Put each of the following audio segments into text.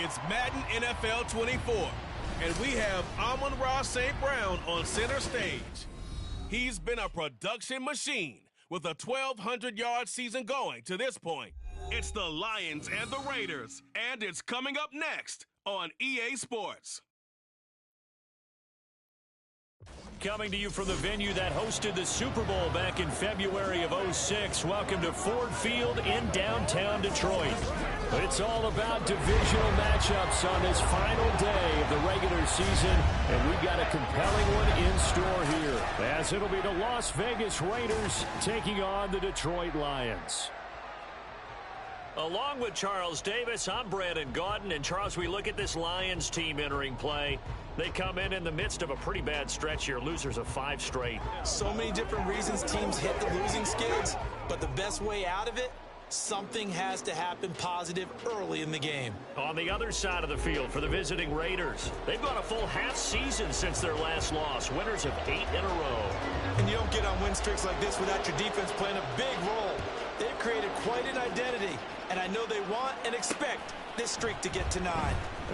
It's Madden NFL 24, and we have Amon-Ra St. Brown on center stage. He's been a production machine with a 1,200-yard season going to this point. It's the Lions and the Raiders, and it's coming up next on EA Sports. Coming to you from the venue that hosted the Super Bowl back in February of '06. Welcome to Ford Field in downtown Detroit. It's all about divisional matchups on this final day of the regular season, and we've got a compelling one in store here, as it'll be the Las Vegas Raiders taking on the Detroit Lions. Along with Charles Davis, I'm Brandon Gaudin. And Charles, we look at this Lions team entering play. They come in the midst of a pretty bad stretch here, losers of 5 straight. So many different reasons teams hit the losing skids, but the best way out of it, something has to happen positive early in the game. On the other side of the field for the visiting Raiders, they've gone a full half season since their last loss, winners of 8 in a row. And you don't get on win streaks like this without your defense playing a big role. They've created quite an identity, and I know they want and expect this streak to get to 9.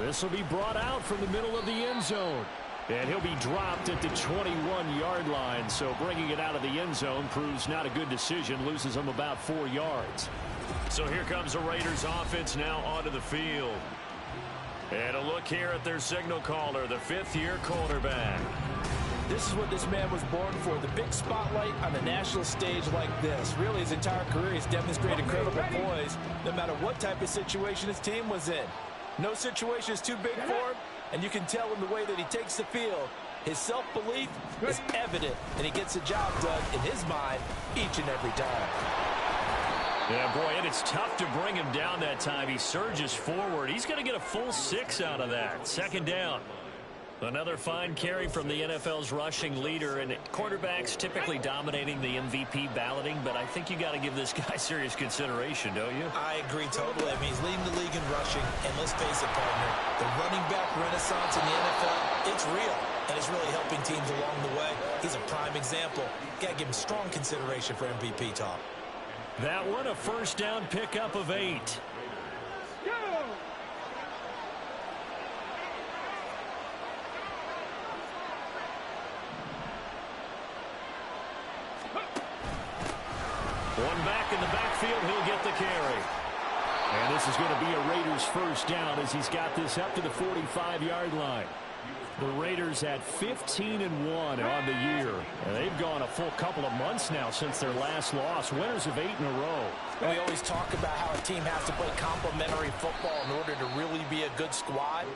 This will be brought out from the middle of the end zone. And he'll be dropped at the 21-yard line, so bringing it out of the end zone proves not a good decision, loses them about 4 yards. So here comes the Raiders offense now onto the field. And a look here at their signal caller, the 5th-year quarterback. This is what this man was born for, the big spotlight on the national stage like this. Really, his entire career, he's demonstrated incredible poise, no matter what type of situation his team was in. No situation is too big for him, and you can tell in the way that he takes the field. His self-belief is evident, and he gets the job done in his mind each and every time. Yeah, boy, and it's tough to bring him down that time. He surges forward. He's going to get a full 6 out of that. 2nd down. Another fine carry from the NFL's rushing leader, and quarterbacks typically dominating the MVP balloting, but I think you got to give this guy serious consideration, don't you? I agree totally. I mean, he's leading the league in rushing, and let's face it, partner, the running back renaissance in the NFL, it's real, and it's really helping teams along the way. He's a prime example. Got to give him strong consideration for MVP talk. That one, a 1st down pickup of 8. One back in the backfield, he'll get the carry. And this is going to be a Raiders 1st down as he's got this up to the 45-yard line. The Raiders at 15-1 on the year. And they've gone a full couple of months now since their last loss. Winners of 8 in a row. We always talk about how a team has to play complementary football in order to really be a good squad.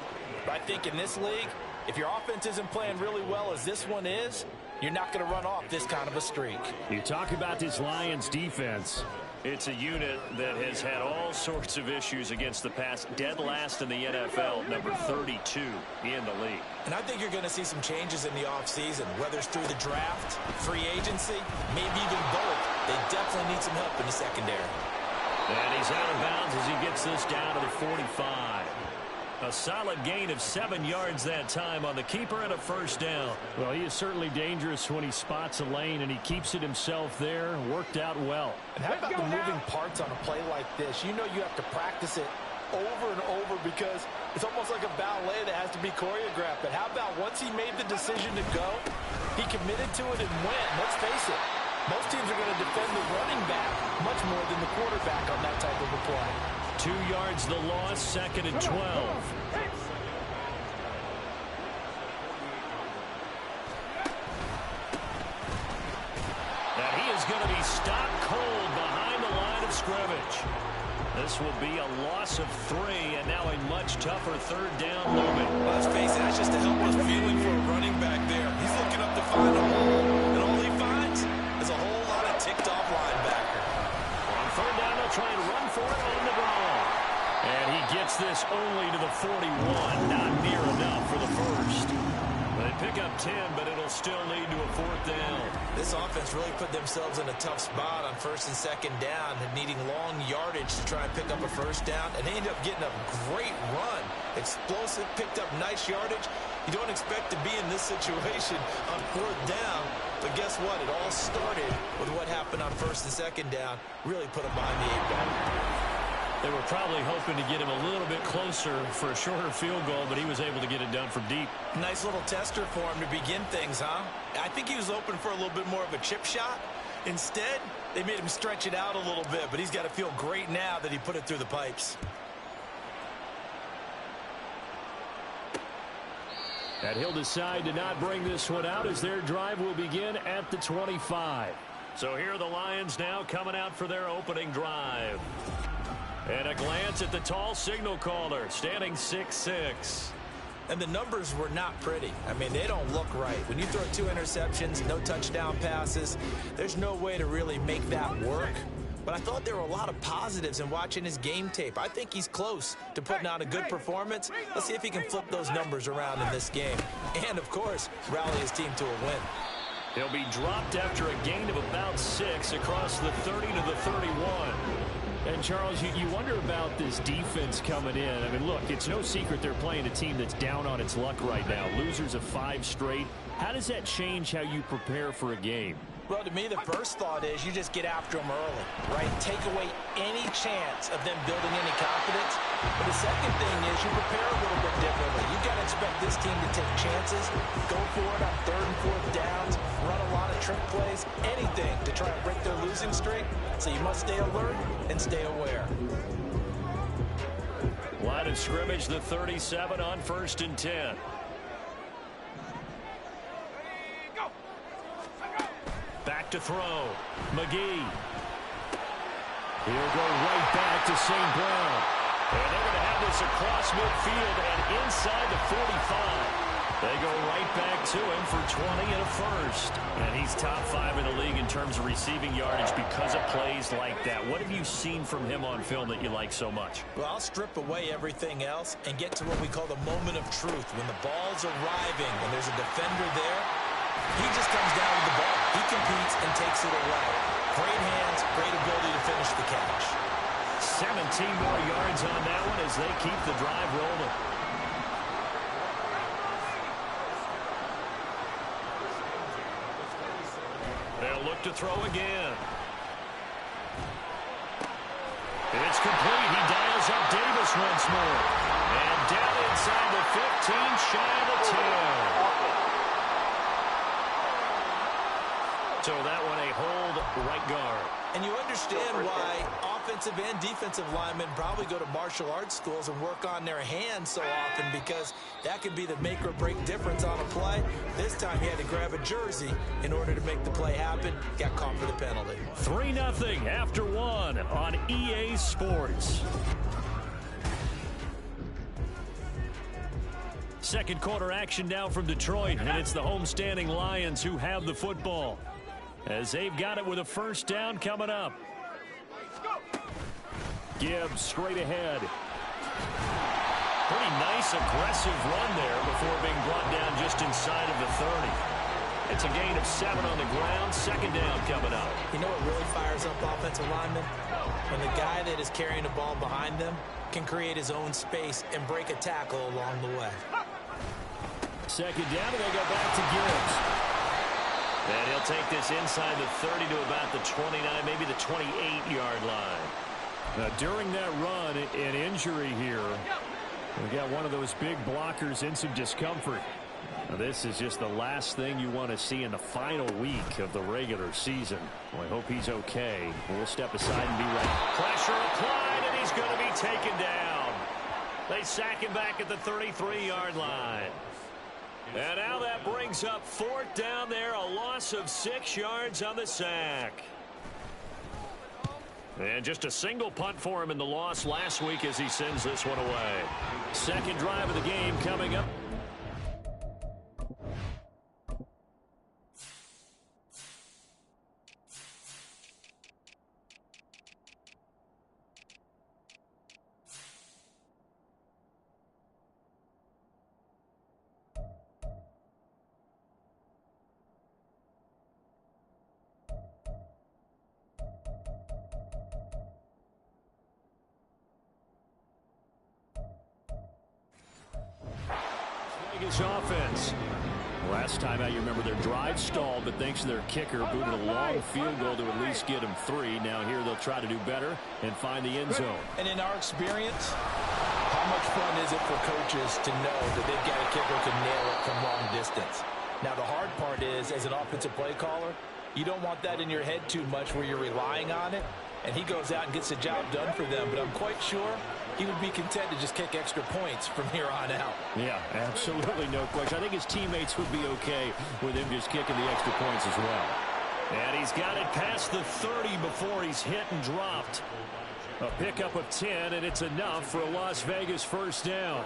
But I think in this league, if your offense isn't playing really well as this one is, you're not going to run off this kind of a streak. You talk about this Lions defense. It's a unit that has had all sorts of issues against the pass. Dead last in the NFL, number 32 in the league. And I think you're going to see some changes in the offseason, whether it's through the draft, free agency, maybe even both. They definitely need some help in the secondary. And he's out of bounds as he gets this down to the 45. A solid gain of 7 yards that time on the keeper and a 1st down. Well, he is certainly dangerous when he spots a lane, and he keeps it himself there. Worked out well. And how about the moving parts on a play like this? You know you have to practice it over and over because it's almost like a ballet that has to be choreographed. But how about once he made the decision to go, he committed to it and went. Let's face it, most teams are going to defend the running back much more than the quarterback on that type of a play. 2 yards the loss, 2nd and 12. And he is going to be stopped cold behind the line of scrimmage. This will be a loss of 3, and now a much tougher 3rd down moment. Well, let's face it, that's just a helpless feeling for a running back there. He's looking up to find a hole, and all he finds is a whole lot of ticked-off linebacker. On 3rd down, they'll try and run for it on the ball. And he gets this only to the 41, not near enough for the 1st. They pick up 10, but it'll still lead to a 4th down. This offense really put themselves in a tough spot on 1st and 2nd down, and needing long yardage to try and pick up a 1st down, and they ended up getting a great run. Explosive, picked up nice yardage. You don't expect to be in this situation on 4th down, but guess what? It all started with what happened on 1st and 2nd down. Really put them behind the 8 ball. They were probably hoping to get him a little bit closer for a shorter field goal, but he was able to get it done from deep. Nice little tester for him to begin things, huh? I think he was open for a little bit more of a chip shot. Instead, they made him stretch it out a little bit, but he's got to feel great now that he put it through the pipes. And he'll decide to not bring this one out as their drive will begin at the 25. So here are the Lions now coming out for their opening drive. And a glance at the tall signal caller, standing 6'6". And the numbers were not pretty. I mean, they don't look right. When you throw 2 interceptions, no touchdown passes, there's no way to really make that work. But I thought there were a lot of positives in watching his game tape. I think he's close to putting on a good performance. Let's see if he can flip those numbers around in this game. And, of course, rally his team to a win. He'll be dropped after a gain of about 6 across the 30 to the 31. And, Charles, you wonder about this defense coming in. I mean, look, it's no secret they're playing a team that's down on its luck right now. Losers of 5 straight. How does that change how you prepare for a game? Well, to me, the first thought is you just get after them early, right? Take away any chance of them building any confidence. But the second thing is you prepare a little bit differently. You've got to expect this team to take chances, go for it on 3rd and 4th downs, run a lot of trick plays, anything to try and break their losing streak. So you must stay alert and stay aware. Line of scrimmage, the 37 on 1st and 10. Back to throw. McGee. He'll go right back to St. Brown. And they're going to have this across midfield and inside the 45. They go right back to him for 20 and a first. And he's top 5 in the league in terms of receiving yardage because of plays like that. What have you seen from him on film that you like so much? Well, I'll strip away everything else and get to what we call the moment of truth. When the ball's arriving and there's a defender there, he just comes down with the ball. He competes and takes it away. Great hands, great ability to finish the catch. 17 more yards on that one as they keep the drive rolling. They'll look to throw again. It's complete. He dials up Davis once more. And down inside the 15, shy of the 10. So that one a hold right guard. And you understand why offensive and defensive linemen probably go to martial arts schools and work on their hands so often, because that could be the make or break difference on a play. This time he had to grab a jersey in order to make the play happen. Got caught for the penalty. 3-0 after 1 on EA Sports. Second quarter action now from Detroit, and it's the homestanding Lions who have the football, as they've got it with a first down coming up. Gibbs straight ahead. Pretty nice aggressive run there before being brought down just inside of the 30. It's a gain of 7 on the ground. Second down coming up. You know what really fires up offensive linemen? When the guy that is carrying the ball behind them can create his own space and break a tackle along the way. Second down, and they go back to Gibbs. And he'll take this inside the 30 to about the 29, maybe the 28-yard line. Now, during that run, an injury here. We got one of those big blockers in some discomfort. Now, this is just the last thing you want to see in the final week of the regular season. Well, I hope he's okay. We'll step aside and be ready. Pressure applied, and he's going to be taken down. They sack him back at the 33-yard line. And now that brings up 4th down there, a loss of 6 yards on the sack. And just a single punt for him in the loss last week as he sends this one away. Second drive of the game coming up. Vegas offense. Last time out, you remember their drive stalled, but thanks to their kicker, booted a long field goal to at least get them 3. Now here they'll try to do better and find the end zone. And in our experience, how much fun is it for coaches to know that they've got a kicker who can nail it from long distance? Now the hard part is, as an offensive play caller, you don't want that in your head too much where you're relying on it. And he goes out and gets the job done for them. But I'm quite sure he would be content to just kick extra points from here on out. Yeah, absolutely no question. I think his teammates would be okay with him just kicking the extra points as well. And he's got it past the 30 before he's hit and dropped. A pickup of 10, and it's enough for a Las Vegas first down.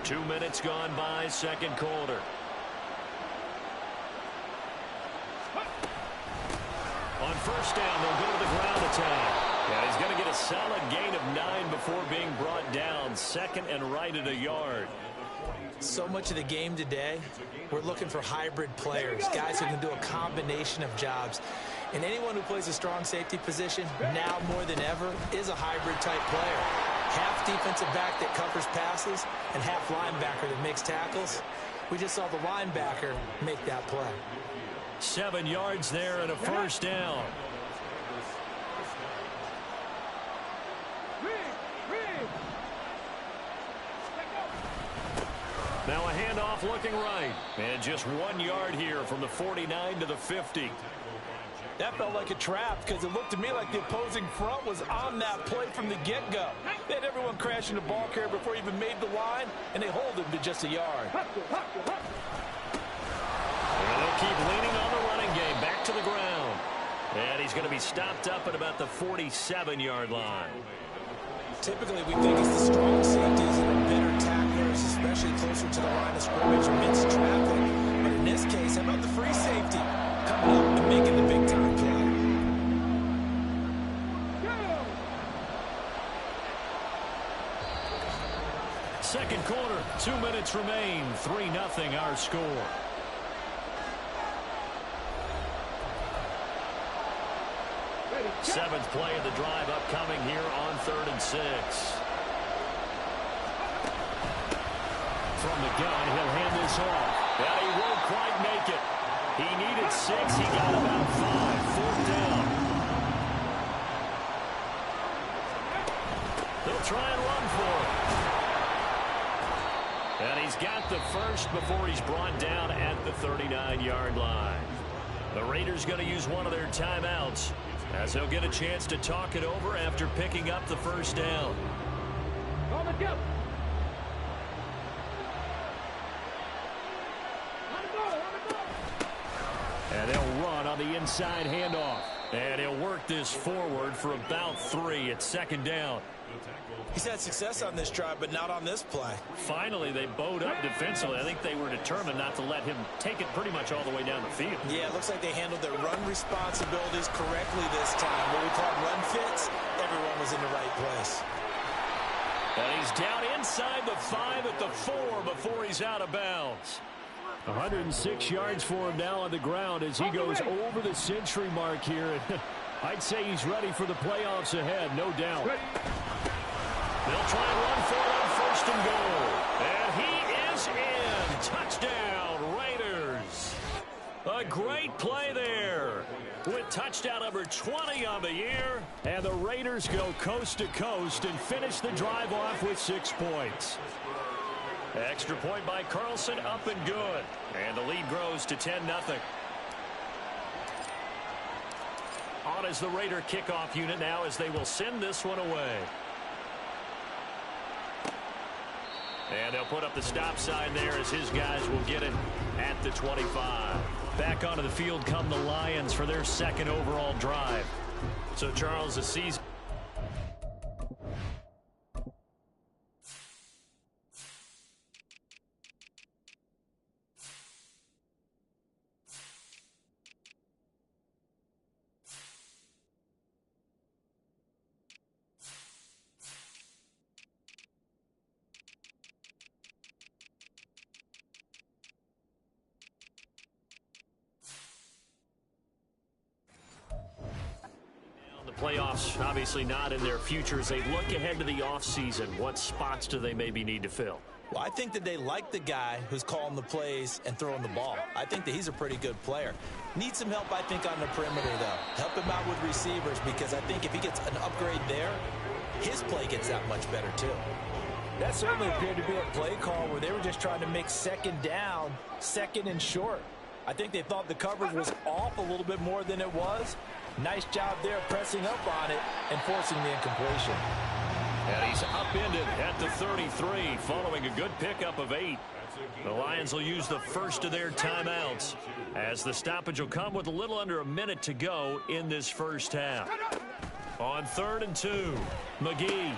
2 minutes gone by, second quarter. On first down, they'll go to the ground attack. Yeah, he's going to get a solid gain of 9 before being brought down. Second and right at a yard. So much of the game today, we're looking for hybrid players, guys who can do a combination of jobs. And anyone who plays a strong safety position, now more than ever, is a hybrid-type player. Half defensive back that covers passes and half linebacker that makes tackles. We just saw the linebacker make that play. 7 yards there and a first down. Now a handoff looking right. And just 1 yard here from the 49 to the 50. That felt like a trap because it looked to me like the opposing front was on that play from the get-go. They had everyone crashing the ball carrier before he even made the line, and they hold him to just a yard. And they'll keep leaning on the running game. Back to the ground. And he's going to be stopped up at about the 47-yard line. Typically, we think it's the strong safeties that are better tacklers, especially closer to the line of scrimmage amidst traffic. But in this case, how about the free safety coming up and making the big-time play? Second quarter, 2 minutes remain. 3-0 our score. Seventh play of the drive upcoming here on 3rd and 6. From the gun, he'll hand this off. And he won't quite make it. He needed 6. He got about 5. 4th down. They'll try and run for it. And he's got the first before he's brought down at the 39-yard line. The Raiders going to use one of their timeouts, as they'll get a chance to talk it over after picking up the first down. And they'll run on the inside handoff. And he'll work this forward for about 3 at second down. He's had success on this drive, but not on this play. Finally, they bowed up defensively. I think they were determined not to let him take it pretty much all the way down the field. Yeah, it looks like they handled their run responsibilities correctly this time. What we call run fits, everyone was in the right place. And he's down inside the 5 at the 4 before he's out of bounds. 106 yards for him now on the ground as he goes over the century mark here. I'd say he's ready for the playoffs ahead, no doubt. They'll try and run for it on 1st and goal. And he is in. Touchdown, Raiders. A great play there with touchdown number 20 on the year. And the Raiders go coast to coast and finish the drive off with 6 points. Extra point by Carlson, up and good. And the lead grows to 10-0. On is the Raider kickoff unit now as they will send this one away. And they'll put up the stop sign there as his guys will get it at the 25. Back onto the field come the Lions for their second overall drive. So, Charles, the season. Playoffs obviously not in their future as they look ahead to the offseason. What spots do they maybe need to fill? Well, I think that they like the guy who's calling the plays and throwing the ball. I think that he's a pretty good player. Needs some help, I think, on the perimeter, though. Help him out with receivers, because I think if he gets an upgrade there, his play gets that much better, too. That certainly appeared to be a play call where they were just trying to make second down, second and short. I think they thought the coverage was off a little bit more than it was. Nice job there pressing up on it and forcing the incompletion. And he's upended at the 33 following a good pickup of 8. The Lions will use the first of their timeouts as the stoppage will come with a little under a minute to go in this first half. On 3rd and 2, McGee.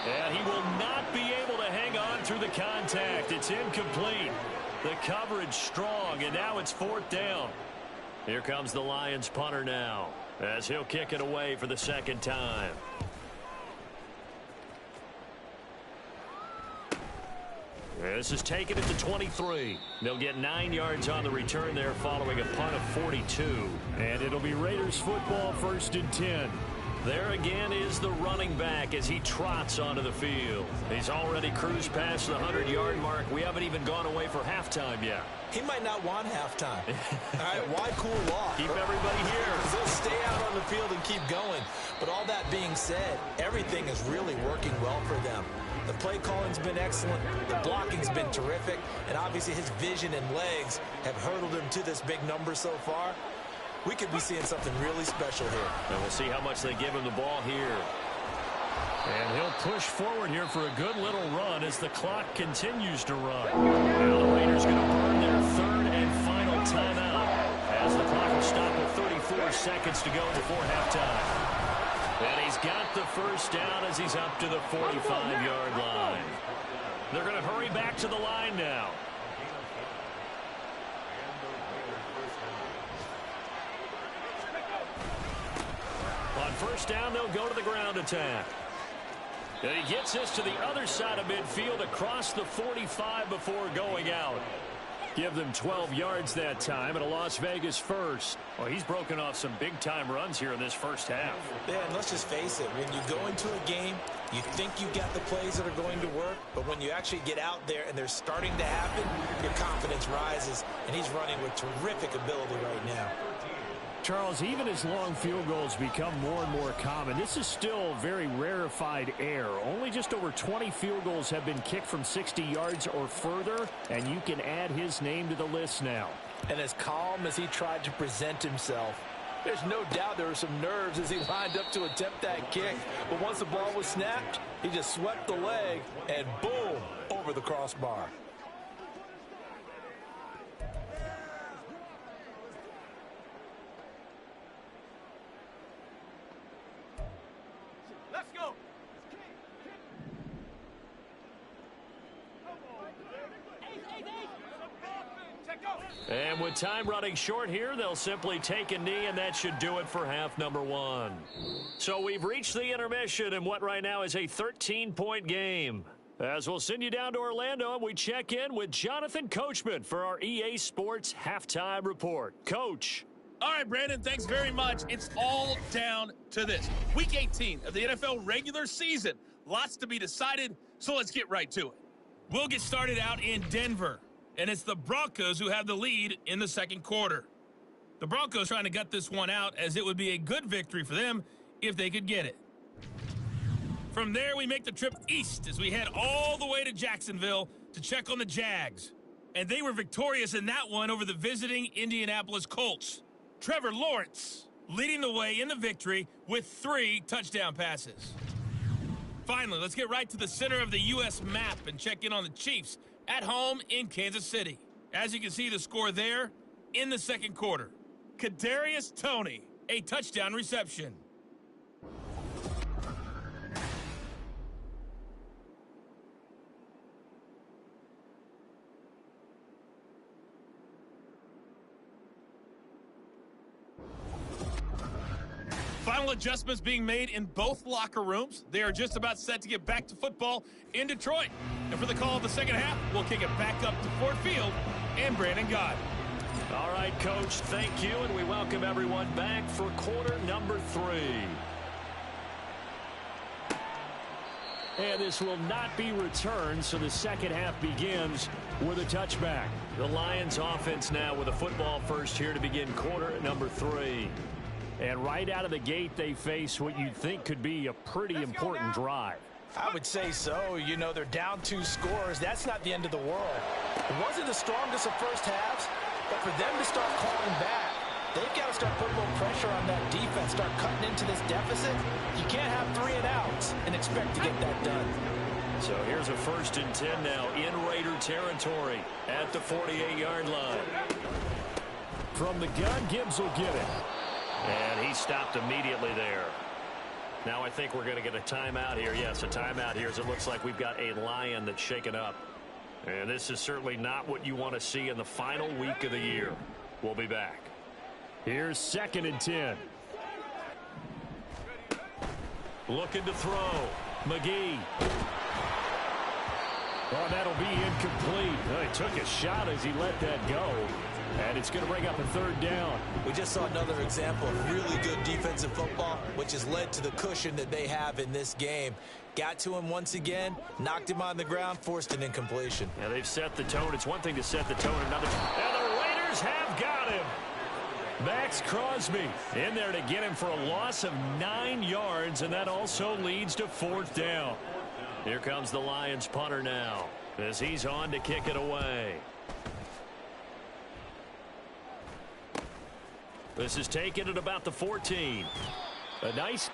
And he will not be able to hang on through the contact. It's incomplete. The coverage strong, and now it's 4th down. Here comes the Lions punter now as he'll kick it away for the second time. This is taken at the 23. They'll get 9 yards on the return there following a punt of 42. And it'll be Raiders football, 1st and 10. There again is the running back as he trots onto the field. He's already cruised past the 100-yard mark. We haven't even gone away for halftime yet. He might not want halftime. All right, why cool off? Keep everybody here. They'll stay out on the field and keep going. But all that being said, everything is really working well for them. The play calling's been excellent. The blocking's been terrific. And obviously his vision and legs have hurdled him to this big number so far. We could be seeing something really special here. And we'll see how much they give him the ball here. And he'll push forward here for a good little run as the clock continues to run. Now the Raiders going to burn their 3rd and final timeout as the clock will stop with 34 seconds to go before halftime. And he's got the first down as he's up to the 45-yard line. They're going to hurry back to the line now. On 1st down, they'll go to the ground attack. And he gets this to the other side of midfield across the 45 before going out. Give them 12 yards that time and a Las Vegas first. Well, he's broken off some big-time runs here in this first half. Yeah, and let's just face it. When you go into a game, you think you got the plays that are going to work, but when you actually get out there and they're starting to happen, your confidence rises, and he's running with terrific ability right now. Charles, even as long field goals become more and more common, this is still very rarefied air. Only just over 20 field goals have been kicked from 60 yards or further, and you can add his name to the list now. And as calm as he tried to present himself, there's no doubt there were some nerves as he lined up to attempt that kick. But once the ball was snapped, he just swept the leg and boom, over the crossbar. And with time running short here, they'll simply take a knee, and that should do it for half number 1. So we've reached the intermission in what right now is a 13-point game. As we'll send you down to Orlando, and we check in with Jonathan Coachman for our EA Sports Halftime Report. Coach. All right, Brandon, thanks very much. It's all down to this. Week 18 of the NFL regular season. Lots to be decided, so let's get right to it. We'll get started out in Denver. And it's the Broncos who have the lead in the second quarter. The Broncos trying to gut this one out, as it would be a good victory for them if they could get it. From there, we make the trip east as we head all the way to Jacksonville to check on the Jags. And they were victorious in that one over the visiting Indianapolis Colts. Trevor Lawrence leading the way in the victory with 3 touchdown passes. Finally, let's get right to the center of the U.S. map and check in on the Chiefs at home in Kansas City. As you can see the score there in the second quarter. Kadarius Toney, a touchdown reception. Final adjustments being made in both locker rooms. They are just about set to get back to football in Detroit. And for the call of the second half, we'll kick it back up to Ford Field and Brandon Gott. All right, Coach, thank you, and we welcome everyone back for quarter number 3. And this will not be returned, so the second half begins with a touchback. The Lions offense now with a football first here to begin quarter number 3. And right out of the gate, they face what you'd think could be a pretty important drive. I would say so. You know, they're down 2 scores. That's not the end of the world. It wasn't the strongest of first halves, but for them to start calling back, they've got to start putting a little pressure on that defense, start cutting into this deficit. You can't have 3 and outs and expect to get that done. So here's a 1st and 10 now in Raider territory at the 48-yard line. From the gun, Gibbs will get it. And he stopped immediately there. Now I think we're going to get a timeout here. Yes, a timeout here as it looks like we've got a Lion that's shaken up. And this is certainly not what you want to see in the final week of the year. We'll be back. Here's 2nd and 10. Looking to throw. McGee. Oh, that'll be incomplete. Oh, he took a shot as he let that go. And it's going to bring up a 3rd down. We just saw another example of really good defensive football, which has led to the cushion that they have in this game. Got to him once again, knocked him on the ground, forced an incompletion. Yeah, they've set the tone. It's one thing to set the tone, another. And the Raiders have got him. Max Crosby in there to get him for a loss of 9 yards, and that also leads to 4th down. Here comes the Lions punter now as he's on to kick it away. This is taken at about the 14. A nice.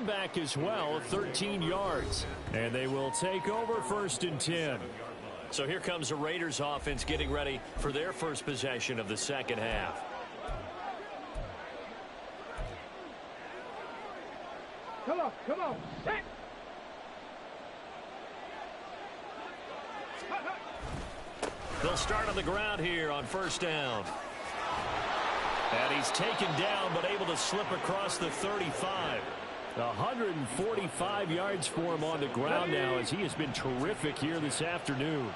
Back as well, 13 yards. And they will take over 1st and 10. So here comes the Raiders offense getting ready for their first possession of the second half. Come on. Hey. They'll start on the ground here on 1st down. And he's taken down but able to slip across the 35. 145 yards for him on the ground now as he has been terrific here this afternoon.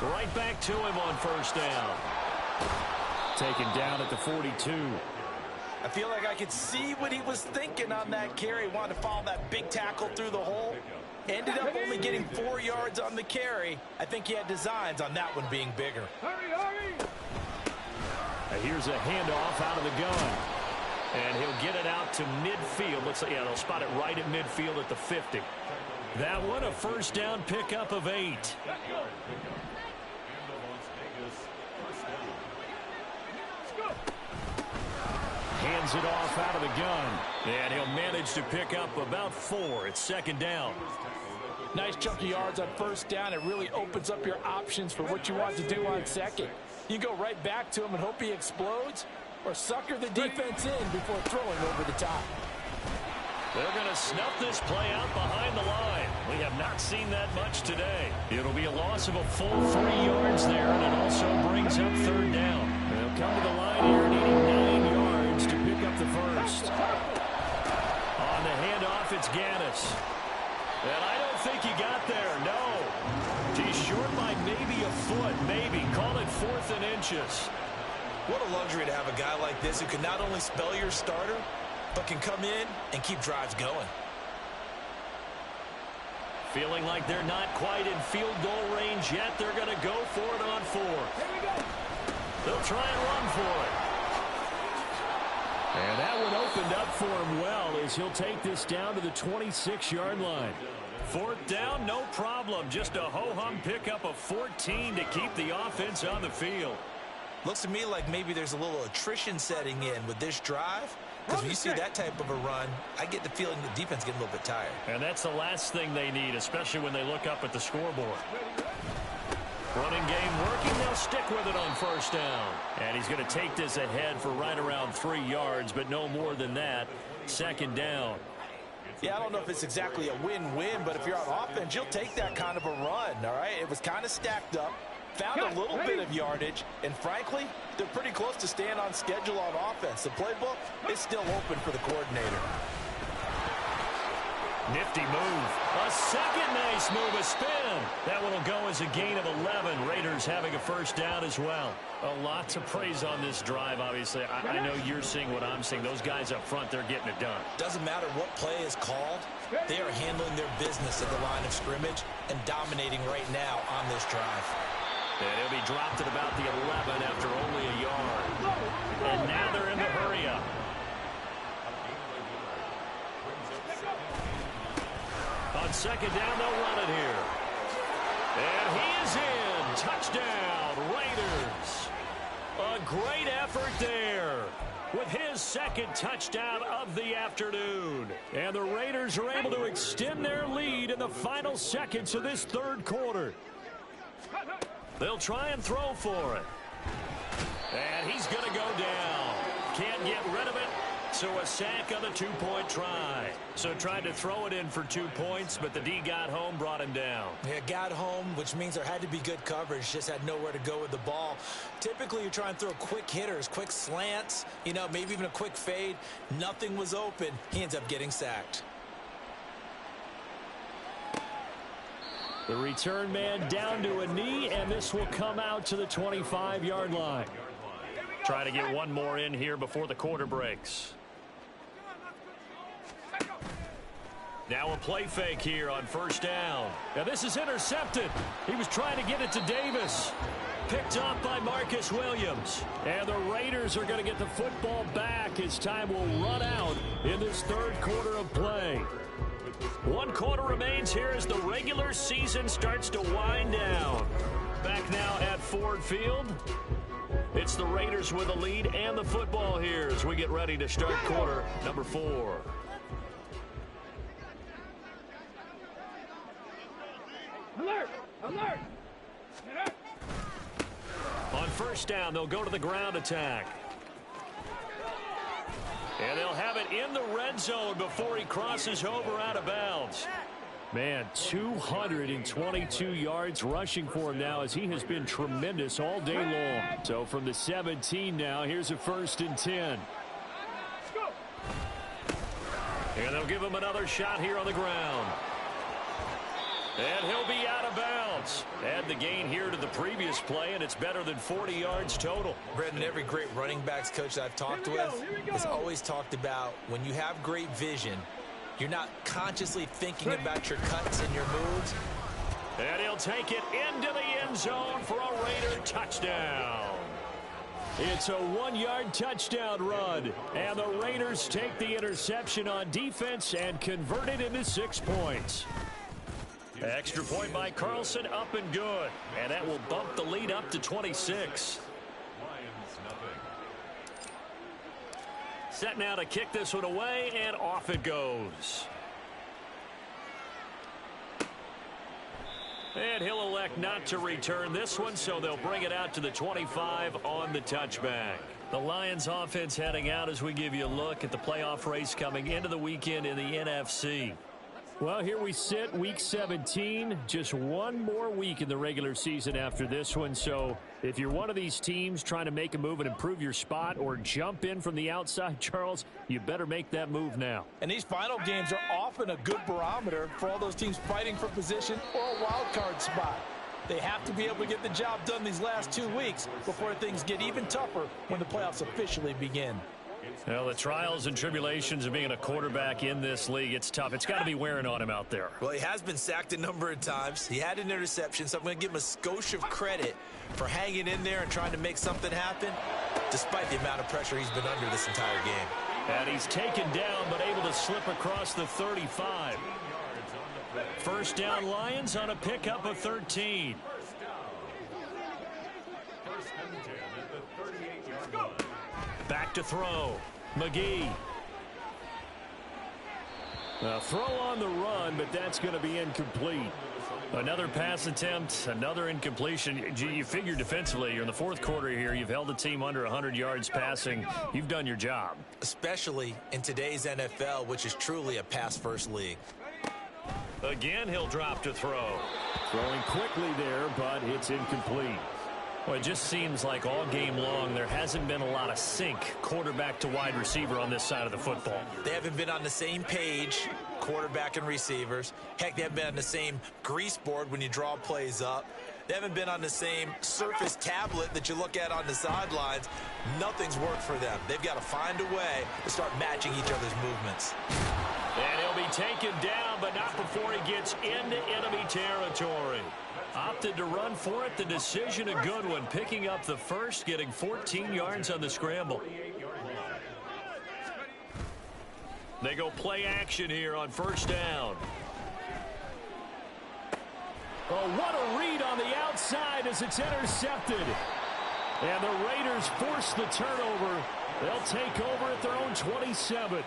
Right back to him on 1st down. Taken down at the 42. I feel like I could see what he was thinking on that carry. Wanted to follow that big tackle through the hole. Ended up only getting 4 yards on the carry. I think he had designs on that one being bigger. Hurry! And here's a handoff out of the gun. And he'll get it out to midfield. Looks like, yeah, they'll spot it right at midfield at the 50. That one a 1st down pickup of 8. Hands it off out of the gun. And he'll manage to pick up about 4. It's 2nd down. Nice chunk of yards on 1st down. It really opens up your options for what you want to do on 2nd. You go right back to him and hope he explodes, or sucker the defense in before throwing over the top. They're going to snuff this play out behind the line. We have not seen that much today. It'll be a loss of a full 3 yards there, and it also brings up 3rd down. They'll come to the line here needing 9 yards to pick up the 1st. On the handoff, it's Gaddis. And I don't think he got there, no. He's short by maybe a foot, maybe. Call it 4th and inches. What a luxury to have a guy like this who can not only spell your starter, but can come in and keep drives going. Feeling like they're not quite in field goal range yet. They're going to go for it on 4th. They'll try and run for it. And that one opened up for him well as he'll take this down to the 26-yard line. 4th down, no problem. Just a ho-hum pickup of 14 to keep the offense on the field. Looks to me like maybe there's a little attrition setting in with this drive. Because when you see that type of a run, I get the feeling the defense getting a little bit tired. And that's the last thing they need, especially when they look up at the scoreboard. Running game working. They'll stick with it on 1st down. And he's going to take this ahead for right around 3 yards, but no more than that. 2nd down. Yeah, I don't know if it's exactly a win-win, but if you're on offense, you'll take that kind of a run, all right? It was kind of stacked up. Found a little bit of yardage, and frankly, they're pretty close to staying on schedule on offense. The playbook is still open for the coordinator. Nifty move. A second nice move, a spin. That one will go as a gain of 11. Raiders having a 1st down as well. A lot to praise on this drive, obviously. I know you're seeing what I'm seeing. Those guys up front, they're getting it done. Doesn't matter what play is called. They are handling their business at the line of scrimmage and dominating right now on this drive. And he'll be dropped at about the 11 after only a yard. And now they're in the hurry-up. On 2nd down, they'll run it here. And he is in. Touchdown, Raiders. A great effort there with his 2nd touchdown of the afternoon. And the Raiders are able to extend their lead in the final seconds of this 3rd quarter. They'll try and throw for it. And he's going to go down. Can't get rid of it. So a sack on the 2-point try. So tried to throw it in for 2 points, but the D got home, brought him down. Yeah, got home, which means there had to be good coverage. Just had nowhere to go with the ball. Typically, you try and throw quick hitters, quick slants, maybe even a quick fade. Nothing was open. He ends up getting sacked. The return man down to a knee, and this will come out to the 25-yard line. Try to get one more in here before the quarter breaks. Now a play fake here on 1st down. Now this is intercepted. He was trying to get it to Davis. Picked up by Marcus Williams. And the Raiders are going to get the football back as time will run out in this 3rd quarter of play. 1 quarter remains here as the regular season starts to wind down. Back now at Ford Field. It's the Raiders with the lead and the football here as we get ready to start quarter number 4. Alert! Alert! On 1st down, they'll go to the ground attack. And they'll have it in the red zone before he crosses over out of bounds. Man, 222 yards rushing for him now as he has been tremendous all day long. So from the 17 now, here's a 1st and 10. And they'll give him another shot here on the ground. And he'll be out of bounds. Add the gain here to the previous play, and it's better than 40 yards total. Brendan, every great running backs coach that I've talked with has always talked about when you have great vision, you're not consciously thinking about your cuts and your moves. And he'll take it into the end zone for a Raider touchdown. It's a 1-yard touchdown run. And the Raiders take the interception on defense and convert it into 6 points. Extra point by Carlson, up and good. And that will bump the lead up to 26. Set now to kick this one away, and off it goes. And he'll elect not to return this one, so they'll bring it out to the 25 on the touchback. The Lions offense heading out as we give you a look at the playoff race coming into the weekend in the NFC. Well, here we sit, week 17, just one more week in the regular season after this one. So if you're one of these teams trying to make a move and improve your spot or jump in from the outside, Charles, you better make that move now. And these final games are often a good barometer for all those teams fighting for position or a wild card spot. They have to be able to get the job done these last 2 weeks before things get even tougher when the playoffs officially begin. Well, the trials and tribulations of being a quarterback in this league, it's tough. It's got to be wearing on him out there. Well, he has been sacked a number of times. He had an interception, so I'm going to give him a skosh of credit for hanging in there and trying to make something happen, despite the amount of pressure he's been under this entire game. And he's taken down, but able to slip across the 35. First down, Lions on a pickup of 13. Back to throw. McGee. A throw on the run, but that's going to be incomplete. Another pass attempt, another incompletion. You figure defensively, you're in the fourth quarter here. You've held the team under 100 yards passing. You've done your job. Especially in today's NFL, which is truly a pass-first league. Again, he'll drop to throw. Throwing quickly there, but it's incomplete. Well, it just seems like all game long there hasn't been a lot of sync quarterback to wide receiver on this side of the football. They haven't been on the same page, quarterback and receivers. Heck, they haven't been on the same grease board when you draw plays up. They haven't been on the same Surface tablet that you look at on the sidelines. Nothing's worked for them. They've got to find a way to start matching each other's movements. And he'll be taken down, but not before he gets into enemy territory. Opted to run for it. The decision a good one. Picking up the first, getting 14 yards on the scramble. They go play action here on first down. Oh, what a read on the outside as it's intercepted. And the Raiders force the turnover. They'll take over at their own 27.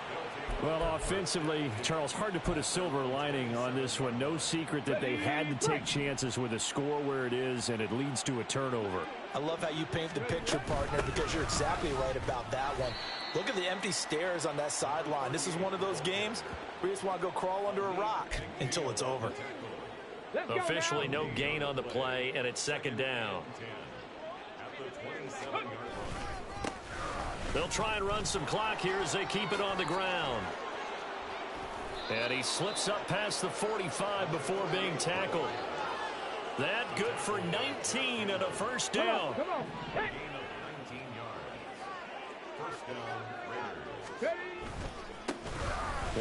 Well, offensively, Charles, hard to put a silver lining on this one. No secret that they had to take chances with a score where it is, and it leads to a turnover. I love how you paint the picture, partner, because you're exactly right about that one. Look at the empty stares on that sideline. This is one of those games where you just want to go crawl under a rock until it's over. Officially no gain on the play, and it's second down. They'll try and run some clock here as they keep it on the ground. And he slips up past the 45 before being tackled. That good for 19 and a first down. Come on. Hey.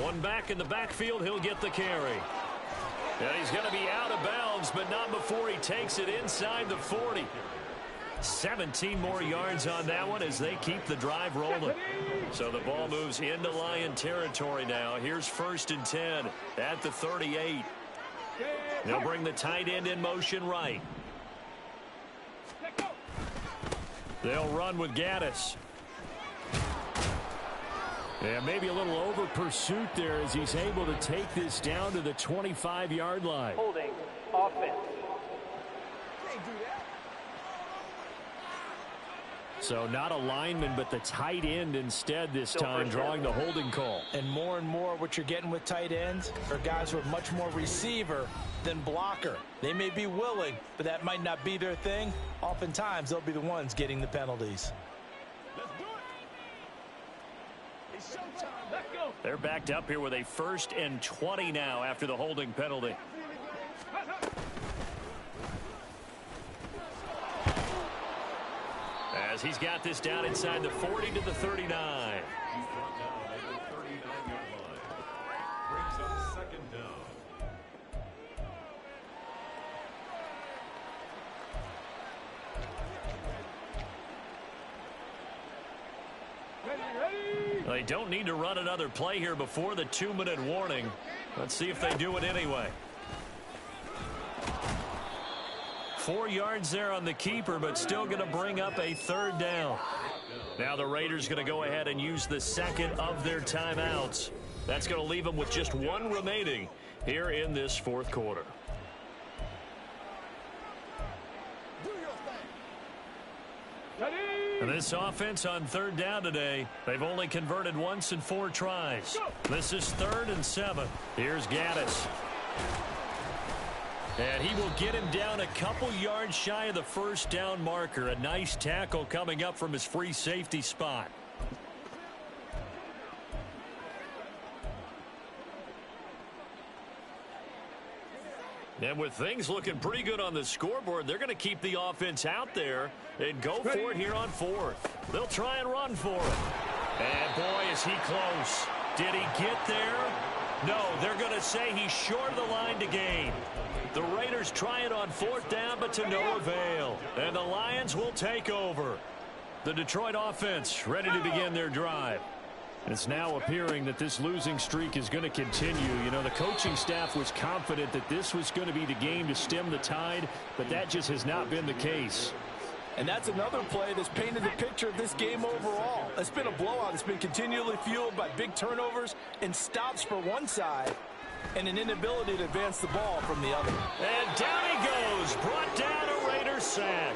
One back in the backfield, he'll get the carry. And he's going to be out of bounds, but not before he takes it inside the 40. 17 more yards on that one as they keep the drive rolling. So the ball moves into Lion territory now. Here's first and 10 at the 38. They'll bring the tight end in motion right. They'll run with Gaddis. Yeah, maybe a little over pursuit there as he's able to take this down to the 25-yard line. Holding offense. So not a lineman, but the tight end instead this time, drawing the holding call. And more what you're getting with tight ends are guys who are much more receiver than blocker. They may be willing, but that might not be their thing. Oftentimes, they'll be the ones getting the penalties. They're backed up here with a 1st and 20 now after the holding penalty. As he's got this down inside the 40 to the 39. They don't need to run another play here before the 2-minute warning. Let's see if they do it anyway. 4 yards there on the keeper, but still going to bring up a 3rd down. Now the Raiders going to go ahead and use the second of their timeouts. That's going to leave them with just one remaining here in this 4th quarter. And this offense on 3rd down today, they've only converted once in 4 tries. This is 3rd and 7. Here's Gaddis. And he will get him down a couple yards shy of the 1st down marker. A nice tackle coming up from his free safety spot. And with things looking pretty good on the scoreboard, they're going to keep the offense out there and go for it here on 4th. They'll try and run for it. And boy, is he close. Did he get there? No, they're going to say he's short of the line to gain. The Raiders try it on 4th down, but to no avail. And the Lions will take over. The Detroit offense ready to begin their drive. It's now appearing that this losing streak is going to continue. You know, the coaching staff was confident that this was going to be the game to stem the tide, but that just has not been the case. And that's another play that's painted the picture of this game overall. It's been a blowout. It's been continually fueled by big turnovers and stops for one side and an inability to advance the ball from the other. And down he goes, brought down a Raider sack.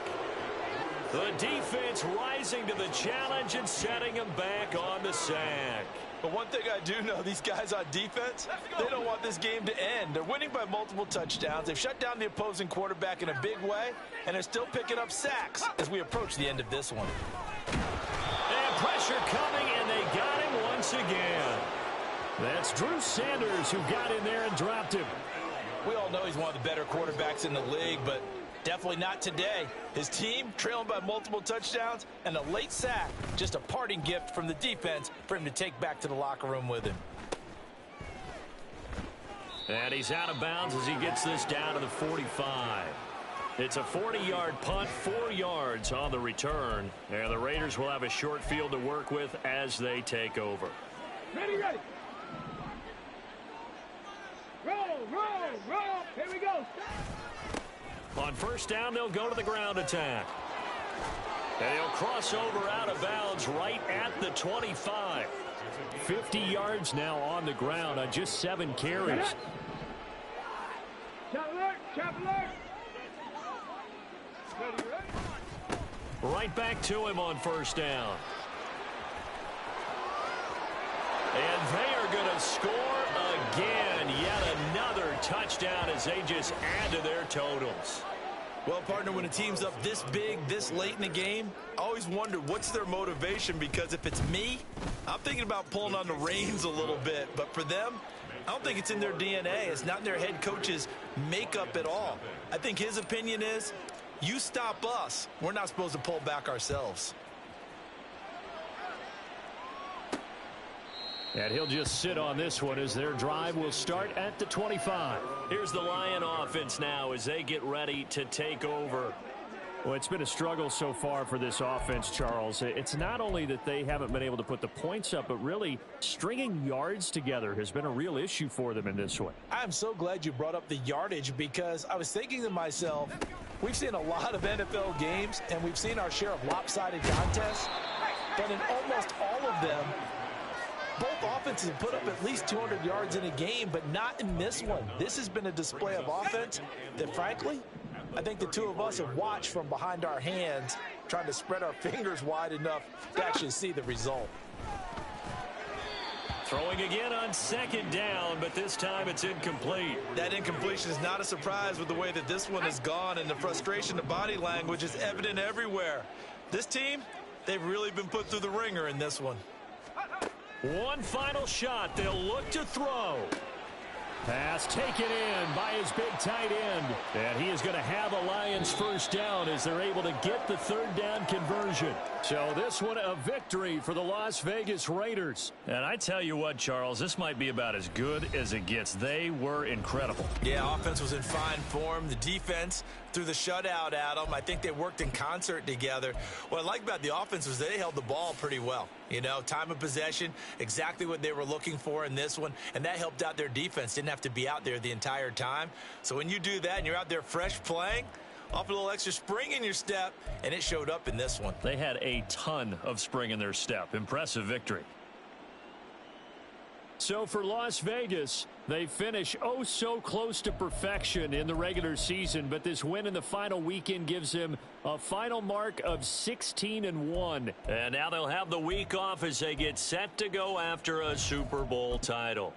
The defense rising to the challenge and setting him back on the sack. But one thing I do know, these guys on defense, they don't want this game to end. They're winning by multiple touchdowns. They've shut down the opposing quarterback in a big way, and they're still picking up sacks as we approach the end of this one. And pressure coming, and they got him once again. That's Drew Sanders who got in there and dropped him. We all know he's one of the better quarterbacks in the league, but definitely not today. His team trailing by multiple touchdowns and a late sack. Just a parting gift from the defense for him to take back to the locker room with him. And he's out of bounds as he gets this down to the 45. It's a 40-yard punt, 4 yards on the return. And the Raiders will have a short field to work with as they take over. Ready, ready. Roll, roll, roll. Here we go. On 1st down, they'll go to the ground attack. And he'll cross over out of bounds right at the 25. 50 yards now on the ground on just 7 carries. Chop alert, chop alert. Ready, ready. Right back to him on 1st down. And they are going to score again. Yet another touchdown as they just add to their totals. Well, partner, when a team's up this big, this late in the game, I always wonder what's their motivation, because if it's me, I'm thinking about pulling on the reins a little bit. But for them, I don't think it's in their DNA. It's not in their head coach's makeup at all. I think his opinion is, you stop us, we're not supposed to pull back ourselves. And he'll just sit on this one as their drive will start at the 25. Here's the Lion offense now as they get ready to take over. Well, it's been a struggle so far for this offense, Charles. It's not only that they haven't been able to put the points up, but really stringing yards together has been a real issue for them in this one. I'm so glad you brought up the yardage, because I was thinking to myself, we've seen a lot of NFL games and we've seen our share of lopsided contests, but in almost all of them, both offenses have put up at least 200 yards in a game, but not in this one. This has been a display of offense that, frankly, I think the two of us have watched from behind our hands, trying to spread our fingers wide enough to actually see the result. Throwing again on 2nd down, but this time it's incomplete. That incompletion is not a surprise with the way that this one has gone, and the frustration, the body language is evident everywhere. This team, they've really been put through the ringer in this one. One final shot. They'll look to throw. Pass taken in by his big tight end. And he is going to have a Lions 1st down as they're able to get the 3rd down conversion. So this one a victory for the Las Vegas Raiders. And I tell you what, Charles, this might be about as good as it gets. They were incredible. Yeah, offense was in fine form. The defense threw the shutout at them. I think they worked in concert together. What I like about the offense was they held the ball pretty well. You know, time of possession, exactly what they were looking for in this one, and that helped out their defense. Didn't have to be out there the entire time. So when you do that and you're out there fresh playing, off a little extra spring in your step, and it showed up in this one. They had a ton of spring in their step. Impressive victory. So for Las Vegas, they finish oh so close to perfection in the regular season, but this win in the final weekend gives them a final mark of 16-1. And now they'll have the week off as they get set to go after a Super Bowl title.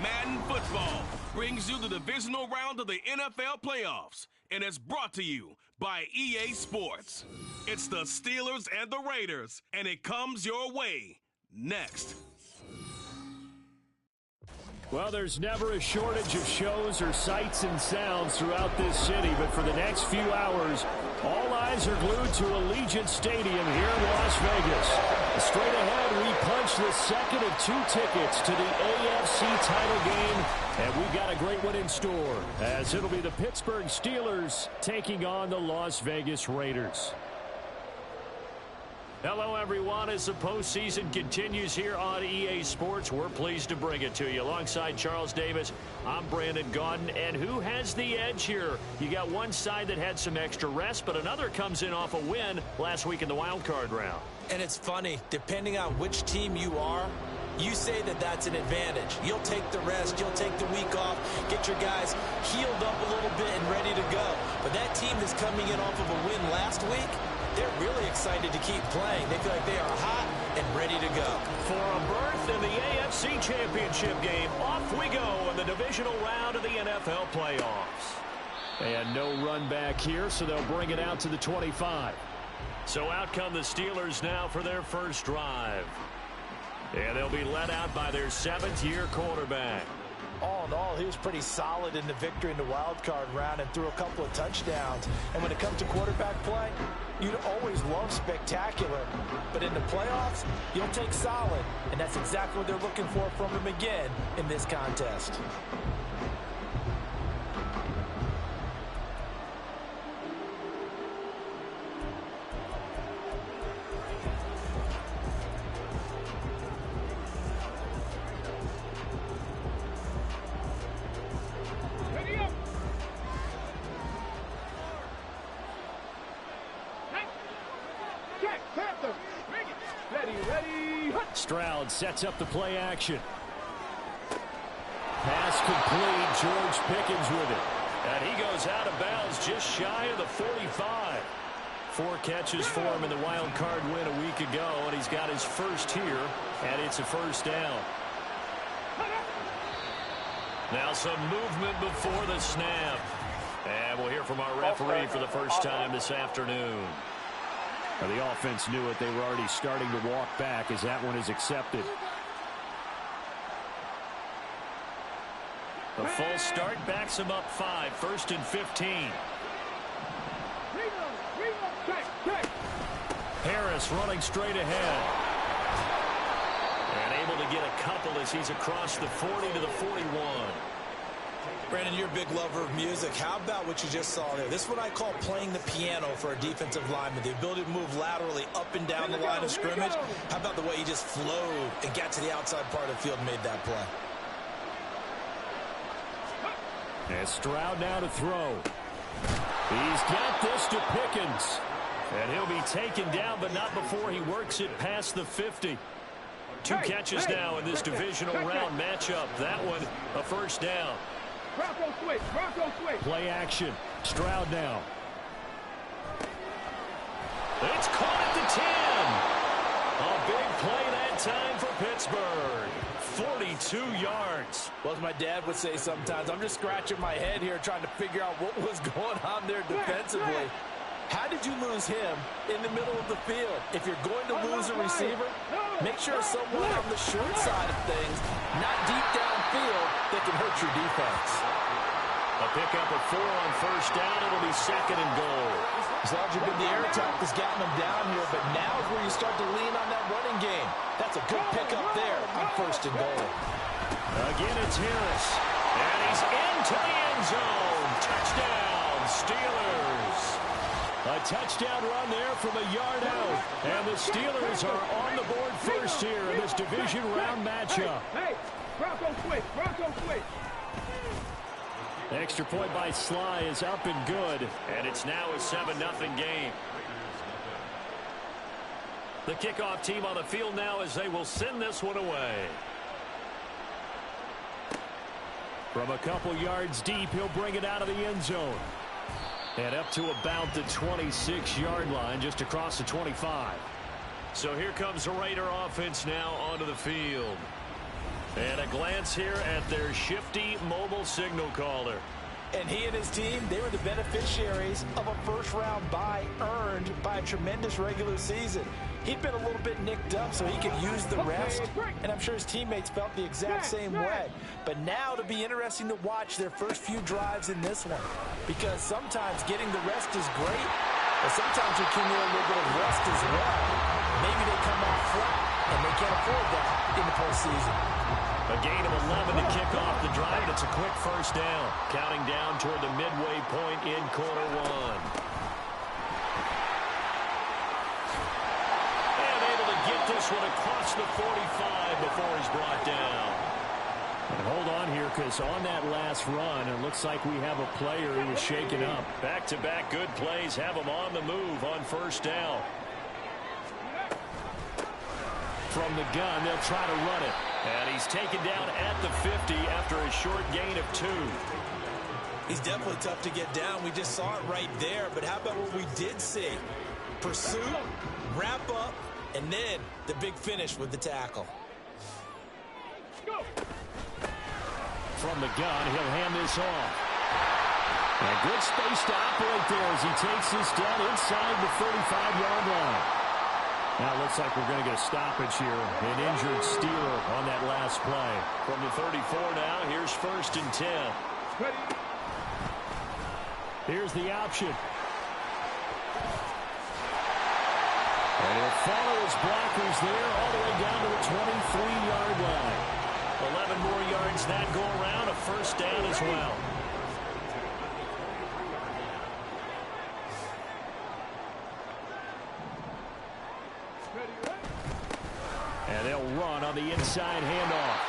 Madden Football brings you the divisional round of the NFL playoffs, and it's brought to you by EA Sports. It's the Steelers and the Raiders, and it comes your way next. Well, there's never a shortage of shows or sights and sounds throughout this city, but for the next few hours, all eyes are glued to Allegiant Stadium here in Las Vegas. Straight ahead, we punch the second of 2 tickets to the AFC title game, and we've got a great one in store, as it'll be the Pittsburgh Steelers taking on the Las Vegas Raiders. Hello, everyone. As the postseason continues here on EA Sports, we're pleased to bring it to you. Alongside Charles Davis, I'm Brandon Gaudin. And who has the edge here? You got one side that had some extra rest, but another comes in off a win last week in the wild card round. And it's funny, depending on which team you are, you say that that's an advantage. You'll take the rest, you'll take the week off, get your guys healed up a little bit and ready to go. But that team that's coming in off of a win last week, they're really excited to keep playing. They feel like they are hot and ready to go. For a berth in the AFC Championship game, off we go in the divisional round of the NFL playoffs. And no run back here, so they'll bring it out to the 25. So out come the Steelers now for their first drive. And they'll be led out by their 7th-year quarterback. All in all, he was pretty solid in the victory in the wild card round and threw a couple of touchdowns. And when it comes to quarterback play, you'd always love spectacular. But in the playoffs, you'll take solid. And that's exactly what they're looking for from him again in this contest. Stroud sets up the play action. Pass complete. George Pickens with it. And he goes out of bounds just shy of the 45. 4 catches for him in the wild card win a week ago, and he's got his first here, and it's a first down. Now some movement before the snap. And we'll hear from our referee for the first time this afternoon. The offense knew it. They were already starting to walk back as that one is accepted. The full start backs him up 5. 1st and 15. Harris running straight ahead. And able to get a couple as he's across the 40 to the 41. Brandon, you're a big lover of music. How about what you just saw there? This is what I call playing the piano for a defensive lineman. The ability to move laterally up and down the line of scrimmage. How about the way he just flowed and got to the outside part of the field and made that play? And Stroud now to throw. He's got this to Pickens. And he'll be taken down, but not before he works it past the 50. 2 catches now in this divisional round matchup. That one, a first down. Bronco switch, Bronco switch. Play action. Stroud now. It's caught at the 10. A big play that time for Pittsburgh. 42 yards. Well, as my dad would say sometimes, I'm just scratching my head here trying to figure out what was going on there defensively. How did you lose him in the middle of the field? If you're going to lose a receiver, make sure someone on the short side of things, not deep downfield, that can hurt your defense. A pickup of 4 on first down. It'll be 2nd and goal. As long as you've been the air attack has gotten them down here, but now is where you start to lean on that running game. That's a good pickup there on 1st and goal. Again, it's Harris. And he's into the end zone. Touchdown, Steelers. A touchdown run there from a yard out. And the Steelers are on the board first here in this division round matchup. Hey, Bronco switch, Bronco switch. Extra point by Sly is up and good. And it's now a 7-0 game. The kickoff team on the field now as they will send this one away. From a couple yards deep, he'll bring it out of the end zone. And up to about the 26-yard line, just across the 25. So here comes the Raider offense now onto the field. And a glance here at their shifty mobile signal caller. And he and his team, they were the beneficiaries of a first-round bye earned by a tremendous regular season. He'd been a little bit nicked up so he could use the rest, and I'm sure his teammates felt the exact same way. But now it'll be interesting to watch their first few drives in this one, because sometimes getting the rest is great, but sometimes you can get a little bit of rest as well. Maybe they come out flat, and they can't afford that in the postseason. A gain of 11 to kick off the drive. It's a quick first down. Counting down toward the midway point in quarter one. And able to get this one across the 45 before he's brought down. And hold on here, because on that last run, it looks like we have a player who was shaken up. Back-to-back good plays have him on the move on first down. From the gun, they'll try to run it. And he's taken down at the 50 after a short gain of 2. He's definitely tough to get down. We just saw it right there. But how about what we did see? Pursuit, wrap up, and then the big finish with the tackle. From the gun, he'll hand this off. A good space to operate there as he takes this down inside the 35-yard line. Now it looks like we're going to get a stoppage here. An injured Steeler on that last play. From the 34 now, here's 1st and 10. Here's the option. And he'll follow his blockers there all the way down to the 23-yard line. 11 more yards that go around, a first down as well. And they'll run on the inside handoff.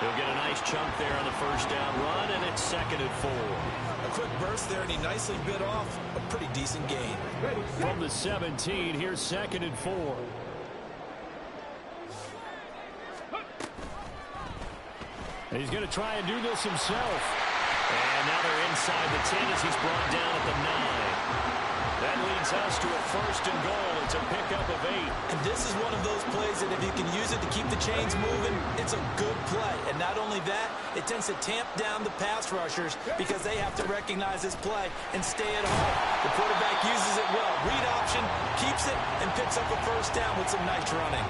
He'll get a nice chunk there on the first down run, and it's 2nd and 4. A quick burst there, and he nicely bit off a pretty decent gain. From the 17, here's 2nd and 4. And he's going to try and do this himself. And now they're inside the 10 as he's brought down at the 9. That leads us to a 1st and goal. It's a pickup of 8. And this is one of those plays that if you can use it to keep the chains moving, it's a good play. And not only that, it tends to tamp down the pass rushers because they have to recognize this play and stay at home. The quarterback uses it well. Read option, keeps it, and picks up a first down with some nice running.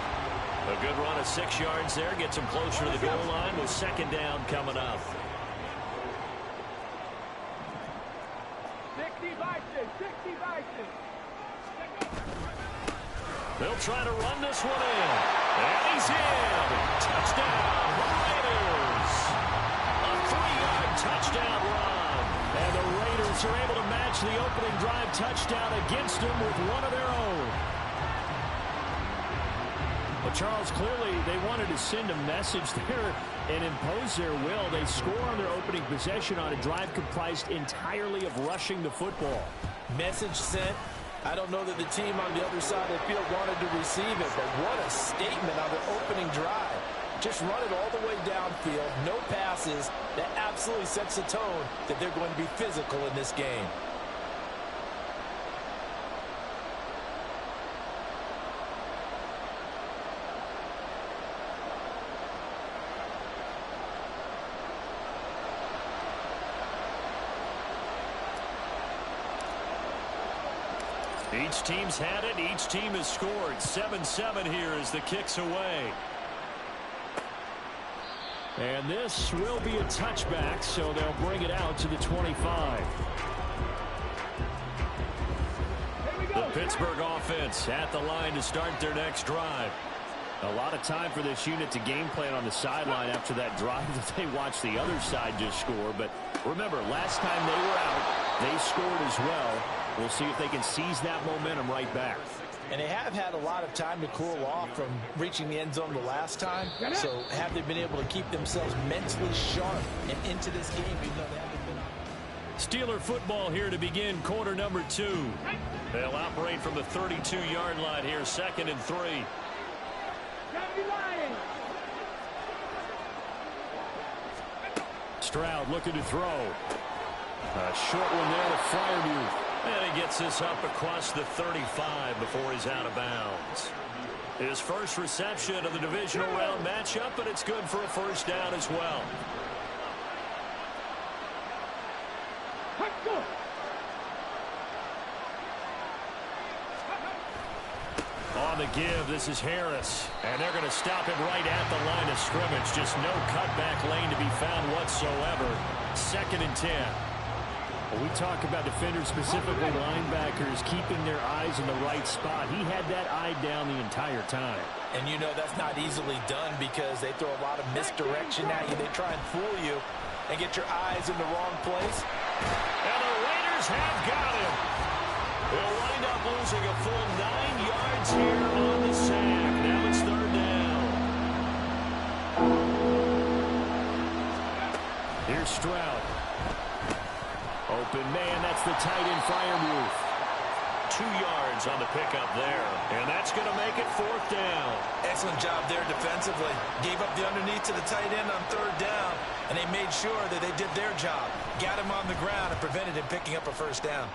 A good run of 6 yards there. Gets him closer to the goal line with 2nd down coming up. 60 Vikings, 60 Vikings. They'll try to run this one in. And he's in. Touchdown, Raiders. A 3-yard touchdown run. And the Raiders are able to match the opening drive touchdown against them with one of their own. But Charles, clearly they wanted to send a message there and impose their will. They score on their opening possession on a drive comprised entirely of rushing the football. Message sent. I don't know that the team on the other side of the field wanted to receive it, but what a statement on their opening drive. Just run it all the way downfield, no passes. That absolutely sets the tone that they're going to be physical in this game. Each team's had it. Each team has scored. 7-7 here as the kick's away. And this will be a touchback, so they'll bring it out to the 25. The Pittsburgh offense at the line to start their next drive. A lot of time for this unit to game plan on the sideline after that drive that they watched the other side just score. But remember, last time they were out, they scored as well. We'll see if they can seize that momentum right back. And they have had a lot of time to cool off from reaching the end zone the last time. So have they been able to keep themselves mentally sharp and into this game even though they haven't been? Steeler football here to begin quarter number 2. They'll operate from the 32-yard line here, 2nd and 3. Stroud looking to throw. A short one there to Freiermuth. And he gets this up across the 35 before he's out of bounds. His first reception of the divisional round matchup, but it's good for a first down as well. On the give, this is Harris. And they're going to stop him right at the line of scrimmage. Just no cutback lane to be found whatsoever. 2nd and 10. Well, we talk about defenders, specifically linebackers, keeping their eyes in the right spot. He had that eye down the entire time. And you know that's not easily done because they throw a lot of misdirection at you. They try and fool you and get your eyes in the wrong place. And the Raiders have got him. They'll wind up losing a full 9 yards here on the sack. Now it's 3rd down. Here's Stroud. Open man, that's the tight end Freiermuth. 2 yards on the pickup there. And that's going to make it 4th down. Excellent job there defensively. Gave up the underneath to the tight end on 3rd down, and they made sure that they did their job. Got him on the ground and prevented him picking up a 1st down.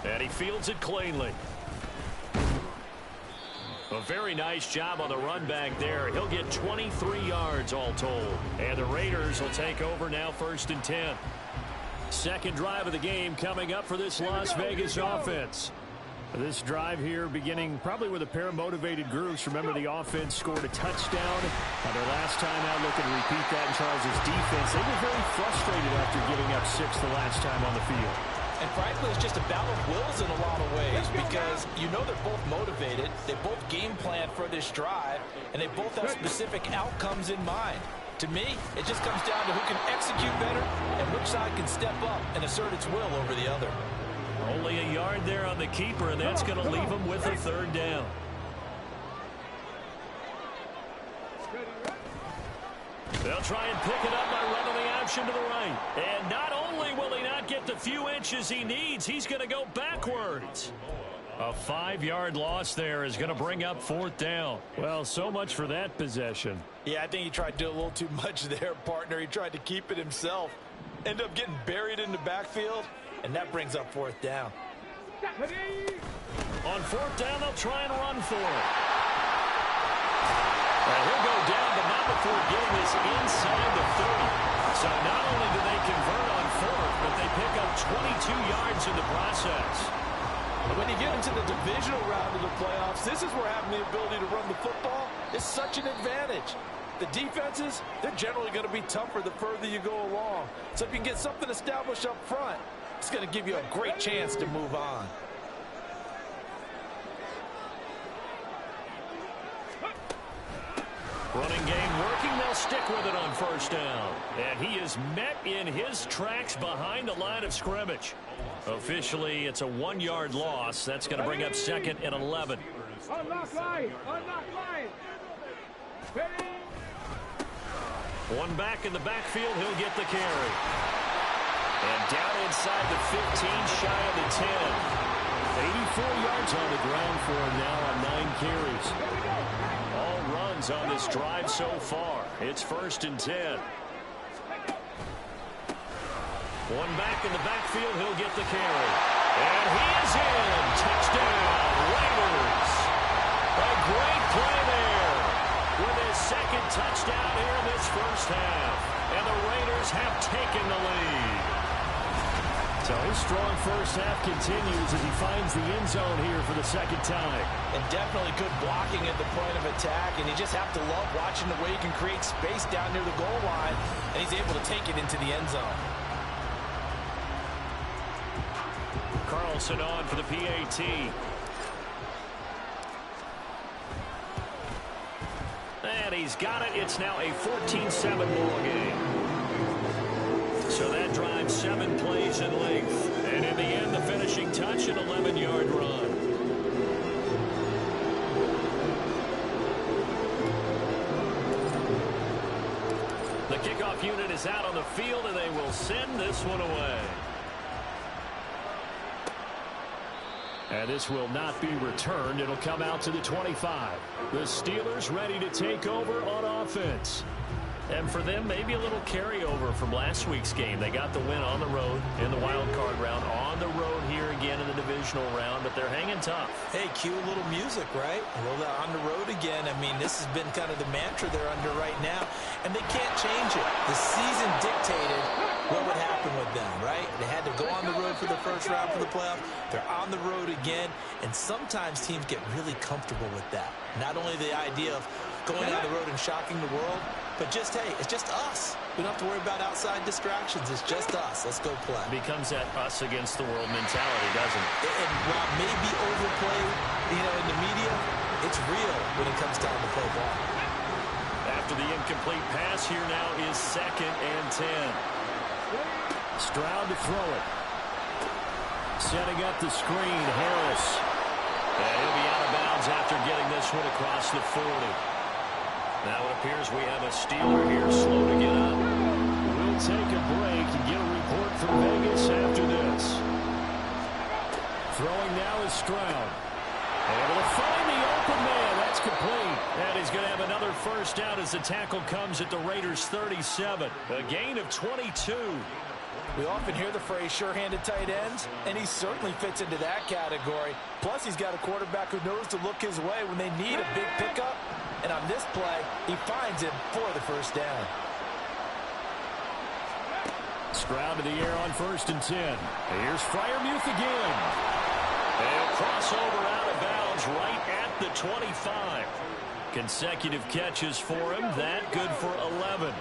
And he fields it cleanly. A very nice job on the run back there. He'll get 23 yards all told. And the Raiders will take over now 1st and 10. Second drive of the game coming up for this Las Vegas offense. This drive here beginning probably with a pair of motivated groups. Remember, the offense scored a touchdown. Their last time out, looking to repeat that in Charles' defense. They were very frustrated after giving up 6 the last time on the field. And frankly, it's just a battle of wills in a lot of ways because you know they're both motivated. They both game plan for this drive, and they both have specific outcomes in mind. To me, it just comes down to who can execute better and which side can step up and assert its will over the other. Only a yard there on the keeper, and that's going to leave him with a 3rd down. They'll try and pick it up by running the option to the right. And not only will he not get the few inches he needs, he's going to go backwards. A 5-yard loss there is going to bring up 4th down. Well, so much for that possession. Yeah, I think he tried to do a little too much there, partner. He tried to keep it himself. Ended up getting buried in the backfield, and that brings up 4th down. On 4th down, they'll try and run for it. He'll go down, but not before getting this inside the 30. So not only do they convert on 4th, but they pick up 22 yards in the process. When you get into the divisional round of the playoffs, this is where having the ability to run the football is such an advantage. The defenses, they're generally going to be tougher the further you go along. So if you can get something established up front, it's going to give you a great chance to move on. Running game working. They'll stick with it on 1st down. And he is met in his tracks behind the line of scrimmage. Officially, it's a 1-yard loss. That's going to bring up 2nd and 11. Unlock line. Unlock line. One back in the backfield. He'll get the carry. And down inside the 15, shy of the 10. 84 yards on the ground for him now on 9 carries. All runs on this drive so far. It's 1st and 10. One back in the backfield. He'll get the carry. And he is in. Touchdown, Raiders. A great play there with his 2nd touchdown here in this 1st half. And the Raiders have taken the lead. So his strong 1st half continues as he finds the end zone here for the 2nd time. And definitely good blocking at the point of attack. And you just have to love watching the way he can create space down near the goal line. And he's able to take it into the end zone. Carlson on for the PAT. And he's got it. It's now a 14-7 ball game. So that drives 7 plays in length. And in the end, the finishing touch, an 11-yard run. The kickoff unit is out on the field, and they will send this one away. And this will not be returned. It'll come out to the 25. The Steelers ready to take over on offense. And for them, maybe a little carryover from last week's game. They got the win on the road in the wild card round, on the road here again in the divisional round, but they're hanging tough. Hey, cue a little music, right? Roll that on the road again. I mean, this has been kind of the mantra they're under right now, and they can't change it. The season dictated what would happen with them, right? They had to go on the road for the first round for the playoffs. They're on the road again, and sometimes teams get really comfortable with that. Not only the idea of going on the road and shocking the world, but just, hey, it's just us. We don't have to worry about outside distractions. It's just us. Let's go play. It becomes that us against the world mentality, doesn't it? And while it may be overplayed, in the media, it's real when it comes time to play ball. After the incomplete pass, here now is 2nd and 10. Stroud to throw it. Setting up the screen, Harris. And he'll be out of bounds after getting this one across the 40. Now it appears we have a Steeler here slow to get up. We'll take a break and get a report from Vegas after this. Throwing now is Stroud. Able to find the open man. That's complete. And he's going to have another first down as the tackle comes at the Raiders' 37. A gain of 22. We often hear the phrase sure-handed tight ends, and he certainly fits into that category. Plus, he's got a quarterback who knows to look his way when they need a big pickup. And on this play, he finds him for the first down. Stroud to the air on 1st and 10. Here's Freiermuth again. And crossover out of bounds right at the 25. Consecutive catches for him. That good for 11.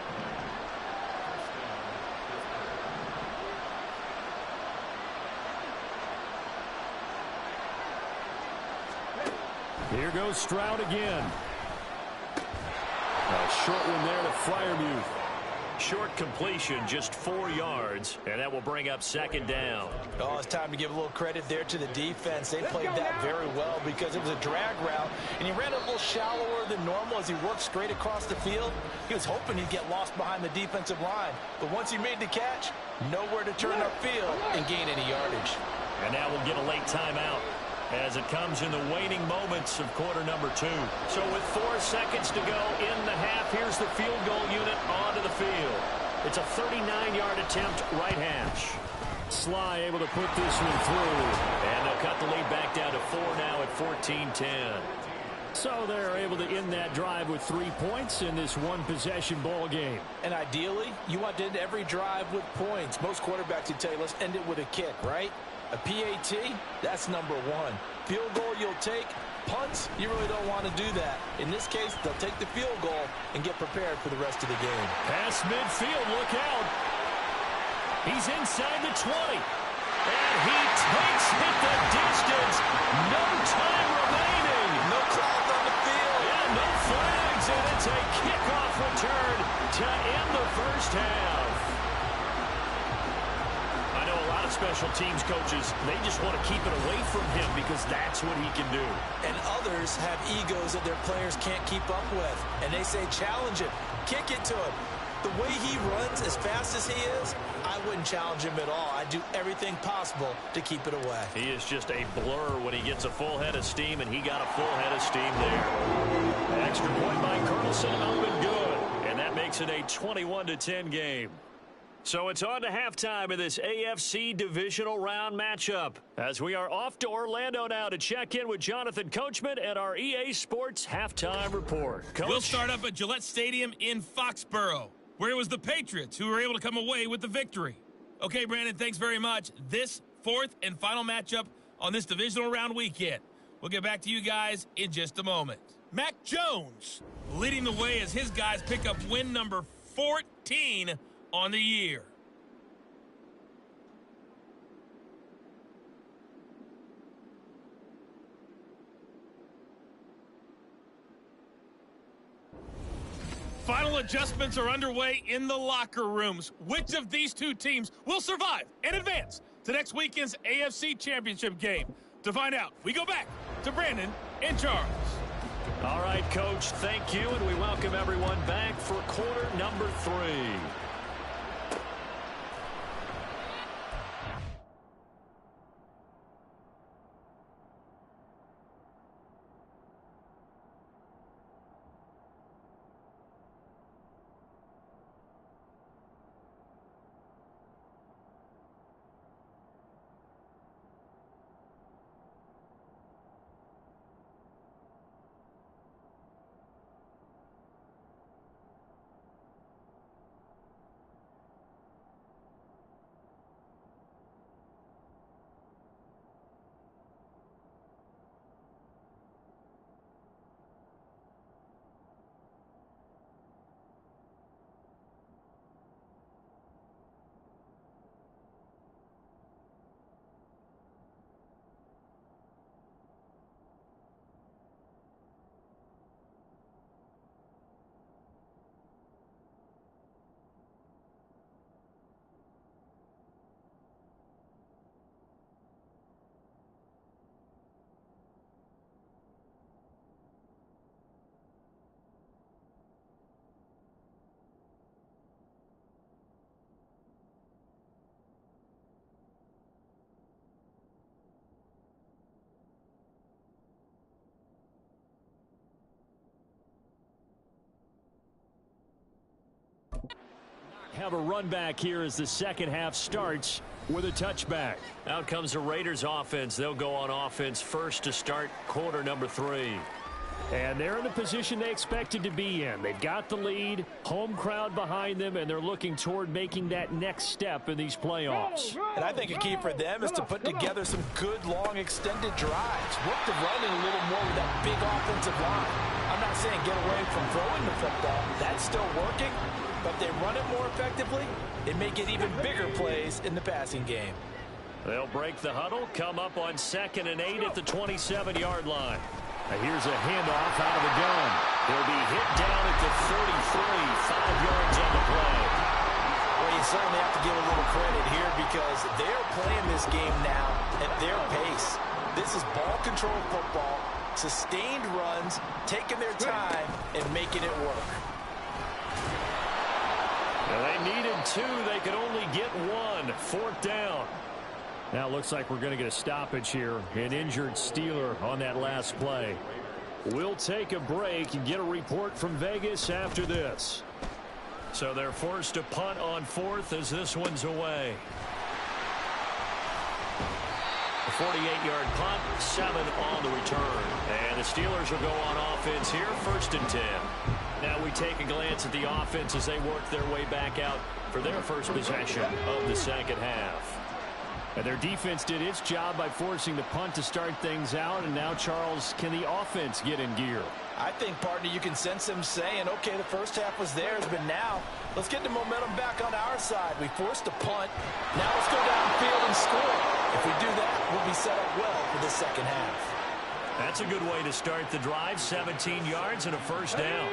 Here goes Stroud again. A short one there to Freiermuth. Short completion, just 4 yards, and that will bring up 2nd down. Oh, it's time to give a little credit there to the defense. They played that very well because it was a drag route, and he ran a little shallower than normal as he worked straight across the field. He was hoping he'd get lost behind the defensive line, but once he made the catch, nowhere to turn upfield and gain any yardage. And now we'll get a late timeout as it comes in the waning moments of quarter number 2. So with 4 seconds to go in the half, here's the field goal unit onto the field. It's a 39-yard attempt, right hash. Sly able to put this one through. And they'll cut the lead back down to 4 now at 14-10. So they're able to end that drive with 3 points in this one-possession ball game. And ideally, you want to end every drive with points. Most quarterbacks would tell you, let's end it with a kick, right? A PAT, that's number 1. Field goal you'll take. Punts, you really don't want to do that. In this case, they'll take the field goal and get prepared for the rest of the game. Pass midfield, look out. He's inside the 20. And he takes it the distance. No time remaining. No clouds on the field. Yeah, no flags, and it's a kickoff return to end the first half. I know a lot of special teams coaches, they just want to keep it away from him because that's what he can do. And others have egos that their players can't keep up with. And they say, challenge him, kick it to him. The way he runs as fast as he is, I wouldn't challenge him at all. I'd do everything possible to keep it away. He is just a blur when he gets a full head of steam, and he got a full head of steam there. An extra point by Carlson, up and good. And that makes it a 21-10 game. So it's on to halftime of this AFC divisional round matchup as we are off to Orlando now to check in with Jonathan Coachman at our EA Sports halftime report. Coach? We'll start up at Gillette Stadium in Foxborough, where it was the Patriots who were able to come away with the victory. Okay, Brandon, thanks very much. This 4th and final matchup on this divisional round weekend. We'll get back to you guys in just a moment. Mac Jones leading the way as his guys pick up win number 14 on the year. Final adjustments are underway in the locker rooms. Which of these two teams will survive and advance to next weekend's AFC Championship game? To find out, we go back to Brandon and Charles. All right, Coach, thank you, and we welcome everyone back for quarter number 3. have a run back here as the second half starts with a touchback. Out comes the Raiders offense. They'll go on offense first to start quarter number 3. And they're in the position they expected to be in. They've got the lead, home crowd behind them, and they're looking toward making that next step in these playoffs. And I think a key for them is to put together some good, long, extended drives. Work the running a little more with that big offensive line. I'm not saying get away from throwing the football. That's still working. But if they run it more effectively, it may get even bigger plays in the passing game. They'll break the huddle, come up on 2nd and 8 at the 27-yard line. Now here's a handoff out of the gun. They'll be hit down at the 33, 5 yards on the play. Well, you certainly have to give a little credit here because they're playing this game now at their pace. This is ball control football, sustained runs, taking their time, and making it work. Well, they needed 2. They could only get 1. 4th down. Now it looks like we're going to get a stoppage here. An injured Steeler on that last play. We'll take a break and get a report from Vegas after this. So they're forced to punt on 4th as this one's away. A 48-yard punt, 7 on the return. And the Steelers will go on offense here, 1st and 10. Now we take a glance at the offense as they work their way back out for their first possession of the second half. And their defense did its job by forcing the punt to start things out. And now, Charles, can the offense get in gear? I think, partner, you can sense them saying, okay, the first half was theirs, but now let's get the momentum back on our side. We forced a punt. Now let's go downfield and score. If we do that, we'll be set up well for the second half. That's a good way to start the drive. 17 yards and a 1st down.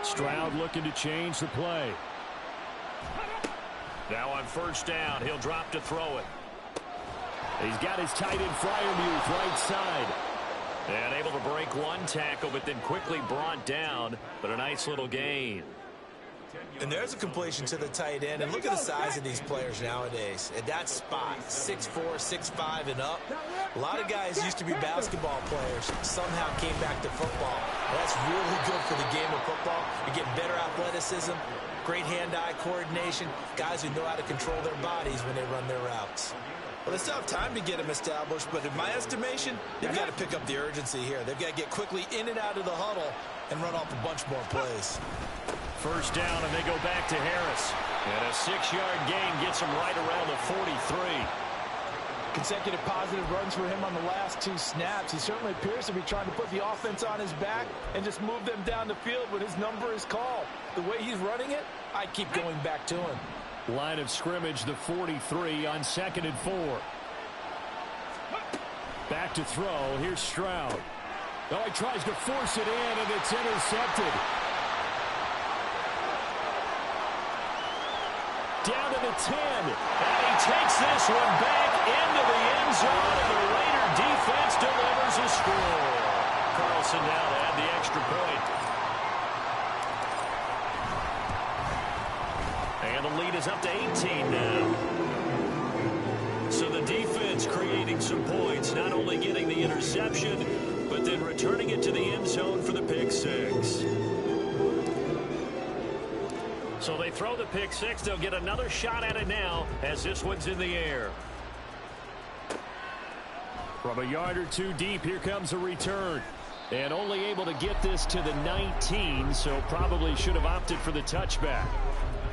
Stroud looking to change the play. Now on 1st down, he'll drop to throw it. He's got his tight end Freiermuth right side. And able to break 1 tackle, but then quickly brought down. But a nice little gain. And there's a completion to the tight end. And look at the size of these players nowadays. At that spot, 6'4", 6'5", and up. A lot of guys used to be basketball players. Somehow came back to football. And that's really good for the game of football. You're getting better athleticism, great hand-eye coordination, guys who know how to control their bodies when they run their routes. Well, they still have time to get them established, but in my estimation, they've got to pick up the urgency here. They've got to get quickly in and out of the huddle and run off a bunch more plays. 1st down, and they go back to Harris. And a 6-yard gain gets him right around the 43. Consecutive positive runs for him on the last 2 snaps. He certainly appears to be trying to put the offense on his back and just move them down the field when his number is called. The way he's running it, I keep going back to him. Line of scrimmage, the 43 on 2nd and 4. Back to throw. Here's Stroud. Oh, he tries to force it in, and it's intercepted. Down to the 10. And he takes this one back into the end zone, and the Raider defense delivers a score. Carlson now to add the extra point. And the lead is up to 18 now. So the defense creating some points, not only getting the interception, but then returning it to the end zone for the pick 6. So they throw the pick 6. They'll get another shot at it now as this one's in the air. From a yard or 2 deep, here comes a return. And only able to get this to the 19, so probably should have opted for the touchback.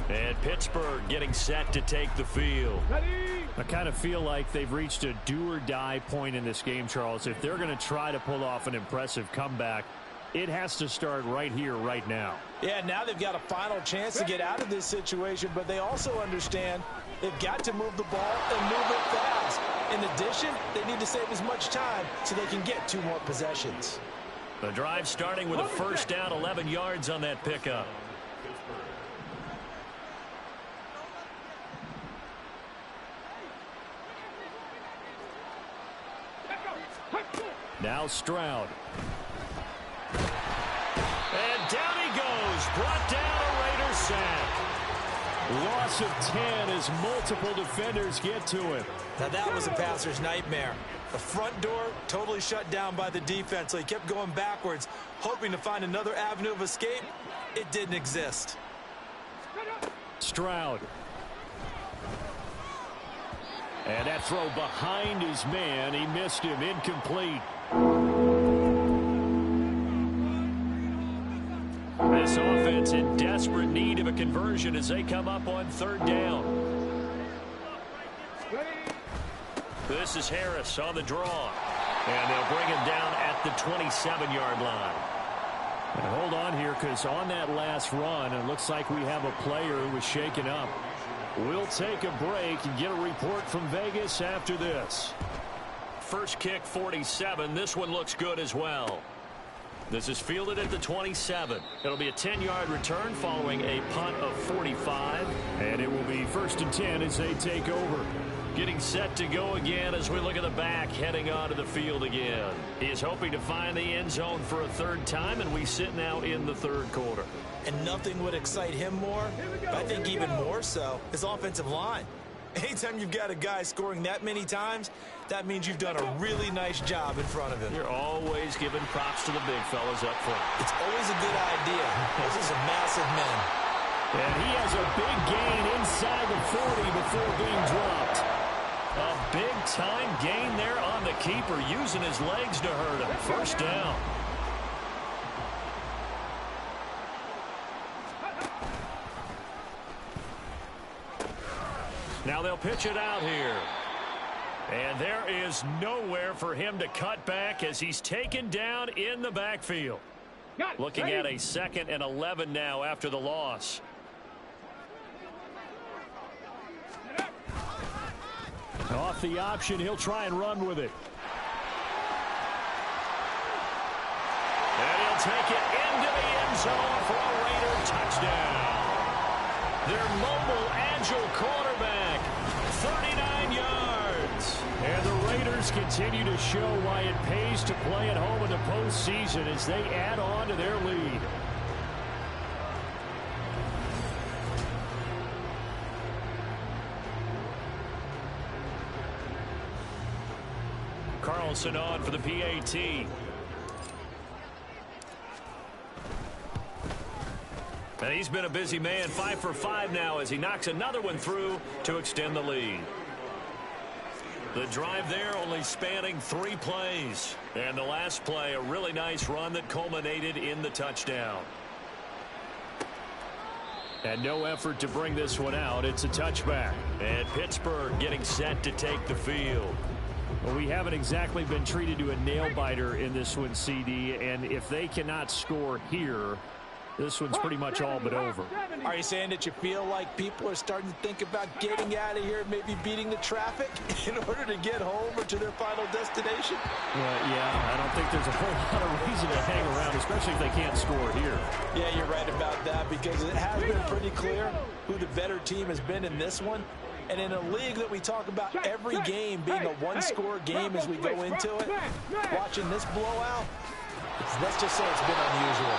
And Pittsburgh getting set to take the field. I kind of feel like they've reached a do-or-die point in this game, Charles. If they're going to try to pull off an impressive comeback, it has to start right here, right now. Yeah, now they've got a final chance to get out of this situation, but they also understand they've got to move the ball and move it fast. In addition, they need to save as much time so they can get 2 more possessions. The drive starting with a 1st down, 11 yards on that pickup. Now Stroud. And down he goes. Brought down a Raider sack. Loss of 10 as multiple defenders get to him. Now that was a passer's nightmare. The front door totally shut down by the defense, so he kept going backwards, hoping to find another avenue of escape. It didn't exist. Stroud. And that throw behind his man. He missed him. Incomplete. This offense in desperate need of a conversion as they come up on third down. This is Harris on the draw. And they'll bring him down at the 27-yard line. And hold on here, because on that last run, it looks like we have a player who was shaken up. We'll take a break and get a report from Vegas after this. First kick, 47. This one looks good as well. This is fielded at the 27. It'll be a 10-yard return following a punt of 45. And it will be 1st and 10 as they take over. Getting set to go again as we look at the back heading onto the field again. He is hoping to find the end zone for a third time, and we sit now in the third quarter. And nothing would excite him more, but I think even more so, his offensive line. Anytime you've got a guy scoring that many times, that means you've done a really nice job in front of him. You're always giving props to the big fellas up front. It's always a good idea. Those are some massive men. And he has a big gain inside the 40 before being dropped. A big-time gain there on the keeper, using his legs to hurt him. First down. Now they'll pitch it out here. And there is nowhere for him to cut back as he's taken down in the backfield. Looking at a 2nd and 11 now after the loss. Off the option, he'll try and run with it. And he'll take it into the end zone for a Raider touchdown. Their mobile, agile quarterback, 39 yards. And the Raiders continue to show why it pays to play at home in the postseason as they add on to their lead. Carlson on for the PAT. And he's been a busy man, 5 for 5 now as he knocks another one through to extend the lead. The drive there only spanning 3 plays. And the last play, a really nice run that culminated in the touchdown. And no effort to bring this one out. It's a touchback. And Pittsburgh getting set to take the field. Well, we haven't exactly been treated to a nail-biter in this one, CD, and if they cannot score here, this one's pretty much all but over. Are you saying that you feel like people are starting to think about getting out of here, maybe beating the traffic in order to get home or to their final destination? Well, yeah, I don't think there's a whole lot of reason to hang around, especially if they can't score here. Yeah, you're right about that, because it has been pretty clear who the better team has been in this one. And in a league that we talk about every game being a one-score game as we go into it, watching this blowout, let's just say it's been unusual.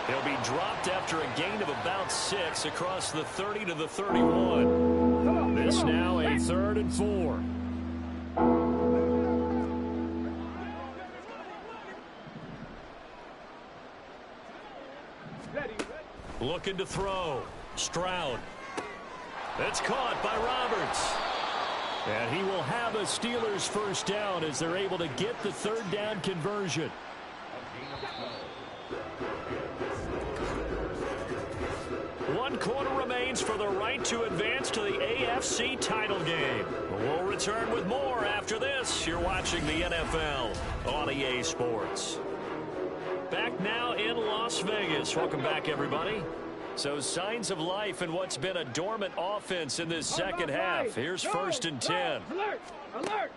He'll be dropped after a gain of about 6 across the 30 to the 31. This now a 3rd and 4. Looking to throw. Stroud. It's caught by Roberts. And he will have a Steelers first down as they're able to get the 3rd down conversion. One quarter remains for the right to advance to the AFC title game. We'll return with more after this. You're watching the NFL on EA Sports. Back now in Las Vegas. Welcome back, everybody. So signs of life in what's been a dormant offense in this second half. Here's 1st and 10. Alert! Alert!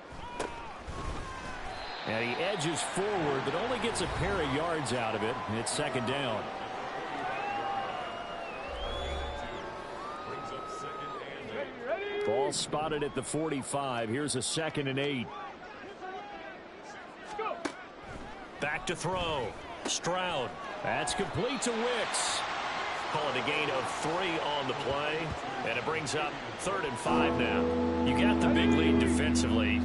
And he edges forward, but only gets a pair of yards out of it. And it's 2nd down. Ball spotted at the 45. Here's a 2nd and 8. Back to throw. Stroud. That's complete to Wicks. Call it a gain of 3 on the play. And it brings up 3rd and 5 now. You got the big lead defensively.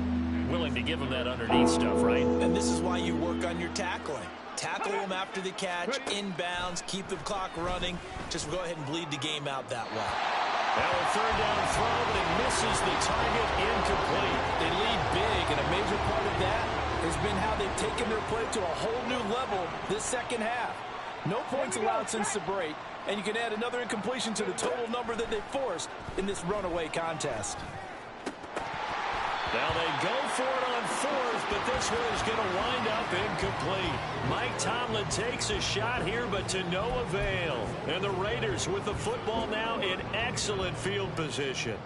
willing to give him that underneath stuff, right? And this is why you work on your tackling. Tackle them after the catch, inbounds, keep the clock running. Just go ahead and bleed the game out that way. Now a third down throw, but he misses the target, incomplete. They lead big, and a major part of that has been how they've taken their play to a whole new level this second half. No points allowed since the break, and you can add another incompletion to the total number that they forced in this runaway contest. Now they go for it on fourth, but this one is going to wind up incomplete. Mike Tomlin takes a shot here, but to no avail. And the Raiders with the football now in excellent field position.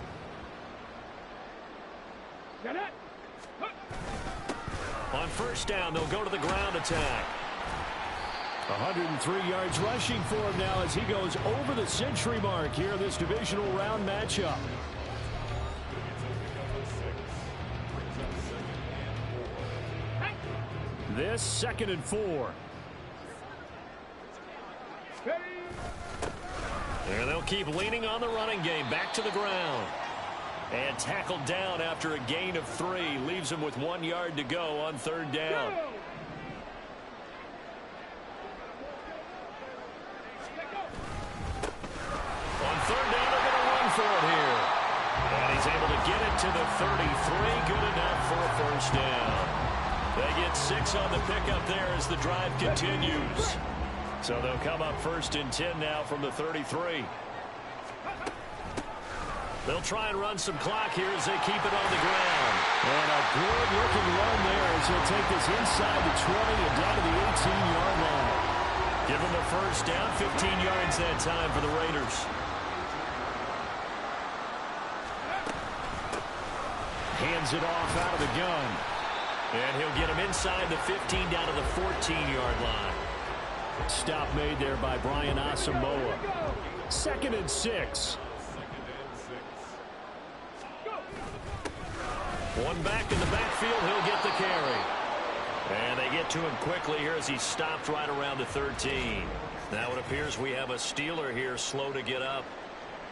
On first down, they'll go to the ground attack. 103 yards rushing for him now as he goes over the century mark here in this divisional round matchup. This 2nd and 4. And they'll keep leaning on the running game. Back to the ground. And tackled down after a gain of 3. Leaves him with 1 yard to go on third down. On third down, they're going to run for it here. And he's able to get it to the 33. Good enough for a first down. They get 6 on the pickup there as the drive continues. So they'll come up 1st and 10 now from the 33. They'll try and run some clock here as they keep it on the ground. And a good-looking run there as he'll take this inside the 20 and down to the 18-yard line. Give them a first down, 15 yards that time for the Raiders. Hands it off out of the gun. And he'll get him inside the 15 down to the 14-yard line. Stop made there by Brian Asamoah. 2nd and 6. One back in the backfield, he'll get the carry. And they get to him quickly here as he stopped right around the 13. Now it appears we have a Steeler here slow to get up.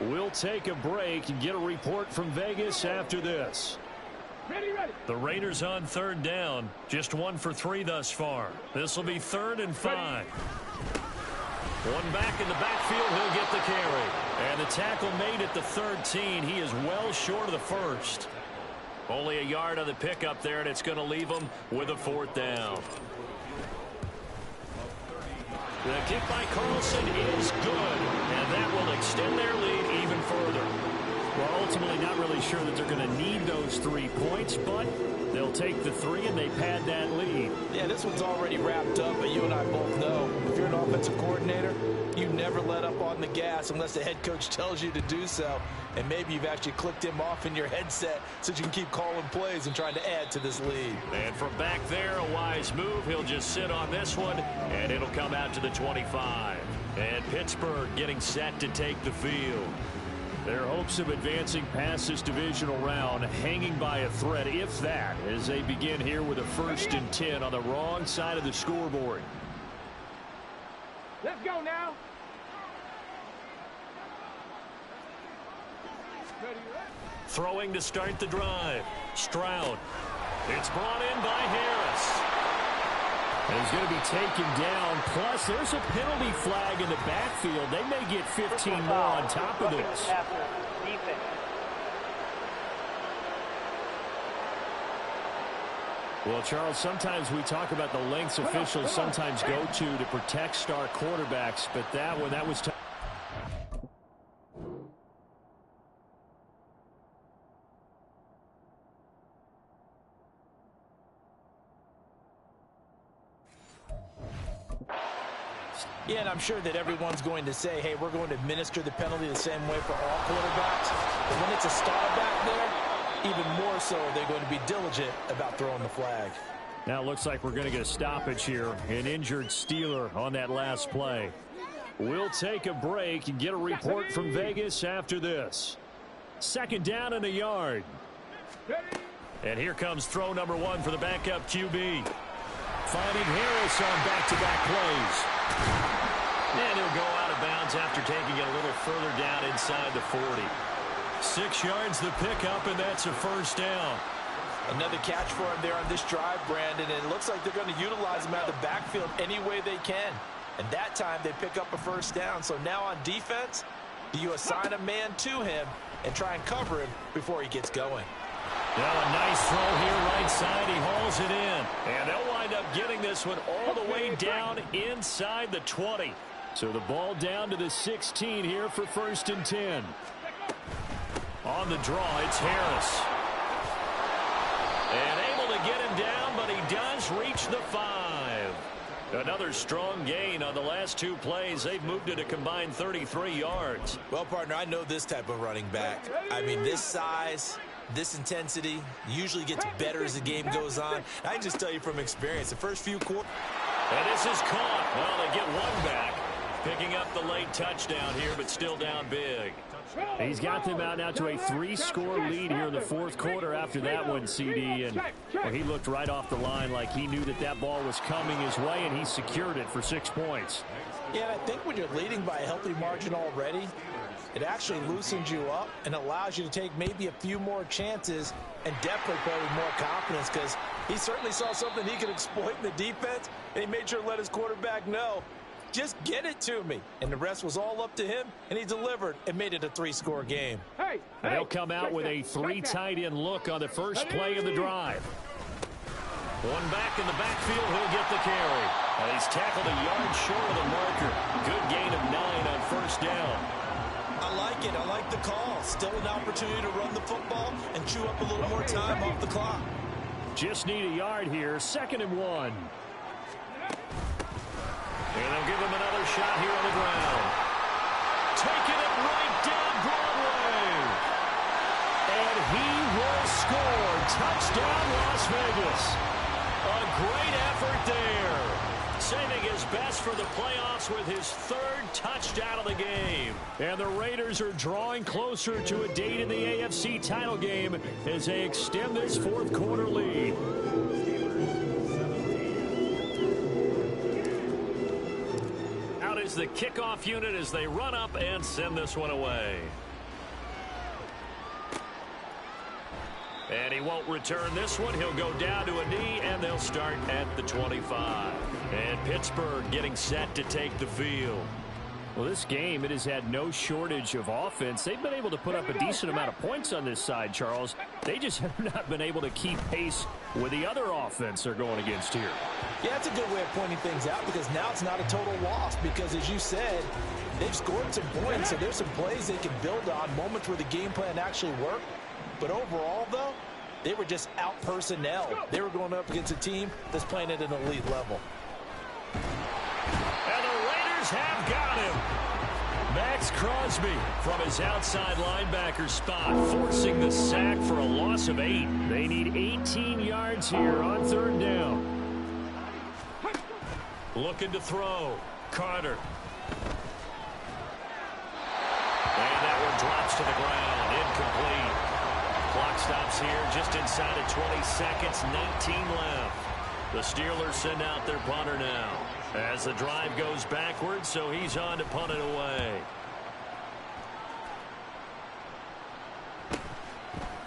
We'll take a break and get a report from Vegas after this. The Raiders on third down, just 1 for 3 thus far. This will be 3rd and 5. One back in the backfield, he'll get the carry. And the tackle made at the 13. He is well short of the first. Only a yard on the pickup there, and it's going to leave him with a 4th down. The kick by Carlson is good, and that will extend their lead even further. Well, ultimately not really sure that they're going to need those 3 points, but they'll take the 3 and they pad that lead. Yeah, this one's already wrapped up, but you and I both know if you're an offensive coordinator, you never let up on the gas unless the head coach tells you to do so. And maybe you've actually clicked him off in your headset so you can keep calling plays and trying to add to this lead. And from back there, a wise move. He'll just sit on this one, and it'll come out to the 25. And Pittsburgh getting set to take the field. Their hopes of advancing past this divisional round hanging by a thread, if that, as they begin here with a 1st and 10 on the wrong side of the scoreboard. Let's go now. Throwing to start the drive. Stroud. It's brought in by Harris. And he's going to be taken down. Plus, there's a penalty flag in the backfield. They may get 15 more on top of this. Well, Charles, sometimes we talk about the lengths officials sometimes go to protect star quarterbacks, but that one, that was tough. Yeah, and I'm sure that everyone's going to say, hey, we're going to administer the penalty the same way for all quarterbacks. But when it's a star back there, even more so are they going to be diligent about throwing the flag. Now it looks like we're going to get a stoppage here. An injured Steeler on that last play. We'll take a break and get a report from Vegas after this. 2nd down and a yard. And here comes throw number 1 for the backup QB. Finding Harris on back-to-back plays. And he'll go out of bounds after taking it a little further down inside the 40. 6 yards the pickup, and that's a first down. Another catch for him there on this drive, Brandon, and it looks like they're going to utilize him out of the backfield any way they can. And that time they pick up a first down. So now on defense, do you assign a man to him and try and cover him before he gets going? Now a nice throw here right side. He hauls it in. And they'll wind up getting this one all the way down inside the 20. So the ball down to the 16 here for 1st and 10. On the draw, it's Harris. And able to get him down, but he does reach the 5. Another strong gain on the last 2 plays. They've moved it a combined 33 yards. Well, partner, I know this type of running back. I mean, this size, this intensity usually gets better as the game goes on. I can just tell you from experience, the first few quarters. And this is caught. Well, they get one back. Picking up the late touchdown here, but still down big. He's got them out now to a 3-score lead here in the 4th quarter after that one, CD. And well, he looked right off the line like he knew that that ball was coming his way, and he secured it for 6 points. Yeah, I think when you're leading by a healthy margin already, it actually loosens you up and allows you to take maybe a few more chances and definitely play with more confidence, because he certainly saw something he could exploit in the defense, and he made sure to let his quarterback know, just get it to me. And the rest was all up to him, and he delivered and made it a 3-score game. They'll come out with a 3 tight end look on the first play of the drive. One back in the backfield, he'll get the carry. And he's tackled a yard short of the marker. Good gain of 9 on 1st down. I like it. I like the call. Still an opportunity to run the football and chew up a little more time off the clock. Just need a yard here. 2nd and 1. And they'll give him another shot here on the ground. Taking it right down Broadway. And he will score. Touchdown, Las Vegas. A great effort there. Saving his best for the playoffs with his 3rd touchdown of the game. And the Raiders are drawing closer to a date in the AFC title game as they extend this 4th quarter lead. Out is the kickoff unit as they run up and send this one away. And he won't return this one. He'll go down to a knee, and they'll start at the 25. And Pittsburgh getting set to take the field. Well, this game, it has had no shortage of offense. They've been able to put up a decent amount of points on this side, Charles. They just have not been able to keep pace with the other offense they're going against here. Yeah, that's a good way of pointing things out, because now it's not a total loss, because as you said, they've scored some points, so there's some plays they can build on, moments where the game plan actually worked. But overall, though, they were just out-personnel. They were going up against a team that's playing at an elite level. And the Raiders have got him. Max Crosby from his outside linebacker spot, forcing the sack for a loss of 8. They need 18 yards here on 3rd down. Looking to throw. Carter. And that one drops to the ground. Incomplete. Clock stops here just inside of 20 seconds. 19 left. The Steelers send out their punter now as the drive goes backwards, so he's on to punt it away.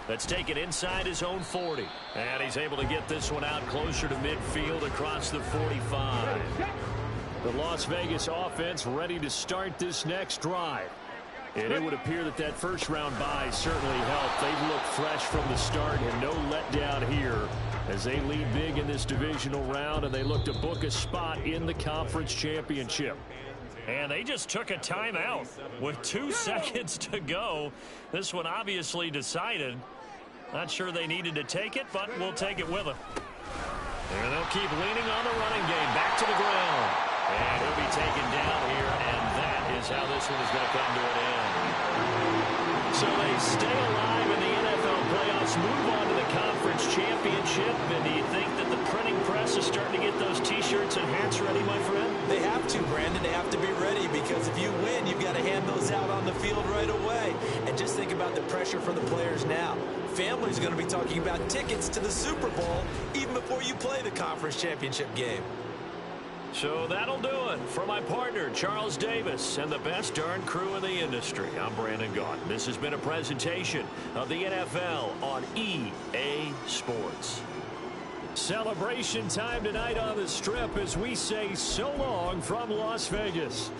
Let's take it inside his own 40. And he's able to get this one out closer to midfield across the 45. The Las Vegas offense ready to start this next drive. And it would appear that that first-round bye certainly helped. They've looked fresh from the start and no letdown here as they lead big in this divisional round, and they look to book a spot in the conference championship. And they just took a timeout with 2 seconds to go. This one obviously decided. Not sure they needed to take it, but we'll take it with them. And they'll keep leaning on the running game. Back to the ground. And he'll be taken down here, and that is how this one is going to come to an end. So they stay alive in the NFL playoffs, move on to the conference championship. And do you think that the printing press is starting to get those T-shirts and hats ready, my friend? They have to, Brandon. They have to be ready, because if you win, you've got to hand those out on the field right away. And just think about the pressure for the players now. Families are going to be talking about tickets to the Super Bowl even before you play the conference championship game. So that'll do it. For my partner, Charles Davis, and the best darn crew in the industry, I'm Brandon Gaudin. This has been a presentation of the NFL on EA Sports. Celebration time tonight on the Strip as we say so long from Las Vegas.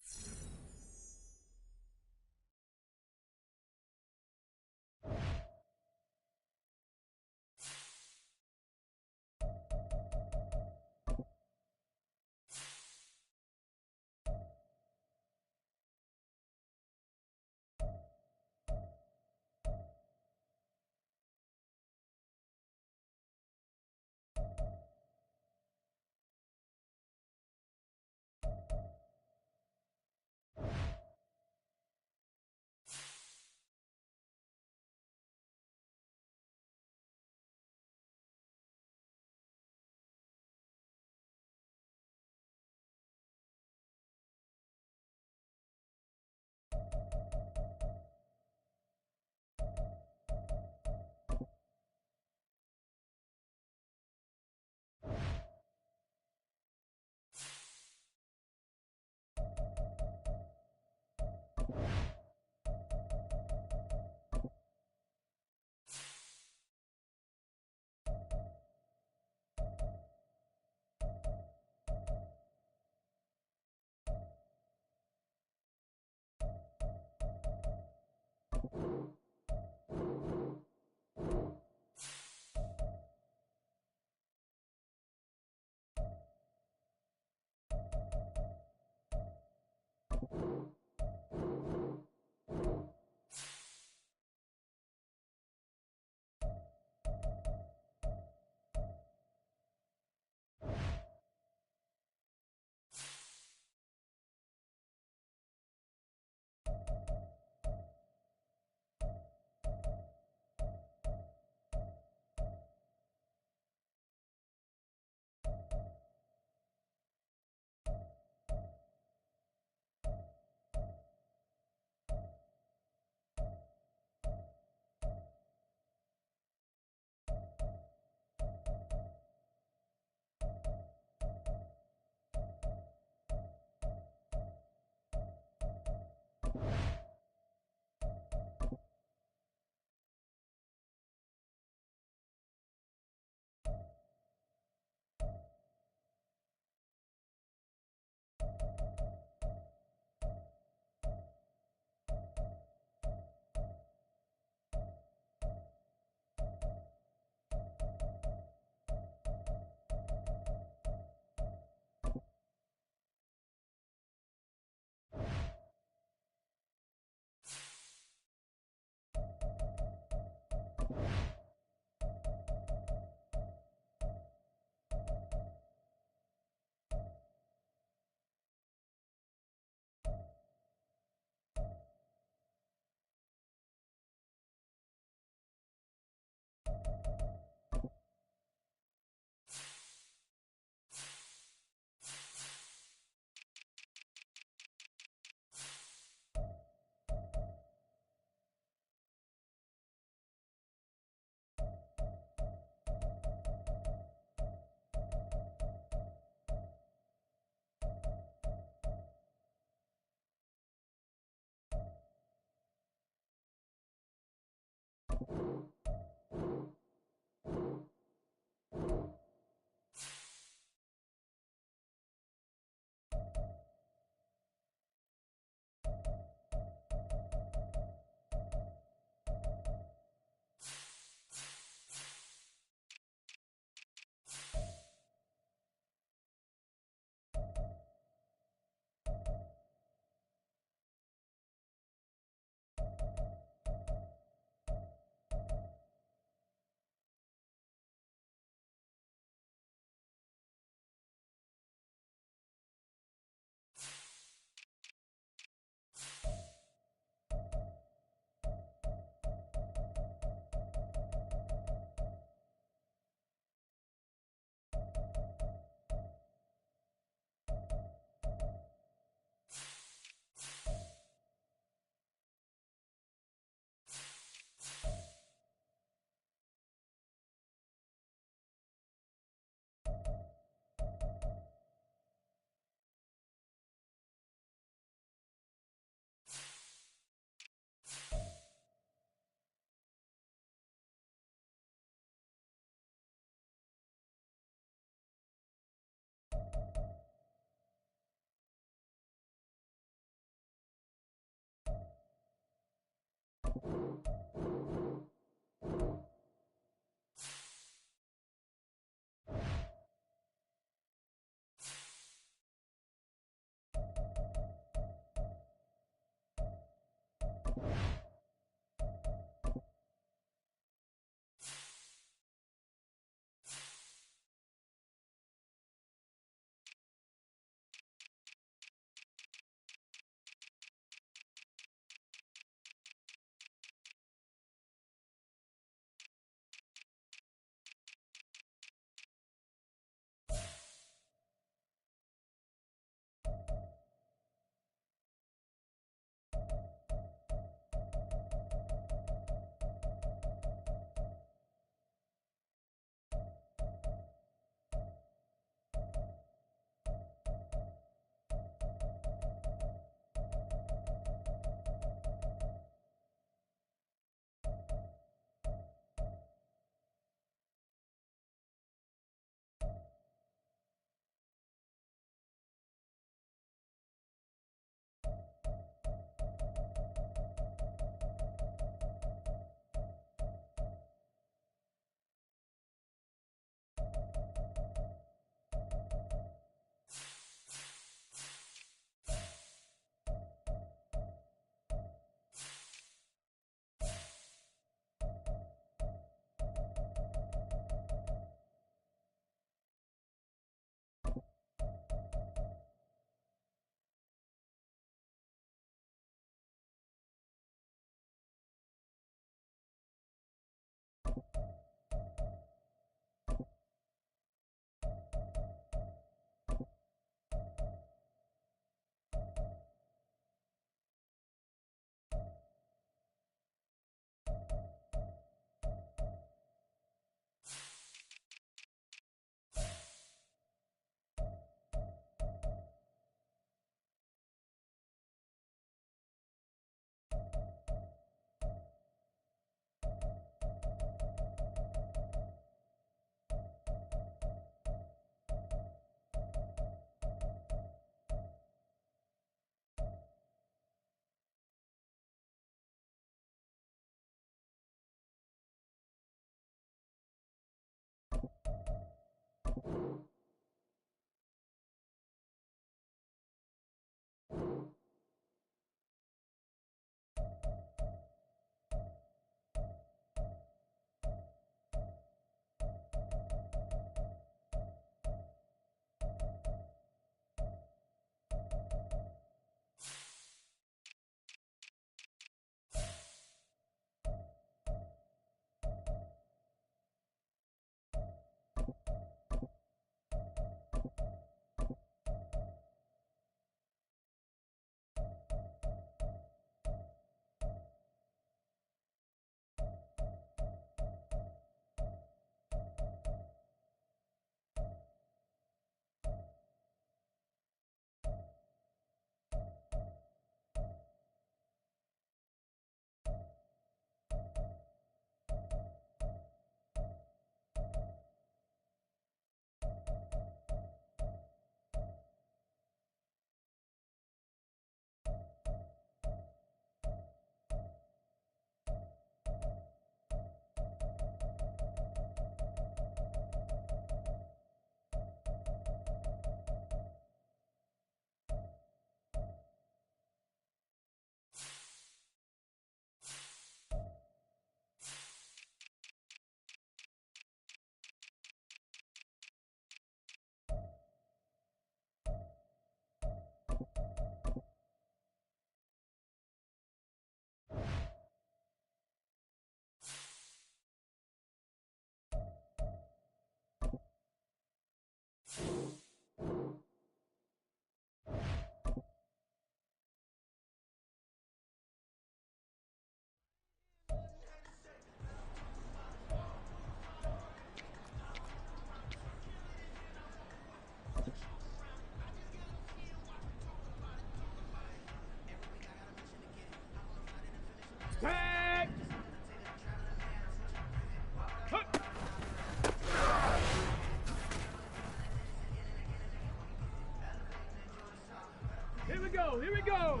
go. Here we go.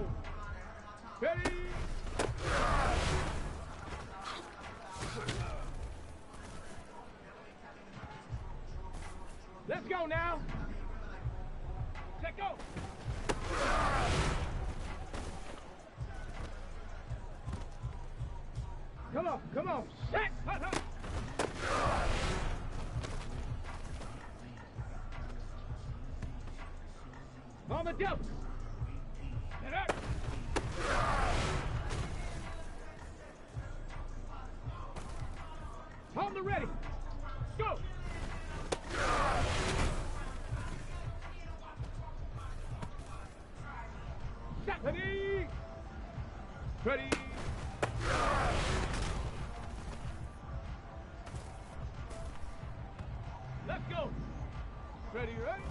Ready? Let's go now. Let go. Come on, come on. Set. On the jump. Get up. On the ready. Go. Set. Ready. Ready. Let's go. Ready, ready.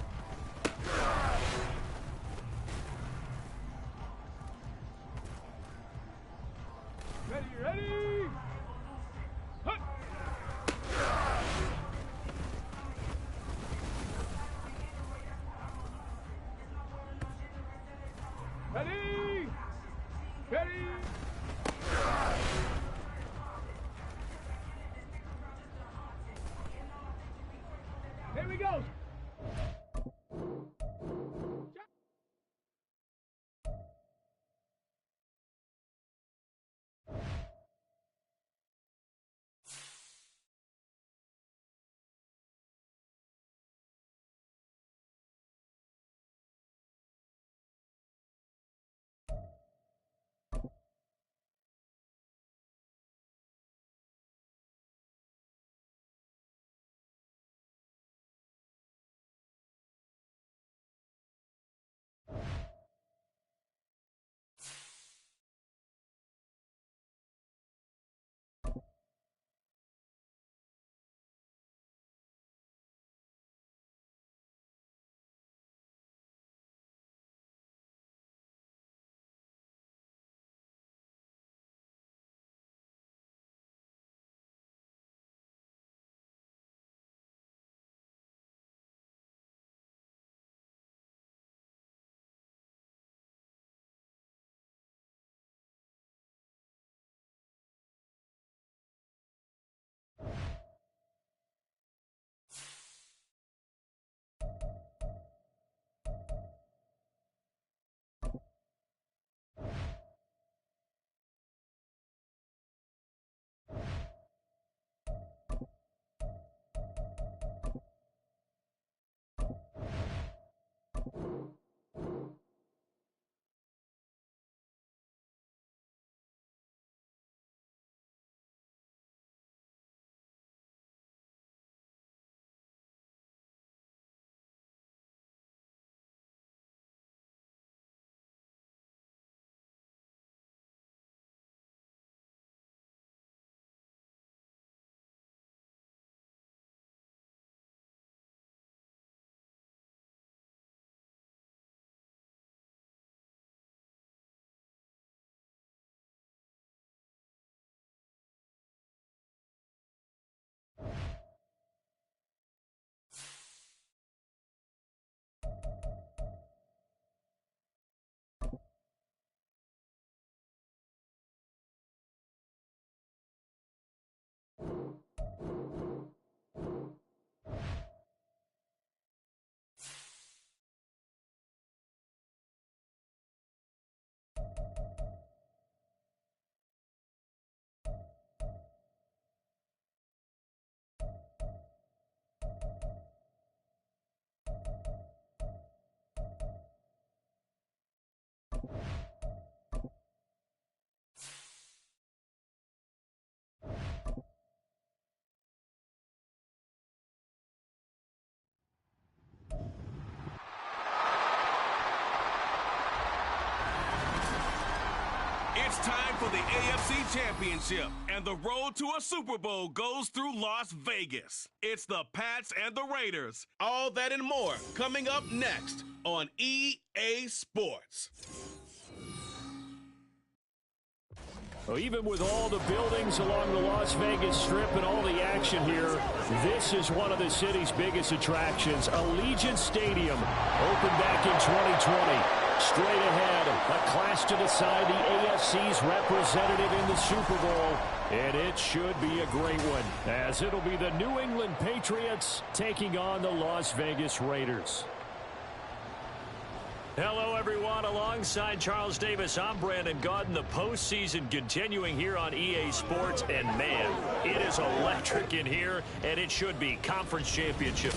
Ready, ready. Hut. Ready. Ready. Here we go. It's time for the AFC Championship, and the road to a Super Bowl goes through Las Vegas. It's the Pats and the Raiders. All that and more coming up next on EA Sports. Well, even with all the buildings along the Las Vegas Strip and all the action here, this is one of the city's biggest attractions. Allegiant Stadium opened back in 2020. Straight ahead, a clash to decide the AFC's representative in the Super Bowl. And it should be a great one, as it'll be the New England Patriots taking on the Las Vegas Raiders. Hello, everyone. Alongside Charles Davis, I'm Brandon Gaudin. The postseason continuing here on EA Sports. And, man, it is electric in here, and it should be conference championship.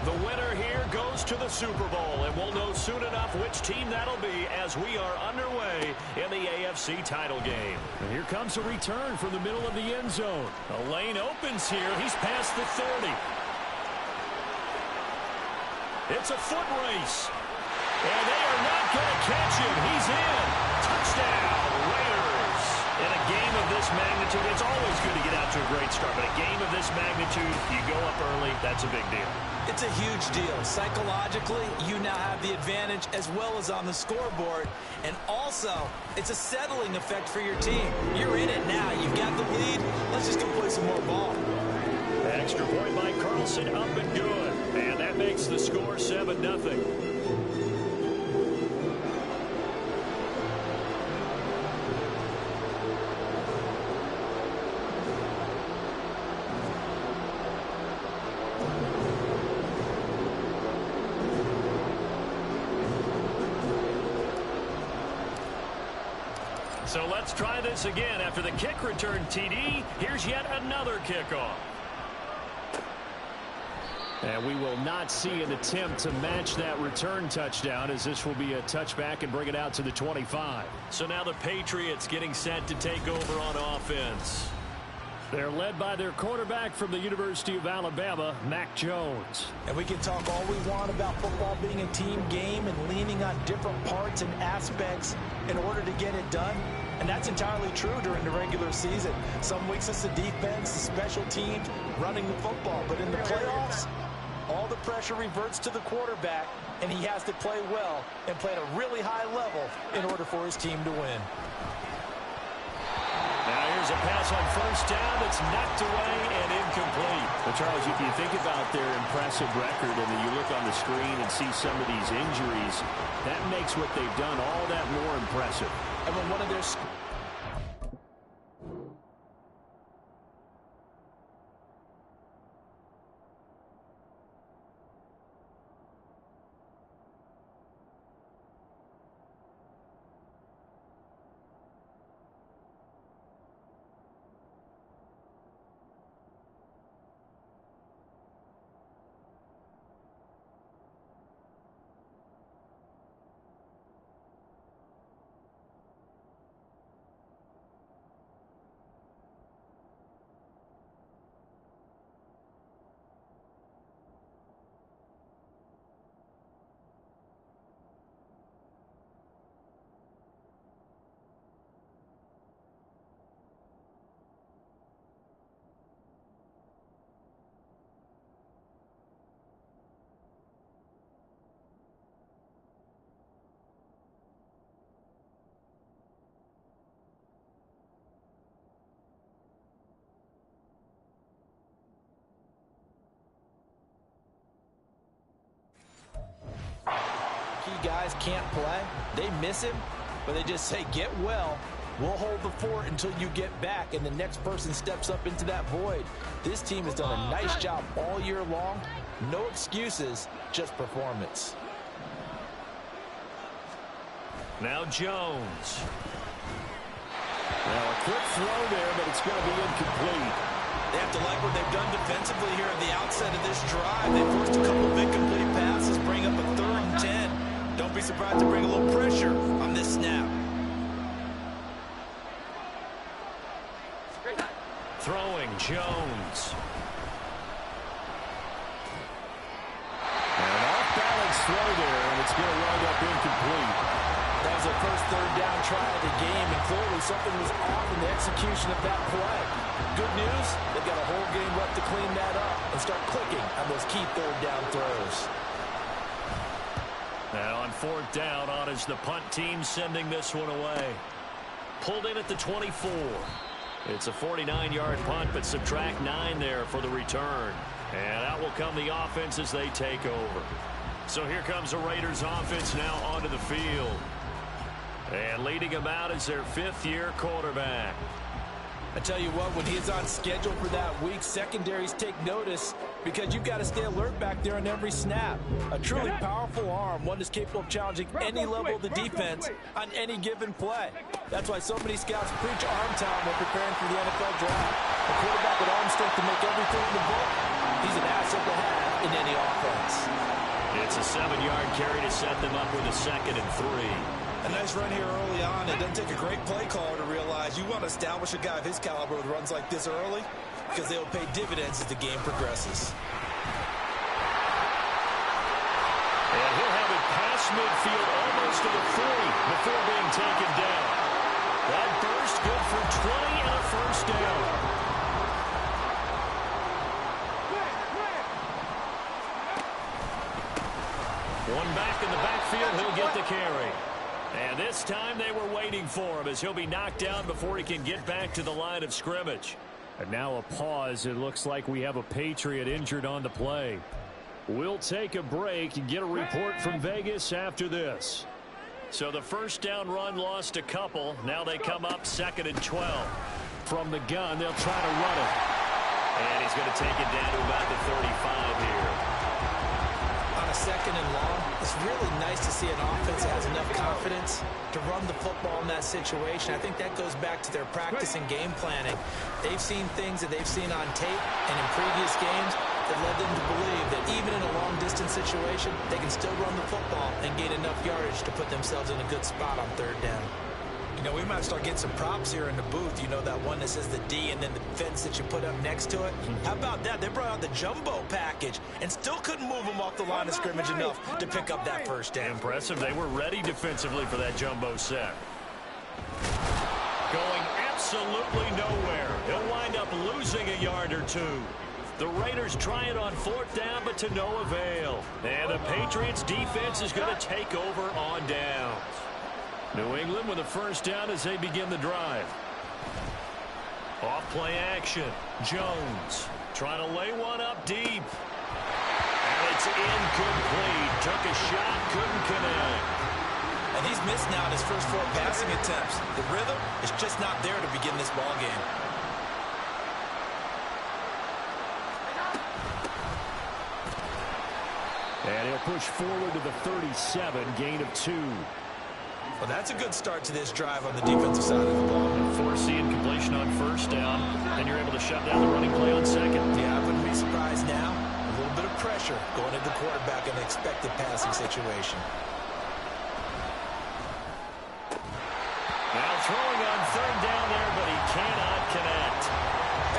The winner here goes to the Super Bowl, and we'll know soon enough which team that'll be as we are underway in the AFC title game. And here comes a return from the middle of the end zone. The lane opens here. He's past the 30. It's a foot race. And they are not going to catch him. He's in. Touchdown, Raiders. In a game of this magnitude, it's always good to get out to a great start. But a game of this magnitude, you go up early, that's a big deal. It's a huge deal. Psychologically, you now have the advantage as well as on the scoreboard. And also, it's a settling effect for your team. You're in it now. You've got the lead. Let's just go play some more ball. Extra point by Carlson, up and good. And that makes the score 7-0. So let's try this again. After the kick return TD, here's yet another kickoff. And we will not see an attempt to match that return touchdown, as this will be a touchback and bring it out to the 25. So now the Patriots getting set to take over on offense. They're led by their quarterback from the University of Alabama, Mac Jones. And we can talk all we want about football being a team game and leaning on different parts and aspects in order to get it done. And that's entirely true during the regular season. Some weeks it's the defense, the special teams, running the football. But in the playoffs, all the pressure reverts to the quarterback, and he has to play well and play at a really high level in order for his team to win. Now here's a pass on first down that's knocked away and incomplete. Well, Charles, if you think about their impressive record and then you look on the screen and see some of these injuries, that makes what they've done all that more impressive. And when one of their guys can't play, they miss him, but they just say, get well. We'll hold the fort until you get back, and the next person steps up into that void. This team has done a nice job all year long. No excuses, just performance. Now Jones. Now a quick throw there, but it's going to be incomplete. They have to like what they've done defensively here at the outset of this drive. They forced a couple of incomplete passes, bring up a 3rd and 10. Don't be surprised to bring a little pressure on this snap. Throwing Jones. And off-balance throw there, and it's going to wind up incomplete. That was their first 3rd down try of the game, and clearly something was off in the execution of that play. Good news, they've got a whole game left to clean that up and start clicking on those key 3rd down throws. Now on 4th down, is the punt team sending this one away. Pulled in at the 24. It's a 49-yard punt, but subtract 9 there for the return. And out will come the offense as they take over. So here comes the Raiders offense now onto the field. And leading them out is their 5th-year quarterback. I tell you what, when he's on schedule for that week, secondaries take notice because you've got to stay alert back there on every snap. A truly powerful arm, one that's capable of challenging any level of the defense on any given play. That's why so many scouts preach arm talent when preparing for the NFL draft. A quarterback with arm strength to make everything in the book, he's an asset to have in any offense. It's a 7-yard carry to set them up with a 2nd and 3. A nice run here early on. It doesn't take a great play caller to realize you want to establish a guy of his caliber with runs like this early because they'll pay dividends as the game progresses. And he'll have it past midfield almost to the 40 before being taken down. That burst good for 20 and a first down. One back in the backfield, he'll get the carry. And this time they were waiting for him as he'll be knocked down before he can get back to the line of scrimmage. And now a pause. It looks like we have a Patriot injured on the play. We'll take a break and get a report from Vegas after this. So the first down run lost a couple. Now they come up 2nd and 12. From the gun, they'll try to run it. And he's going to take it down to about the 35 here. On a 2nd and long, it's really nice to see an offense that has enough confidence to run the football in that situation. I think that goes back to their practice and game planning. They've seen things that they've seen on tape and in previous games that led them to believe that even in a long-distance situation, they can still run the football and gain enough yardage to put themselves in a good spot on 3rd down. You know, we might start getting some props here in the booth. You know, that one that says the D and then the fence that you put up next to it. How about that? They brought out the jumbo package and still couldn't move them off the line of scrimmage enough to pick up that first down. Impressive. They were ready defensively for that jumbo set. Going absolutely nowhere. He'll wind up losing a yard or 2. The Raiders try it on 4th down, but to no avail. And the Patriots defense is going to take over on downs. New England with a first down as they begin the drive. Off play action. Jones trying to lay one up deep. And it's incomplete. Took a shot, couldn't connect. And he's missed now in his first 4 passing attempts. The rhythm is just not there to begin this ball game. And he'll push forward to the 37, gain of 2. Well, that's a good start to this drive on the defensive side of the ball. Force the incompletion on first down, and you're able to shut down the running play on 2nd. Yeah, I wouldn't be surprised now. A little bit of pressure going into the quarterback in an expected passing situation. Now throwing on 3rd down there, but he cannot connect.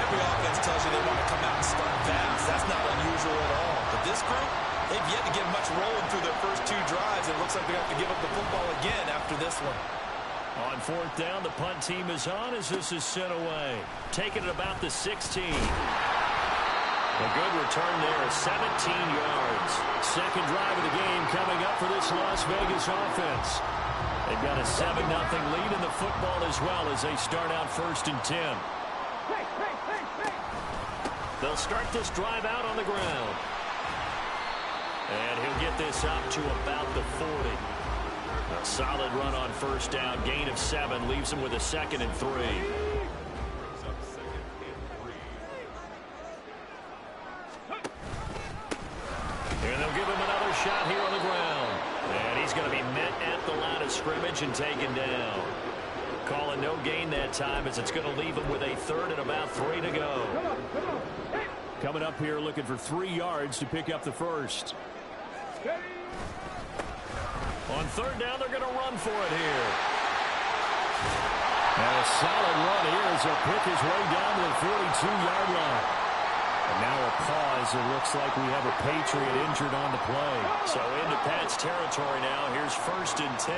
Every offense tells you they want to come out and start fast. That's not unusual at all. But this group, they've yet to get much rolling through their first 2 drives. It looks like they have to give up the football again after this one. On 4th down, the punt team is on as this is sent away. Taking it about the 16. A good return there, 17 yards. Second drive of the game coming up for this Las Vegas offense. They've got a 7-0 lead in the football as well as they start out 1st and 10. They'll start this drive out on the ground. And he'll get this up to about the 40. A solid run on first down. Gain of 7 leaves him with a 2nd and 3. And they'll give him another shot here on the ground. And he's going to be met at the line of scrimmage and taken down. Calling no gain that time as it's going to leave him with a 3rd and about 3 to go. Coming up here looking for 3 yards to pick up the first. On 3rd down, they're going to run for it here. And a solid run here as he'll pick his way down to the 42-yard line. And now a pause. It looks like we have a Patriot injured on the play. So into Pat's territory now. Here's 1st and 10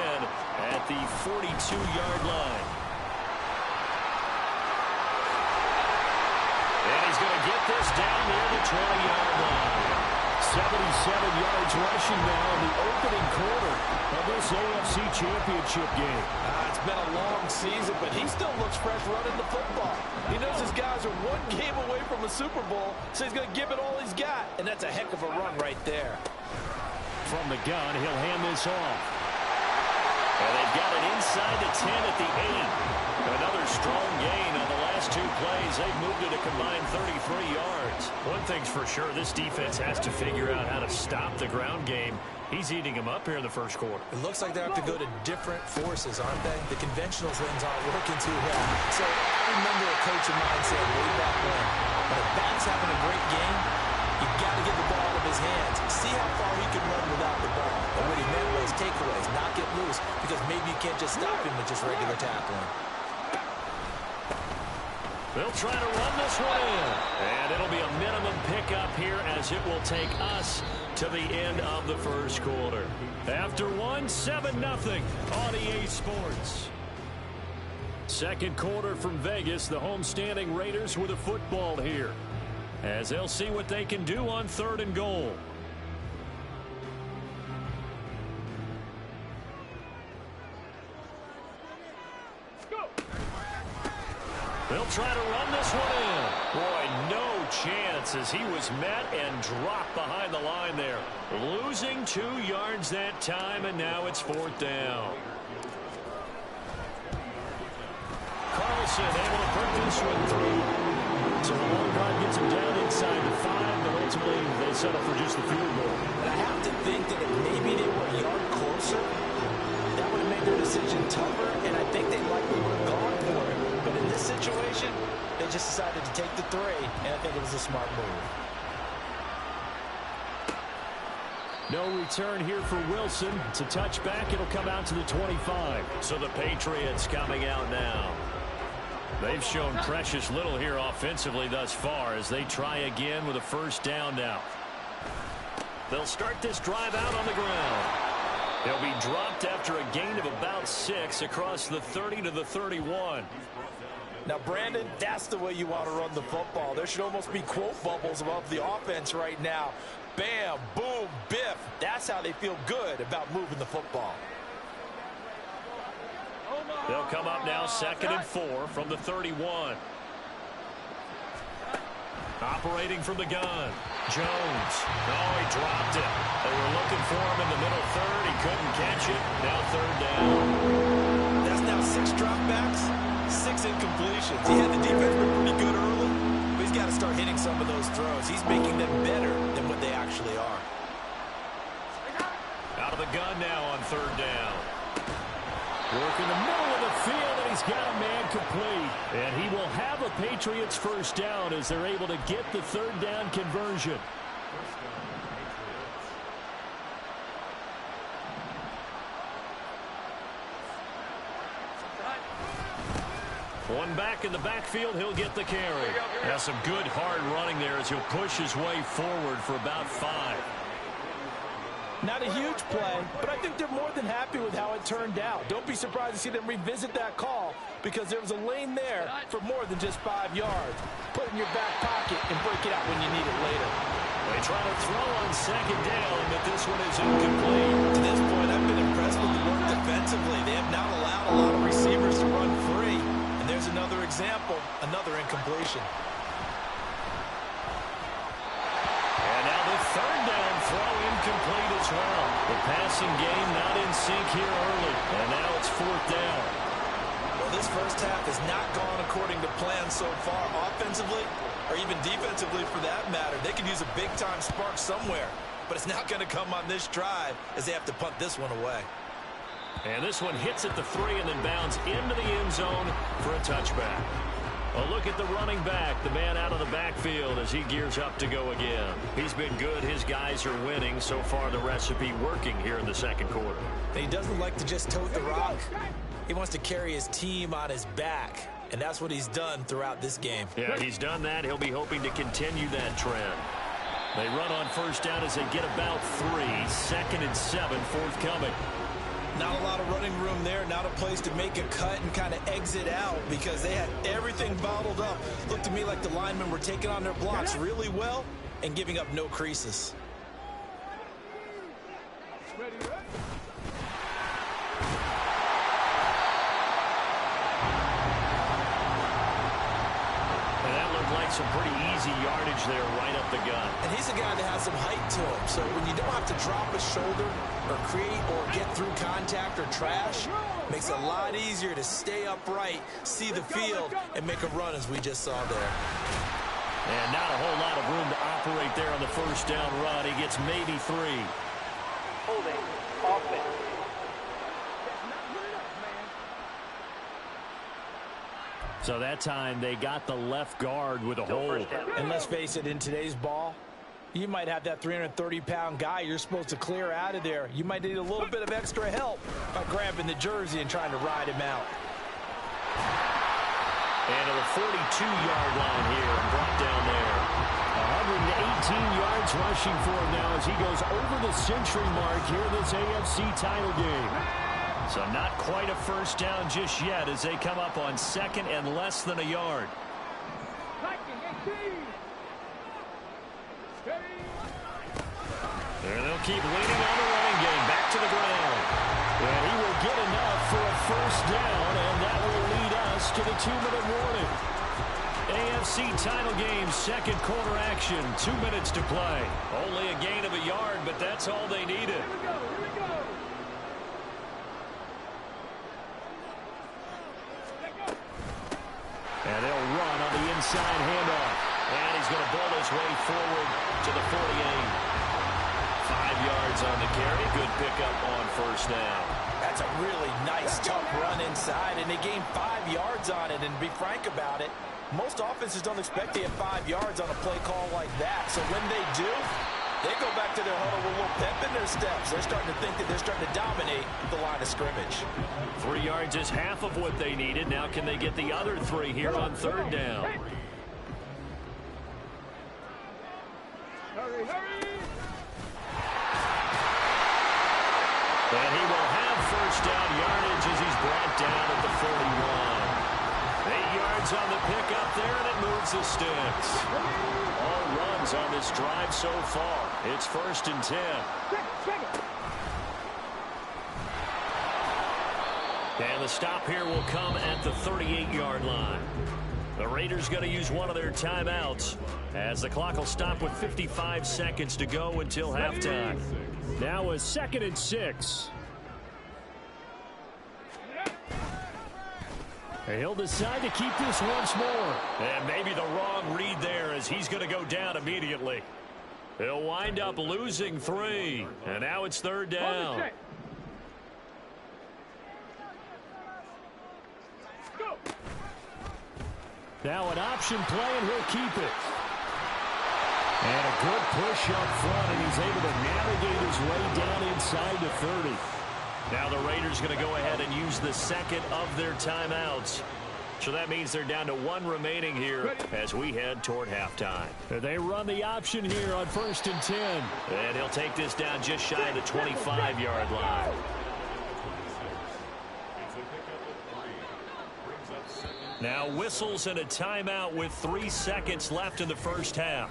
at the 42-yard line. And he's going to get this down near the 20-yard line. yards rushing now in the opening quarter of this AFC Championship game. It's been a long season, but he still looks fresh running the football. He knows his guys are one game away from a Super Bowl, so he's going to give it all he's got. And that's a heck of a run right there. From the gun, he'll hand this off. And they've got it inside the 10 at the 8. Another strong gain on the last two plays. They've moved it a combined 33 yards. One thing's for sure, this defense has to figure out how to stop the ground game. He's eating them up here in the first quarter. It looks like they have to go to different forces, aren't they? The conventional things aren't working too well. So I remember a coach of mine saying way back when a back's having a great game, you've got to get the ball out of his hands. See how far he can run without the ball. And what he meant was takeaways, not get loose, because maybe you can't just stop him with just regular tackling. They'll try to run this one in. And it'll be a minimum pickup here as it will take us to the end of the first quarter. After one, 7-0 on EA Sports. Second quarter from Vegas, the homestanding Raiders with a football here, as they'll see what they can do on 3rd and goal. They'll try to run this one in. Boy, no chance as he was met and dropped behind the line there. Losing 2 yards that time, and now it's 4th down. Carlson able to put this one through. So the long drive gets him down inside the 5, but ultimately they settle for just the field goal. And I have to think that if maybe they were a yard closer, that would have made their decision tougher, and I think they likely would have gone for it. But in this situation, they just decided to take the 3, and I think it was a smart move. No return here for Wilson. It's a touchback. It'll come out to the 25. So the Patriots coming out now. They've shown precious little here offensively thus far as they try again with a 1st down now. They'll start this drive out on the ground. They'll be dropped after a gain of about 6 across the 30 to the 31. Now, Brandon, that's the way you want to run the football. There should almost be quote bubbles above the offense right now. Bam, boom, biff. That's how they feel good about moving the football. They'll come up now 2nd and 4 from the 31. Operating from the gun. Jones. Oh, he dropped it. They were looking for him in the middle 3rd. He couldn't catch it. Now 3rd down. That's now 6 dropbacks, 6 incompletions. He had the defense been pretty good early, but he's got to start hitting some of those throws. He's making them better than what they actually are. Out of the gun now on 3rd down. Work in the middle of the field, and he's got a man complete. And he will have a Patriots 1st down as they're able to get the 3rd down conversion. One back in the backfield, he'll get the carry. That's some good hard running there as he'll push his way forward for about 5. Not a huge play, but I think they're more than happy with how it turned out. Don't be surprised to see them revisit that call because there was a lane there for more than just 5 yards. Put it in your back pocket and break it out when you need it later. They try to throw on 2nd down, but this one is incomplete. To this point, I've been impressed with the work defensively. They have not allowed a lot of receivers to run free. And there's another example, another incompletion. And now the 3rd down throw incomplete as well. The passing game not in sync here early. And now it's 4th down. Well, this first half has not gone according to plan so far offensively or even defensively for that matter. They could use a big-time spark somewhere, but it's not going to come on this drive as they have to punt this one away. And this one hits at the 3 and then bounds into the end zone for a touchback. A look at the running back, the man out of the backfield as he gears up to go again. He's been good. His guys are winning. So far, the recipe working here in the 2nd quarter. And he doesn't like to just tote the rock. He wants to carry his team on his back, and that's what he's done throughout this game. Yeah, he's done that. He'll be hoping to continue that trend. They run on 1st down as they get about 3. 2nd and 7, forthcoming. Not a lot of running room there, not a place to make a cut and kind of exit out because they had everything bottled up. Looked to me like the linemen were taking on their blocks really well and giving up no creases. Some pretty easy yardage there right up the gut. And he's a guy that has some height to him. So when you don't have to drop a shoulder or create or get through contact or trash, makes it a lot easier to stay upright, see the field, and make a run as we just saw there. And not a whole lot of room to operate there on the first down run. He gets maybe 3. Holding offense. So that time they got the left guard with a hold. And let's face it, in today's ball, you might have that 330-pound guy you're supposed to clear out of there. You might need a little bit of extra help by grabbing the jersey and trying to ride him out. And to the 42-yard line here and brought down there. 118 yards rushing for him now as he goes over the century mark here in this AFC title game. So not quite a first down just yet as they come up on second and less than a yard. There they'll keep leaning on the running game. Back to the ground. And he will get enough for a first down, and that will lead us to the 2-minute warning. AFC title game, second quarter action. 2 minutes to play. Only a gain of a yard, but that's all they needed. Here we go. And they'll run on the inside handoff. And he's going to bowl his way forward to the 48. 5 yards on the carry. Good pickup on first down. That's a really nice, tough run inside, and they gained 5 yards on it. And to be frank about it, most offenses don't expect to get 5 yards on a play call like that. So when they do, they go back to their huddle with a little pep in their steps. They're starting to think that they're starting to dominate the line of scrimmage. 3 yards is half of what they needed. Now can they get the other 3 here on third down? Hurry. And he will have first down yardage as he's brought down at the 41. 8 yards on the pickup there, and it moves the sticks. All runs on this drive so far. It's first and 10. And the stop here will come at the 38-yard line. The Raiders going to use one of their timeouts as the clock will stop with 55 seconds to go until halftime. Now a 2nd and 6. He'll decide to keep this once more. And maybe the wrong read there as he's going to go down immediately. He'll wind up losing 3. And now it's third down. Now an option play, and he'll keep it. And a good push up front, and he's able to navigate his way down inside the 30. Now the Raiders going to go ahead and use the second of their timeouts. So that means they're down to 1 remaining here as we head toward halftime. They run the option here on 1st and 10. And he'll take this down just shy of the 25-yard line. Now whistles and a timeout with 3 seconds left in the first half.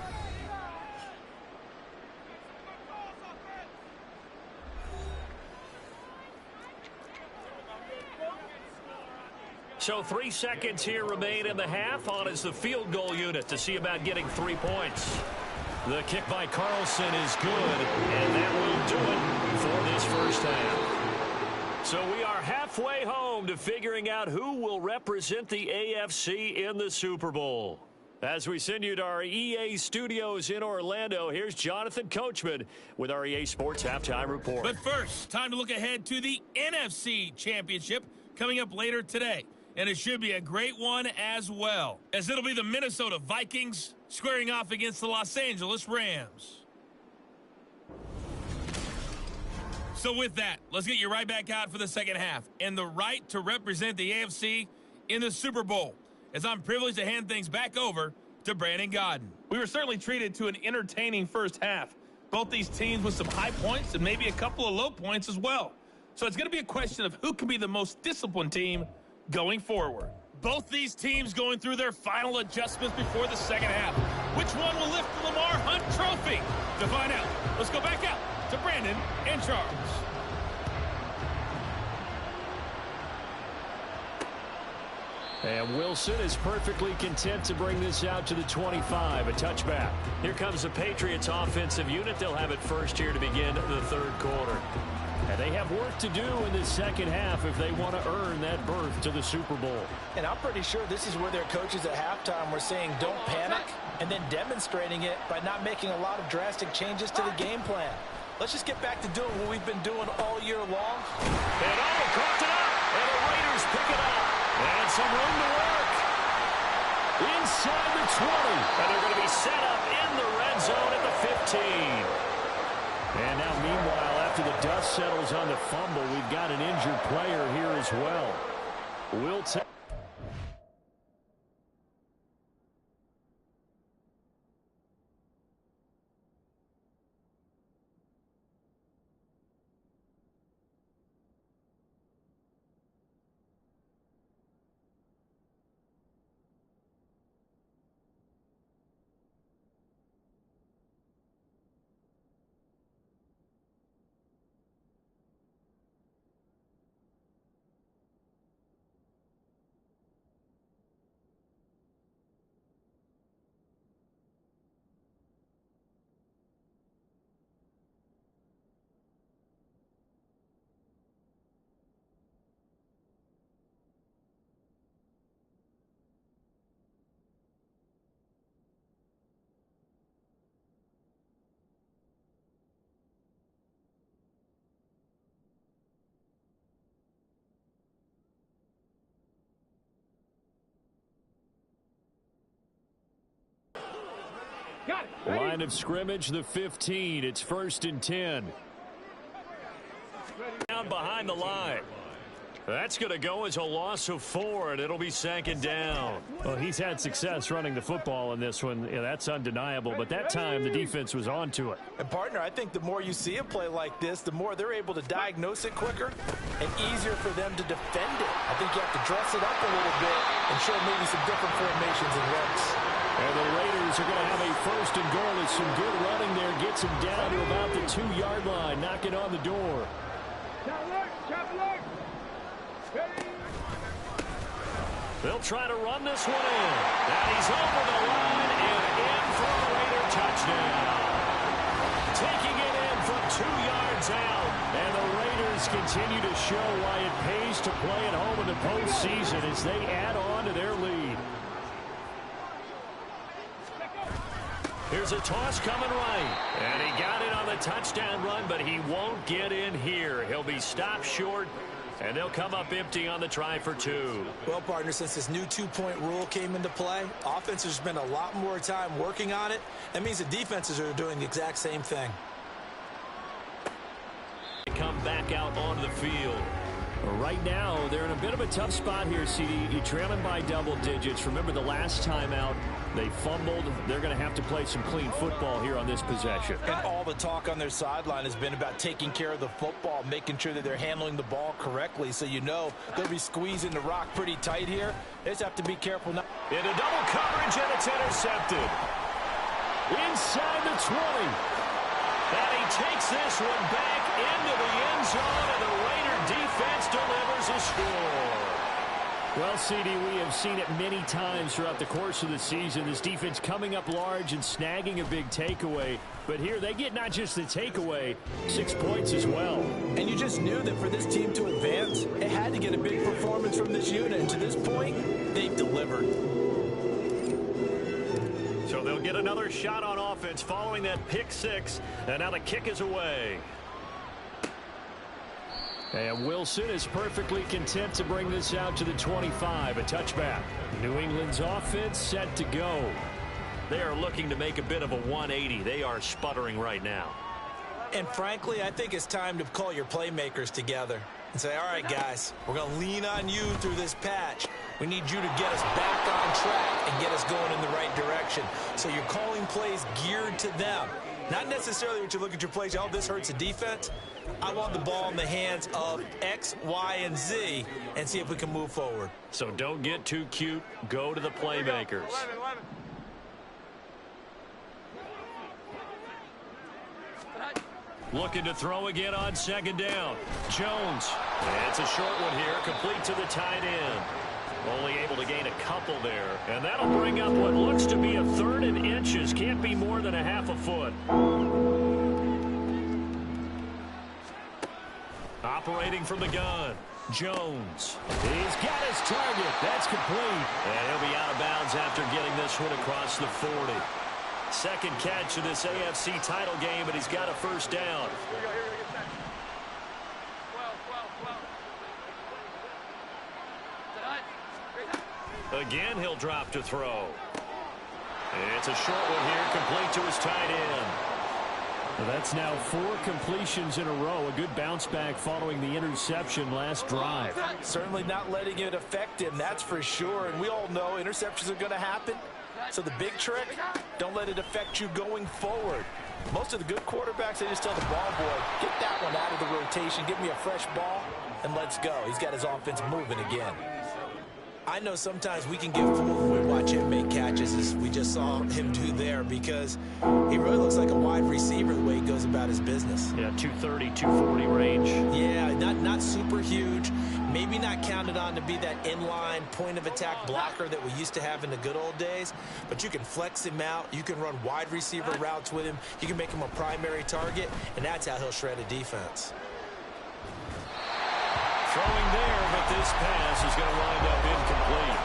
So 3 seconds here remain in the half. On is the field goal unit to see about getting 3 points. The kick by Carlson is good, and that will do it for this first half. So we are halfway home to figuring out who will represent the AFC in the Super Bowl. As we send you to our EA studios in Orlando, here's Jonathan Coachman with our EA Sports Halftime Report. But first, time to look ahead to the NFC Championship coming up later today. And it should be a great one as well, as it'll be the Minnesota Vikings squaring off against the Los Angeles Rams. So with that, let's get you right back out for the second half and the right to represent the AFC in the Super Bowl, as I'm privileged to hand things back over to Brandon Godden. We were certainly treated to an entertaining first half. Both these teams with some high points and maybe a couple of low points as well. So it's going to be a question of who can be the most disciplined team going forward. Both these teams going through their final adjustments before the second half. Which one will lift the Lamar Hunt Trophy? To find out, let's go back out to Brandon in charge. And Wilson is perfectly content to bring this out to the 25, a touchback. Here comes the Patriots offensive unit. They'll have it first here to begin the third quarter. And they have work to do in the second half if they want to earn that berth to the Super Bowl. And I'm pretty sure this is where their coaches at halftime were saying don't panic, and then demonstrating it by not making a lot of drastic changes to the game plan. Let's just get back to doing what we've been doing all year long. And caught it up, and the Raiders pick it up. And some room to work. Inside the 20. And they're going to be set up in the red zone at the 15. And now, meanwhile, after the dust settles on the fumble, we've got an injured player here as well. We'll take. Line of scrimmage, the 15. It's 1st and 10. Down behind the line. That's going to go as a loss of 4, and it'll be 2nd down. Well, he's had success running the football in this one. Yeah, that's undeniable. But that time, the defense was on to it. And, partner, I think the more you see a play like this, the more they're able to diagnose it quicker and easier for them to defend it. I think you have to dress it up a little bit and show maybe some different formations and looks. And the Raiders are going to have a 1st and goal. It's some good running there. Gets him down to about the 2-yard line. Knocking on the door. They'll try to run this one in. And he's over the line and in for a Raider touchdown. Taking it in from 2 yards out. And the Raiders continue to show why it pays to play at home in the postseason as they add on to their lead. Here's a toss coming right. And he got it on the touchdown run, but he won't get in here. He'll be stopped short, and they'll come up empty on the try for 2. Well, partner, since this new 2-point rule came into play, offenses spend a lot more time working on it. That means the defenses are doing the exact same thing. Come back out onto the field. Right now, they're in a bit of a tough spot here, CD. You're trailing by double digits. Remember the last time out, they fumbled. They're going to have to play some clean football here on this possession. And all the talk on their sideline has been about taking care of the football, making sure that they're handling the ball correctly. So you know they'll be squeezing the rock pretty tight here. They just have to be careful now. Into double coverage, and it's intercepted. Inside the 20. And he takes this one back into the end zone, and the Raider defense delivers a score. Well, CD, we have seen it many times throughout the course of the season. This defense coming up large and snagging a big takeaway. But here they get not just the takeaway, 6 points as well. And you just knew that for this team to advance, it had to get a big performance from this unit. And to this point, they've delivered. So they'll get another shot on offense following that pick 6. And now the kick is away. And Wilson is perfectly content to bring this out to the 25, a touchback. New England's offense set to go. They are looking to make a bit of a 180. They are sputtering right now. And frankly, I think it's time to call your playmakers together and say, all right, guys, we're going to lean on you through this patch. We need you to get us back on track and get us going in the right direction. So you're calling plays geared to them. Not necessarily what you look at your plays, oh, this hurts the defense. I want the ball in the hands of X, Y, and Z and see if we can move forward. So don't get too cute. Go to the playmakers. 11. Looking to throw again on 2nd down. Jones. And it's a short one here, complete to the tight end. Only able to gain a couple there. And that'll bring up what looks to be a 3rd and inches. Can't be more than a half a foot. Operating from the gun, Jones. He's got his target. That's complete. And he'll be out of bounds after getting this one across the 40. Second catch of this AFC title game, and he's got a first down. Again, he'll drop to throw. It's a short one here, complete to his tight end. Well, that's now 4 completions in a row. A good bounce back following the interception last drive. Certainly not letting it affect him, that's for sure. And we all know interceptions are going to happen. So the big trick, don't let it affect you going forward. Most of the good quarterbacks, they just tell the ball boy, get that one out of the rotation, give me a fresh ball, and let's go. He's got his offense moving again. I know sometimes we can get fooled when we watch him make catches, as we just saw him do there, because he really looks like a wide receiver the way he goes about his business. Yeah, 230, 240 range. Yeah, not super huge. Maybe not counted on to be that inline point-of-attack blocker that we used to have in the good old days, but you can flex him out. You can run wide receiver routes with him. You can make him a primary target, and that's how he'll shred a defense. Throwing there, but this pass is going to wind up incomplete.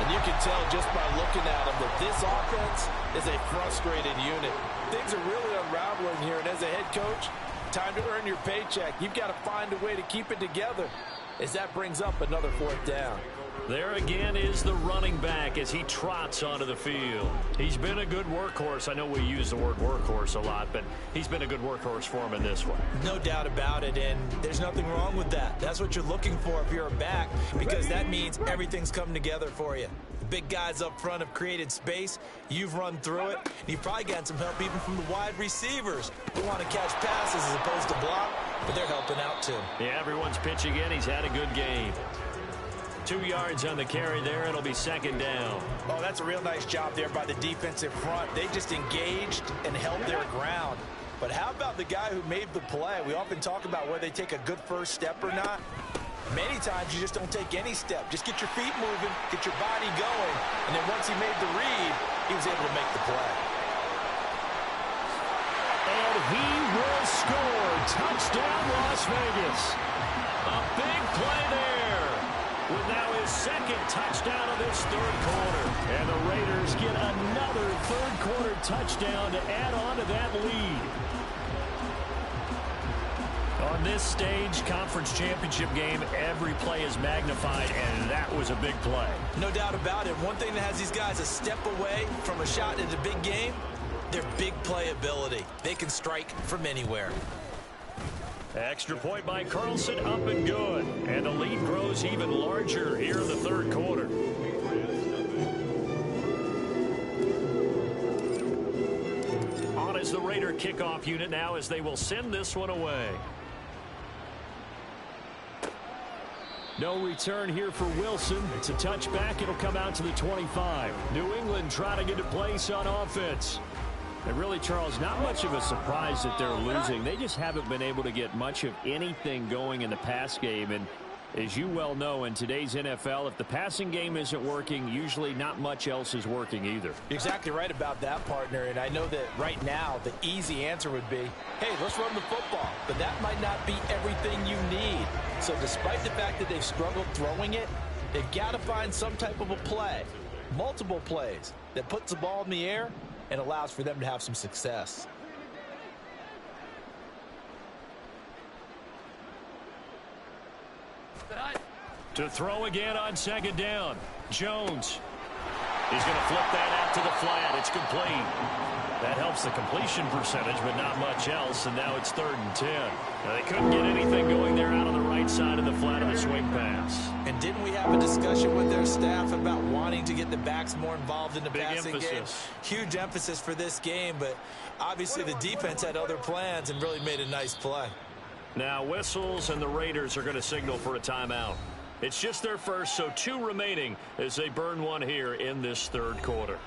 And you can tell just by looking at him that this offense is a frustrated unit. Things are really unraveling here, and as a head coach, time to earn your paycheck. You've got to find a way to keep it together as that brings up another 4th down. There again is the running back as he trots onto the field. He's been a good workhorse. I know we use the word workhorse a lot, but he's been a good workhorse for him in this one. No doubt about it, and there's nothing wrong with that. That's what you're looking for if you're a back, because that means everything's coming together for you. The big guys up front have created space. You've run through it. And you've probably gotten some help even from the wide receivers who want to catch passes as opposed to block, but they're helping out too. Yeah, everyone's pitching in. He's had a good game. 2 yards on the carry there. It'll be 2nd down. Oh, that's a real nice job there by the defensive front. They just engaged and held their ground. But how about the guy who made the play? We often talk about whether they take a good first step or not. Many times you just don't take any step. Just get your feet moving, get your body going, and then once he made the read, he was able to make the play. And he will score. Touchdown, Las Vegas. A big play there. With now his 2nd touchdown of this 3rd quarter. And the Raiders get another 3rd quarter touchdown to add on to that lead. On this stage, conference championship game, every play is magnified, and that was a big play. No doubt about it. One thing that has these guys a step away from a shot in the big game, their big playability. They can strike from anywhere. Extra point by Carlson, up and good. And the lead grows even larger here in the 3rd quarter. On is the Raider kickoff unit now as they will send this one away. No return here for Wilson. It's a touchback. It'll come out to the 25. New England trying to get a place on offense. And really, Charles, not much of a surprise that they're losing. They just haven't been able to get much of anything going in the pass game. And as you well know, in today's NFL, if the passing game isn't working, usually not much else is working either. You're exactly right about that, partner. And I know that right now the easy answer would be, hey, let's run the football. But that might not be everything you need. So despite the fact that they've struggled throwing it, they've got to find some type of a play, multiple plays, that puts the ball in the air and allows for them to have some success. To throw again on 2nd down. Jones. He's going to flip that out to the flat. It's complete. That helps the completion percentage, but not much else. And now it's 3rd and 10. Now, they couldn't get anything going there out on the right side of the flat of the swing pass. And didn't we have a discussion with their staff about wanting to get the backs more involved in the passing game? Huge emphasis for this game, but obviously the defense had other plans and really made a nice play. Now whistles, and the Raiders are going to signal for a timeout. It's just their first, so 2 remaining as they burn one here in this 3rd quarter.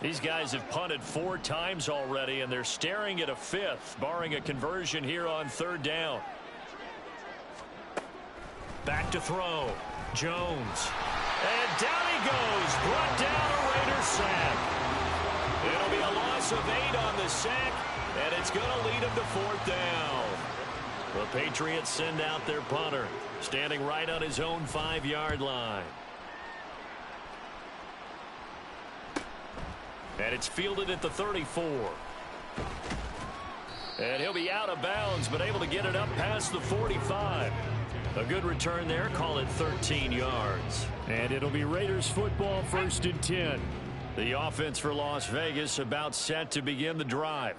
These guys have punted 4 times already, and they're staring at a 5th, barring a conversion here on 3rd down. Back to throw. Jones. And down he goes. Brought down a Raider sack. It'll be a loss of 8 on the sack, and it's going to lead them to 4th down. The Patriots send out their punter, standing right on his own 5-yard line. And it's fielded at the 34. And he'll be out of bounds, but able to get it up past the 45. A good return there. Call it 13 yards. And it'll be Raiders football, 1st and 10. The offense for Las Vegas about set to begin the drive.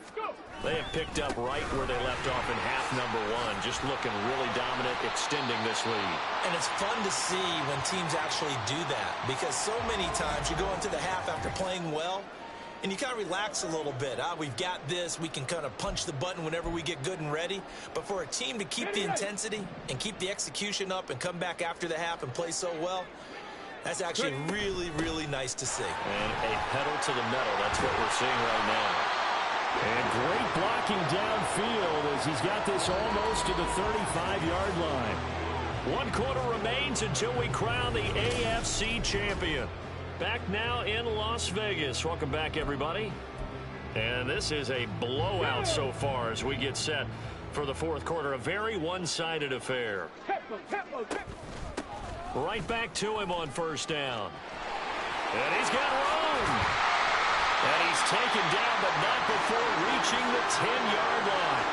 They have picked up right where they left off in half number 1. Just looking really dominant, extending this lead. And it's fun to see when teams actually do that, because so many times you go into the half after playing well, and you kind of relax a little bit. We've got this. We can kind of punch the button whenever we get good and ready. But for a team to keep the intensity and keep the execution up and come back after the half and play so well, that's actually really, really nice to see. And a pedal to the metal. That's what we're seeing right now. And great blocking downfield as he's got this almost to the 35-yard line. 1 quarter remains until we crown the AFC champion. Back now in Las Vegas. Welcome back, everybody. And this is a blowout so far as we get set for the 4th quarter. A very one-sided affair. Right back to him on 1st down. And he's got room. And he's taken down, but not before reaching the 10-yard line.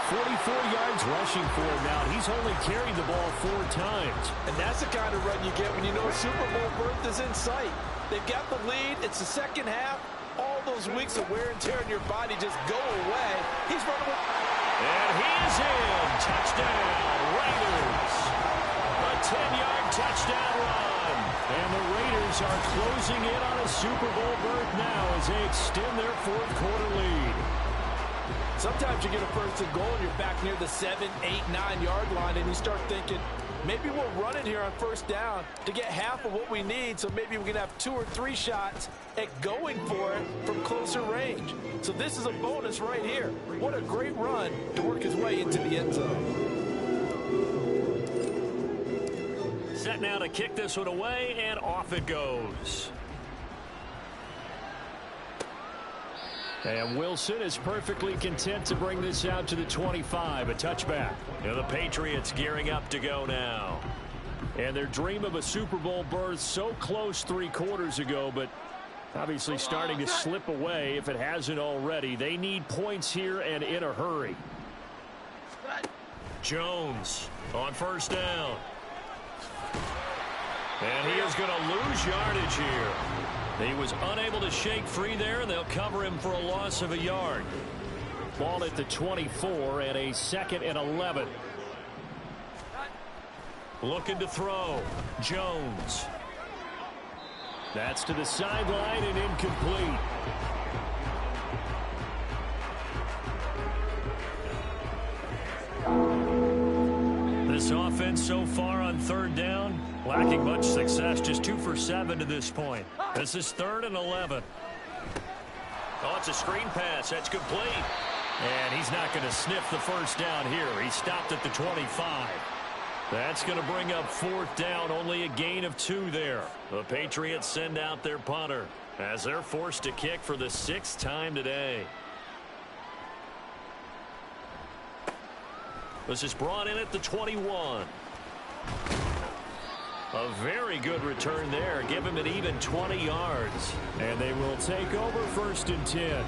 44 yards rushing for him now. He's only carried the ball 4 times. And that's the kind of run you get when you know Super Bowl berth is in sight. They've got the lead. It's the second half. All those weeks of wear and tear in your body just go away. He's running with... And he is in. Touchdown, Raiders. A 10-yard touchdown run. And the Raiders are closing in on a Super Bowl berth now as they extend their 4th quarter lead. Sometimes you get a 1st and goal and you're back near the 7, 8, 9-yard line, and you start thinking, maybe we'll run it here on 1st down to get half of what we need, so maybe we can have 2 or 3 shots at going for it from closer range. So this is a bonus right here. What a great run to work his way into the end zone. Set now to kick this one away, and off it goes. And Wilson is perfectly content to bring this out to the 25, a touchback. And the Patriots gearing up to go now. And their dream of a Super Bowl berth so close 3 quarters ago, but obviously starting to slip away if it hasn't already. They need points here and in a hurry. Jones on 1st down. And he is going to lose yardage here. He was unable to shake free there, and they'll cover him for a loss of a yard. Ball at the 24 and a 2nd and 11. Looking to throw. Jones. That's to the sideline and incomplete. This offense so far on 3rd down, lacking much success, just 2 for 7 to this point. This is 3rd and 11. Oh, it's a screen pass. That's complete. And he's not going to sniff the 1st down here. He stopped at the 25. That's going to bring up 4th down, only a gain of 2 there. The Patriots send out their punter as they're forced to kick for the 6th time today. This is brought in at the 21. A very good return there. Give him an even 20 yards. And they will take over 1st and 10.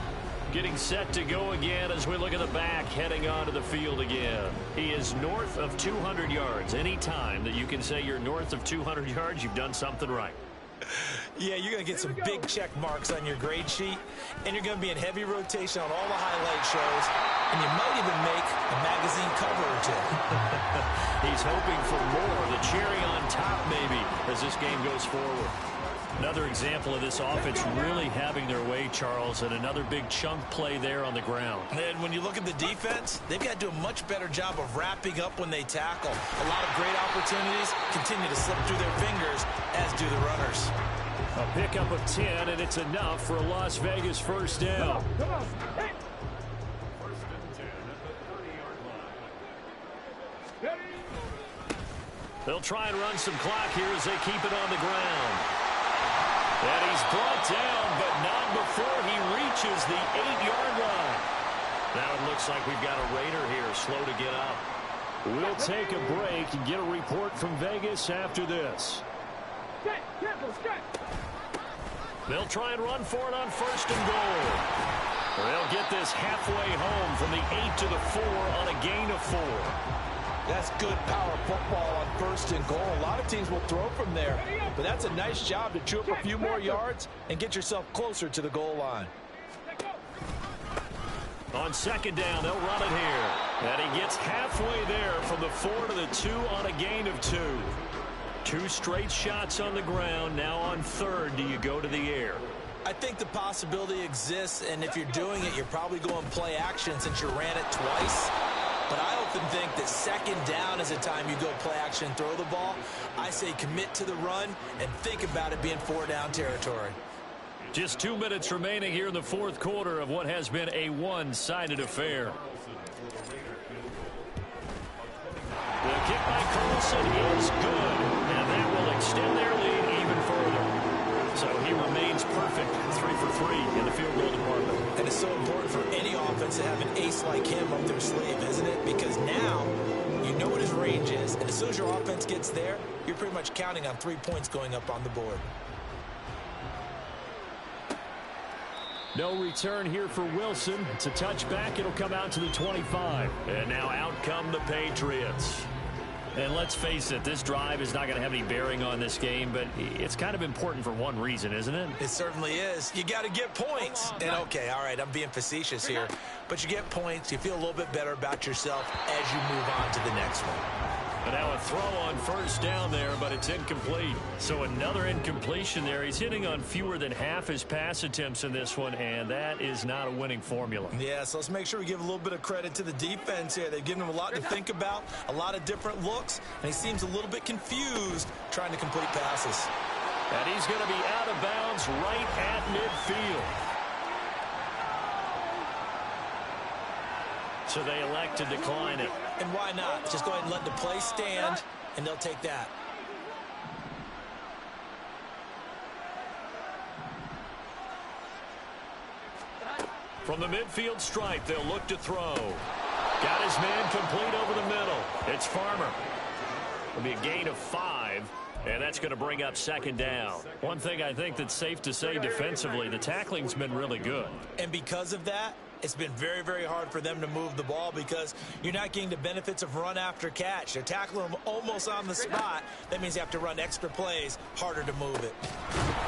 Getting set to go again as we look at the back, heading onto the field again. He is north of 200 yards. Any time that you can say you're north of 200 yards, you've done something right. Yeah, you're going to get some big check marks on your grade sheet, and you're going to be in heavy rotation on all the highlight shows, and you might even make a magazine cover or 2. He's hoping for more, the cherry on top maybe, as this game goes forward. Another example of this offense really having their way, Charles, and another big chunk play there on the ground. And when you look at the defense, they've got to do a much better job of wrapping up when they tackle. A lot of great opportunities continue to slip through their fingers, as do the runners. A pickup of 10, and it's enough for a Las Vegas first down. Come on. Hey. First and 10 at the 30-yard line. They'll try and run some clock here as they keep it on the ground. And he's brought down, but not before he reaches the 8-yard line. Now it looks like we've got a Raider here, slow to get up. We'll take a break and get a report from Vegas after this. They'll try and run for it on first and goal. They'll get this halfway home from the 8 to the 4 on a gain of 4. That's good power football on first and goal. A lot of teams will throw from there, but that's a nice job to chew up a few more yards and get yourself closer to the goal line. On second down, they'll run it here. And he gets halfway there from the 4 to the 2 on a gain of 2. 2 straight shots on the ground. Now on third, do you go to the air? I think the possibility exists, and if you're doing it, you're probably going play action since you ran it twice. But I often think that second down is a time you go play action, throw the ball. I say commit to the run and think about it being 4-down territory. Just 2 minutes remaining here in the fourth quarter of what has been a one-sided affair. The kick by Carlson is good, and that will extend their lead even further. So he remains perfect, 3 for 3 in the field goal department. And it's so important for any offense to have an ace like him up their sleeve, isn't it? Because now you know what his range is, and as soon as your offense gets there, you're pretty much counting on 3 points going up on the board. No return here for Wilson. It's a touchback. It'll come out to the 25. And now out come the Patriots. And let's face it, this drive is not going to have any bearing on this game, but it's kind of important for one reason, isn't it? It certainly is. You got to get points. And okay, all right, I'm being facetious here, but you get points, you feel a little bit better about yourself as you move on to the next one. And now a throw on first down there, but it's incomplete. So another incompletion there. He's hitting on fewer than half his pass attempts in this one, and that is not a winning formula. Yeah, so let's make sure we give a little bit of credit to the defense here. They've given him a lot to think about, a lot of different looks, and he seems a little bit confused trying to complete passes. And he's going to be out of bounds right at midfield. So they elect to decline it. And why not? Just go ahead and let the play stand, and they'll take that. From the midfield stripe, they'll look to throw. Got his man complete over the middle. It's Farmer. It'll be a gain of 5, and that's going to bring up second down. One thing I think that's safe to say defensively, the tackling's been really good. And because of that, it's been very, very hard for them to move the ball because you're not getting the benefits of run after catch. They're tackling them almost on the spot. That means you have to run extra plays, harder to move it.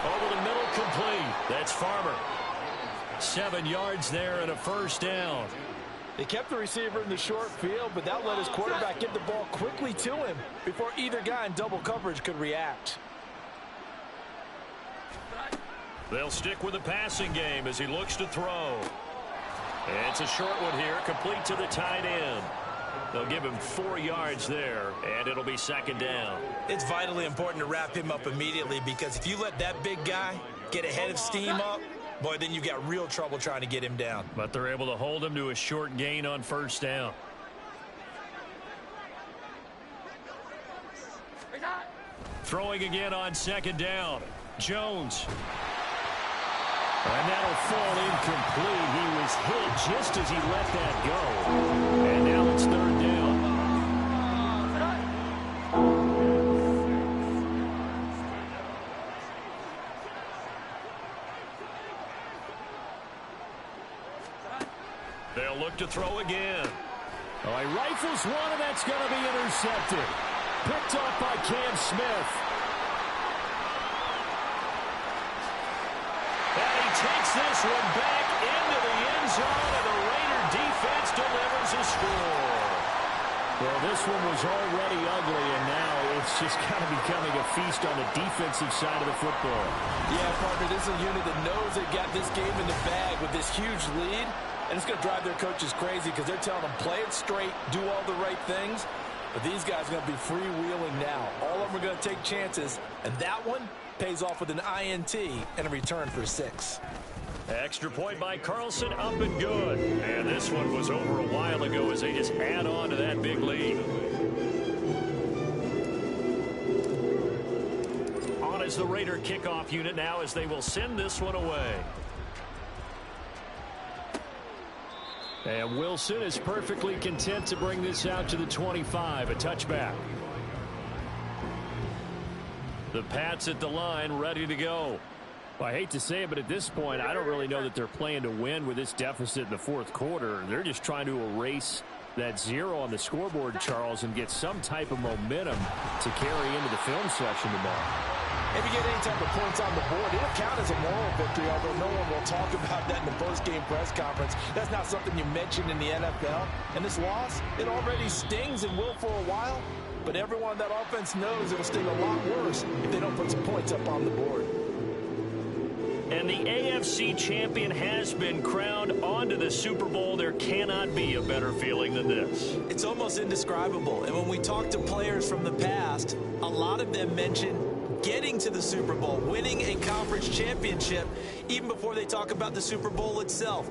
Over the middle, complete. That's Farmer. 7 yards there and a first down. They kept the receiver in the short field, but that let his quarterback get the ball quickly to him before either guy in double coverage could react. They'll stick with the passing game as he looks to throw. It's a short one here, complete to the tight end. They'll give him 4 yards there, and it'll be second down. It's vitally important to wrap him up immediately because if you let that big guy get ahead of steam up, boy, then you've got real trouble trying to get him down. But they're able to hold him to a short gain on first down. Throwing again on second down. Jones. And that'll fall incomplete. He was hit just as he let that go. And now it's third down. They'll look to throw again. Oh, he rifles one, and that's going to be intercepted. Picked off by Cam Smith. And he takes this one back into the end zone, and the Raider defense delivers a score. Well, this one was already ugly, and now it's just kind of becoming a feast on the defensive side of the football. Yeah, partner, this is a unit that knows they got this game in the bag with this huge lead, and it's going to drive their coaches crazy because they're telling them play it straight, do all the right things. But these guys are going to be freewheeling now. All of them are going to take chances, and that one pays off with an INT and a return for 6. Extra point by Carlson, up and good. And this one was over a while ago as they just add on to that big lead. On is the Raider kickoff unit now as they will send this one away. And Wilson is perfectly content to bring this out to the 25, a touchback. The Pats at the line, ready to go. Well, I hate to say it, but at this point, I don't really know that they're playing to win with this deficit in the fourth quarter. They're just trying to erase that 0 on the scoreboard, Charles, and get some type of momentum to carry into the film session tomorrow. If you get any type of points on the board, it'll count as a moral victory, although no one will talk about that in the post-game press conference. That's not something you mention in the NFL. And this loss, it already stings and will for a while. But everyone on that offense knows it'll sting a lot worse if they don't put some points up on the board. And the AFC champion has been crowned onto the Super Bowl. There cannot be a better feeling than this. It's almost indescribable. And when we talk to players from the past, a lot of them mention getting to the Super Bowl, winning a conference championship, even before they talk about the Super Bowl itself.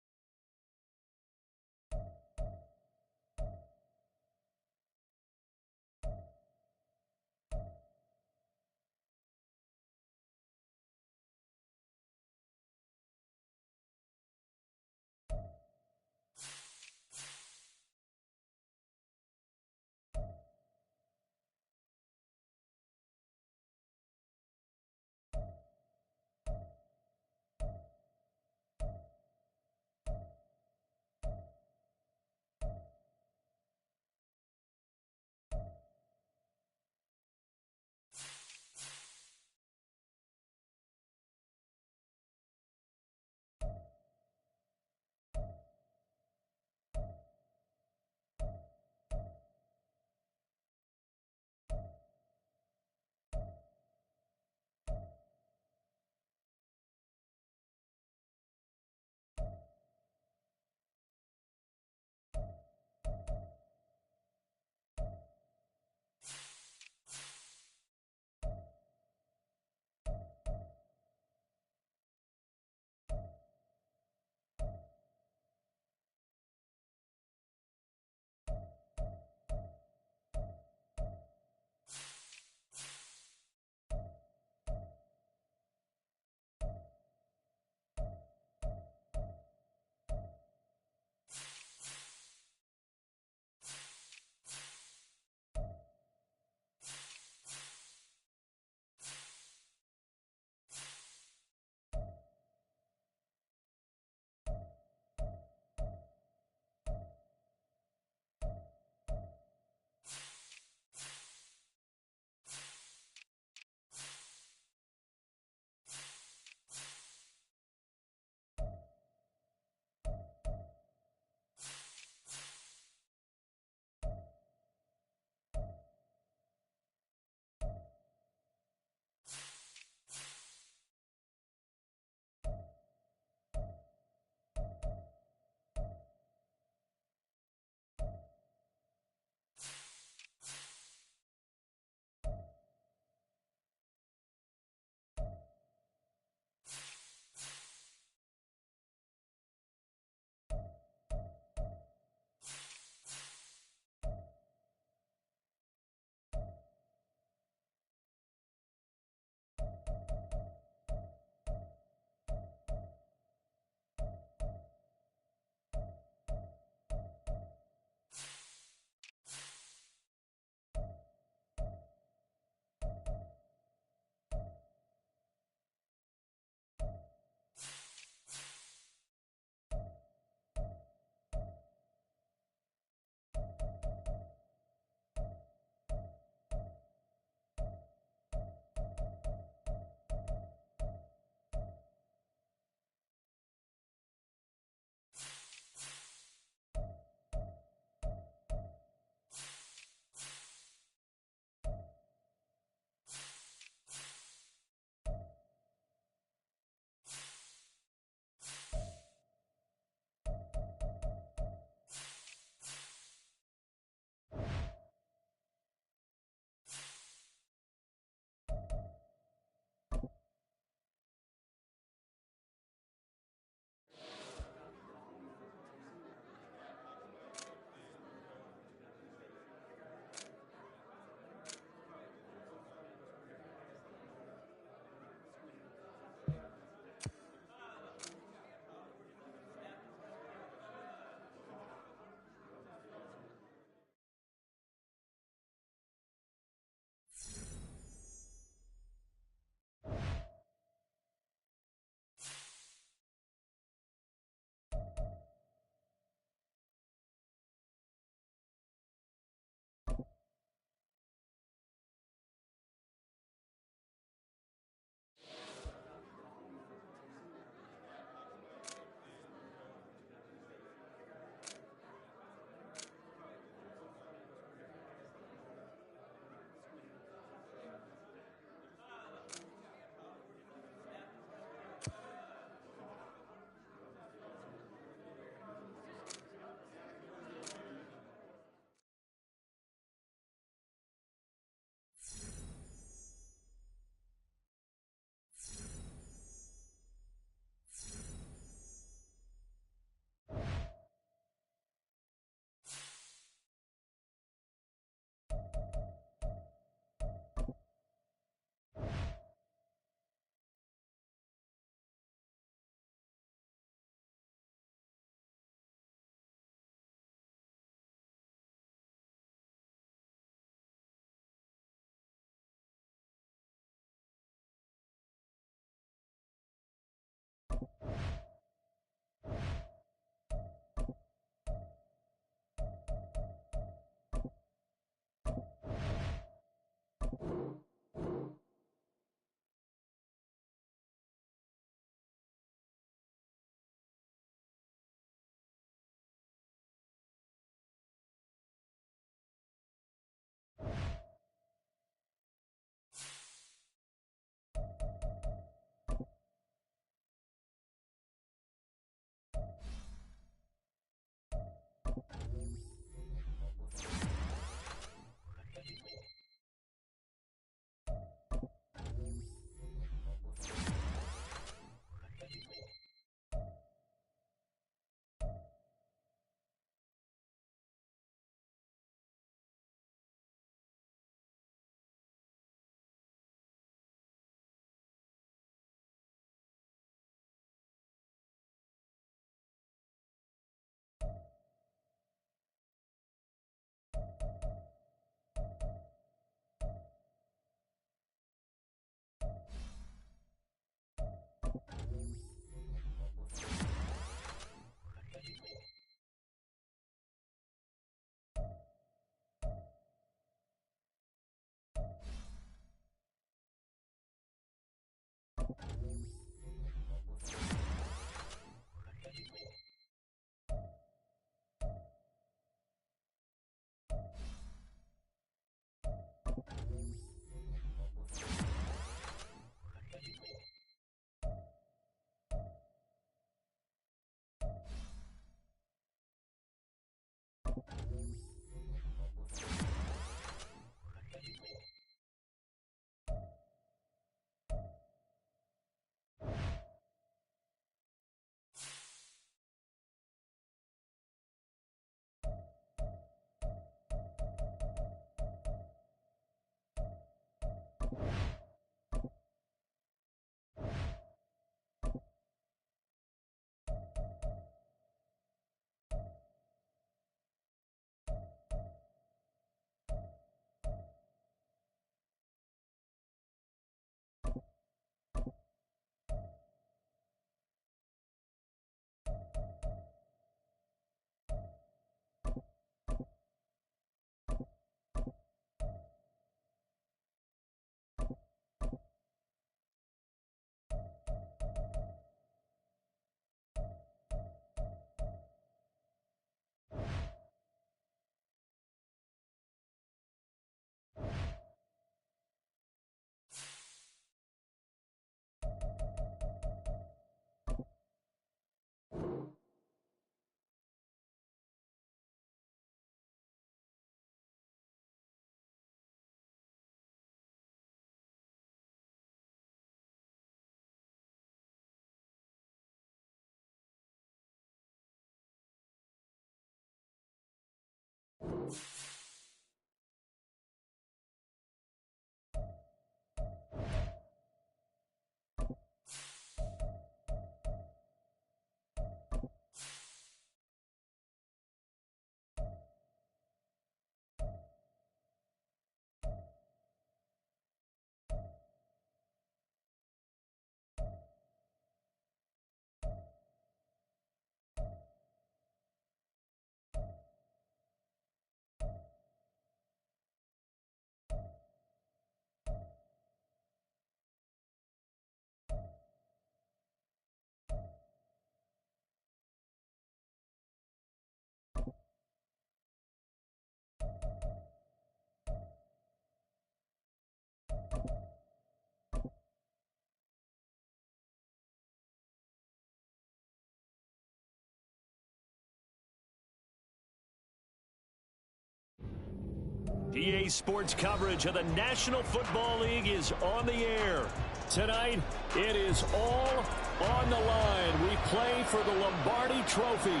PA Sports coverage of the National Football League is on the air. Tonight, it is all on the line. We play for the Lombardi Trophy,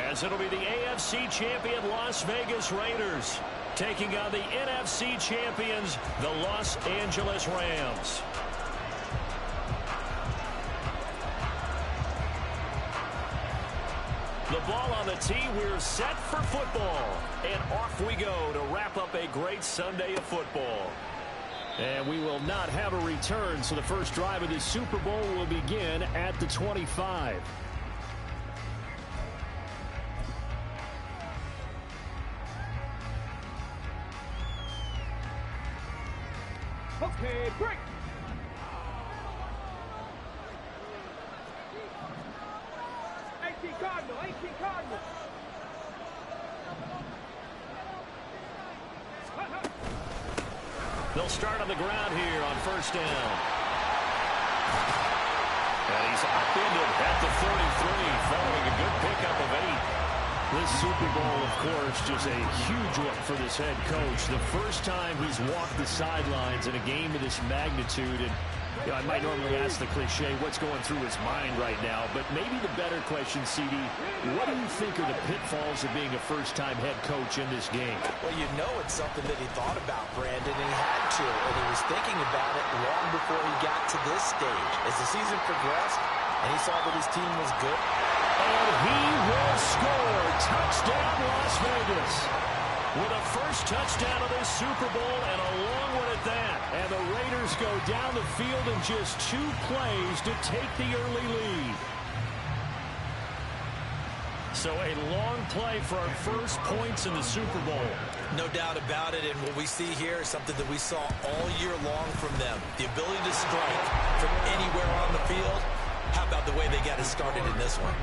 as it'll be the AFC champion Las Vegas Raiders taking on the NFC champions, the Los Angeles Rams. The ball on the tee, we're set for football. And off we go to wrap up a great Sunday of football. And we will not have a return, so the first drive of the Super Bowl will begin at the 25. Okay, break. Cardinal, 18 Cardinal. They'll start on the ground here on first down. And he's upended at the 43, following a good pickup of 8. This Super Bowl, of course, just a huge one for this head coach. The first time he's walked the sidelines in a game of this magnitude. And I might normally ask the cliche, what's going through his mind right now? But maybe the better question, CD, what do you think are the pitfalls of being a first-time head coach in this game? Well, you know it's something that he thought about, Brandon, and he had to. And he was thinking about it long before he got to this stage. As the season progressed, and he saw that his team was good. And he will score. Touchdown, Las Vegas. With a first touchdown of this Super Bowl, and a long one at that. And the Raiders go down the field in just 2 plays to take the early lead. So a long play for our first points in the Super Bowl. No doubt about it, and what we see here is something that we saw all year long from them. The ability to strike from anywhere on the field. How about the way they got it started in this one?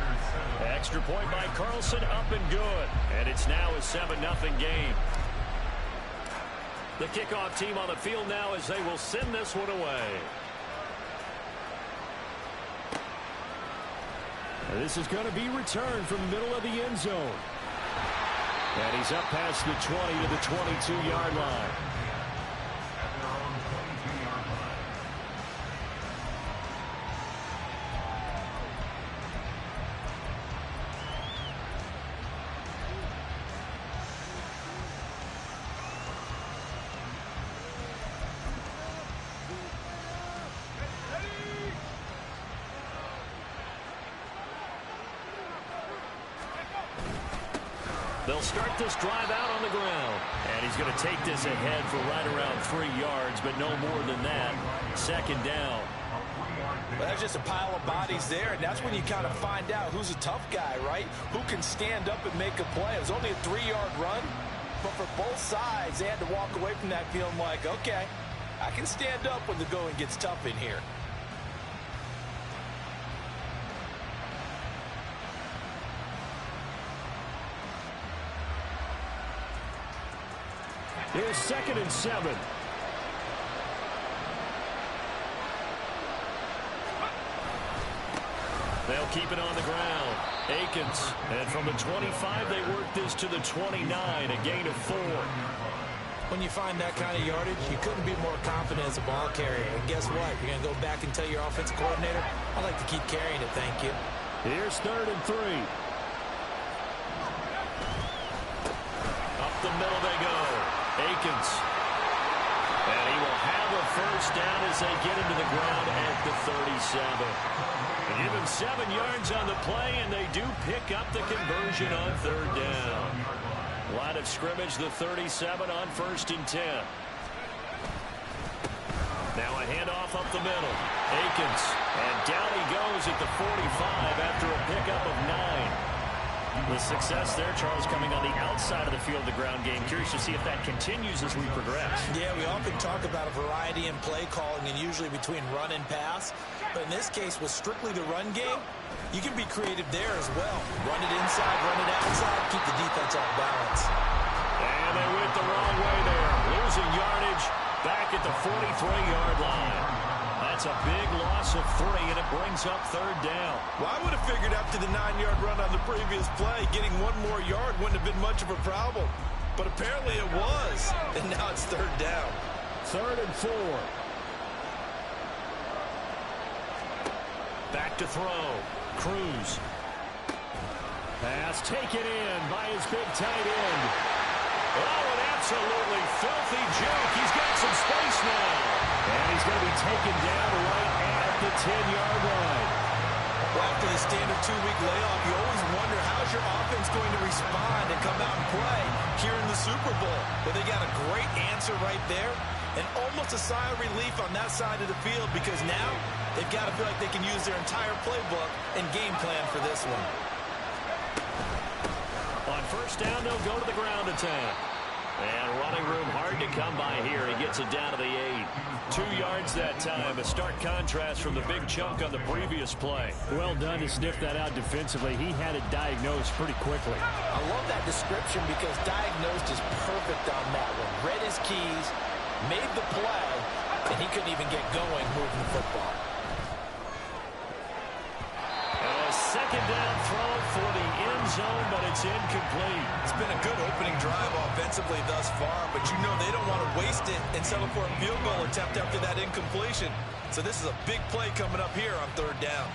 Extra point by Carlson, up and good. And it's now a 7-0 game. The kickoff team on the field now as they will send this one away. This is going to be returned from the middle of the end zone. And he's up past the 20 to the 22-yard line. They'll start this drive out on the ground. And he's going to take this ahead for right around 3 yards, but no more than that. Second down. Well, that's just a pile of bodies there, and that's when you kind of find out who's a tough guy, right? Who can stand up and make a play. It was only a 3-yard run, but for both sides, they had to walk away from that feeling like, okay, I can stand up when the going gets tough in here. Here's 2nd and 7. They'll keep it on the ground. Akins. And from the 25, they work this to the 29, a gain of 4. When you find that kind of yardage, you couldn't be more confident as a ball carrier. And guess what? You're going to go back and tell your offensive coordinator, I'd like to keep carrying it, thank you. Here's 3rd and 3. Up the middle they go. Akins. And he will have a first down as they get into the ground at the 37. They give him 7 yards on the play, and they do pick up the conversion on 3rd down. Line of scrimmage, the 37 on 1st and 10. Now a handoff up the middle. Akins. And down he goes at the 45 after a pickup of 9. The success there, Charles, coming on the outside of the field, the ground game. Curious to see if that continues as we progress. Yeah, we often talk about a variety in play calling and usually between run and pass. But in this case, with strictly the run game, you can be creative there as well. Run it inside, run it outside, keep the defense off balance. And they went the wrong way there. Losing yardage back at the 43-yard line. That's a big loss of 3, and it brings up 3rd down. Well, I would have figured after the 9-yard run on the previous play, getting 1 more yard wouldn't have been much of a problem. But apparently it was. close, and now it's third down. 3rd and 4. Back to throw. Cruz. Pass taken in by his big tight end. Oh, an absolutely filthy juke. He's got some space now. And he's going to be taken down right at the 10-yard line. Well, after the standard 2-week layoff, you always wonder how's your offense going to respond and come out and play here in the Super Bowl. But they got a great answer right there and almost a sigh of relief on that side of the field because now they've got to feel like they can use their entire playbook and game plan for this one. On first down, they'll go to the ground attack. And running room hard to come by here. He gets it down to the 8. 2 yards that time. A stark contrast from the big chunk on the previous play. Well done to sniff that out defensively. He had it diagnosed pretty quickly. I love that description because diagnosed is perfect on that one. Read his keys, made the play, and he couldn't even get going moving the football. A second down throw for the end zone, but it's incomplete. It's been a good opening drive offensively thus far, but you know they don't want to waste it and settle for a field goal attempt after that incompletion. So this is a big play coming up here on third down.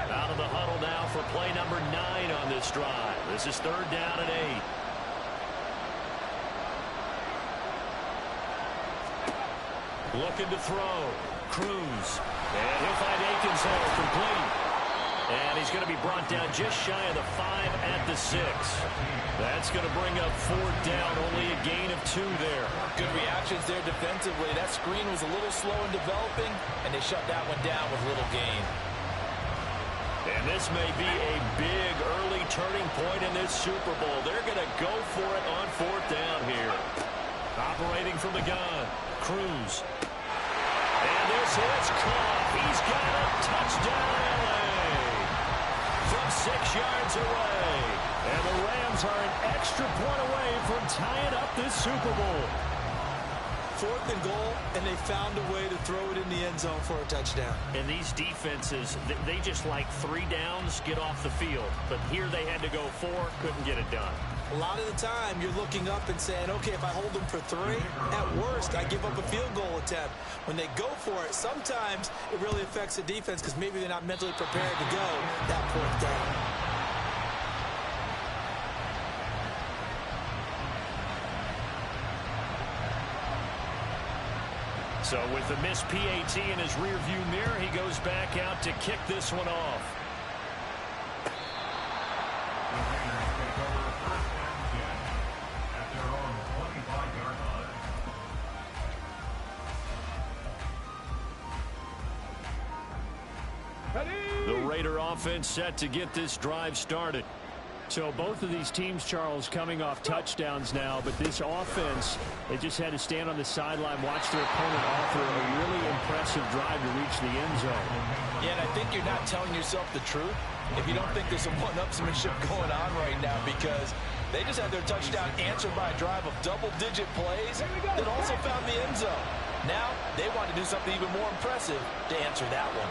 Out of the huddle now for play number 9 on this drive. This is third down and 8. Looking to throw. Cruz. And he'll find Akins hole complete. And he's going to be brought down just shy of the 5 at the 6. That's going to bring up fourth down. Only a gain of 2 there. Good reactions there defensively. That screen was a little slow in developing, and they shut that one down with little gain. And this may be a big early turning point in this Super Bowl. They're going to go for it on fourth down here. Operating from the gun. Cruz. And this is caught. He's got a touchdown, LA. From 6 yards away. And the Rams are an extra point away from tying up this Super Bowl. 4th and goal, and they found a way to throw it in the end zone for a touchdown. And these defenses, they just like 3 downs, get off the field. But here they had to go 4, couldn't get it done. A lot of the time, you're looking up and saying, okay, if I hold them for 3, at worst, I give up a field goal attempt. When they go for it, sometimes it really affects the defense because maybe they're not mentally prepared to go that 4th down. So with the missed PAT in his rearview mirror, he goes back out to kick this one off. The Raider offense set to get this drive started. So both of these teams, Charles, coming off touchdowns now, but this offense, they just had to stand on the sideline, watch their opponent offer a really impressive drive to reach the end zone. Yeah, and I think you're not telling yourself the truth if you don't think there's some one-upsmanship going on right now because they just had their touchdown answered by a drive of double-digit plays that also found the end zone. Now they want to do something even more impressive to answer that one.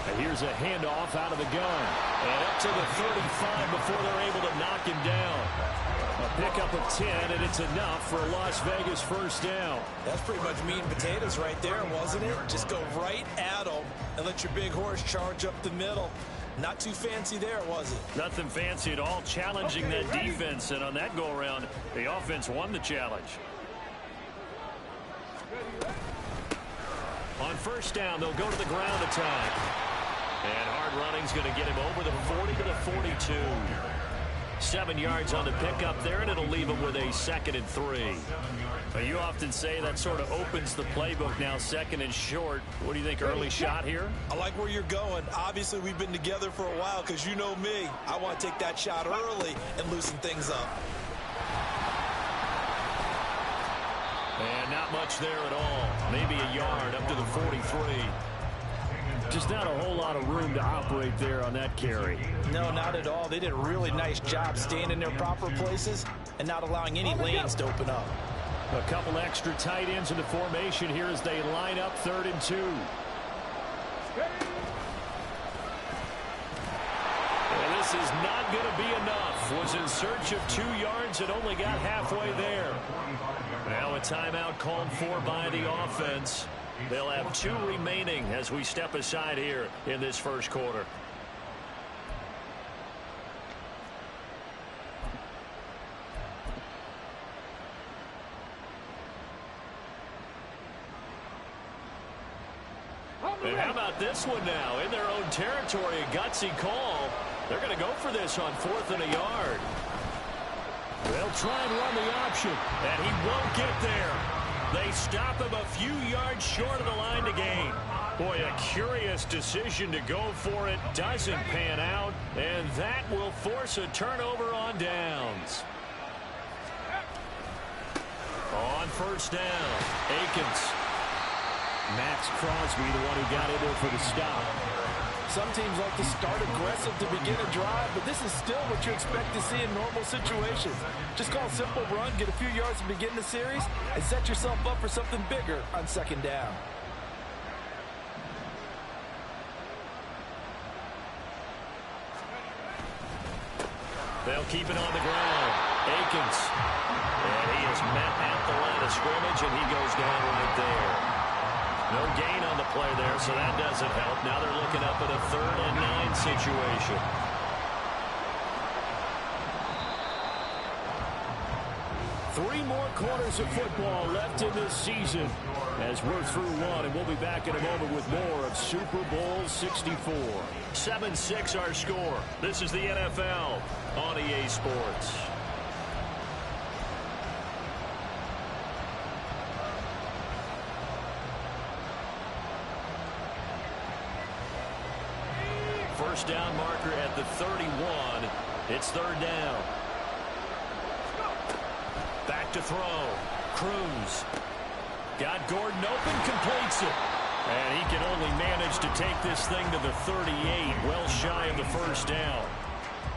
And here's a handoff out of the gun. And up to the 35 before they're able to knock him down. A pickup of 10, and it's enough for a Las Vegas first down. That's pretty much meat and potatoes right there, wasn't it? Just go right at them and let your big horse charge up the middle. Not too fancy there, was it? Nothing fancy at all, challenging that defense. And on that go-around, the offense won the challenge. On first down, they'll go to the ground attack. And hard running's going to get him over the 40 to the 42. 7 yards on the pickup there, and it'll leave him with a 2nd and 3. You often say that sort of opens the playbook now, 2nd and short. What do you think, early shot here? I like where you're going. Obviously, we've been together for a while because you know me. I want to take that shot early and loosen things up. And not much there at all. Maybe a yard up to the 43. Just not a whole lot of room to operate there on that carry. No, not at all. They did a really nice job staying in their proper places and not allowing any lanes to open up. A couple extra tight ends in the formation here as they line up 3rd and 2. And this is not going to be enough. Was in search of 2 yards and only got halfway there. Now a timeout called for by the offense. They'll have 2 remaining as we step aside here in this first quarter. And how about this one now? In their own territory, a gutsy call. They're going to go for this on 4th and a yard. They'll try and run the option, and he won't get there. They stop him a few yards short of the line to gain. Boy, a curious decision to go for it. Doesn't pan out, and that will force a turnover on downs. On 1st down, Akins. Max Crosby, the one who got in there for the stop. Some teams like to start aggressive to begin a drive, but this is still what you expect to see in normal situations. Just call a simple run, get a few yards to begin the series, and set yourself up for something bigger on 2nd down. They'll keep it on the ground. Akins. And he is met at the line of scrimmage, and he goes down right there. No gain on the play there, so that doesn't help. Now they're looking up at a 3rd and 9 situation. Three more quarters of football left in this season as we're through one, and we'll be back in a moment with more of Super Bowl 64. 7-6 our score. This is the NFL on EA Sports. First down marker at the 31. It's 3rd down. Back to throw. Cruz. Got Gordon open, completes it. And he can only manage to take this thing to the 38, well shy of the 1st down.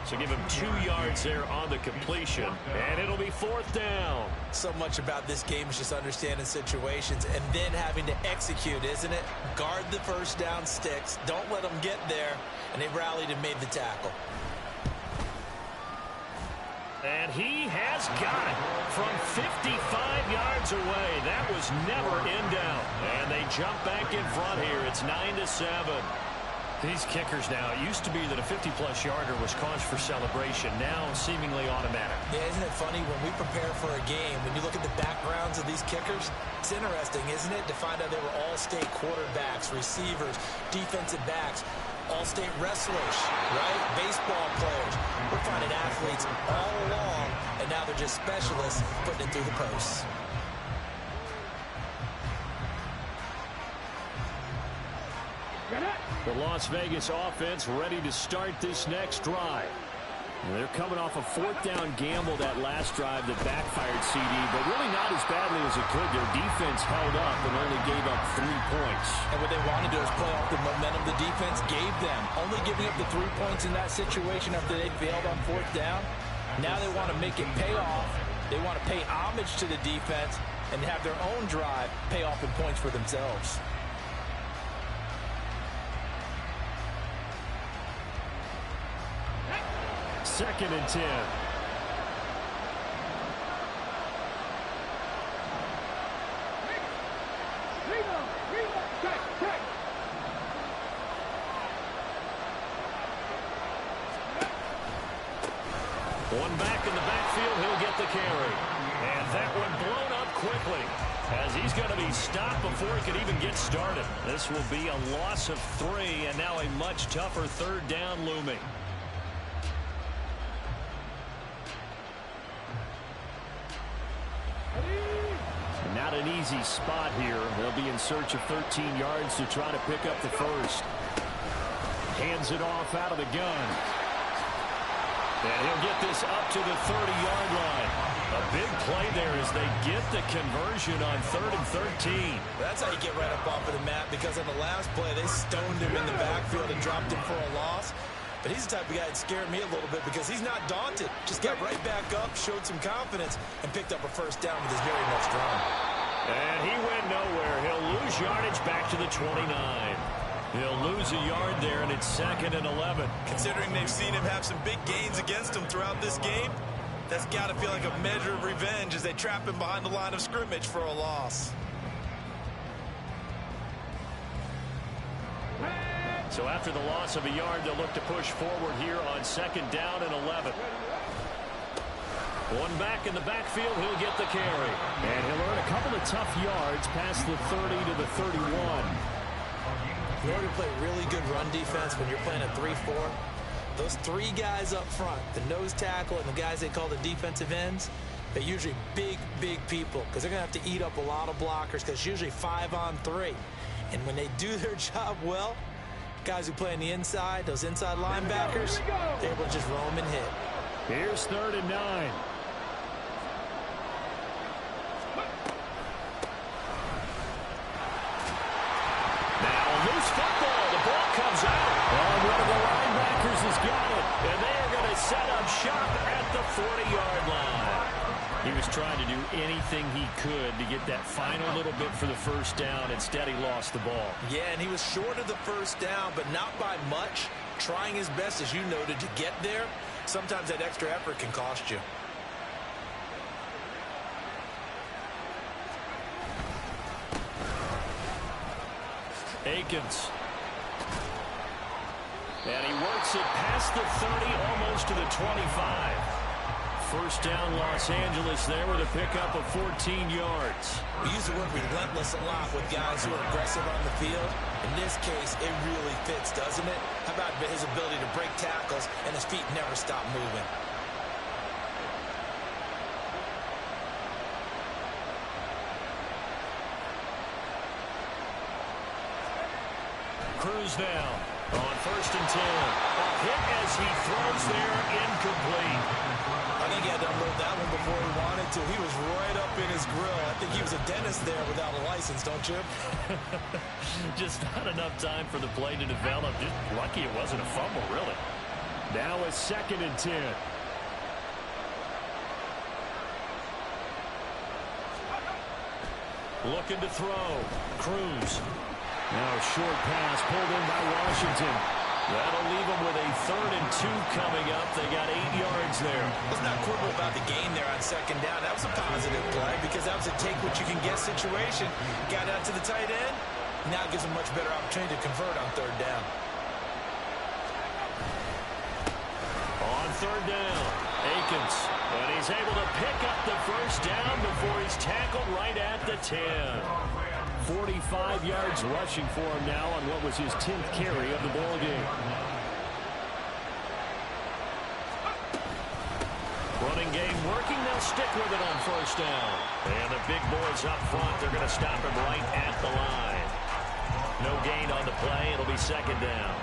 So give him 2 yards there on the completion, and it'll be 4th down. So much about this game is just understanding situations and then having to execute, isn't it? Guard the 1st down sticks. Don't let them get there. And they rallied and made the tackle. And he has got it from 55 yards away. That was never in doubt. And they jump back in front here. It's 9-7. These kickers now, it used to be that a 50-plus yarder was cause for celebration. Now seemingly automatic. Yeah, isn't it funny when we prepare for a game, when you look at the backgrounds of these kickers, it's interesting, isn't it, to find out they were all-state quarterbacks, receivers, defensive backs, all-state wrestlers, right? Baseball players. We're finding athletes all along, and now they're just specialists putting it through the posts. The Las Vegas offense ready to start this next drive. And they're coming off a 4th down gamble that last drive that backfired CD, but really not as badly as it could. Their defense held up and only gave up 3 points. And what they want to do is play off the momentum the defense gave them. Only giving up the 3 points in that situation after they failed on 4th down. Now they want to make it pay off. They want to pay homage to the defense and have their own drive pay off in points for themselves. Second and 10. One back in the backfield, he'll get the carry. And that one blown up quickly as he's going to be stopped before he could even get started. This will be a loss of 3, and now a much tougher 3rd down looming. Not an easy spot here. They'll be in search of 13 yards to try to pick up the first. Hands it off out of the gun. And he'll get this up to the 30-yard line. A big play there as they get the conversion on 3rd and 13. That's how you get right up off of the mat, because on the last play, they stoned him in the backfield and dropped him for a loss. But he's the type of guy that scared me a little bit because he's not daunted. Just got right back up, showed some confidence, and picked up a first down with his very next run. And he went nowhere. He'll lose yardage back to the 29. He'll lose a yard there, and it's 2nd and 11. Considering they've seen him have some big gains against him throughout this game, that's got to feel like a measure of revenge as they trap him behind the line of scrimmage for a loss. So after the loss of a yard, they'll look to push forward here on 2nd down and 11. One back in the backfield, he'll get the carry. And he'll earn a couple of tough yards past the 30 to the 31. In order to play really good run defense when you're playing a 3-4, those three guys up front, the nose tackle and the guys they call the defensive ends, they're usually big people because they're going to have to eat up a lot of blockers because it's usually 5-on-3. And when they do their job well, guys who play on the inside, those inside linebackers, they're able to just roam and hit. Here's 3rd and 9. Loose football. The ball comes out. And one of the linebackers has got it. And they are going to set up shop at the 40-yard line. He was trying to do anything he could to get that final little bit for the first down. Instead, he lost the ball. Yeah, and he was short of the first down, but not by much. Trying his best, as you noted, to get there. Sometimes that extra effort can cost you. Akins. And he works it past the 30, almost to the 25. First down, Los Angeles there with a pickup of 14 yards. We use the word relentless a lot with guys who are aggressive on the field. In this case, it really fits, doesn't it? How about his ability to break tackles and his feet never stop moving? Cruz now on 1st and 10. A hit as he throws there, incomplete. I think he had to unload that one before he wanted to. He was right up in his grill. I think he was a dentist there without a license, don't you? Just not enough time for the play to develop. Just lucky it wasn't a fumble, really. Now it's 2nd and 10. Looking to throw. Cruz. Now a short pass pulled in by Washington. That'll leave them with a 3rd and 2 coming up. They got 8 yards there. Let's not quibble about the gain there on 2nd down. That was a positive play because that was a take-what-you-can-get situation. Got out to the tight end. Now it gives them much better opportunity to convert on 3rd down. On 3rd down, Akins. And he's able to pick up the first down before he's tackled right at the 10. 45 yards rushing for him now on what was his 10th carry of the ball game. Running game working. They'll stick with it on 1st down. And the big boys up front, they're going to stop him right at the line. No gain on the play. It'll be 2nd down.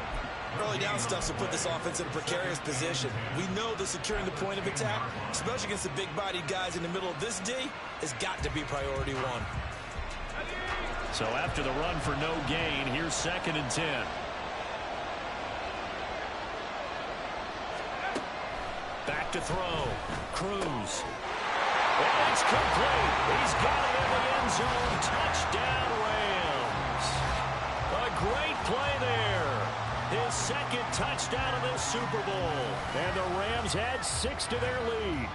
Early down stuff to put this offense in a precarious position. We know that securing the point of attack, especially against the big-bodied guys in the middle of this D, has got to be priority one. So after the run for no gain, here's 2nd and 10. Back to throw. Cruz. And it's complete. He's got it in the end zone. Touchdown, Rams. A great play there. His 2nd touchdown of this Super Bowl. And the Rams add 6 to their lead.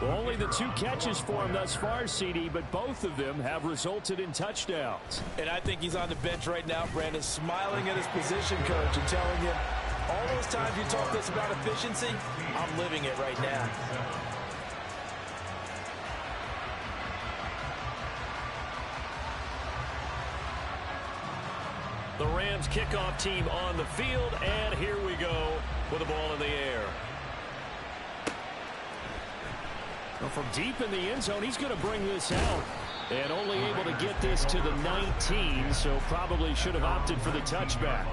Only the 2 catches for him thus far, CD, but both of them have resulted in touchdowns. And I think he's on the bench right now, Brandon, smiling at his position coach and telling him, all those times you talk this about efficiency, I'm living it right now. The Rams kickoff team on the field, and here we go with the ball in the air. Well, from deep in the end zone, he's going to bring this out. And only able to get this to the 19, so probably should have opted for the touchback.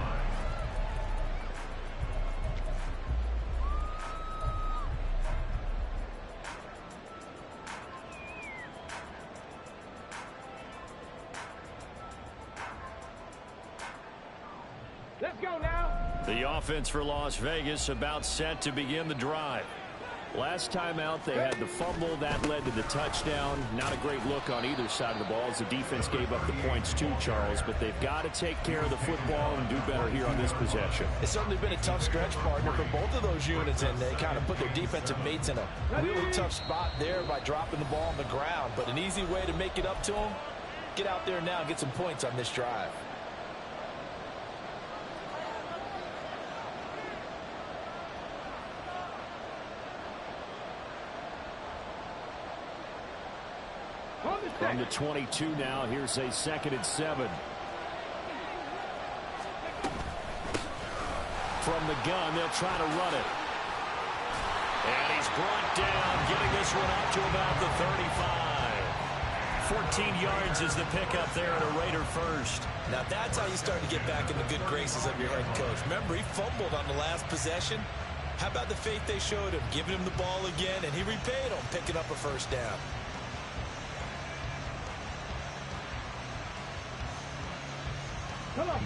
Let's go now. The offense for Las Vegas about set to begin the drive. Last time out, they had the fumble. That led to the touchdown. Not a great look on either side of the ball as the defense gave up the points too, Charles. But they've got to take care of the football and do better here on this possession. It's certainly been a tough stretch, partner, for both of those units, and they kind of put their defensive mates in a really tough spot there by dropping the ball on the ground. But an easy way to make it up to them, get out there now and get some points on this drive. From the 22 now, here's a 2nd and 7. From the gun, they'll try to run it. And he's brought down, getting this one up to about the 35. 14 yards is the pickup there at a Raider first. Now that's how you start to get back in the good graces of your head coach. Remember, he fumbled on the last possession. How about the faith they showed him, giving him the ball again, and he repaid him, picking up a first down.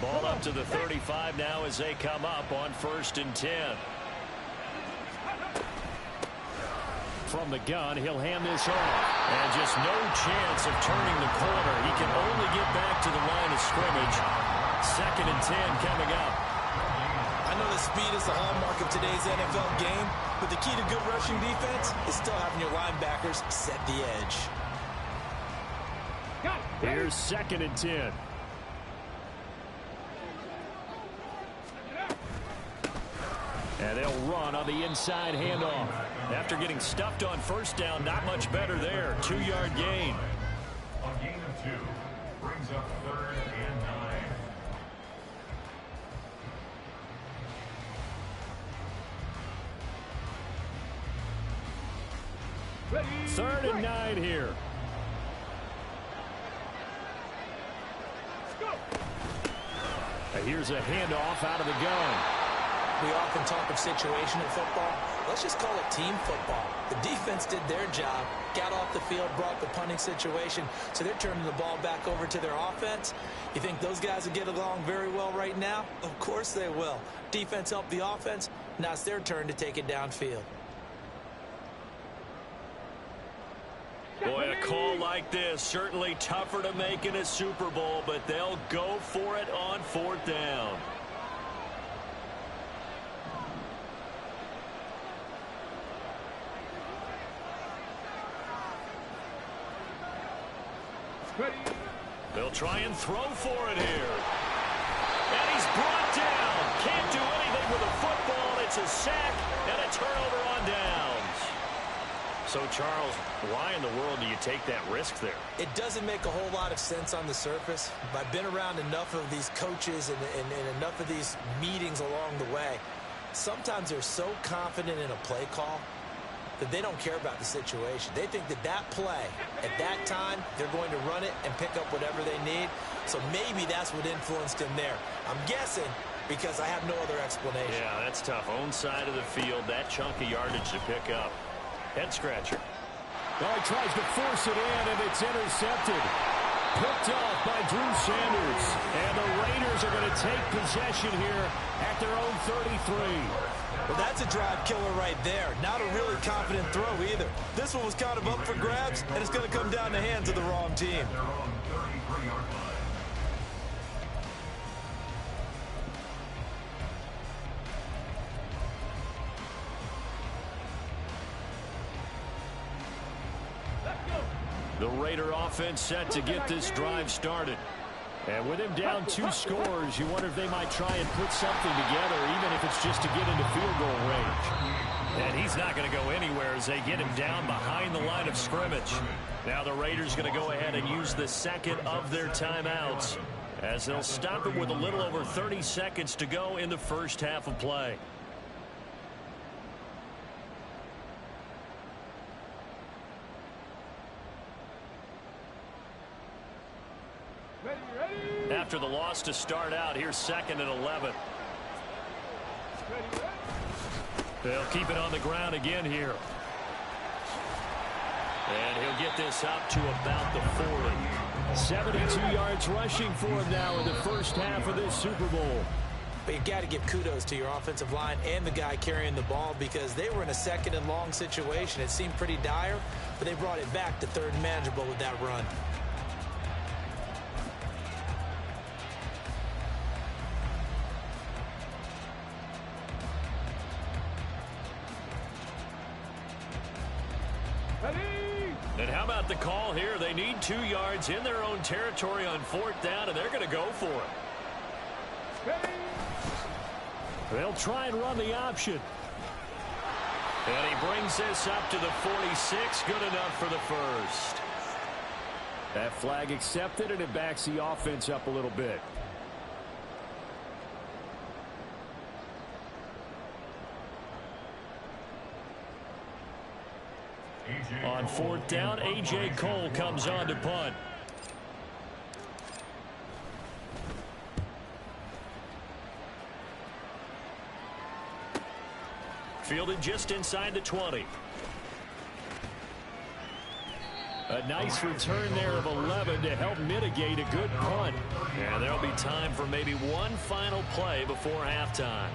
Ball up to the 35 now as they come up on 1st and 10. From the gun, he'll hand this off. And just no chance of turning the corner. He can only get back to the line of scrimmage. 2nd and 10 coming up. I know that speed is the hallmark of today's NFL game, but the key to good rushing defense is still having your linebackers set the edge. Here's 2nd and 10. And they'll run on the inside handoff. After getting stuffed on 1st down, not much better there. 2-yard gain. A gain of 2 brings up 3rd and 9. 3rd and 9 here. Here's a handoff out of the gun. We often talk of situational football. Let's just call it team football. The defense did their job, got off the field, brought the punting situation, so they're turning the ball back over to their offense. You think those guys will get along very well right now? Of course they will. Defense helped the offense. Now it's their turn to take it downfield. Boy, a call like this, certainly tougher to make in a Super Bowl, but they'll go for it on 4th down. They'll try and throw for it here. And he's brought down. Can't do anything with a football. It's a sack and a turnover on downs. So, Charles, why in the world do you take that risk there? It doesn't make a whole lot of sense on the surface. I've been around enough of these coaches and enough of these meetings along the way. Sometimes they're so confident in a play call that they don't care about the situation. They think that that play, at that time, they're going to run it and pick up whatever they need. So maybe that's what influenced him there. I'm guessing because I have no other explanation. Yeah, that's tough. Own side of the field, that chunk of yardage to pick up. Head scratcher. Well, he tries to force it in, and it's intercepted. Picked off by Drew Sanders. And the Raiders are going to take possession here at their own 33. Well, that's a drive killer right there. Not a really confident throw either. This one was kind of up for grabs, and it's going to come down the hands of the wrong team. The Raider offense set to get this drive started. And with him down 2 scores, you wonder if they might try and put something together, even if it's just to get into field goal range. And he's not going to go anywhere as they get him down behind the line of scrimmage. Now the Raiders going to go ahead and use the 2nd of their timeouts as they'll stop him with a little over 30 seconds to go in the first half of play. After the loss to start out, here's 2nd and 11. They'll keep it on the ground again here. And he'll get this up to about the 40. 72 yards rushing for him now in the first half of this Super Bowl. But you've got to give kudos to your offensive line and the guy carrying the ball because they were in a second and long situation. It seemed pretty dire, but they brought it back to third and manageable with that run. And how about the call here? They need 2 yards in their own territory on 4th down, and they're going to go for it. They'll try and run the option. And he brings this up to the 46. Good enough for the first. That flag accepted, and it backs the offense up a little bit. On 4th down, A.J. Cole comes on to punt. Fielded just inside the 20. A nice return there of 11 to help mitigate a good punt. And there'll be time for maybe one final play before halftime.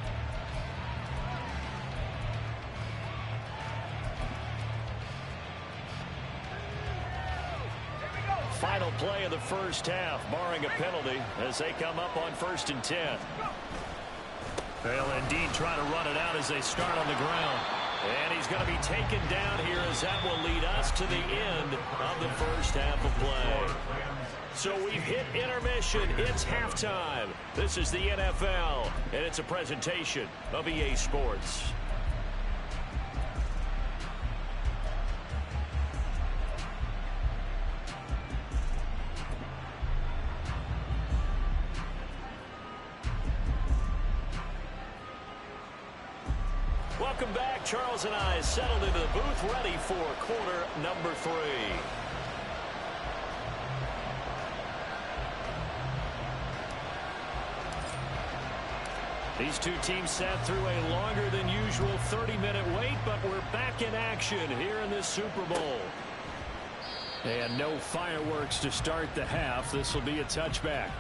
Final play of the first half, barring a penalty, as they come up on 1st and 10. They'll indeed try to run it out as they start on the ground. And he's going to be taken down here as that will lead us to the end of the first half of play. So we've hit intermission. It's halftime. This is the NFL, and it's a presentation of EA Sports. Welcome back. Charles and I settled into the booth ready for quarter number 3. These two teams sat through a longer than usual 30-minute wait, but we're back in action here in this Super Bowl. And no fireworks to start the half. This will be a touchback.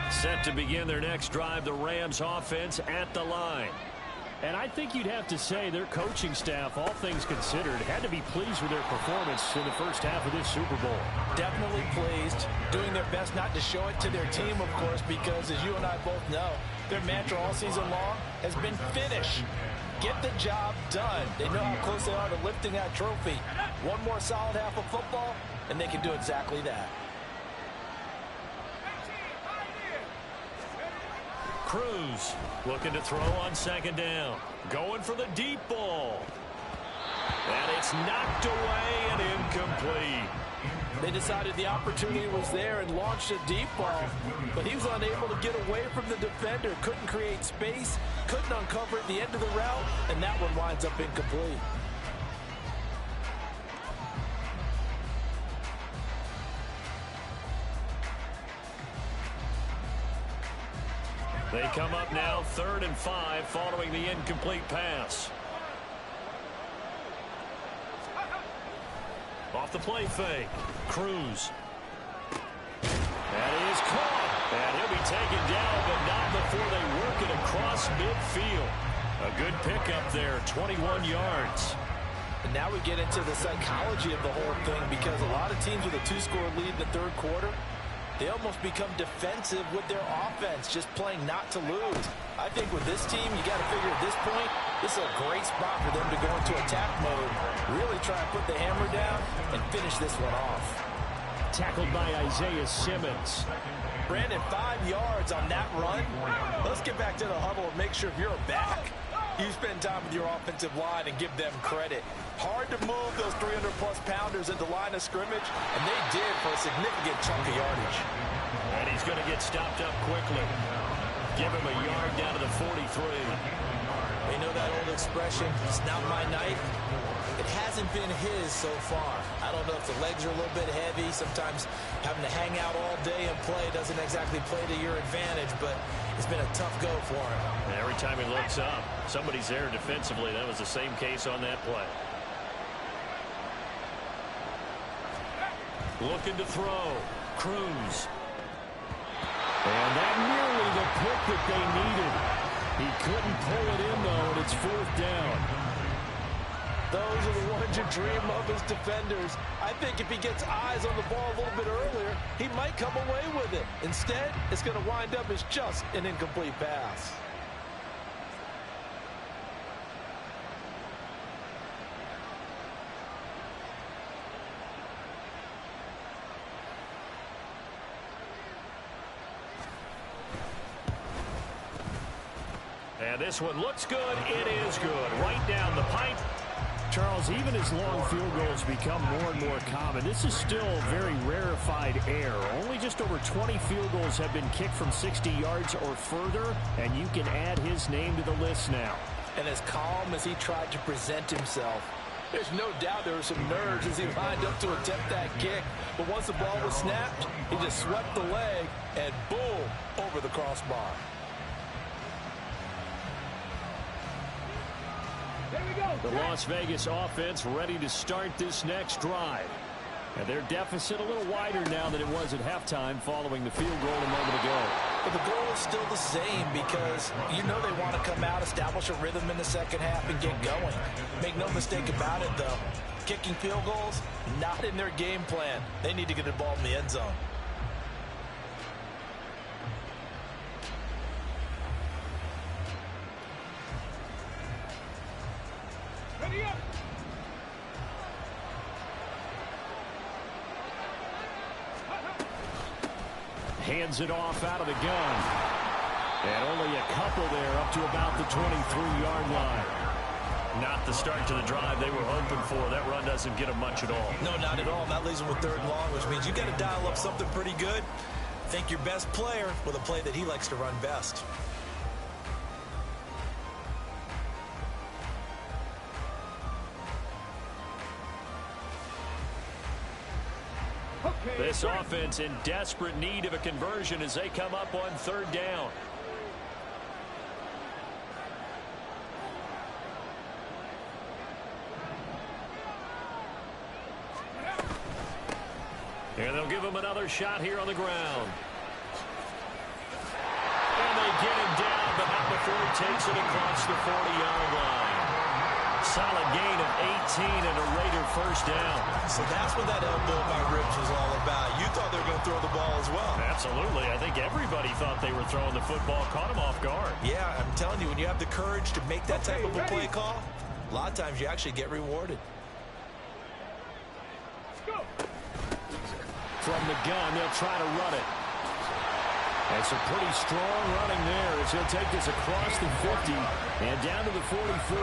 Set to begin their next drive, the Rams offense at the line. And I think you'd have to say their coaching staff, all things considered, had to be pleased with their performance in the first half of this Super Bowl. Definitely pleased, doing their best not to show it to their team, of course, because as you and I both know, their mantra all season long has been finish. Get the job done. They know how close they are to lifting that trophy. One more solid half of football, and they can do exactly that. Cruz looking to throw on 2nd down. Going for the deep ball. And it's knocked away and incomplete. They decided the opportunity was there and launched a deep ball, but he was unable to get away from the defender. Couldn't create space, couldn't uncover at the end of the route, and that one winds up incomplete. They come up now 3rd and 5 following the incomplete pass. Off the play fake. Cruz. That is caught. And he'll be taken down, but not before they work it across midfield. A good pickup there, 21 yards. And now we get into the psychology of the whole thing, because a lot of teams with a 2-score lead in the 3rd quarter, they almost become defensive with their offense, just playing not to lose. I think with this team, you got to figure at this point, this is a great spot for them to go into attack mode, really try and put the hammer down and finish this one off. Tackled by Isaiah Simmons. Brandon, 5 yards on that run. Let's get back to the huddle and make sure if you're a back, You spend time with your offensive line and give them credit. Hard to move those 300-plus pounders into line of scrimmage, and they did for a significant chunk of yardage. And he's going to get stopped up quickly. Give him a yard down to the 43. You know that old expression, it's not my night? It hasn't been his so far. I don't know if the legs are a little bit heavy. Sometimes having to hang out all day and play doesn't exactly play to your advantage, but it's been a tough go for him. And every time he looks up, somebody's there defensively. That was the same case on that play. Looking to throw. Cruz. And that nearly the pick that they needed. He couldn't pull it in, though, and it's 4th down. Those are the ones you dream of as defenders. I think if he gets eyes on the ball a little bit earlier, he might come away with it. Instead, it's going to wind up as just an incomplete pass. And this one looks good. It is good. Right down the pipe. Charles, even as long field goals become more and more common, this is still very rarefied air. Only just over 20 field goals have been kicked from 60 yards or further, and you can add his name to the list now. And as calm as he tried to present himself, there's no doubt there were some nerves as he lined up to attempt that kick. But once the ball was snapped, he just swept the leg and boom, over the crossbar. The Las Vegas offense ready to start this next drive. And their deficit a little wider now than it was at halftime following the field goal a moment ago. But the goal is still the same because you know they want to come out, establish a rhythm in the second half, and get going. Make no mistake about it, though. Kicking field goals, not in their game plan. They need to get the ball in the end zone. Ready up. Hands it off out of the gun. And only a couple there up to about the 23-yard line. Not the start to the drive they were hoping for. That run doesn't get them much at all. No, not at all. And that leaves them with 3rd and long, which means you got to dial up something pretty good. Think your best player with a play that he likes to run best. This offense in desperate need of a conversion as they come up on 3rd down. And they'll give him another shot here on the ground. And they get him down, but not before he takes it across the 40-yard line. Solid gain of 18 and a Raider 1st down. So that's what that elbow in my ribs was all about. You thought they were going to throw the ball as well. Absolutely. I think everybody thought they were throwing the football, caught him off guard. Yeah, I'm telling you, when you have the courage to make that type of a play call, a lot of times you actually get rewarded. From the gun, they'll try to run it. And some pretty strong running there as he'll take this across the 50 and down to the 44.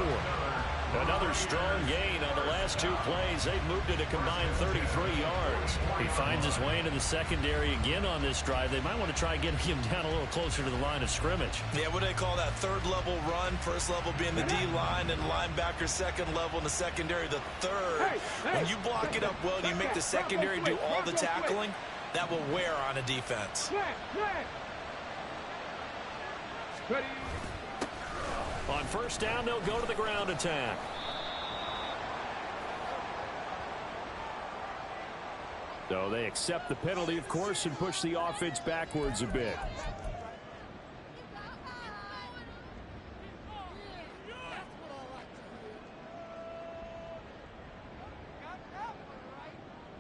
Another strong gain on the last 2 plays. They've moved it a combined 33 yards. He finds his way into the secondary again on this drive. They might want to try getting him down a little closer to the line of scrimmage. Yeah, what do they call that? 3rd level run. 1st level being the D-line and linebacker. 2nd level in the secondary, the 3rd. When you block it up well and you make the secondary do all the tackling, that will wear on a defense. Ready. On 1st down, they'll go to the ground attack. So they accept the penalty, of course, and push the offense backwards a bit.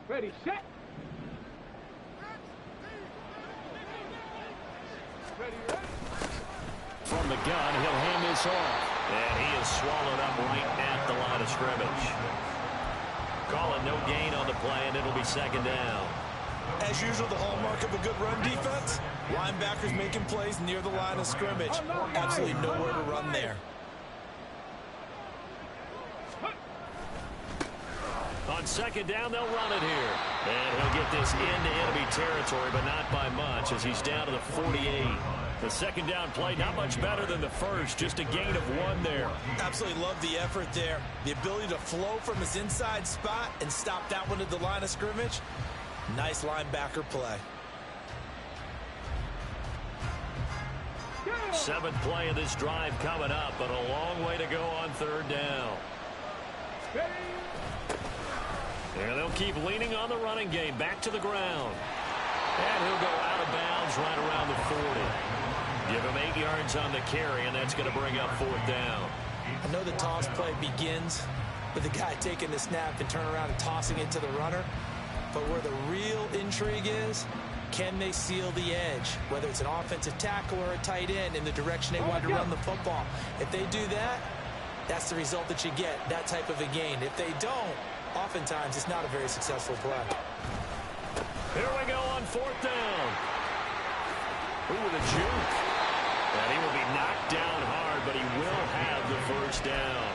Ready, set. Ready, ready. From the gun, he'll hand this off. And he is swallowed up right at the line of scrimmage. Calling no gain on the play, and it'll be 2nd down. As usual, the hallmark of a good run defense, linebackers making plays near the line of scrimmage. Absolutely nowhere to run there. On second down, they'll run it here. And he'll get this into enemy territory, but not by much as he's down to the 48. The second down play, not much better than the first, just a gain of 1 there. Absolutely love the effort there. The ability to flow from his inside spot and stop that one at the line of scrimmage. Nice linebacker play. 7th play of this drive coming up, but a long way to go on third down. And they'll keep leaning on the running game. Back to the ground. And he'll go out of bounds right around the 40. Give him 8 yards on the carry, and that's going to bring up 4th down. I know the toss play begins with the guy taking the snap and turn around and tossing it to the runner. But where the real intrigue is, can they seal the edge, whether it's an offensive tackle or a tight end, in the direction they want to run the football? If they do that, that's the result that you get, that type of a gain. If they don't, oftentimes it's not a very successful play. Here we go on 4th down. Ooh, with a juke. And he will be knocked down hard, but he will have the first down.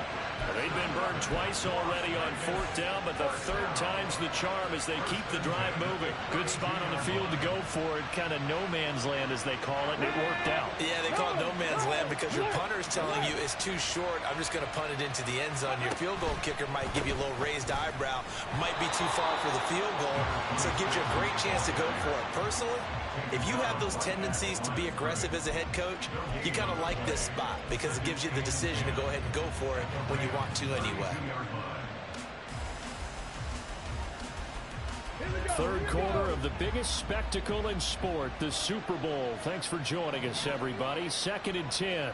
They've been burned twice already on 4th down, but the 3rd time's the charm as they keep the drive moving. Good spot on the field to go for it, kind of no man's land as they call it, and it worked out. Yeah, they call it no man's land because your punter is telling you it's too short. I'm just going to punt it into the end zone. Your field goal kicker might give you a little raised eyebrow, might be too far for the field goal, so it gives you a great chance to go for it. Personally, if you have those tendencies to be aggressive as a head coach, you kind of like this spot because it gives you the decision to go ahead and go for it when you want to anyway. 3rd quarter of the biggest spectacle in sport, the Super Bowl. Thanks for joining us, everybody. 2nd and 10.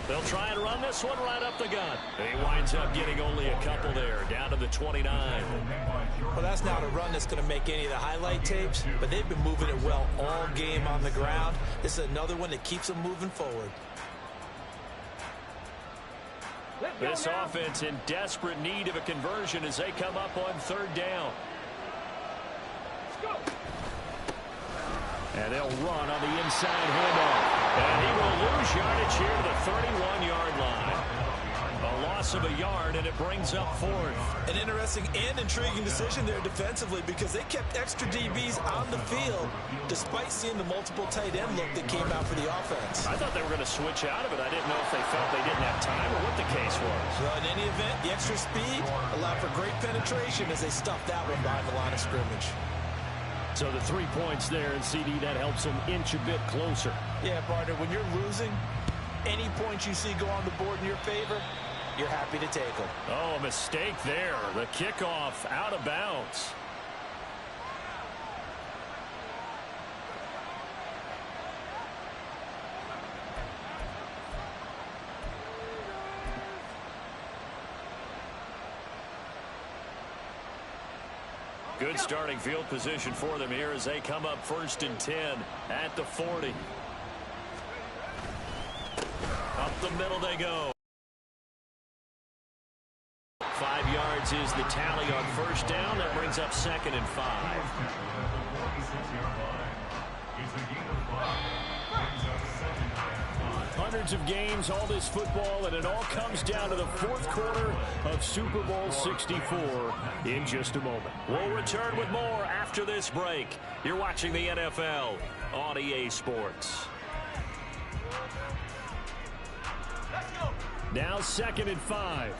They'll try and run this one right up the gut. He winds up getting only a couple there, down to the 29. Well, that's not a run that's going to make any of the highlight tapes, but they've been moving it well all game on the ground. This is another one that keeps them moving forward. This offense in desperate need of a conversion as they come up on 3rd down. And they'll run on the inside handoff. And he will lose yardage here to the 31-yard line. A loss of a yard, and it brings up 4th. An interesting and intriguing decision there defensively because they kept extra DBs on the field despite seeing the multiple tight end look that came out for the offense. I thought they were going to switch out of it. I didn't know if they felt they didn't have time or what the case was. Well, in any event, the extra speed allowed for great penetration as they stuffed that one behind the line of scrimmage. So the 3 points there, and CD, that helps them inch a bit closer. Yeah, partner, when you're losing, any points you see go on the board in your favor, you're happy to take them. Oh, a mistake there. The kickoff out of bounds. Good starting field position for them here as they come up 1st and 10 at the 40. Up the middle they go. 5 yards is the tally on 1st down. That brings up 2nd and 5. Hundreds of games, all this football, and it all comes down to the 4th quarter of Super Bowl 64 in just a moment. We'll return with more after this break. You're watching the NFL on EA Sports. Now 2nd and 5.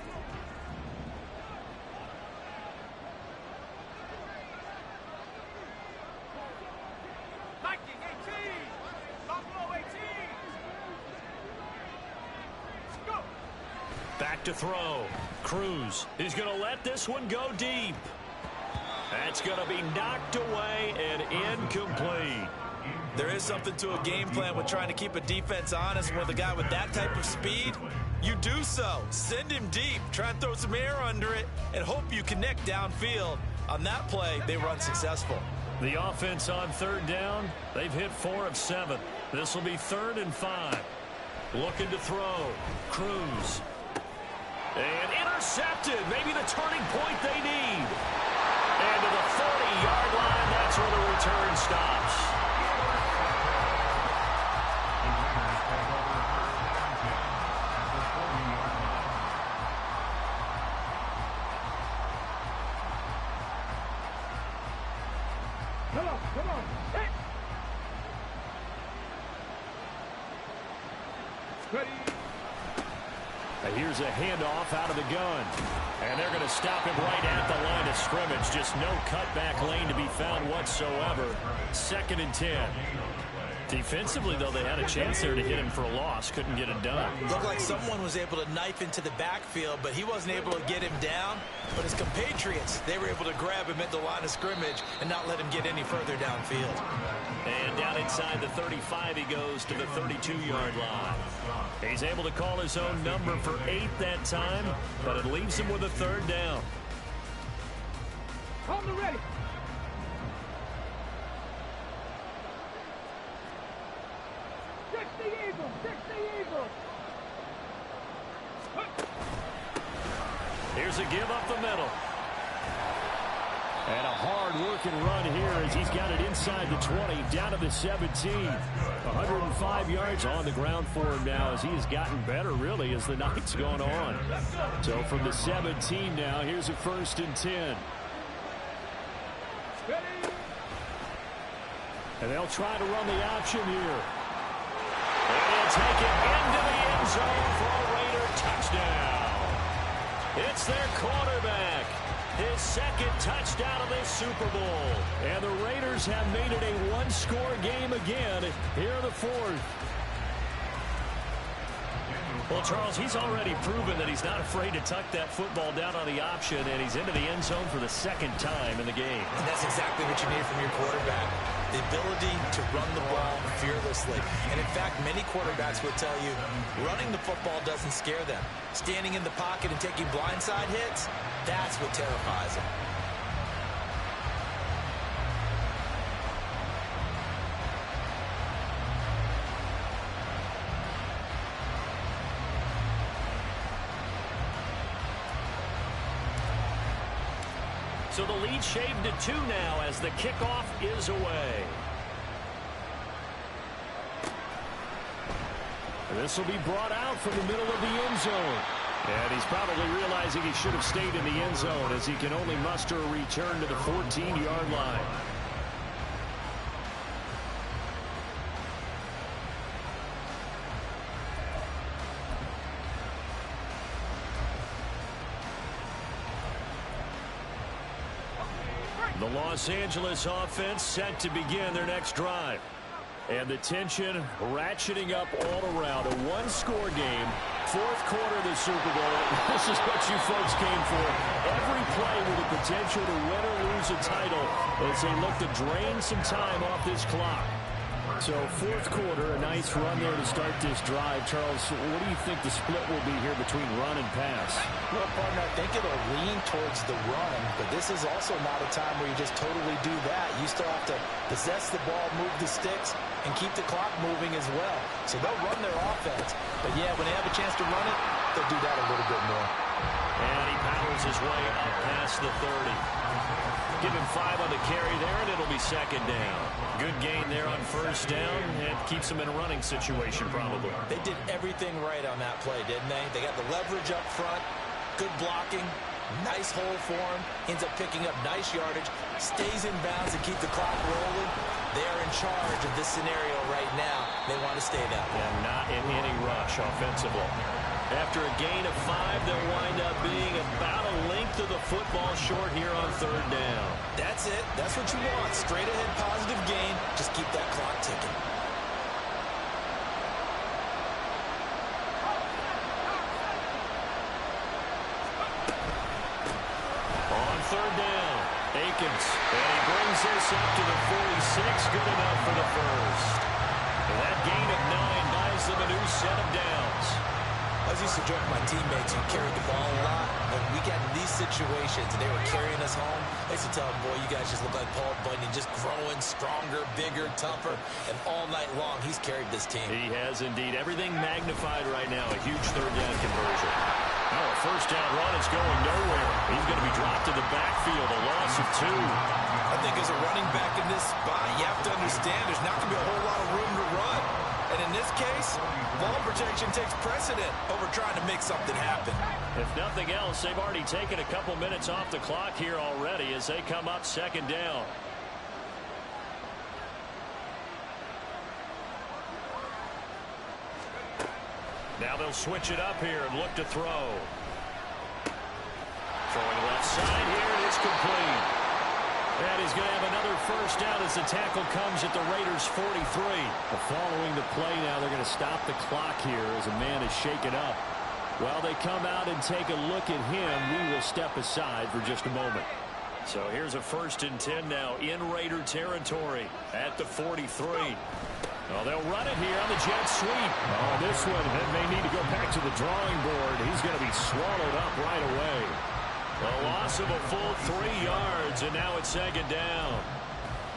Back to throw. Cruz is going to let this one go deep. That's going to be knocked away and incomplete. There is something to a game plan with trying to keep a defense honest. With a guy with that type of speed, you do so. Send him deep. Try and throw some air under it and hope you connect downfield. On that play, they were unsuccessful. The offense on 3rd down, they've hit 4 of 7. This will be 3rd and 5. Looking to throw. Cruz. And intercepted. Maybe the turning point they need. And to the 40-yard line, that's where the return stops. Come on, come on. Hey. Ready. Here's a handoff out of the gun. And they're going to stop him right at the line of scrimmage. Just no cutback lane to be found whatsoever. 2nd and 10. Defensively, though, they had a chance there to hit him for a loss. Couldn't get it done. Looked like someone was able to knife into the backfield, but he wasn't able to get him down. But his compatriots, they were able to grab him at the line of scrimmage and not let him get any further downfield. And down inside the 35, he goes to the 32-yard line. He's able to call his own number for 8 that time, but it leaves him with a 3rd down. Hold the ready. Here's a give up the middle. And a hard-working run here as he's got it inside the 20, down to the 17. 105 yards on the ground for him now as he has gotten better, really, as the night's gone on. So from the 17 now, here's a 1st and 10. And they'll try to run the option here. And he'll take it into the end zone for a Raider touchdown. It's their quarterback. His 2nd touchdown of this Super Bowl. And the Raiders have made it a 1-score game again here in the 4th. Well, Charles, he's already proven that he's not afraid to tuck that football down on the option, and he's into the end zone for the 2nd time in the game. And that's exactly what you need from your quarterback. The ability to run the ball fearlessly. And in fact, many quarterbacks would tell you running the football doesn't scare them. Standing in the pocket and taking blindside hits, that's what terrifies them. So the lead shaved to 2 now as the kickoff is away. This will be brought out from the middle of the end zone. And he's probably realizing he should have stayed in the end zone as he can only muster a return to the 14-yard line. The Los Angeles offense set to begin their next drive. And the tension ratcheting up all around. A 1-score game, 4th quarter of the Super Bowl. This is what you folks came for. Every play with the potential to win or lose a title as they look to drain some time off this clock. So 4th quarter, a nice run there to start this drive. Charles, what do you think the split will be here between run and pass? Well, partner, I think it'll lean towards the run, but this is also not a time where you just totally do that. You still have to possess the ball, move the sticks, and keep the clock moving as well. So they'll run their offense. But, yeah, when they have a chance to run it, they'll do that a little bit more. And he powers his way up past the 30. Give him 5 on the carry there, and it'll be 2nd down. Good gain there on 1st down, and keeps him in a running situation probably. They did everything right on that play, didn't they? They got the leverage up front, good blocking, nice hole for him, ends up picking up nice yardage, stays in bounds and keep the clock rolling. They are in charge of this scenario right now. They want to stay that way. And not in any rush offensively. After a gain of 5, they'll wind up being about a length of the football short here on 3rd down. That's it. That's what you want. Straight ahead positive gain. Just keep that clock ticking. On 3rd down, Akins. And he brings this up to the 46. Good enough for the 1st. And that gain of 9 buys them a new set of downs. I was used to joke with my teammates who carried the ball a lot. When we got in these situations and they were carrying us home, I used to tell them, boy, you guys just look like Paul Bunyan, just growing stronger, bigger, tougher. And all night long, he's carried this team. He has indeed. Everything magnified right now. A huge 3rd down conversion. Now a 1st down run is going nowhere. He's going to be dropped to the backfield. A loss of 2. I think as a running back in this spot, you have to understand there's not going to be a whole lot of room to run. And in this case, ball protection takes precedent over trying to make something happen. If nothing else, they've already taken a couple minutes off the clock here already as they come up 2nd down. Now they'll switch it up here and look to throw. Throwing left side here, and it's complete. And he's going to have another first down as the tackle comes at the Raiders' 43. Following the play now, they're going to stop the clock here as a man is shaken up. While they come out and take a look at him, we will step aside for just a moment. So here's a 1st and 10 now in Raider territory at the 43. Oh, they'll run it here on the jet sweep. Oh, this one may need to go back to the drawing board. He's going to be swallowed up right away. A loss of a full 3 yards, and now it's 2nd down.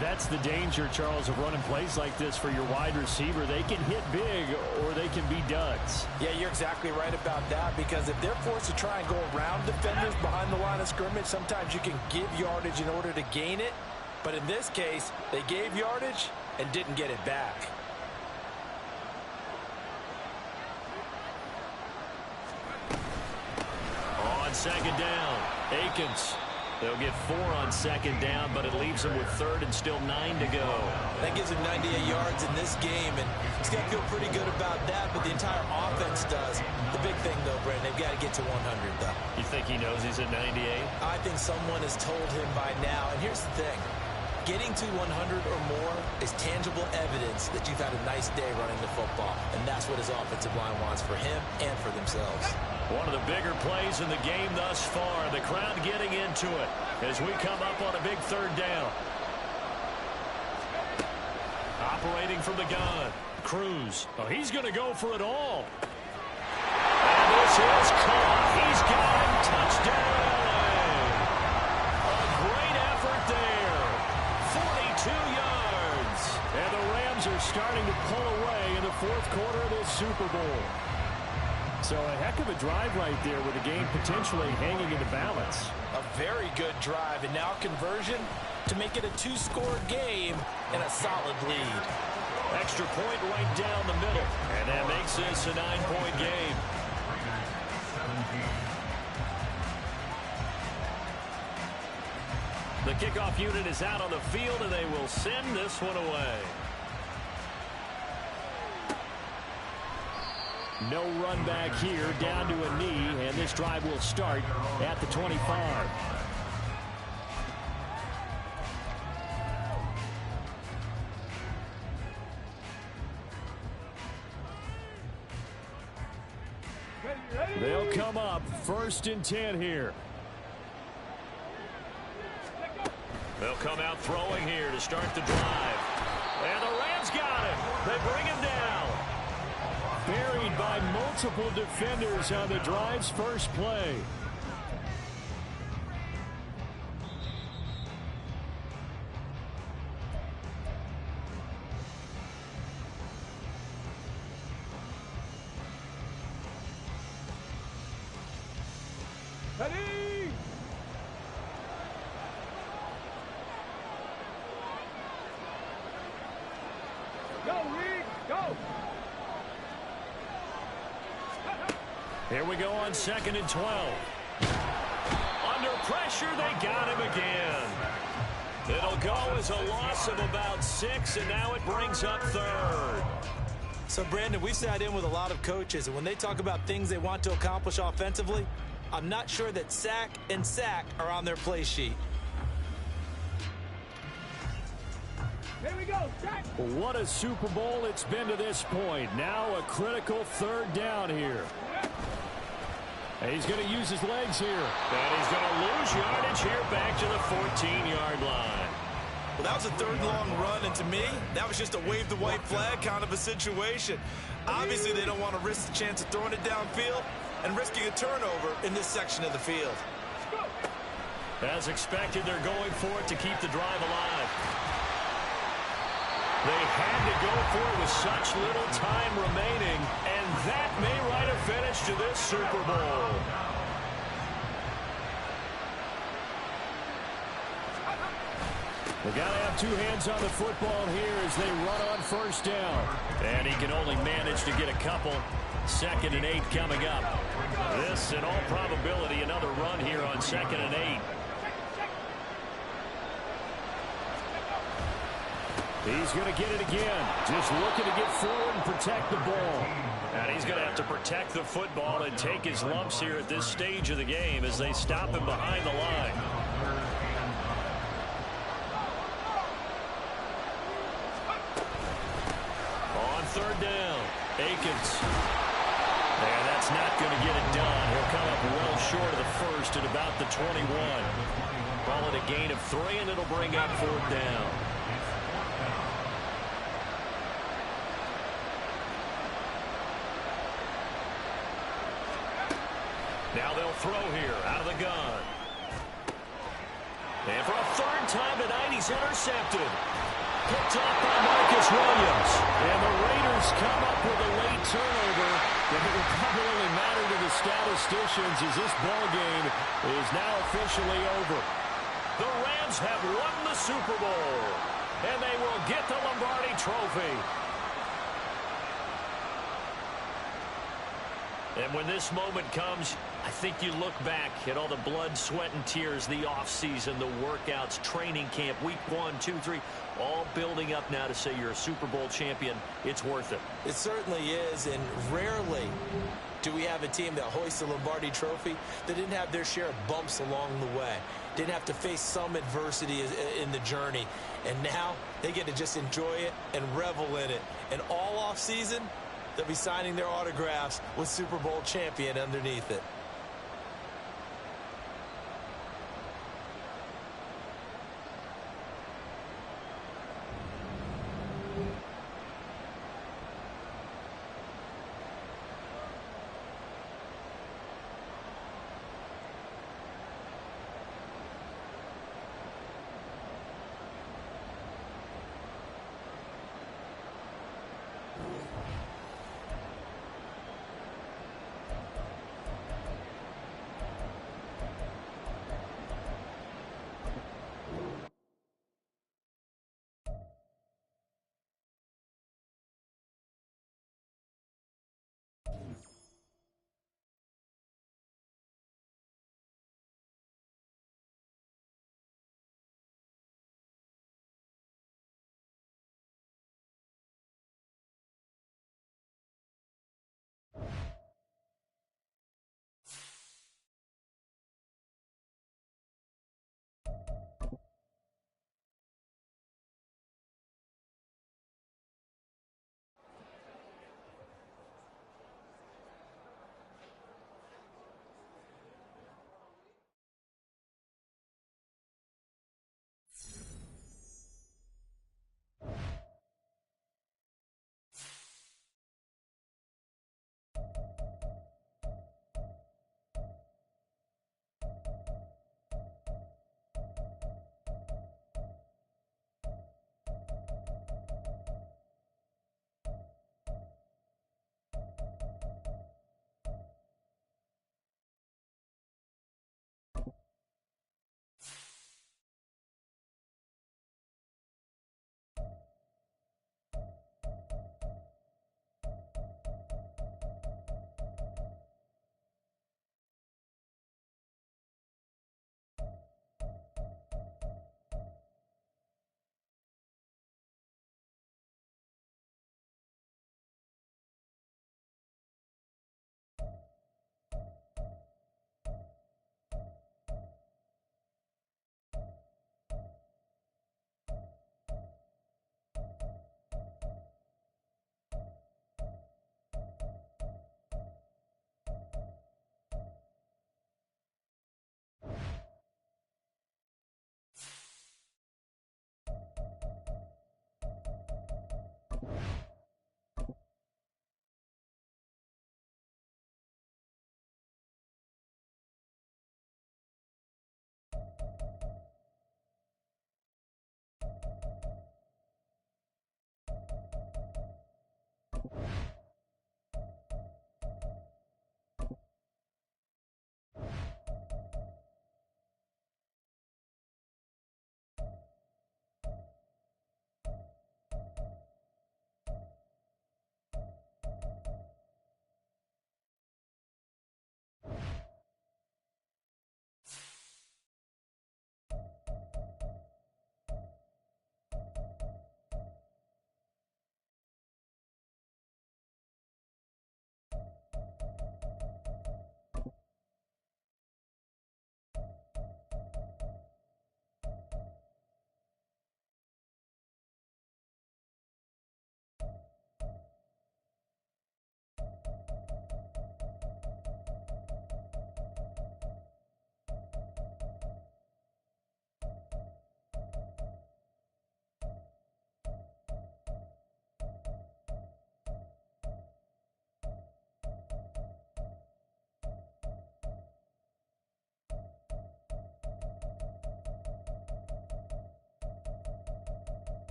That's the danger, Charles, of running plays like this for your wide receiver. They can hit big or they can be duds. Yeah, you're exactly right about that, because if they're forced to try and go around defenders behind the line of scrimmage, sometimes you can give yardage in order to gain it. But in this case, they gave yardage and didn't get it back. On 2nd down, Akins. They'll get 4 on 2nd down, but it leaves them with 3rd and still 9 to go. That gives him 98 yards in this game, and he's got to feel pretty good about that, but the entire offense does. The big thing, though, Brandon, they've got to get to 100, though. You think he knows he's at 98? I think someone has told him by now, and here's the thing. Getting to 100 or more is tangible evidence that you've had a nice day running the football, and that's what his offensive line wants for him and for themselves. One of the bigger plays in the game thus far. The crowd getting into it as we come up on a big 3rd down. Operating from the gun. Cruz. Oh, he's going to go for it all. And this is caught. He's got him. Touchdown. A great effort there. 42 yards. And the Rams are starting to pull away in the 4th quarter of this Super Bowl. So a heck of a drive right there with the game potentially hanging in the balance. A very good drive, and now conversion to make it a 2-score game and a solid lead. Extra point right down the middle, and that makes this a 9-point game. The kickoff unit is out on the field, and they will send this one away. No run back here, down to a knee, and this drive will start at the 25. They'll come up 1st and 10 here. They'll come out throwing here to start the drive. And the Rams got it. They bring him down. Buried by multiple defenders on the drive's first play. Ready? Go, Reed, go! Here we go on 2nd and 12. Under pressure, they got him again. It'll go as a loss of about 6, and now it brings up 3rd. So, Brandon, we sat in with a lot of coaches, and when they talk about things they want to accomplish offensively, I'm not sure that sack and sack are on their play sheet. Here we go, sack! What a Super Bowl it's been to this point. Now a critical 3rd down here. And he's going to use his legs here. And he's going to lose yardage here back to the 14-yard line. Well, that was a 3rd and long run, and to me, that was just a wave the white flag kind of a situation. Obviously, they don't want to risk the chance of throwing it downfield and risking a turnover in this section of the field. As expected, they're going for it to keep the drive alive. They had to go for it with such little time remaining, and that may write a finish to this Super Bowl. They got to have 2 hands on the football here as they run on 1st down. And he can only manage to get a couple. 2nd and 8 coming up. This, in all probability, another run here on 2nd and 8. He's going to get it again. Just looking to get forward and protect the ball. And he's going to have to protect the football and take his lumps here at this stage of the game as they stop him behind the line. On third down, Akins. And that's not going to get it done. He'll come up well short of the first at about the 21. Call it a gain of 3, and it'll bring up fourth down. Now they'll throw here out of the gun. And for a third time tonight, he's intercepted. Picked off by Marcus Williams. And the Raiders come up with a late turnover. And it will probably only matter to the statisticians as this ball game is now officially over. The Rams have won the Super Bowl. And they will get the Lombardi Trophy. And when this moment comes, I think you look back at all the blood, sweat, and tears, the offseason, the workouts, training camp, week 1, 2, 3, all building up now to say you're a Super Bowl champion. It's worth it. It certainly is, and rarely do we have a team that hoists the Lombardi Trophy that didn't have their share of bumps along the way, didn't have to face some adversity in the journey, and now they get to just enjoy it and revel in it. And all offseason, they'll be signing their autographs with Super Bowl champion underneath it.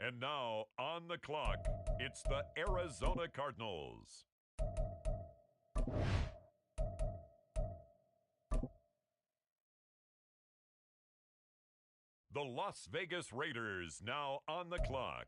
And now, on the clock, it's the Arizona Cardinals. The Las Vegas Raiders now on the clock.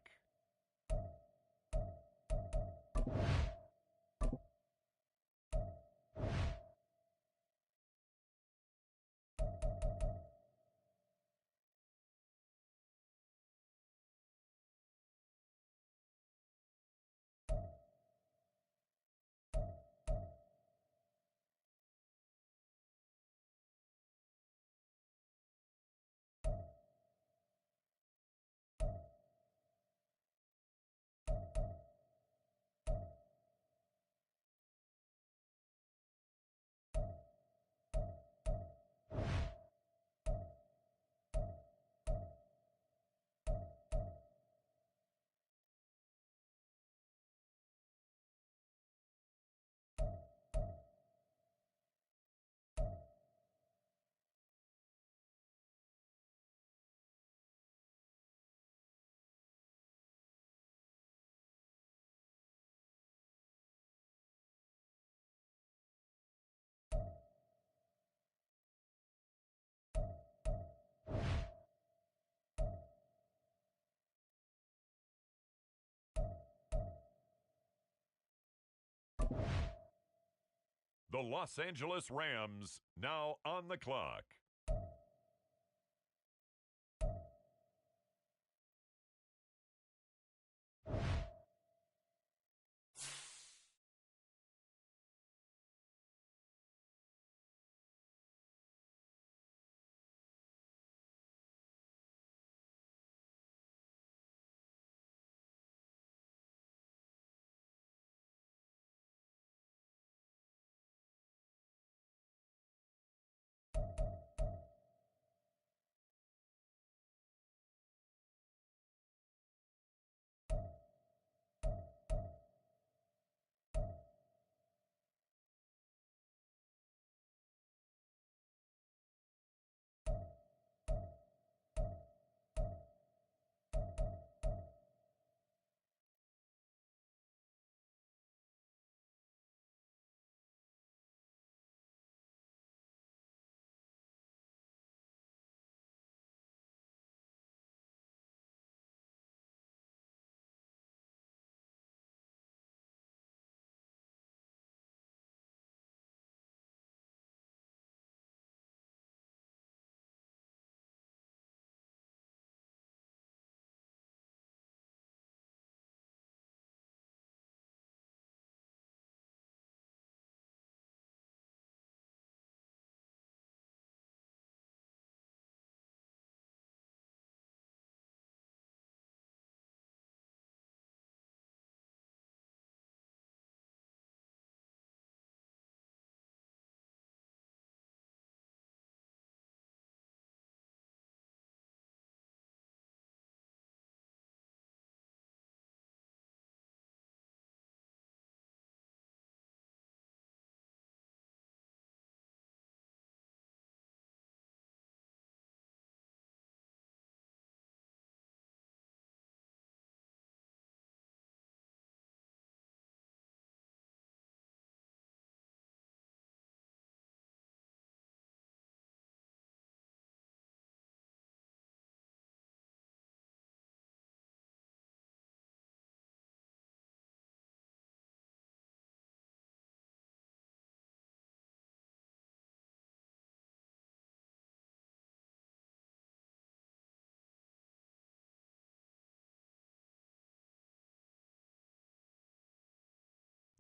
The Los Angeles Rams now on the clock.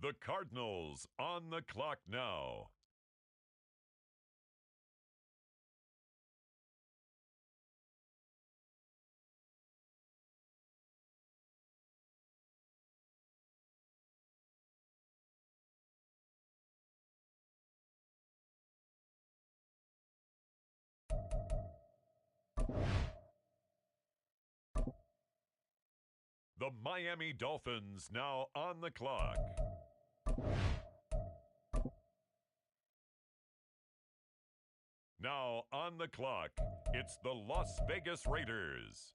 The Cardinals on the clock now. The Miami Dolphins now on the clock. Now on the clock, it's the Las Vegas Raiders.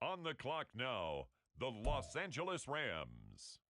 On the clock now, the Los Angeles Rams.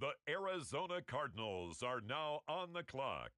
The Arizona Cardinals are now on the clock.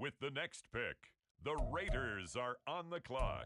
With the next pick, the Raiders are on the clock.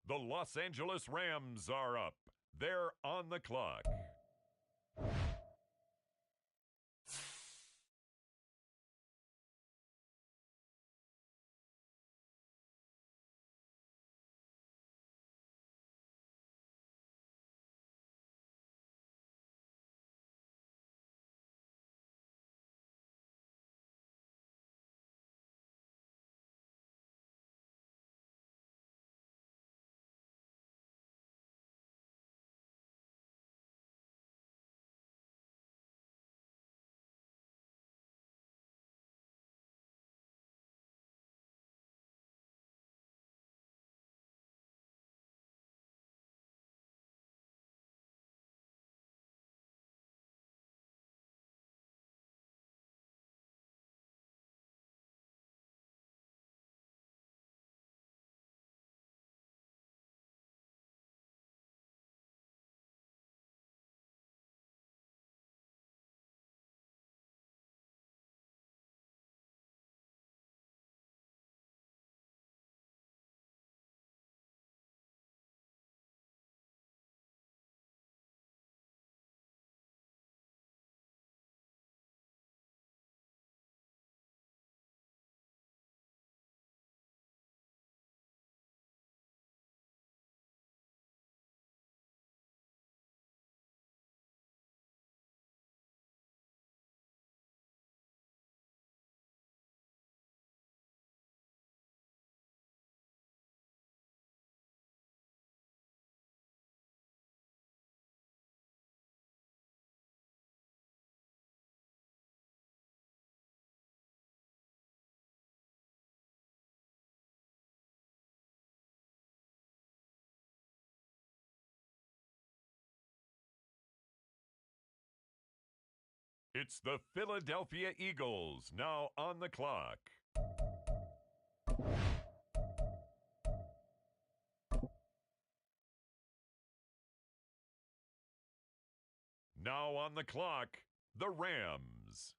The Los Angeles Rams are up. They're on the clock. It's the Philadelphia Eagles now on the clock. Now on the clock, the Rams.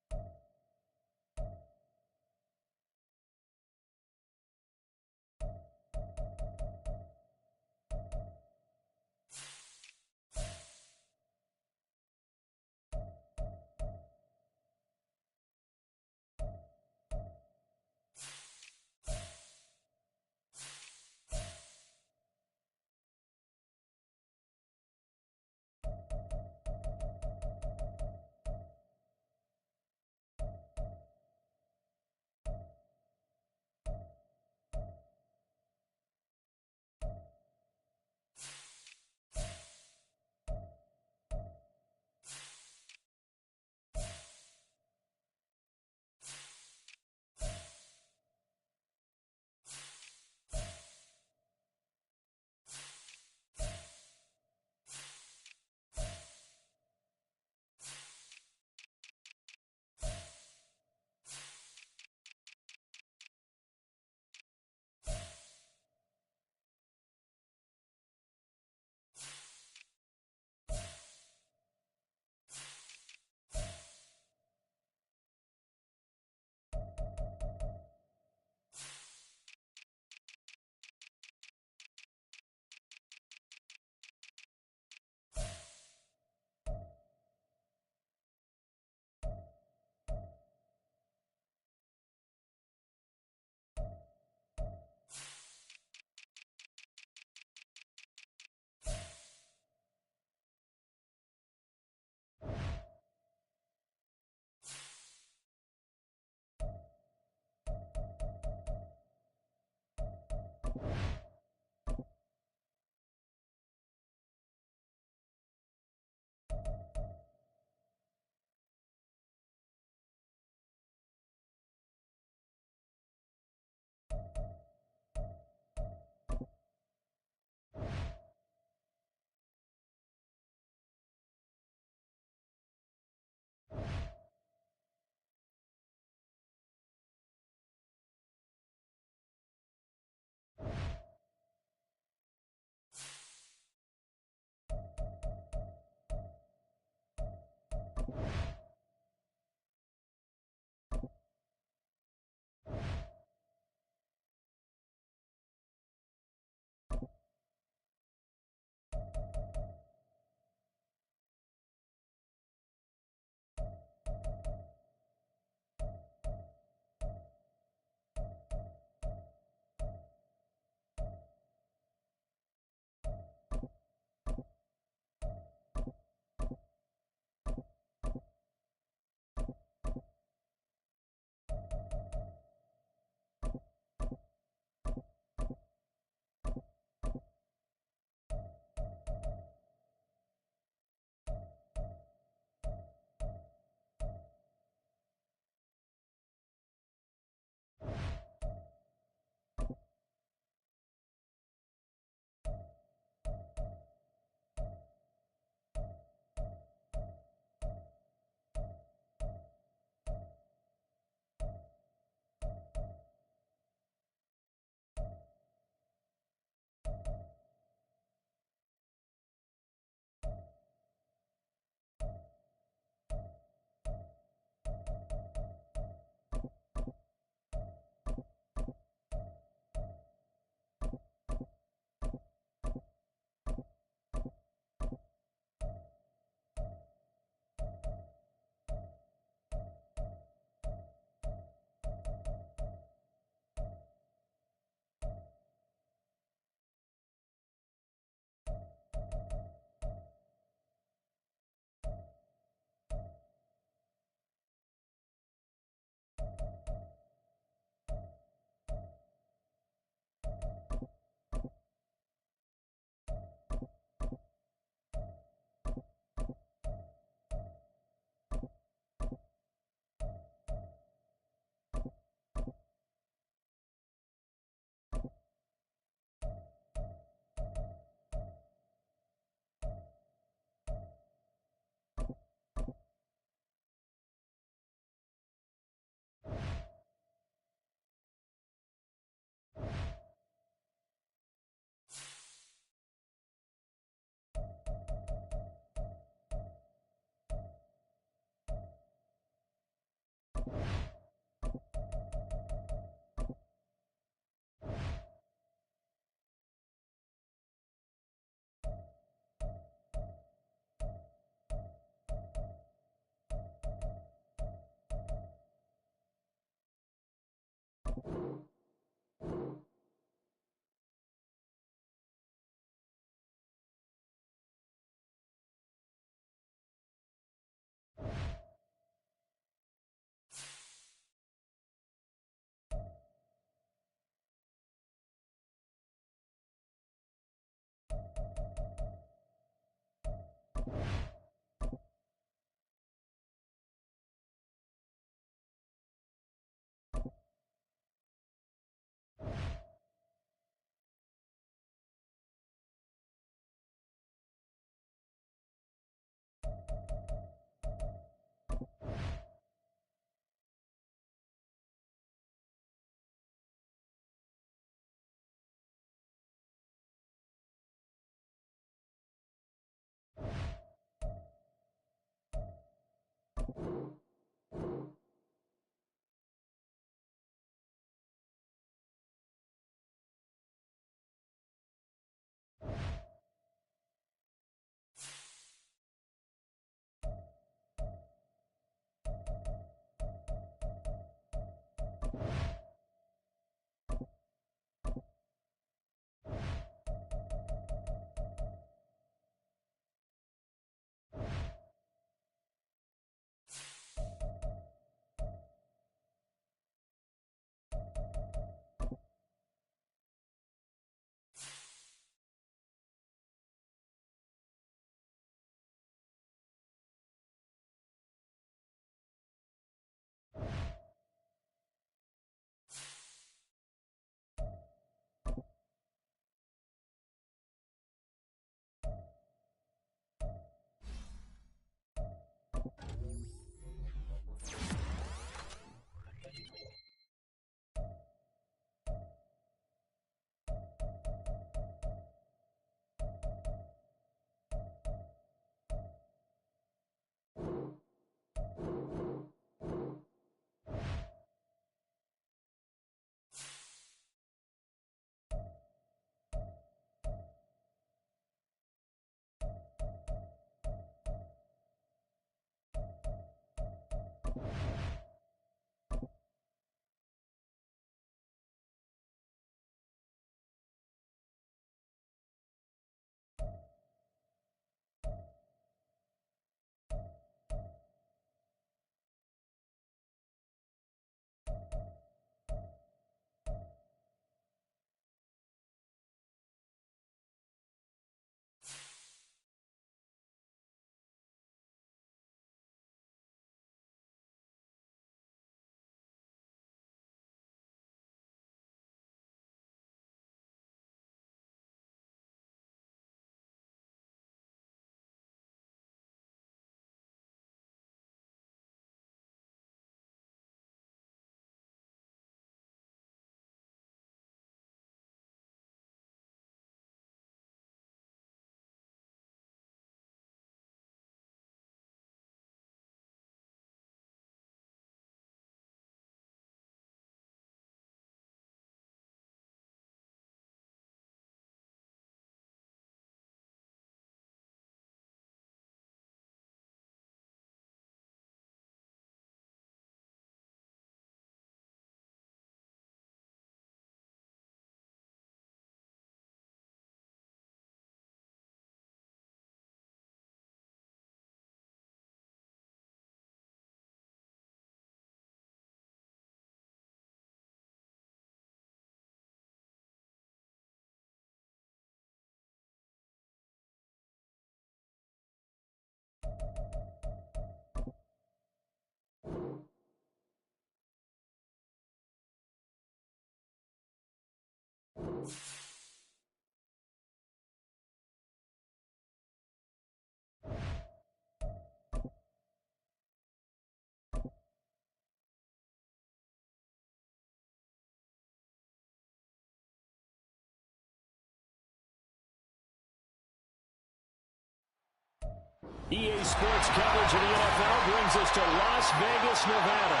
EA Sports coverage of the NFL brings us to Las Vegas, Nevada.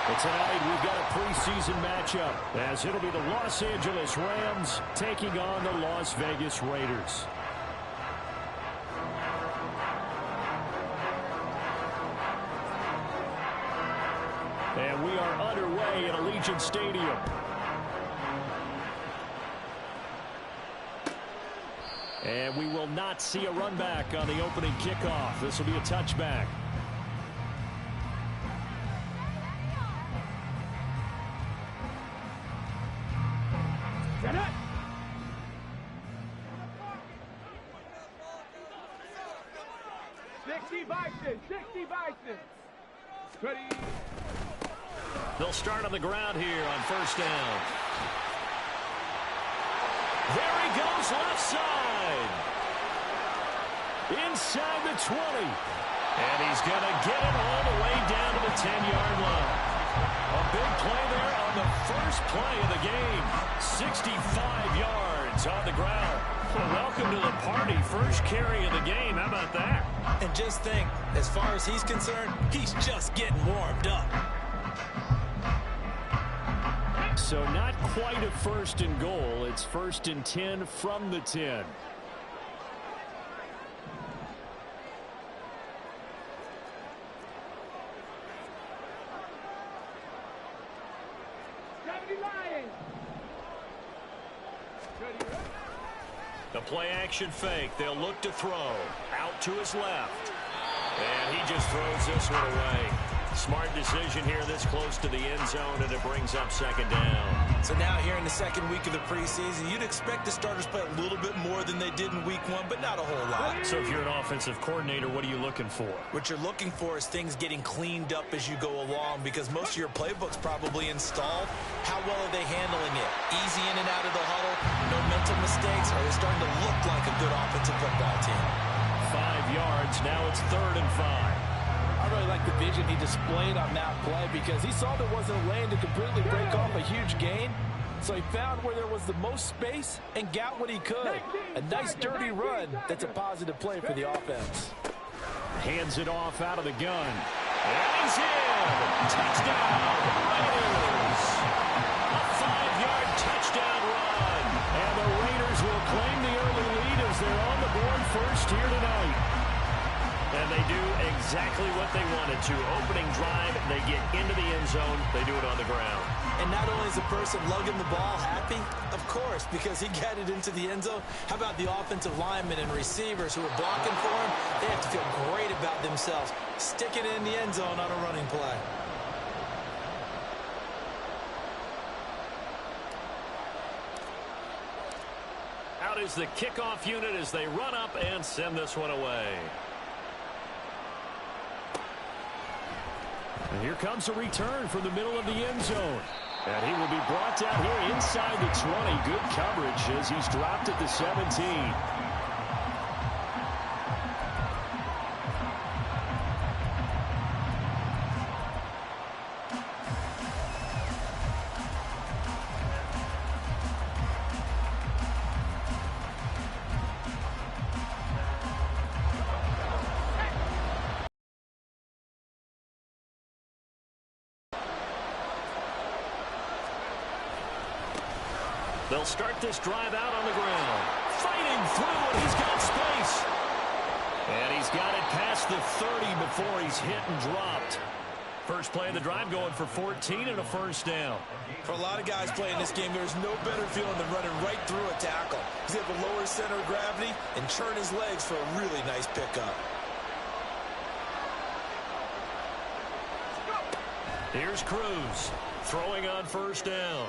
But tonight we've got a preseason matchup as it'll be the Los Angeles Rams taking on the Las Vegas Raiders. And we are underway at Allegiant Stadium. And we will not see a run back on the opening kickoff. This will be a touchback. Set it. Sixty Bison. Ready. They'll start on the ground here on first down. There he goes left side. Inside the 20. And he's going to get it all the way down to the 10-yard line. A big play there on the first play of the game. 65 yards on the ground. Well, welcome to the party. First carry of the game. How about that? And just think, as far as he's concerned, he's just getting warmed up. So not quite a first and goal. It's first and 10 from the 10. The play action fake. They'll look to throw. Out to his left. And he just throws this one away. Smart decision here this close to the end zone, and it brings up second down. So now here in the second week of the preseason, you'd expect the starters play a little bit more than they did in week one, but not a whole lot. So if you're an offensive coordinator, what are you looking for? What you're looking for is things getting cleaned up as you go along, because most of your playbook's probably installed. How well are they handling it? Easy in and out of the huddle, no mental mistakes, or are they starting to look like a good offensive football team? 5 yards, now it's 3rd and 5. I really like the vision he displayed on that play because he saw there wasn't a lane to completely break off a huge gain. So he found where there was the most space and got what he could. A nice dirty run that's a positive play for the offense. Hands it off out of the gun. And he's in. Touchdown, Raiders. A 5-yard touchdown run. And the Raiders will claim the early lead as they're on the board first here tonight. And they do exactly what they wanted to. Opening drive, they get into the end zone. They do it on the ground. And not only is the person lugging the ball happy, of course, because he got it into the end zone. How about the offensive linemen and receivers who are blocking for him? They have to feel great about themselves, sticking it in the end zone on a running play. Out is the kickoff unit as they run up and send this one away. And here comes a return from the middle of the end zone. And he will be brought down here inside the 20. Good coverage as he's dropped at the 17. They'll start this drive out on the ground. Fighting through, and he's got space. And he's got it past the 30 before he's hit and dropped. First play of the drive going for 14 and a first down. For a lot of guys playing this game, there's no better feeling than running right through a tackle. He's able to lower his center of gravity and churn his legs for a really nice pickup. Here's Cruz throwing on first down.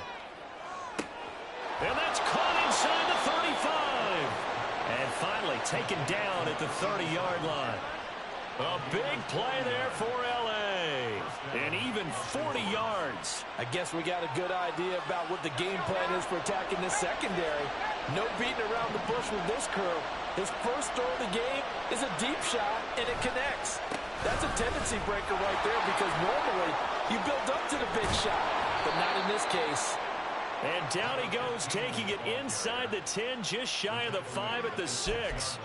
And that's caught inside the 35. And finally taken down at the 30-yard line. A big play there for L.A. And even 40 yards. I guess we got a good idea about what the game plan is for attacking this secondary. No beating around the bush with this crew. His first throw of the game is a deep shot, and it connects. That's a tendency breaker right there because normally you build up to the big shot, but not in this case. And down he goes, taking it inside the 10, just shy of the 5 at the 6.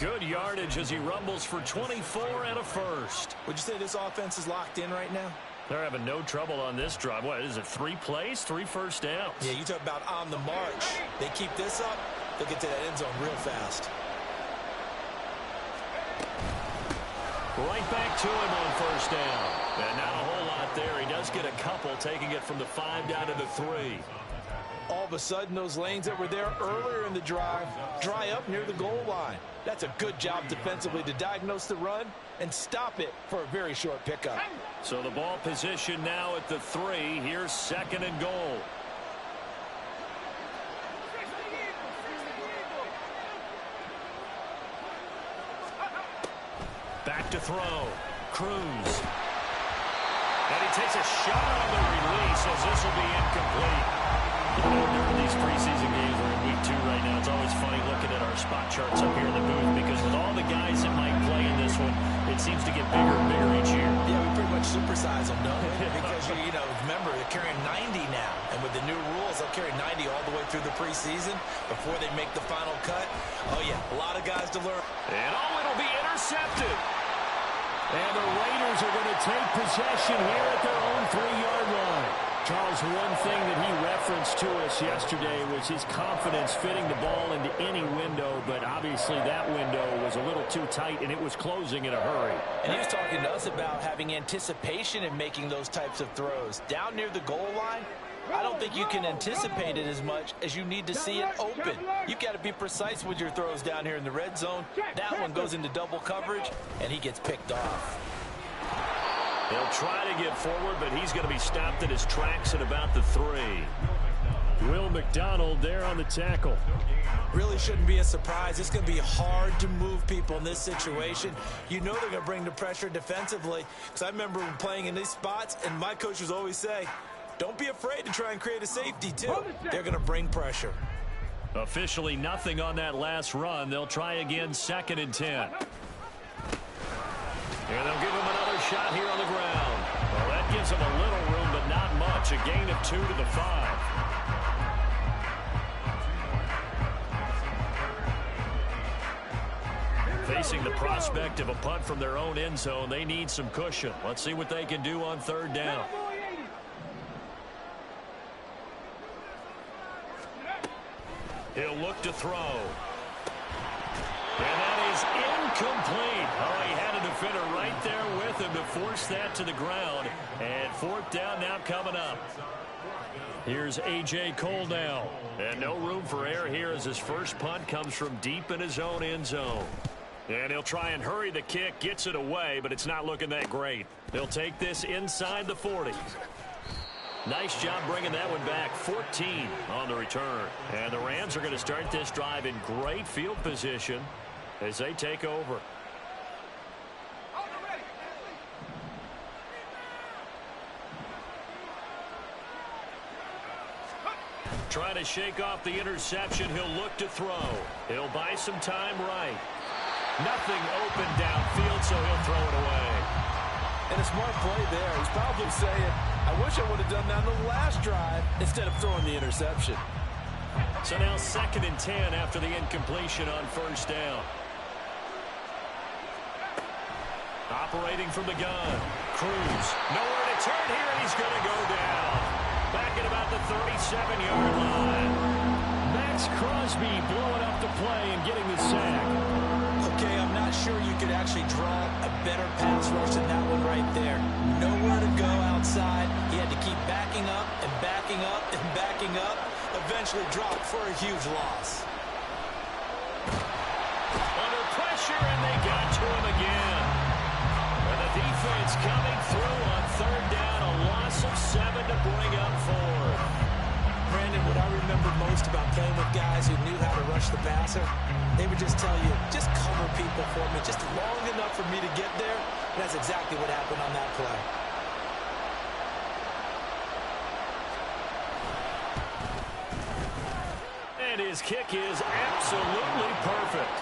Good yardage as he rumbles for 24 and a first. Would you say this offense is locked in right now? They're having no trouble on this drive. What is it, 3 plays, 3 first downs? Yeah, you talk about on the march. They keep this up, they'll get to that end zone real fast. Right back to him on first down. And not a whole lot there. He does get a couple, taking it from the 5 down to the 3. All of a sudden, those lanes that were there earlier in the drive dry up near the goal line. That's a good job defensively to diagnose the run and stop it for a very short pickup. So the ball position now at the 3. Here's 2nd and goal. Back to throw. Cruz. And he takes a shot on the release as this will be incomplete. During these preseason games, we're in week 2 right now. It's always funny looking at our spot charts up here in the booth because with all the guys that might play in this one, it seems to get bigger and bigger each year. Yeah, we pretty much supersize them, don't we? Because, you know, remember, they're carrying 90 now. And with the new rules, they'll carry 90 all the way through the preseason before they make the final cut. Oh, yeah, a lot of guys to learn. And it'll be intercepted. And the Raiders are going to take possession here at their own 3-yard line. Charles, one thing that he referenced to us yesterday was his confidence fitting the ball into any window, but obviously that window was a little too tight, and it was closing in a hurry. And he was talking to us about having anticipation in making those types of throws. Down near the goal line, I don't think you can anticipate it as much as you need to see it open. You've got to be precise with your throws down here in the red zone. That one goes into double coverage, and he gets picked off. He'll try to get forward, but he's going to be stopped in his tracks at about the 3. Will McDonald there on the tackle. Really shouldn't be a surprise. It's going to be hard to move people in this situation. You know they're going to bring the pressure defensively. Because I remember playing in these spots, and my coaches always say, don't be afraid to try and create a safety, too. They're going to bring pressure. Officially nothing on that last run. They'll try again, 2nd and 10. And they'll give him another shot here on the ground. Well, that gives him a little room, but not much. A gain of 2 to the 5. Facing the prospect of a punt from their own end zone, they need some cushion. Let's see what they can do on 3rd down. He'll look to throw. And that is incomplete. Oh, he had a defender right there with him to force that to the ground. And 4th down now coming up. Here's A.J. Cole now. And no room for error here as his first punt comes from deep in his own end zone. And he'll try and hurry the kick, gets it away, but it's not looking that great. They'll take this inside the 40. Nice job bringing that one back. 14 on the return. And the Rams are going to start this drive in great field position as they take over. Trying to shake off the interception. He'll look to throw. He'll buy some time right. Nothing open downfield, so he'll throw it away. And a smart play there. He's probably saying, I wish I would have done that on the last drive instead of throwing the interception. So now 2nd and 10 after the incompletion on 1st down. Operating from the gun. Cruz. Nowhere to turn here, and he's going to go down. Back at about the 37-yard line. Max Crosby blowing up the play and getting the sack. Okay, I'm not sure you could actually draw a better pass rush than that one right there. Nowhere to go outside. He had to keep backing up and backing up and backing up. Eventually dropped for a huge loss. Under pressure, and they got to him again. And the defense coming through on 3rd down. A loss of 7 to bring up 4th. Brandon, what I remember most about playing with guys who knew how to rush the passer, they would just tell you, just cover people for me, just long enough for me to get there. And that's exactly what happened on that play. And his kick is absolutely perfect.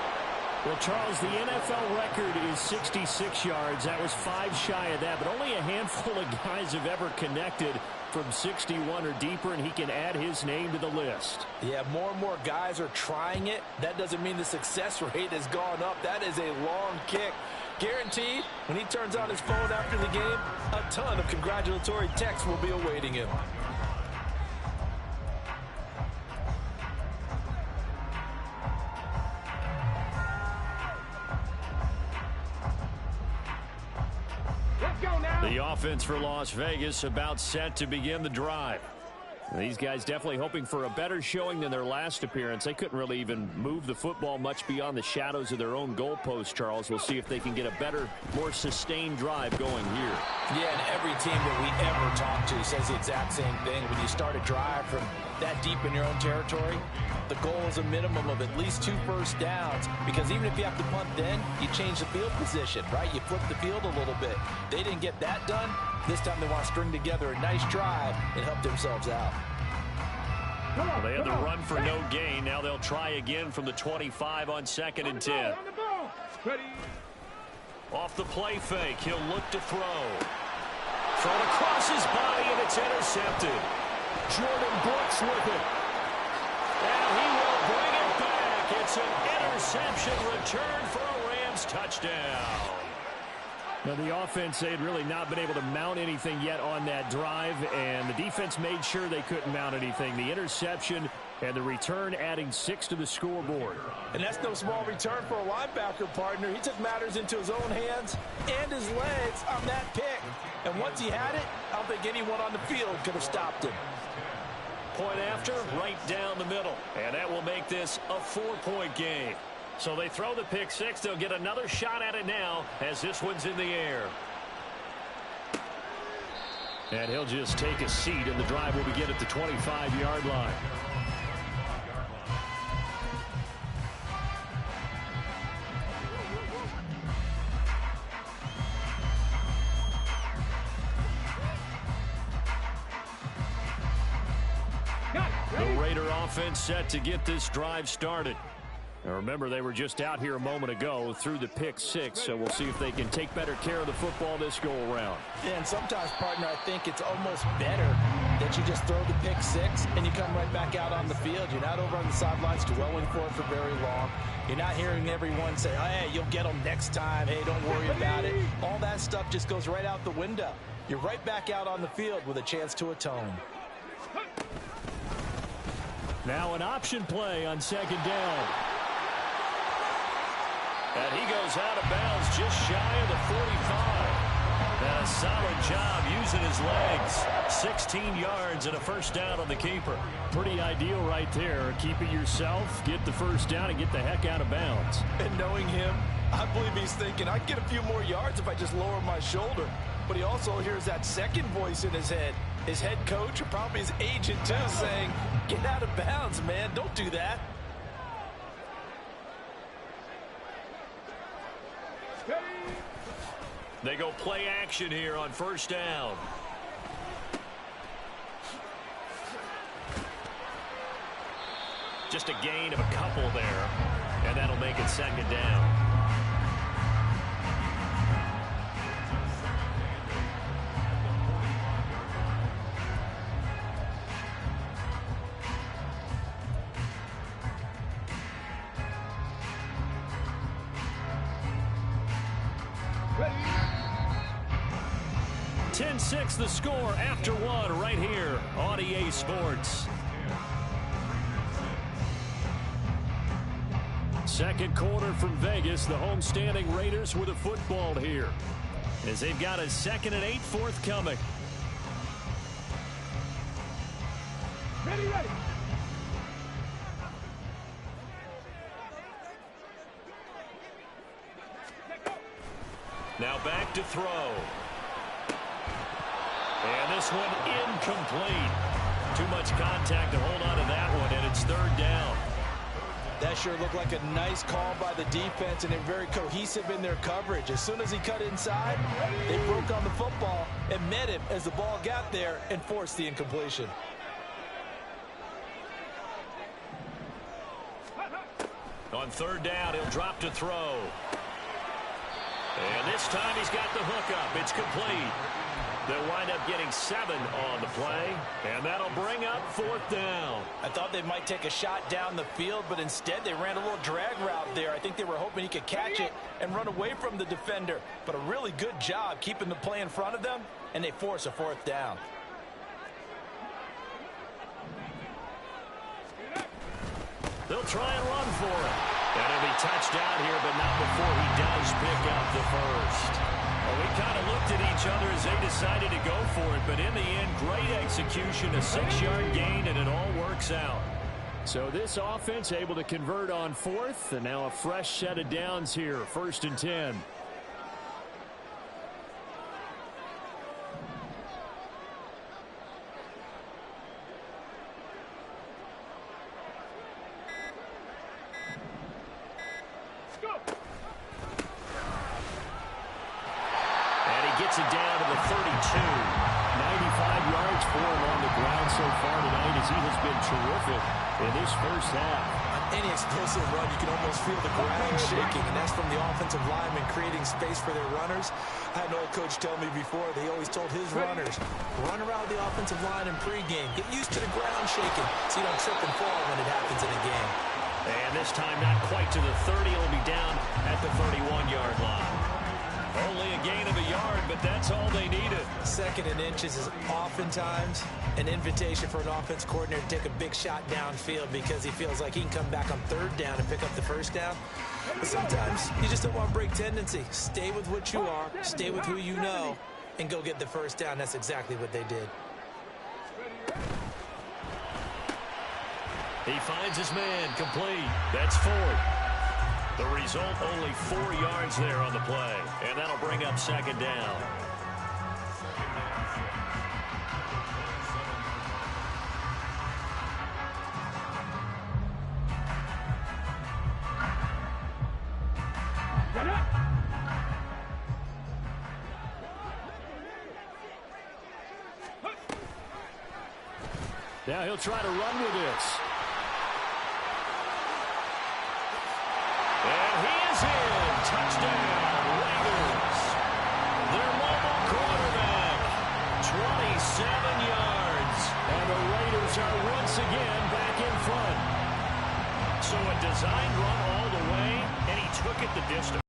Well, Charles, the NFL record is 66 yards. That was 5 shy of that, but only a handful of guys have ever connected from 61 or deeper, and he can add his name to the list. Yeah, more and more guys are trying it. That doesn't mean the success rate has gone up. That is a long kick. Guaranteed, when he turns on his phone after the game, a ton of congratulatory texts will be awaiting him. The offense for Las Vegas about set to begin the drive. These guys definitely hoping for a better showing than their last appearance. They couldn't really even move the football much beyond the shadows of their own goalpost, Charles. We'll see if they can get a better, more sustained drive going here. Yeah, and every team that we ever talk to says the exact same thing. When you start a drive from that deep in your own territory, the goal is a minimum of at least 2 first downs, because even if you have to punt then, you change the field position, right? You flip the field a little bit. They didn't get that done. This time they want to string together a nice drive and help themselves out. Well, they had the run for no gain. Now they'll try again from the 25 on 2nd and 10. Off the play fake, he'll look to throw. Thrown across his body, and it's intercepted. Jordan Brooks with it. And he will bring it back. It's an interception return for a Rams touchdown. Now, the offense, they had really not been able to mount anything yet on that drive, and the defense made sure they couldn't mount anything. The interception and the return adding 6 to the scoreboard. And that's no small return for a linebacker partner. He took matters into his own hands and his legs on that pick. And once he had it, I don't think anyone on the field could have stopped him. Point after, right down the middle. And that will make this a 4-point game. So they throw the pick 6. They'll get another shot at it now as this one's in the air. And he'll just take a seat, and the drive will begin at the 25-yard line. The Raider offense set to get this drive started. Now remember, they were just out here a moment ago through the pick 6, so we'll see if they can take better care of the football this go-around. Yeah, and sometimes, partner, I think it's almost better that you just throw the pick 6 and you come right back out on the field. You're not over on the sidelines dwelling for it for very long. You're not hearing everyone say, oh, hey, you'll get them next time. Hey, don't worry about it. All that stuff just goes right out the window. You're right back out on the field with a chance to atone. Now an option play on 2nd down. And he goes out of bounds just shy of the 45. And a solid job using his legs. 16 yards and a first down on the keeper. Pretty ideal right there. Keep it yourself, get the first down, and get the heck out of bounds. And knowing him, I believe he's thinking, I can get a few more yards if I just lower my shoulder. But he also hears that second voice in his head. His head coach, or probably his agent too, saying, get out of bounds, man. Don't do that. They go play action here on first down. Just a gain of a couple there, and that'll make it 2nd down. Ready. 10-6 the score after 1 right here on EA Sports. Second quarter from Vegas. The homestanding Raiders with a football here as they've got a 2nd and 8 forthcoming. Ready, ready. Now back to throw. And this one incomplete. Too much contact to hold on to that one, and it's 3rd down. That sure looked like a nice call by the defense, and they're very cohesive in their coverage. As soon as he cut inside, they broke on the football and met him as the ball got there and forced the On third down, he'll drop to throw. And this time he's got the hook up. It's complete. They'll wind up getting 7 on the play, and that'll bring up fourth down. I thought they might take a shot down the field, but instead they ran a little drag route there. I think they were hoping he could catch it and run away from the defender. But a really good job keeping the play in front of them, and they force a fourth down. They'll try and run for it. And he'll be touched down here, but not before he does pick up the first. Well, we kind of looked at each other as they decided to go for it, but in the end, great execution, a 6-yard gain, and it all works out. So this offense able to convert on fourth, and now a fresh set of downs here, 1st and 10. Gets it down to the 32. 95 yards for him on the ground so far tonight as he has been terrific in this first half. On any explosive run, you can almost feel the ground shaking, and that's from the offensive linemen creating space for their runners. I had an old coach tell me before, they always told his runners, run around the offensive line in pregame. Get used to the ground shaking so you don't trip and fall when it happens in a game. And this time not quite to the 30. It'll be down at the 31-yard line. Only a gain of a yard, but that's all they needed. 2nd and inches is oftentimes an invitation for an offense coordinator to take a big shot downfield because he feels like he can come back on 3rd down and pick up the 1st down. But sometimes you just don't want to break tendency. Stay with what you are, stay with who you know, and go get the 1st down. That's exactly what they did. He finds his man complete. That's 4th. The result, only 4 yards there on the play. And that'll bring up 2nd down. Now he'll try to run with this. And he is in. Touchdown, Raiders. Their mobile quarterback, 27 yards. And the Raiders are once again back in front. So a designed run all the way, and he took it the distance.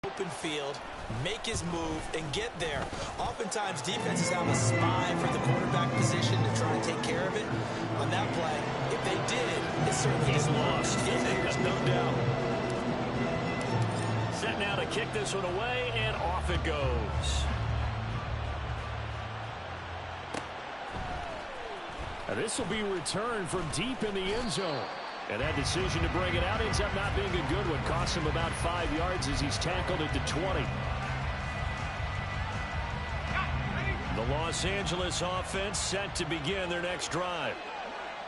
Open field, make his move, and get there. Oftentimes, defenses have a spy for the quarterback position to try and take care of it. On that play, if they did, it certainly He's lost. There's no doubt. Set now to kick this one away, and off it goes. And this will be returned from deep in the end zone. And that decision to bring it out ends up not being a good one. Costs him about 5 yards as he's tackled at the 20. The Los Angeles offense set to begin their next drive.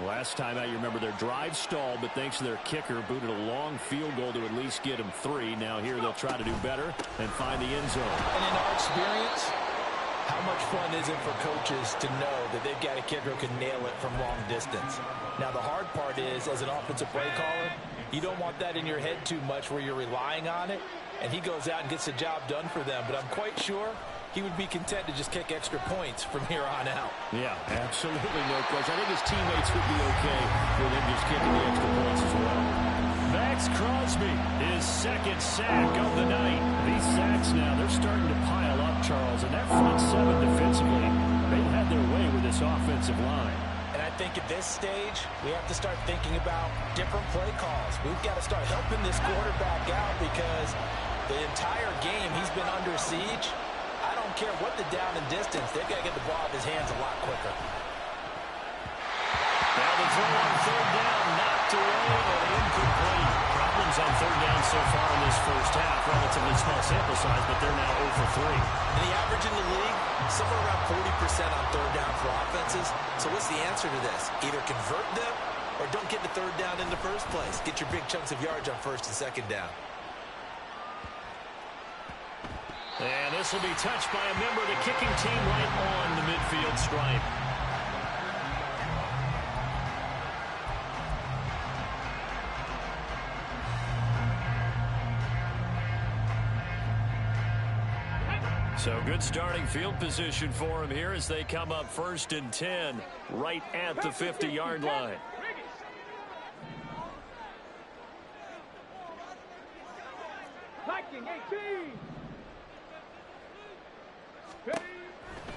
Last time out, you remember their drive stalled, but thanks to their kicker, booted a long field goal to at least get them 3. Now here they'll try to do better and find the end zone. And in our experience, how much fun is it for coaches to know that they've got a kicker who can nail it from long distance? Now, the hard part is, as an offensive play caller, you don't want that in your head too much where you're relying on it, and he goes out and gets the job done for them. But I'm quite sure he would be content to just kick extra points from here on out. Yeah, absolutely no question. I think his teammates would be okay with him just kicking the extra points as well. Max Crosby, his 2nd sack of the night. These sacks now, they're starting to pile up, Charles, and that front 7 defensively, they've had their way with this offensive line. And I think at this stage, we have to start thinking about different play calls. We've got to start helping this quarterback out because the entire game he's been under siege. I don't care what the down and distance, they've got to get the ball out of his hands a lot quicker. Now the throw on 3rd down, knocked away and incomplete. Problems on 3rd down so far in this first half. Relatively small sample size, but they're now 0 for 3. And the average in the league, somewhere around 40% on 3rd down for offenses. So what's the answer to this? Either convert them or don't get the 3rd down in the first place. Get your big chunks of yards on 1st and 2nd down. And this will be touched by a member of the kicking team right on the midfield stripe. So good starting field position for him here as they come up 1st and 10 right at the 50-yard line.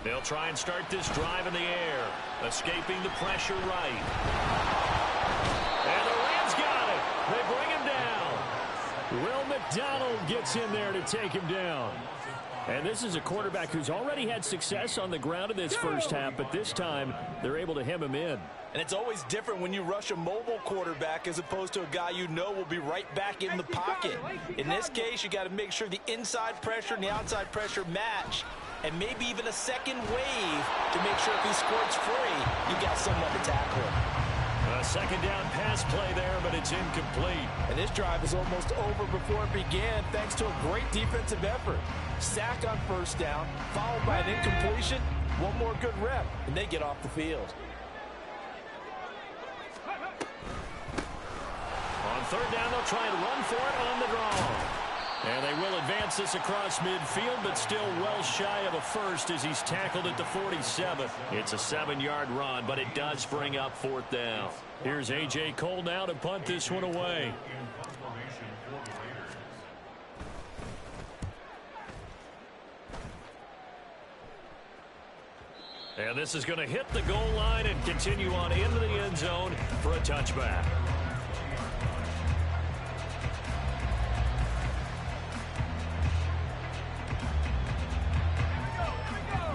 They'll try and start this drive in the air, escaping the pressure right. And the Rams got it. They bring him down. Will McDonald gets in there to take him down. And this is a quarterback who's already had success on the ground in this first half, but this time they're able to hem him in. And it's always different when you rush a mobile quarterback as opposed to a guy you know will be right back in the pocket. In this case, you got to make sure the inside pressure and the outside pressure match, and maybe even a second wave to make sure if he squirts free, you got someone to tackle him. A second down pass play there, but it's incomplete. And this drive is almost over before it began thanks to a great defensive effort. Sack on 1st down, followed by an incompletion, one more good rep, and they get off the field. On 3rd down, they'll try and run for it on the draw. And they will advance this across midfield, but still well shy of a first as he's tackled at the 47. It's a 7-yard run, but it does bring up 4th down. Here's A.J. Cole now to punt this one away. And this is going to hit the goal line and continue on into the end zone for a touchback.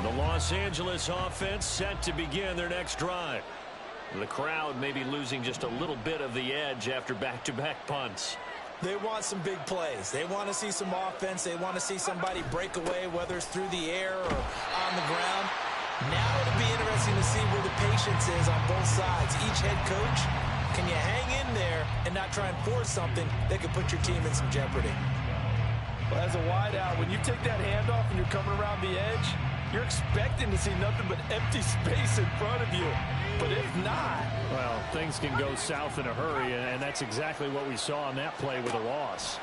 The Los Angeles offense set to begin their next drive. The crowd may be losing just a little bit of the edge after back-to-back punts. They want some big plays. They want to see some offense. They want to see somebody break away, whether it's through the air or on the ground. Now it'll be interesting to see where the patience is on both sides. Each head coach, can you hang in there and not try and force something that could put your team in some jeopardy? Well, as a wideout, when you take that handoff and you're coming around the edge, you're expecting to see nothing but empty space in front of you. But if not... Well, things can go south in a hurry, and that's exactly what we saw on that play with a loss.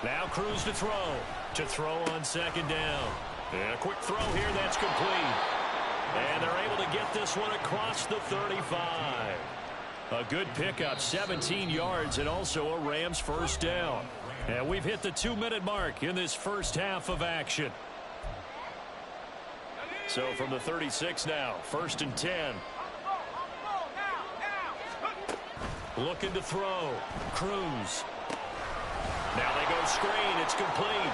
Now Cruz to throw. To throw on 2nd down. And a quick throw here, that's complete. And they're able to get this one across the 35. A good pickup, 17 yards, and also a Rams 1st down. And we've hit the 2-minute mark in this first half of action. So from the 36 now, 1st and 10. Looking to throw. Cruz. Now they go screen. It's complete.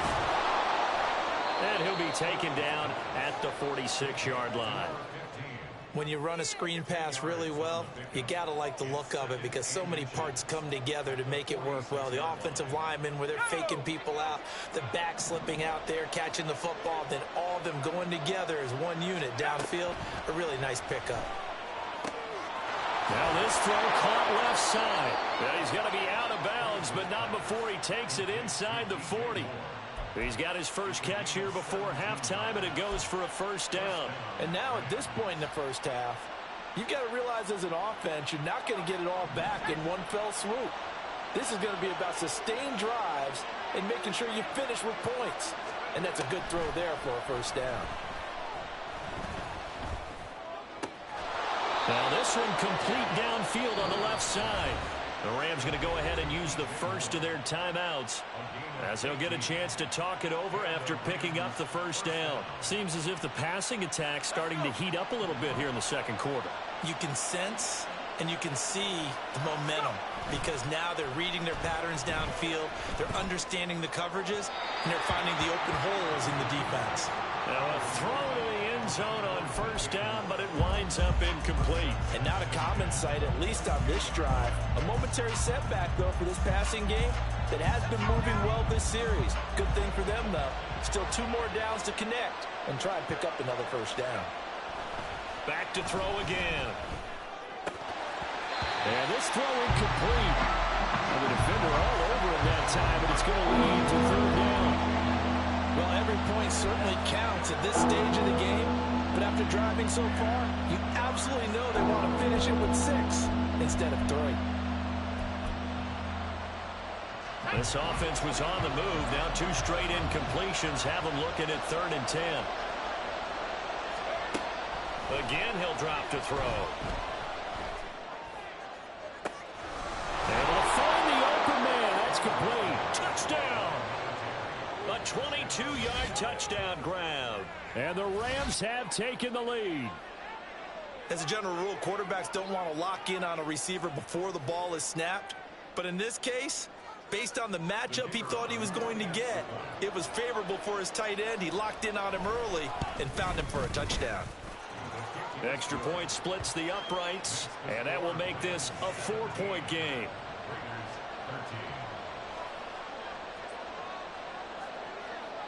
And he'll be taken down at the 46-yard line. When you run a screen pass really well, you got to like the look of it because so many parts come together to make it work well. The offensive linemen, where they're faking people out, the back slipping out there, catching the football, then all of them going together as one unit downfield. A really nice pickup. Now this throw caught left side. Well, he's going to be out of bounds, but not before he takes it inside the 40. He's got his first catch here before halftime, and it goes for a 1st down. And now at this point in the first half, you've got to realize as an offense, you're not going to get it all back in one fell swoop. This is going to be about sustained drives and making sure you finish with points. And that's a good throw there for a 1st down. Now this one complete downfield on the left side. The Rams going to go ahead and use the first of their timeouts as they'll get a chance to talk it over after picking up the 1st down. Seems as if the passing attack's starting to heat up a little bit here in the 2nd quarter. You can sense and you can see the momentum because now they're reading their patterns downfield, they're understanding the coverages, and they're finding the open holes in the defense. Now a throw to the end zone on 1st down, but it winds up incomplete. And not a common sight, at least on this drive. A momentary setback, though, for this passing game that has been moving well this series. Good thing for them, though. Still 2 more downs to connect and try and pick up another 1st down. Back to throw again. And this throw incomplete. And the defender all over him that time, but it's going to lead to 3rd down. Well, every point certainly counts at this stage of the game, but after driving so far, you absolutely know they want to finish it with 6 instead of 3. This offense was on the move. Now 2 straight incompletions have them looking at 3rd and 10. Again, he'll drop to throw. Able to find the open man. That's complete. Touchdown. A 22-yard touchdown grab. And the Rams have taken the lead. As a general rule, quarterbacks don't want to lock in on a receiver before the ball is snapped. But in this case, based on the matchup he thought he was going to get, it was favorable for his tight end. He locked in on him early and found him for a touchdown. Extra point splits the uprights, and that will make this a 4-point game.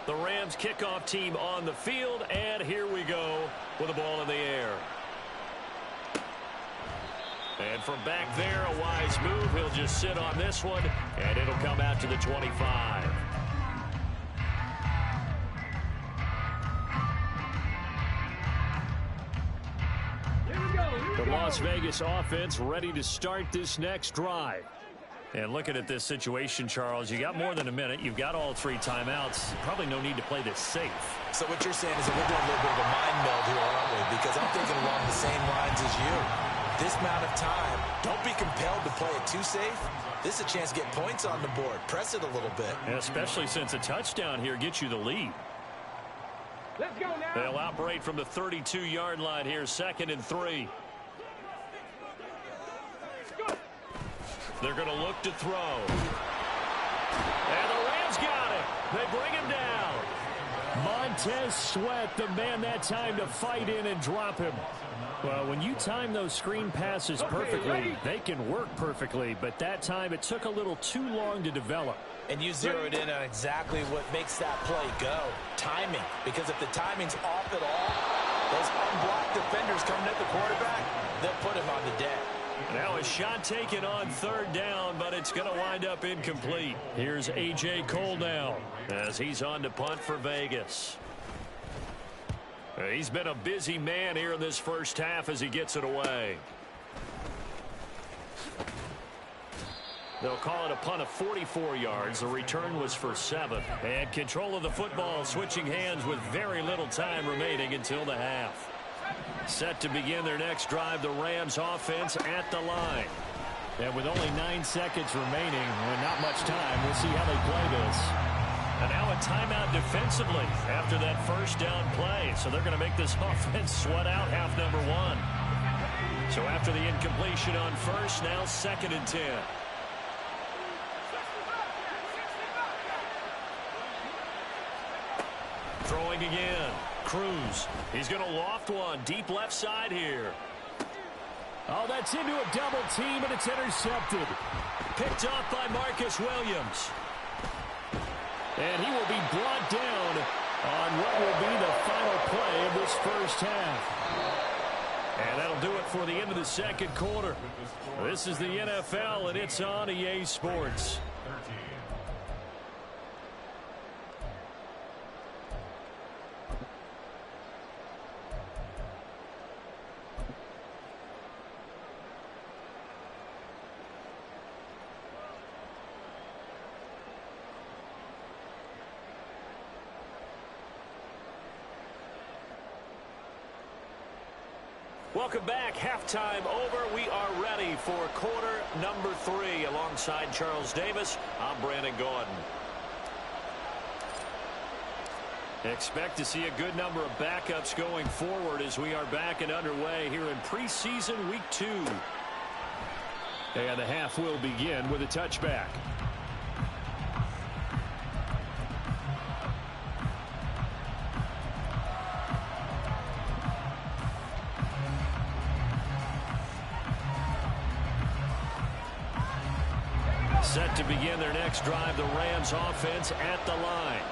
The Rams kickoff team on the field, and here we go with the ball in the air. And from back there, a wise move. He'll just sit on this one, and it'll come out to the 25. The Las Vegas offense ready to start this next drive. And looking at this situation, Charles, you got more than a minute. You've got all 3 timeouts. Probably no need to play this safe. So what you're saying is that we're doing a little bit of a mind meld here, aren't we? Because I'm thinking along the same lines as you. This amount of time, don't be compelled to play it too safe. This is a chance to get points on the board. Press it a little bit. And especially since a touchdown here gets you the lead. Let's go now. They'll operate from the 32-yard line here, 2nd and 3. They're going to look to throw. And the Rams got it. They bring him down. Montez Sweat, the man that time to fight in and drop him. Well, when you time those screen passes perfectly, they can work perfectly. But that time, it took a little too long to develop. And you zeroed in on exactly what makes that play go. Timing. Because if the timing's off at all, those unblocked defenders coming at the quarterback, they'll put him on the deck. Now a shot taken on 3rd down, but it's going to wind up incomplete. Here's A.J. Cole now as he's on to punt for Vegas. He's been a busy man here in this first half as he gets it away. They'll call it a punt of 44 yards. The return was for 7. And control of the football switching hands with very little time remaining until the half. Set to begin their next drive, the Rams offense at the line. And with only 9 seconds remaining and not much time, we'll see how they play this. And now a timeout defensively after that first down play. So they're going to make this offense sweat out half number 1. So after the incompletion on first, now 2nd and 10. Throwing again. Cruz. He's going to loft one deep left side here. Oh, that's into a double team, and it's intercepted. Picked off by Marcus Williams. And he will be brought down on what will be the final play of this first half. And that'll do it for the end of the 2nd quarter. This is the NFL, and it's on EA Sports. Welcome back. Halftime over. We are ready for quarter number 3. Alongside Charles Davis, I'm Brandon Gordon. Expect to see a good number of backups going forward as we are back and underway here in preseason week 2. And the half will begin with a touchback. Set to begin their next drive, the Rams offense at the line.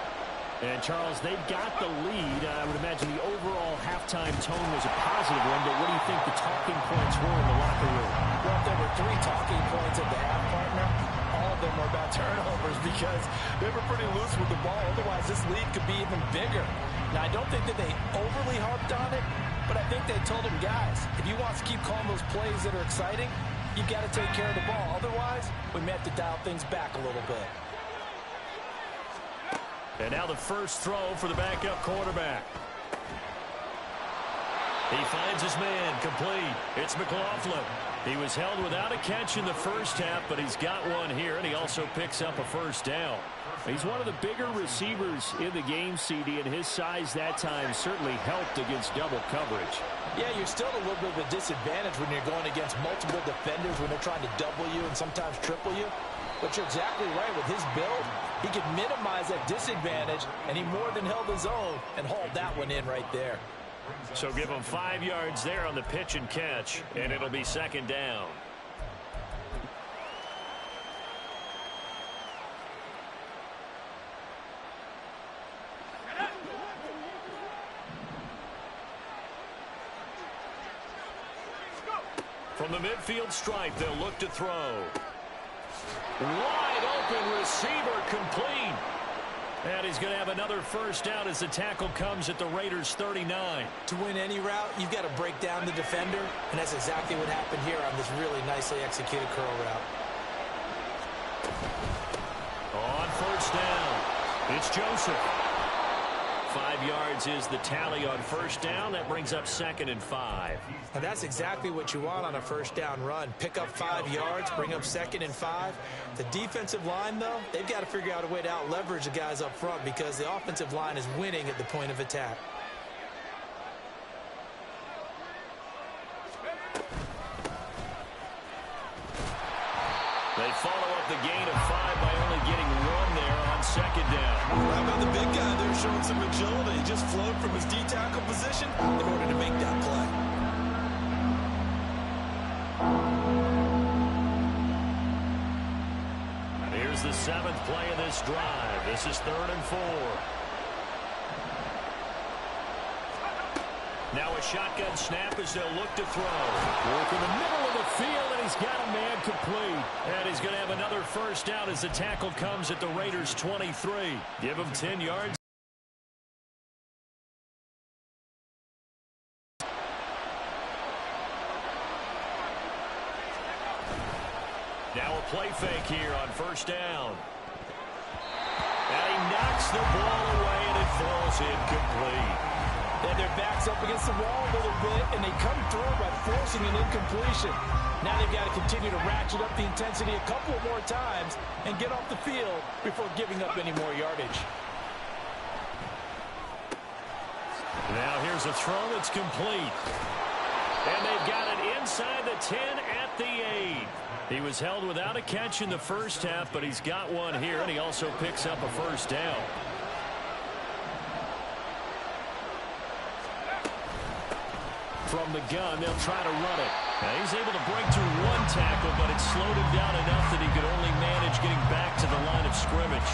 And, Charles, they've got the lead. I would imagine the overall halftime tone was a positive one, but what do you think the talking points were in the locker room? Well, if there were 3 talking points at the half, partner, all of them were about turnovers because they were pretty loose with the ball. Otherwise, this lead could be even bigger. Now, I don't think that they overly harped on it, but I think they told them, guys, if you want to keep calling those plays that are exciting, you've got to take care of the ball. Otherwise, we may have to dial things back a little bit. And now the first throw for the backup quarterback. He finds his man, complete. It's McLaughlin. He was held without a catch in the first half, but he's got one here, and he also picks up a first down. He's one of the bigger receivers in the game, CD, and his size that time certainly helped against double coverage. Yeah, you're still at a little bit of a disadvantage when you're going against multiple defenders when they're trying to double you and sometimes triple you. But you're exactly right. With his build, he can minimize that disadvantage, and he more than held his own and hauled that one in right there. So give him 5 yards there on the pitch and catch, and it'll be second down. From the midfield stripe, they'll look to throw. Wide open receiver, complete. And he's going to have another first down as the tackle comes at the Raiders' 39. To win any route, you've got to break down the defender, and that's exactly what happened here on this really nicely executed curl route. On first down, it's Joseph. 5 yards is the tally on first down. That brings up 2nd and 5. And that's exactly what you want on a first down run. Pick up 5 yards, bring up 2nd and 5. The defensive line, though, they've got to figure out a way to out-leverage the guys up front because the offensive line is winning at the point of attack. They follow up the gain of 5 by only getting 1 there on second down. How about the big guy there showing some agility? He just flowed from his D-tackle position in order to make that play. Here's the 7th play of this drive. This is 3rd and 4. Now a shotgun snap as they'll look to throw. Work in the middle of the field, and he's got a man complete. And he's going to have another first down as the tackle comes at the Raiders' 23. Give him 10 yards. Now a play fake here on first down. And he knocks the ball away, and it falls incomplete. And their backs up against the wall a little bit, and they come through by forcing an incompletion. Now they've got to continue to ratchet up the intensity a couple more times and get off the field before giving up any more yardage. Now here's a throw that's complete. And they've got it inside the 10 at the 8. He was held without a catch in the first half, but he's got one here, and he also picks up a first down. From the gun, they'll try to run it. Now he's able to break through 1 tackle, but it slowed him down enough that he could only manage getting back to the line of scrimmage.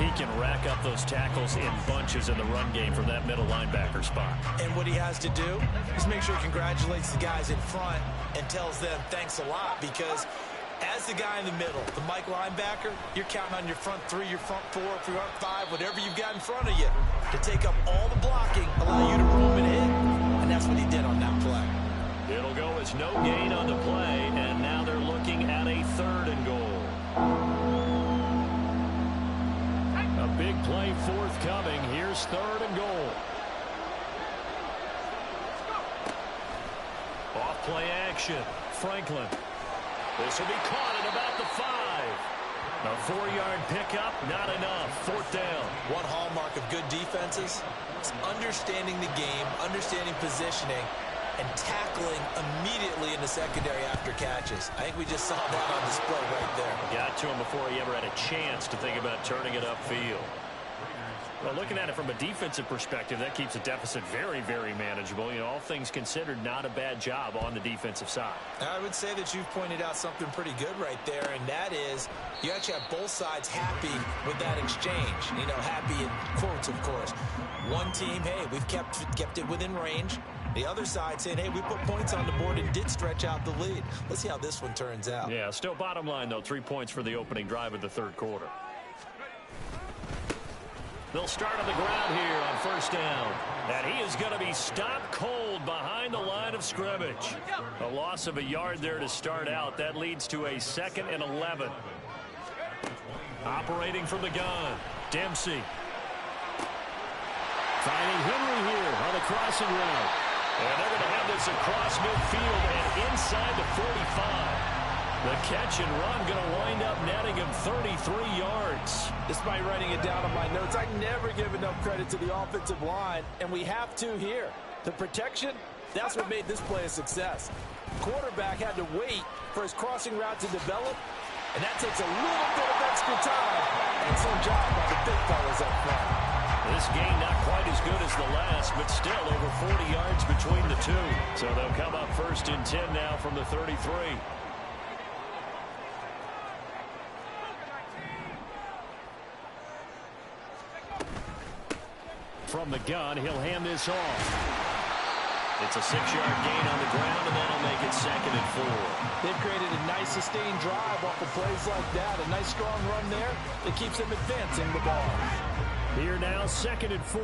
He can rack up those tackles in bunches in the run game from that middle linebacker spot. And what he has to do is make sure he congratulates the guys in front and tells them thanks a lot, because as the guy in the middle, the Mike linebacker, you're counting on your front 3, your front 4, your front 5, whatever you've got in front of you to take up all the blocking, allow you to roam and hit. And that's what he did on that play. It'll go as no gain on the play, and now they're looking at a 3rd and goal. A big play forthcoming. Here's 3rd and goal. Off play action. Franklin. This will be caught at about the 5. A 4-yard pickup, not enough. 4th down. One hallmark of good defenses is understanding the game, understanding positioning, and tackling immediately in the secondary after catches. I think we just saw that on display right there. Got to him before he ever had a chance to think about turning it upfield. Well, looking at it from a defensive perspective, that keeps the deficit very, very manageable. You know, all things considered, not a bad job on the defensive side. I would say that you've pointed out something pretty good right there, and that is you actually have both sides happy with that exchange. You know, happy in quotes, of course. One team, hey, we've kept it within range. The other side saying, hey, we put points on the board and did stretch out the lead. Let's see how this one turns out. Yeah, still bottom line, though, 3 points for the opening drive of the 3rd quarter. They'll start on the ground here on first down. And he is going to be stopped cold behind the line of scrimmage. A loss of a yard there to start out. That leads to a 2nd and 11. Operating from the gun, Dempsey. Finding Henry here on the crossing route. And they're going to have this across midfield and inside the 45. The catch and run going to wind up netting him 33 yards. Despite writing it down on my notes, I never give enough credit to the offensive line, and we have to here. The protection, that's what made this play a success. Quarterback had to wait for his crossing route to develop, and that takes a little bit of extra time. Excellent job by the big fellas up front. This game not quite as good as the last, but still over 40 yards between the two. So they'll come up 1st and 10 now from the 33. From the gun, he'll hand this off. It's a 6-yard gain on the ground, and that'll make it 2nd and 4. They've created a nice sustained drive off of plays like that. A nice strong run there that keeps them advancing the ball. Here now, 2nd and 4.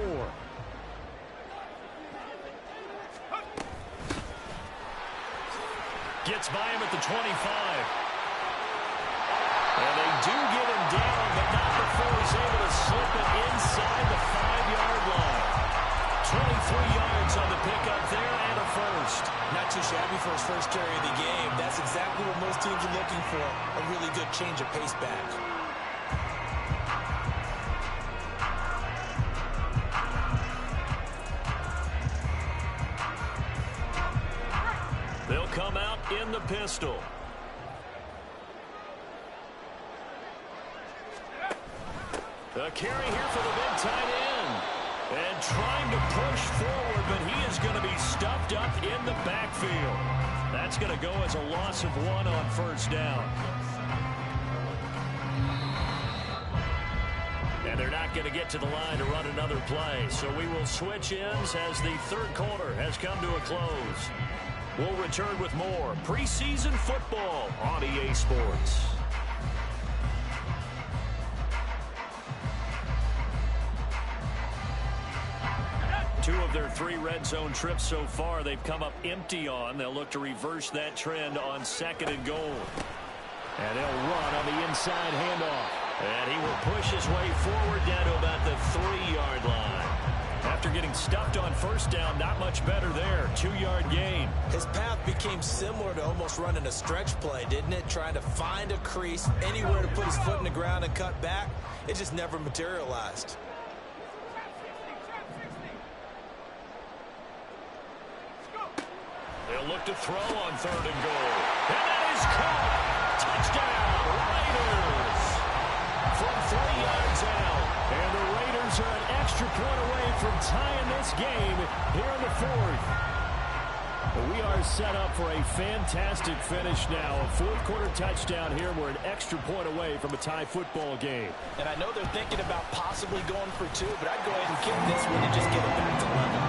Gets by him at the 25. And they do get him down, but not before he's able to slip it inside the 5-yard line. 23 yards on the pickup there and a first. Not too shabby for his first carry of the game. That's exactly what most teams are looking for, a really good change of pace back. They'll come out in the pistol. A carry here for the big tight end. And trying to push forward, but he is going to be stuffed up in the backfield. That's going to go as a loss of 1 on 1st down. And they're not going to get to the line to run another play. So we will switch ends as the 3rd quarter has come to a close. We'll return with more preseason football on EA Sports. Two of their 3 red zone trips so far, they've come up empty on. They'll look to reverse that trend on 2nd and goal. And they'll run on the inside handoff. And he will push his way forward down to about the 3-yard line. After getting stuffed on 1st down, not much better there. 2-yard gain. His path became similar to almost running a stretch play, didn't it? Trying to find a crease, anywhere to put his foot in the ground and cut back. It just never materialized. They'll look to throw on 3rd and goal. And that is caught. Touchdown, Raiders. From 3 yards out. And the Raiders are an extra point away from tying this game here in the 4th. We are set up for a fantastic finish now. A 4th quarter touchdown here. We're an extra point away from a tie football game. And I know they're thinking about possibly going for 2, but I'd go ahead and kick this one and just get it back to level.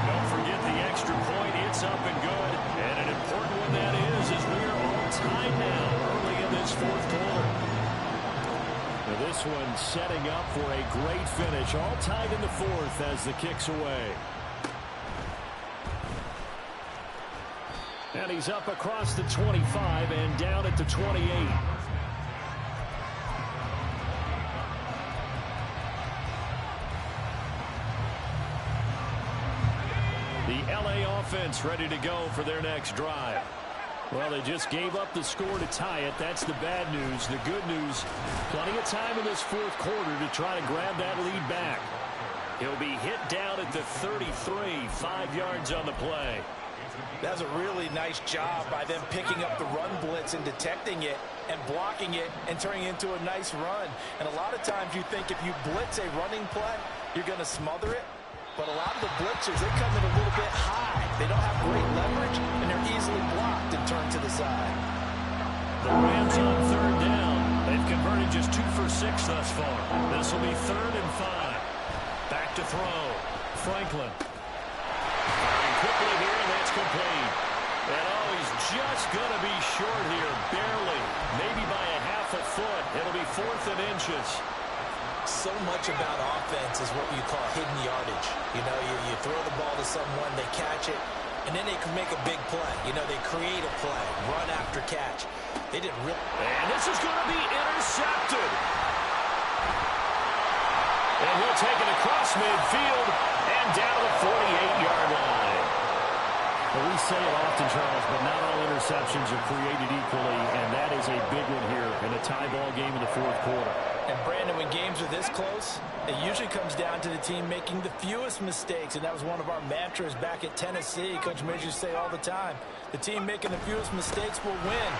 Don't forget the extra point. It's up and good. And an important one that is we are all tied now early in this 4th quarter. Now this one setting up for a great finish. All tied in the 4th as the kick's away. And he's up across the 25 and down at the 28. The LA offense ready to go for their next drive. Well, they just gave up the score to tie it. That's the bad news. The good news, plenty of time in this 4th quarter to try to grab that lead back. He'll be hit down at the 33, 5 yards on the play. That's a really nice job by them picking up the run blitz and detecting it and blocking it and turning it into a nice run. And a lot of times you think if you blitz a running play, you're going to smother it. But a lot of the blitzers, they come in a little bit high. They don't have great leverage, and they're easily blocked and turned to the side. The Rams on 3rd down. They've converted just 2 for 6 thus far. This will be 3rd and 5. Back to throw. Franklin. Firing quickly here, and that's complete. And he's just going to be short here, barely. Maybe by a half a foot. It'll be 4th and inches. So much about offense is what you call hidden yardage. You know, you throw the ball to someone, they catch it, and then they can make a big play. You know, they create a play, run after catch. They didn't really. And this is going to be intercepted. And he'll take it across midfield and down to the 48-yard line. Well, we say it often, Charles, but not all interceptions are created equally, and that is a big one here in a tie ball game in the fourth quarter. And, Brandon, when games are this close, it usually comes down to the team making the fewest mistakes, and that was one of our mantras back at Tennessee. Coach Major say all the time, the team making the fewest mistakes will win.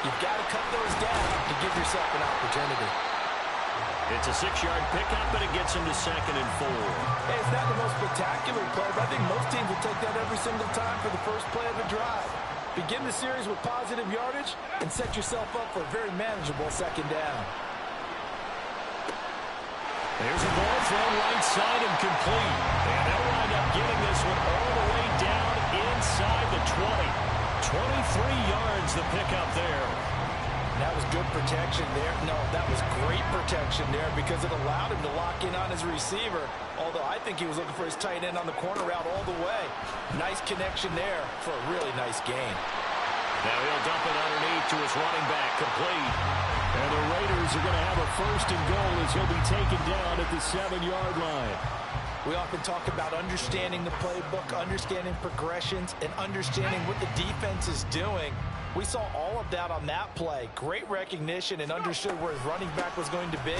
You've got to cut those down to give yourself an opportunity. It's a 6-yard pickup, and it gets him to 2nd and 4. Hey, it's not the most spectacular play, but I think most teams will take that every single time for the first play of the drive. Begin the series with positive yardage and set yourself up for a very manageable 2nd down. There's a ball thrown right side and complete. And they'll wind up getting this one all the way down inside the 20. 23 yards the pickup there. That was good protection there. No, that was great protection there because it allowed him to lock in on his receiver. Although I think he was looking for his tight end on the corner route all the way. Nice connection there for a really nice gain. Now he'll dump it underneath to his running back, complete. And the Raiders are going to have a 1st and goal as he'll be taken down at the 7-yard line. We often talk about understanding the playbook, understanding progressions, and understanding what the defense is doing. We saw all of that on that play. Great recognition and understood where his running back was going to be.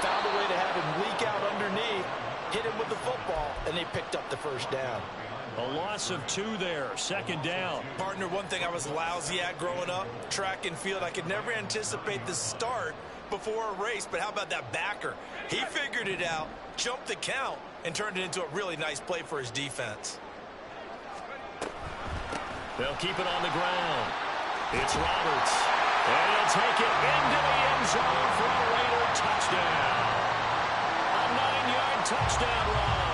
Found a way to have him leak out underneath, hit him with the football, and they picked up the 1st down. A loss of 2 there, 2nd down. Partner, one thing I was lousy at growing up, track and field, I could never anticipate the start before a race, but how about that backer? He figured it out, jumped the count, and turned it into a really nice play for his defense. They'll keep it on the ground. It's Roberts, and he'll take it into the end zone for a Raider touchdown. A 9-yard touchdown run.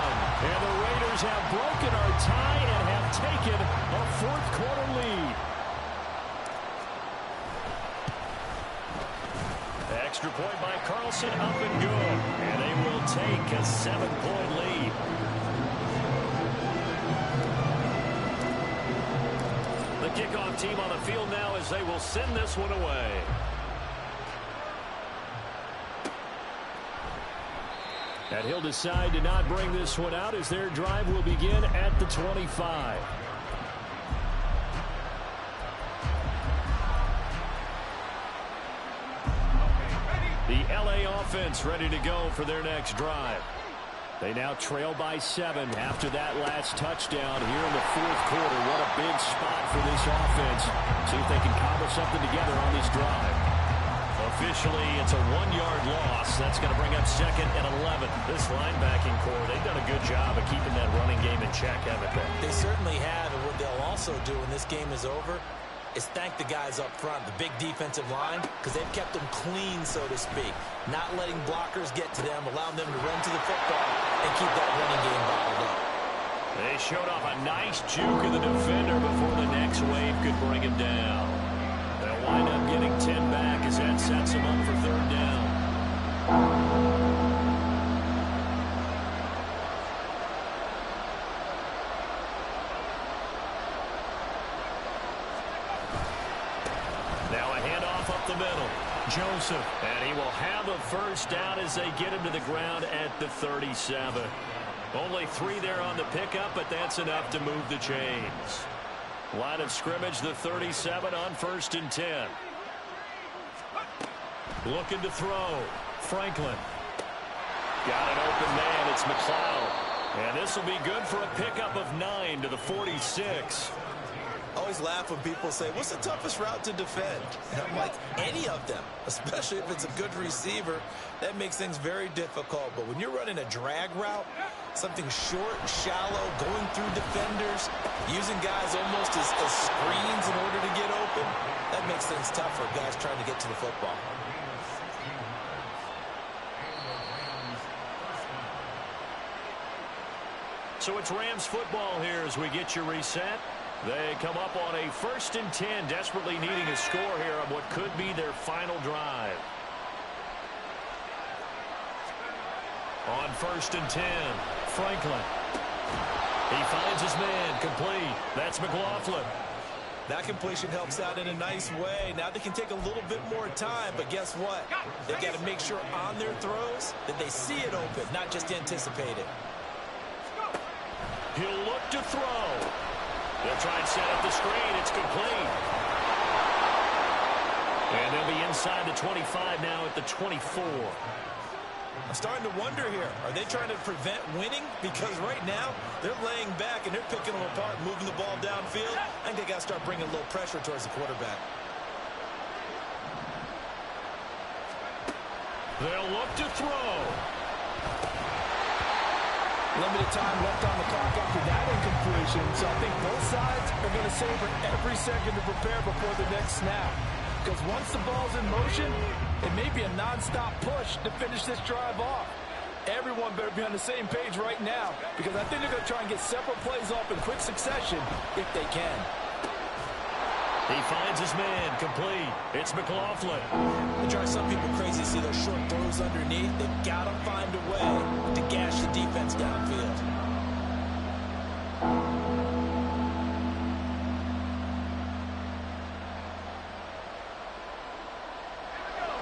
And the Raiders have broken our tie and have taken a 4th quarter lead. Extra point by Carlson, up and good. And they will take a 7-point lead. The kickoff team on the field now as they will send this one away. And he'll decide to not bring this one out as their drive will begin at the 25. The LA offense ready to go for their next drive. They now trail by 7 after that last touchdown here in the 4th quarter. What a big spot for this offense. See if they can cobble something together on this drive. Officially, it's a 1-yard loss. That's going to bring up 2nd and 11. This linebacking core, they've done a good job of keeping that running game in check, haven't they? They certainly have, and what they'll also do when this game is over is thank the guys up front, the big defensive line, because they've kept them clean, so to speak. Not letting blockers get to them, allowing them to run to the football and keep that running game bottled up. They showed off a nice juke of the defender before the next wave could bring him down. They'll wind up getting 10 back as that sets them up for 3rd down. Now a handoff up the middle. Joseph. And he will have a 1st down as they get him to the ground at the 37. Only 3 there on the pickup, but that's enough to move the chains. Line of scrimmage, the 37 on 1st and 10. Looking to throw. Franklin. Got an open man. It's McLeod. And this will be good for a pickup of 9 to the 46. I always laugh when people say, what's the toughest route to defend? And I'm like, any of them, especially if it's a good receiver. That makes things very difficult. But when you're running a drag route, something short, shallow, going through defenders, using guys almost as screens in order to get open, that makes things tough for guys trying to get to the football. So it's Rams football here as we get you reset. They come up on a 1st and 10, desperately needing a score here on what could be their final drive. On 1st and 10, Franklin. He finds his man, complete. That's McLaughlin. That completion helps out in a nice way. Now they can take a little bit more time, but guess what? They've got to make sure on their throws that they see it open, not just anticipate it. He'll look to throw. They'll try and set up the screen. It's complete. And they'll be inside the 25 now at the 24. I'm starting to wonder here. Are they trying to prevent winning? Because right now, they're laying back and they're picking them apart, moving the ball downfield. I think they got to start bringing a little pressure towards the quarterback. They'll look to throw. Limited time left on the clock after that incompletion, so I think both sides are going to savor every second to prepare before the next snap. Because once the ball's in motion, it may be a non-stop push to finish this drive off. Everyone better be on the same page right now, because I think they're going to try and get several plays off in quick succession if they can. He finds his man, complete. It's McLaughlin. It drives some people crazy to see those short throws underneath. They've got to find a way to gash the defense downfield.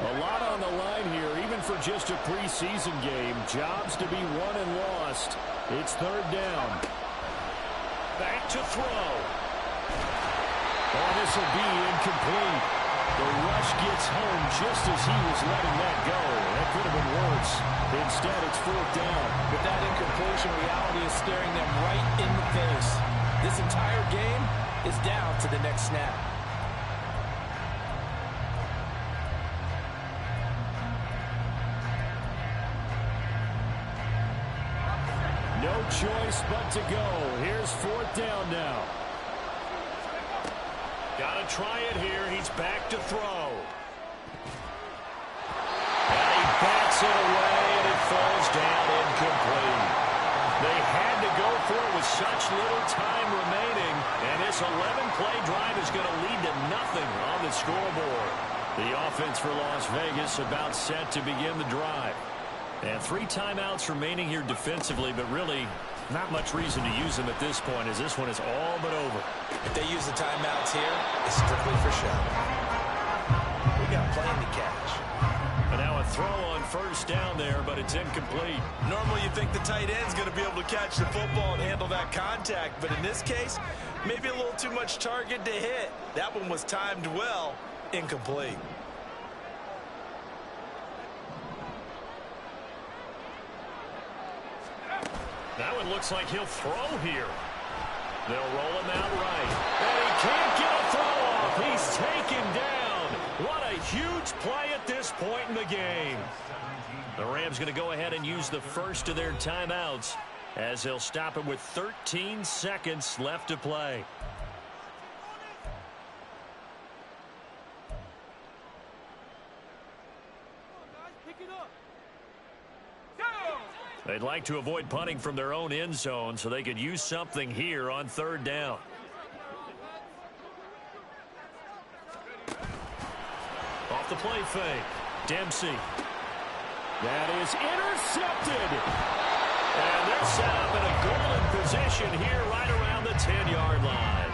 A lot on the line here, even for just a preseason game. Jobs to be won and lost. It's third down. Back to throw. Oh, this will be incomplete. The rush gets home just as he was letting that go. That could have been worse. Instead, it's fourth down. With that incompletion, reality is staring them right in the face. This entire game is down to the next snap. No choice but to go. Here's fourth down now. Got to try it here. He's back to throw. And he bats it away, and it falls down incomplete. They had to go for it with such little time remaining, and this 11-play drive is going to lead to nothing on the scoreboard. The offense for Las Vegas about set to begin the drive. And 3 timeouts remaining here defensively, but really not much reason to use them at this point, as this one is all but over. If they use the timeouts here, it's strictly for show. We got plenty to catch. And now a throw on first down there, but it's incomplete. Normally you think the tight end's going to be able to catch the football and handle that contact, but in this case, maybe a little too much target to hit. That one was timed well, incomplete. That one looks like he'll throw here. They'll roll him out right. And he can't get a throw off. He's taken down. What a huge play at this point in the game. The Rams going to go ahead and use the first of their timeouts as they'll stop it with 13 seconds left to play. They'd like to avoid punting from their own end zone so they could use something here on third down. Off the play fake. Dempsey. That is intercepted. And they're set up in a golden position here right around the 10-yard line.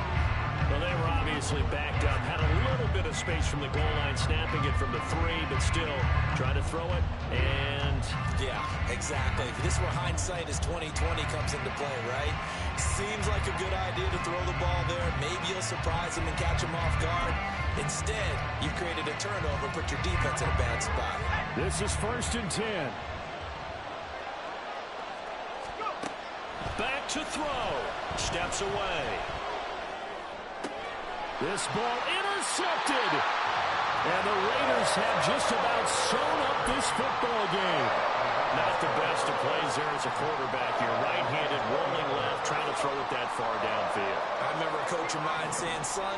Well, they were obviously backed up, had a little bit of space from the goal line, snapping it from the 3, but still trying to throw it, and... Yeah, exactly. This is where hindsight is 20/20 comes into play, right? Seems like a good idea to throw the ball there. Maybe you'll surprise him and catch him off guard. Instead, you've created a turnover, put your defense in a bad spot. This is 1st and 10. Back to throw. Steps away. This ball intercepted. And the Raiders have just about sewn up this football game. Not the best of plays there as a quarterback. You're right-handed, rolling left, trying to throw it that far downfield. I remember a coach of mine saying, son,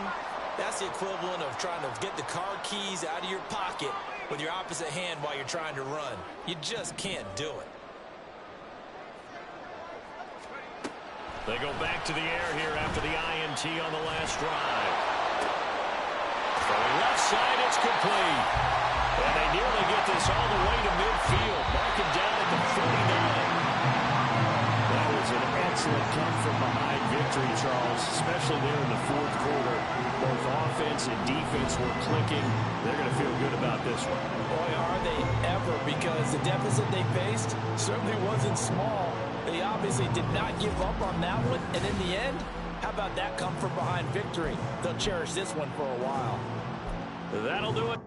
that's the equivalent of trying to get the car keys out of your pocket with your opposite hand while you're trying to run. You just can't do it. They go back to the air here after the INT on the last drive. Throwing left side, it's complete. And they nearly get this all the way to midfield. Marking down at the 49. That was an excellent come from behind victory, Charles, especially there in the 4th quarter. Both offense and defense were clicking. They're going to feel good about this one. Boy, are they ever, because the deficit they faced certainly wasn't small. They obviously did not give up on that one, and in the end, how about that come from behind victory? They'll cherish this one for a while. That'll do it.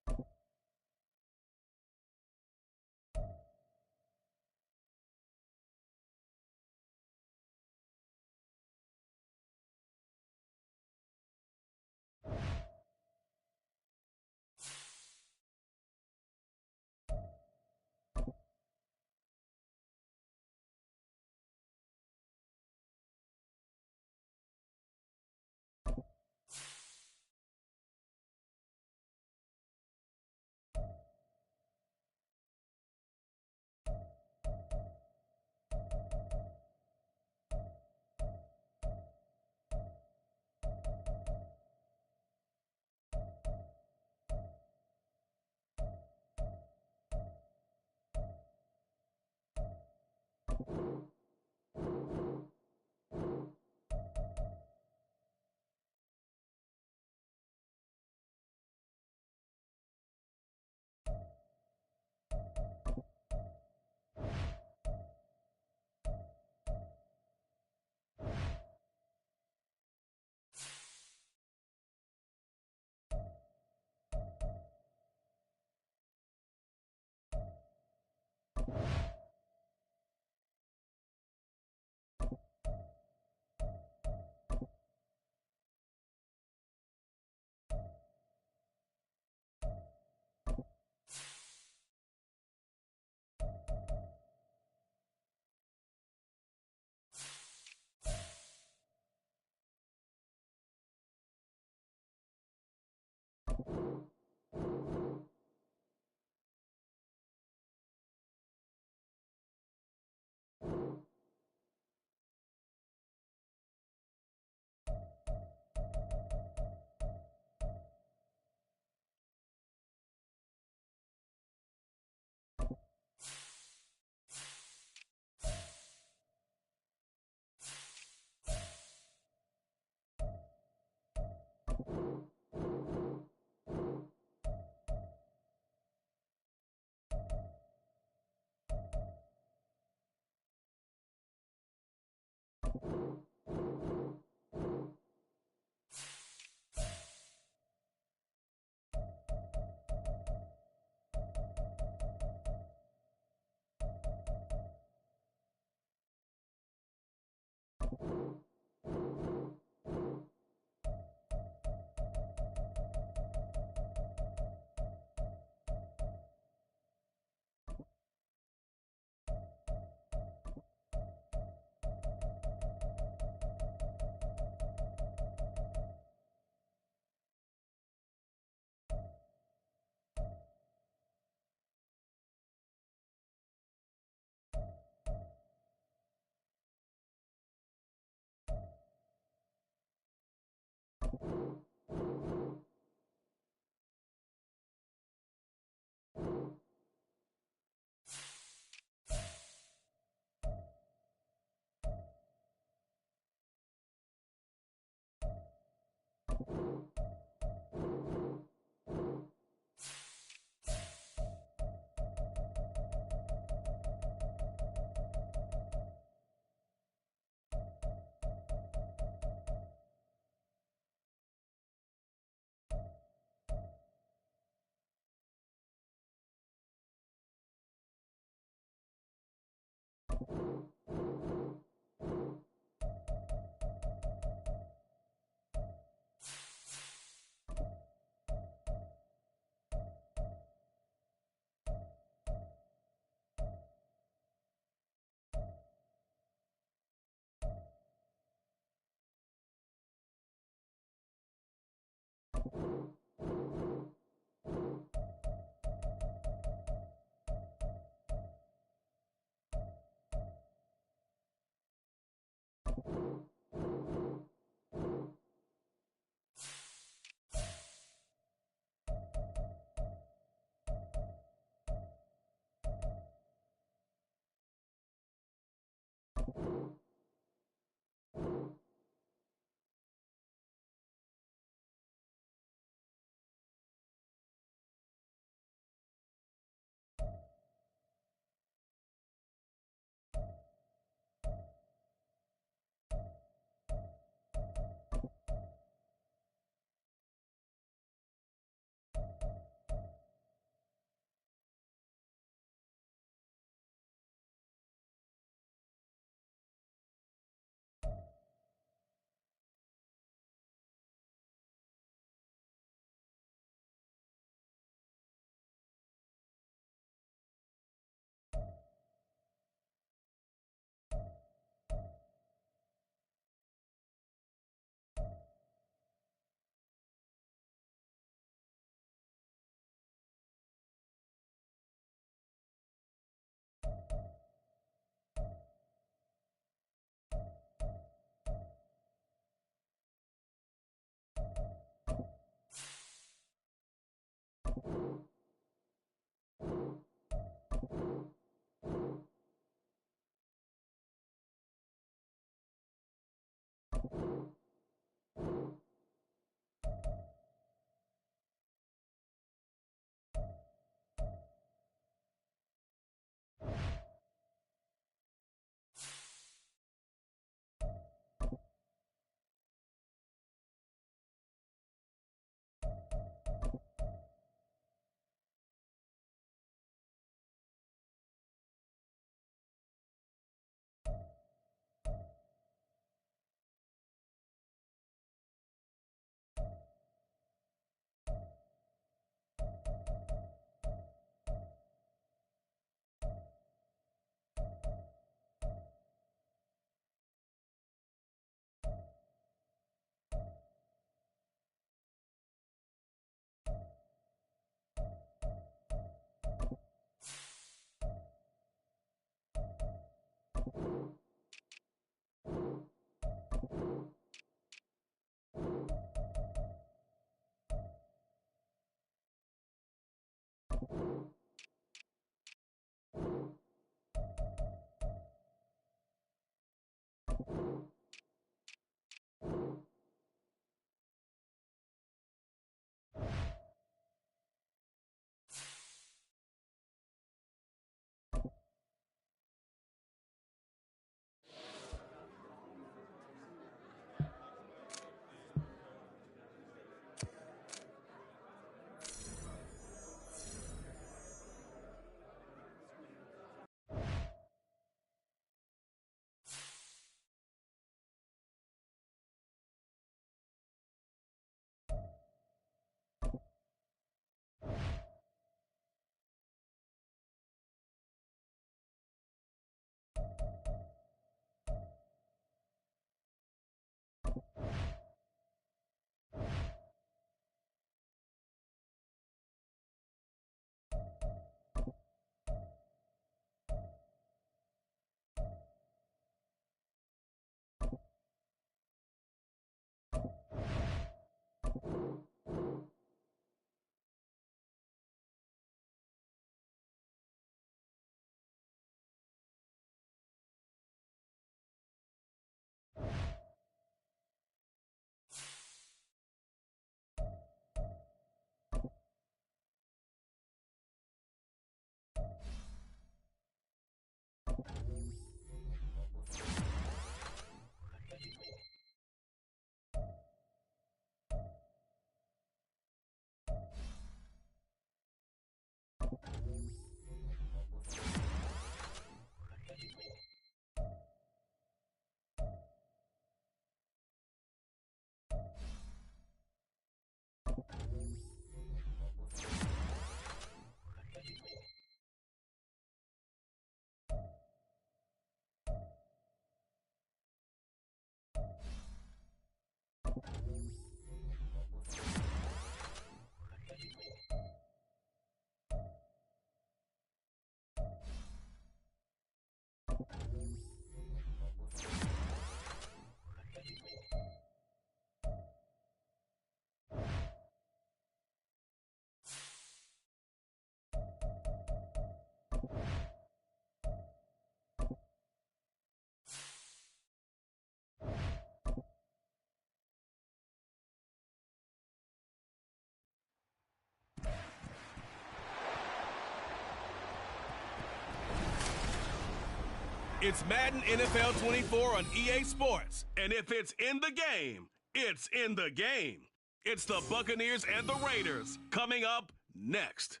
It's Madden NFL 24 on EA Sports. And if it's in the game, it's in the game. It's the Buccaneers and the Raiders coming up next.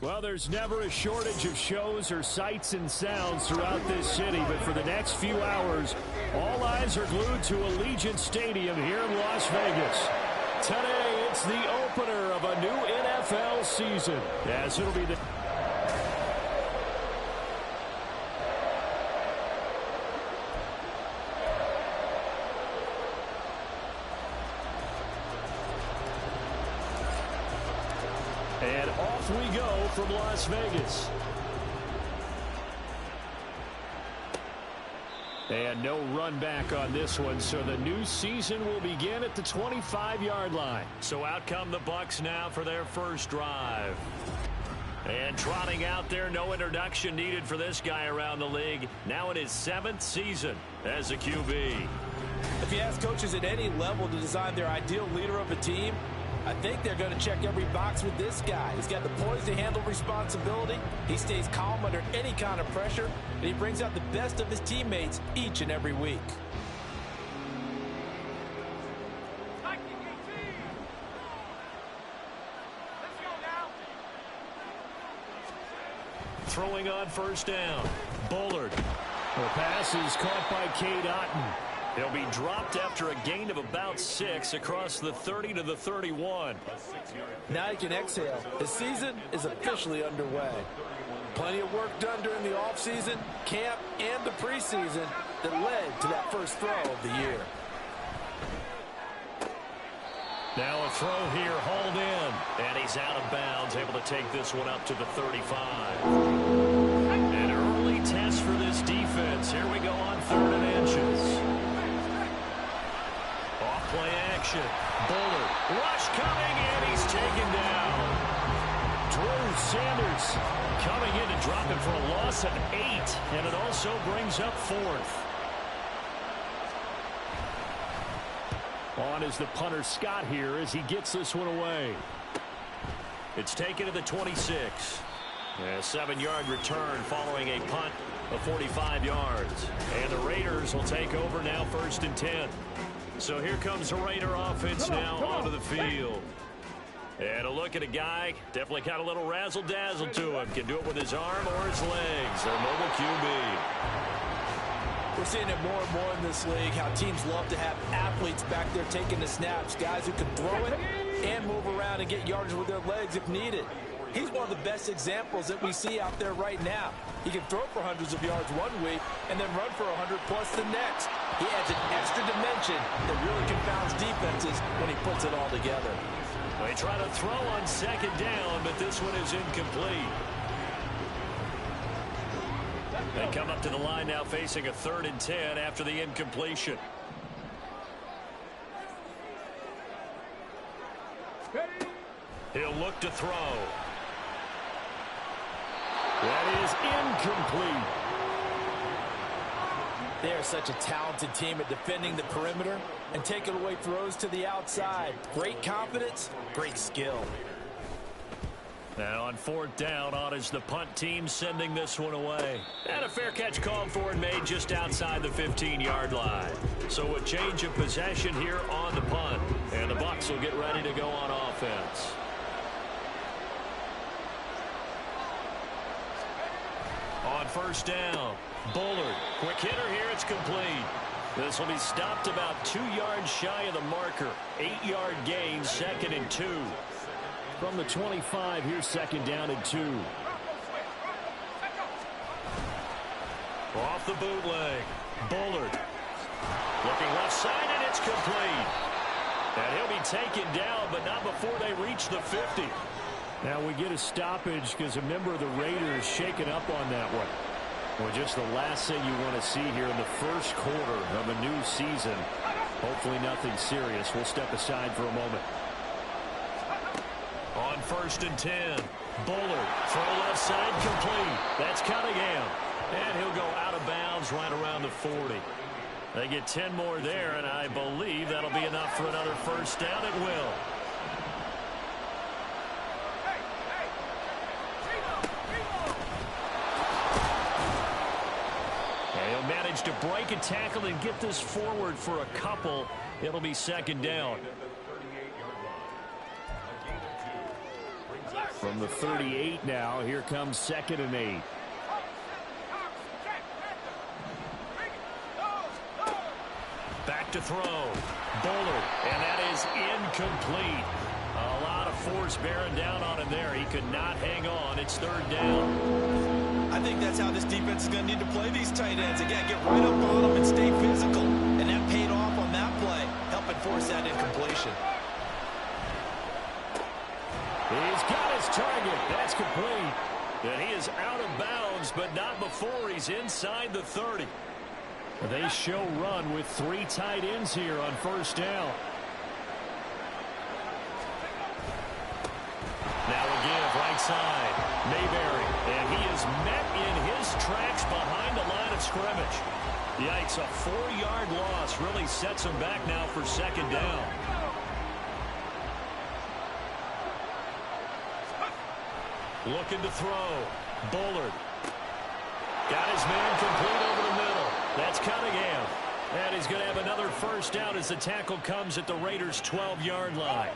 Well, there's never a shortage of shows or sights and sounds throughout this city, but for the next few hours, all eyes are glued to Allegiant Stadium here in Las Vegas. Today, it's the opener of a new NFL season, as it'll be the... And off we go from Las Vegas. And no run back on this one, so the new season will begin at the 25-yard line. So out come the Bucs now for their first drive. And trotting out there, no introduction needed for this guy around the league. Now in his 7th season as a QB. If you ask coaches at any level to design their ideal leader of a team, I think they're going to check every box with this guy. He's got the poise to handle responsibility. He stays calm under any kind of pressure, and he brings out the best of his teammates each and every week. Throwing on first down. Bullard. The pass is caught by Cade Otton. He'll be dropped after a gain of about 6 across the 30 to the 31. Now he can exhale. The season is officially underway. Plenty of work done during the offseason, camp, and the preseason that led to that first throw of the year. Now a throw here, hauled in. And he's out of bounds, able to take this one up to the 35. An early test for this defense. Here we go on 3rd and inches. Off-play action. Bullard. Rush coming, and he's taken down. Drew Sanders coming in to drop it for a loss of 8. And it also brings up 4th. On is the punter Scott here as he gets this one away. It's taken to the 26. A 7-yard return following a punt of 45 yards. And the Raiders will take over now 1st and 10. So here comes the Raider offense now onto the field. And a look at a guy, definitely got a little razzle-dazzle to him. Can do it with his arm or his legs. Their mobile QB. We're seeing it more and more in this league, how teams love to have athletes back there taking the snaps, guys who can throw it and move around and get yardage with their legs if needed. He's one of the best examples that we see out there right now. He can throw for hundreds of yards one week and then run for 100+ the next. He adds an extra dimension that really confounds defenses when he puts it all together. They try to throw on 2nd down, but this one is incomplete. They come up to the line now facing a 3rd and 10 after the incompletion. He'll look to throw. That is incomplete. They are such a talented team at defending the perimeter and taking away throws to the outside. Great confidence, great skill. Now on 4th down, on is the punt team sending this one away. And a fair catch called for and made just outside the 15-yard line. So a change of possession here on the punt. And the Bucs will get ready to go on offense. On 1st down, Bullard. Quick hitter here, it's complete. This will be stopped about 2 yards shy of the marker. 8-yard gain, 2nd and 2. From the 25, here's 2nd down and 2. Off the bootleg. Bullard. Looking left side, and it's complete. And he'll be taken down, but not before they reach the 50. Now we get a stoppage because a member of the Raiders shaken up on that one. Well, just the last thing you want to see here in the first quarter of a new season. Hopefully nothing serious. We'll step aside for a moment. On 1st and 10, Bullard, throw left side, complete. That's Cunningham. And he'll go out of bounds right around the 40. They get 10 more there, and I believe that'll be enough for another 1st down. It will. manage to break a tackle and get this forward for a couple. It'll be second down. From the 38 now, here comes 2nd and 8. Back to throw. Bullard, and that is incomplete. A lot of force bearing down on him there. He could not hang on. It's 3rd down. I think that's how this defense is going to need to play these tight ends. Again, get right up on them and stay physical. And that paid off on that play, helping force that incompletion. He's got his target. That's complete. And he is out of bounds, but not before he's inside the 30. They show run with 3 tight ends here on 1st down. Now a give right side. Mayberry. And he is met in his tracks behind the line of scrimmage. Yikes, a 4-yard loss really sets him back now for 2nd down. Looking to throw. Bullard. Got his man complete over the middle. That's Cunningham. And he's going to have another 1st down as the tackle comes at the Raiders' 12-yard line.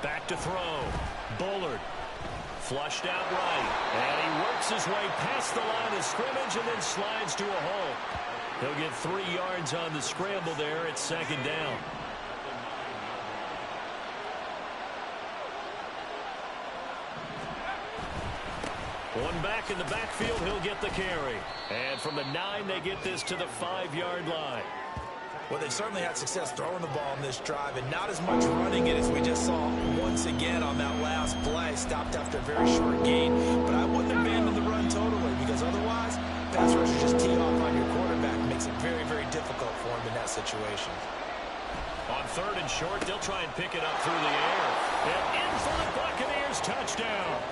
Back to throw. Bullard. Flushed out right. And he works his way past the line of scrimmage and then slides to a hole. He'll get 3 yards on the scramble there at 2nd down. One back in the backfield, he'll get the carry. And from the 9, they get this to the 5-yard line. Well, they've certainly had success throwing the ball in this drive, and not as much running it as we just saw once again on that last play. Stopped after a very short gain, but I wouldn't abandon the run totally, because otherwise, pass rushers just tee off on your quarterback. Makes it very, very difficult for him in that situation. On 3rd and short, they'll try and pick it up through the air. And in for the Buccaneers touchdown.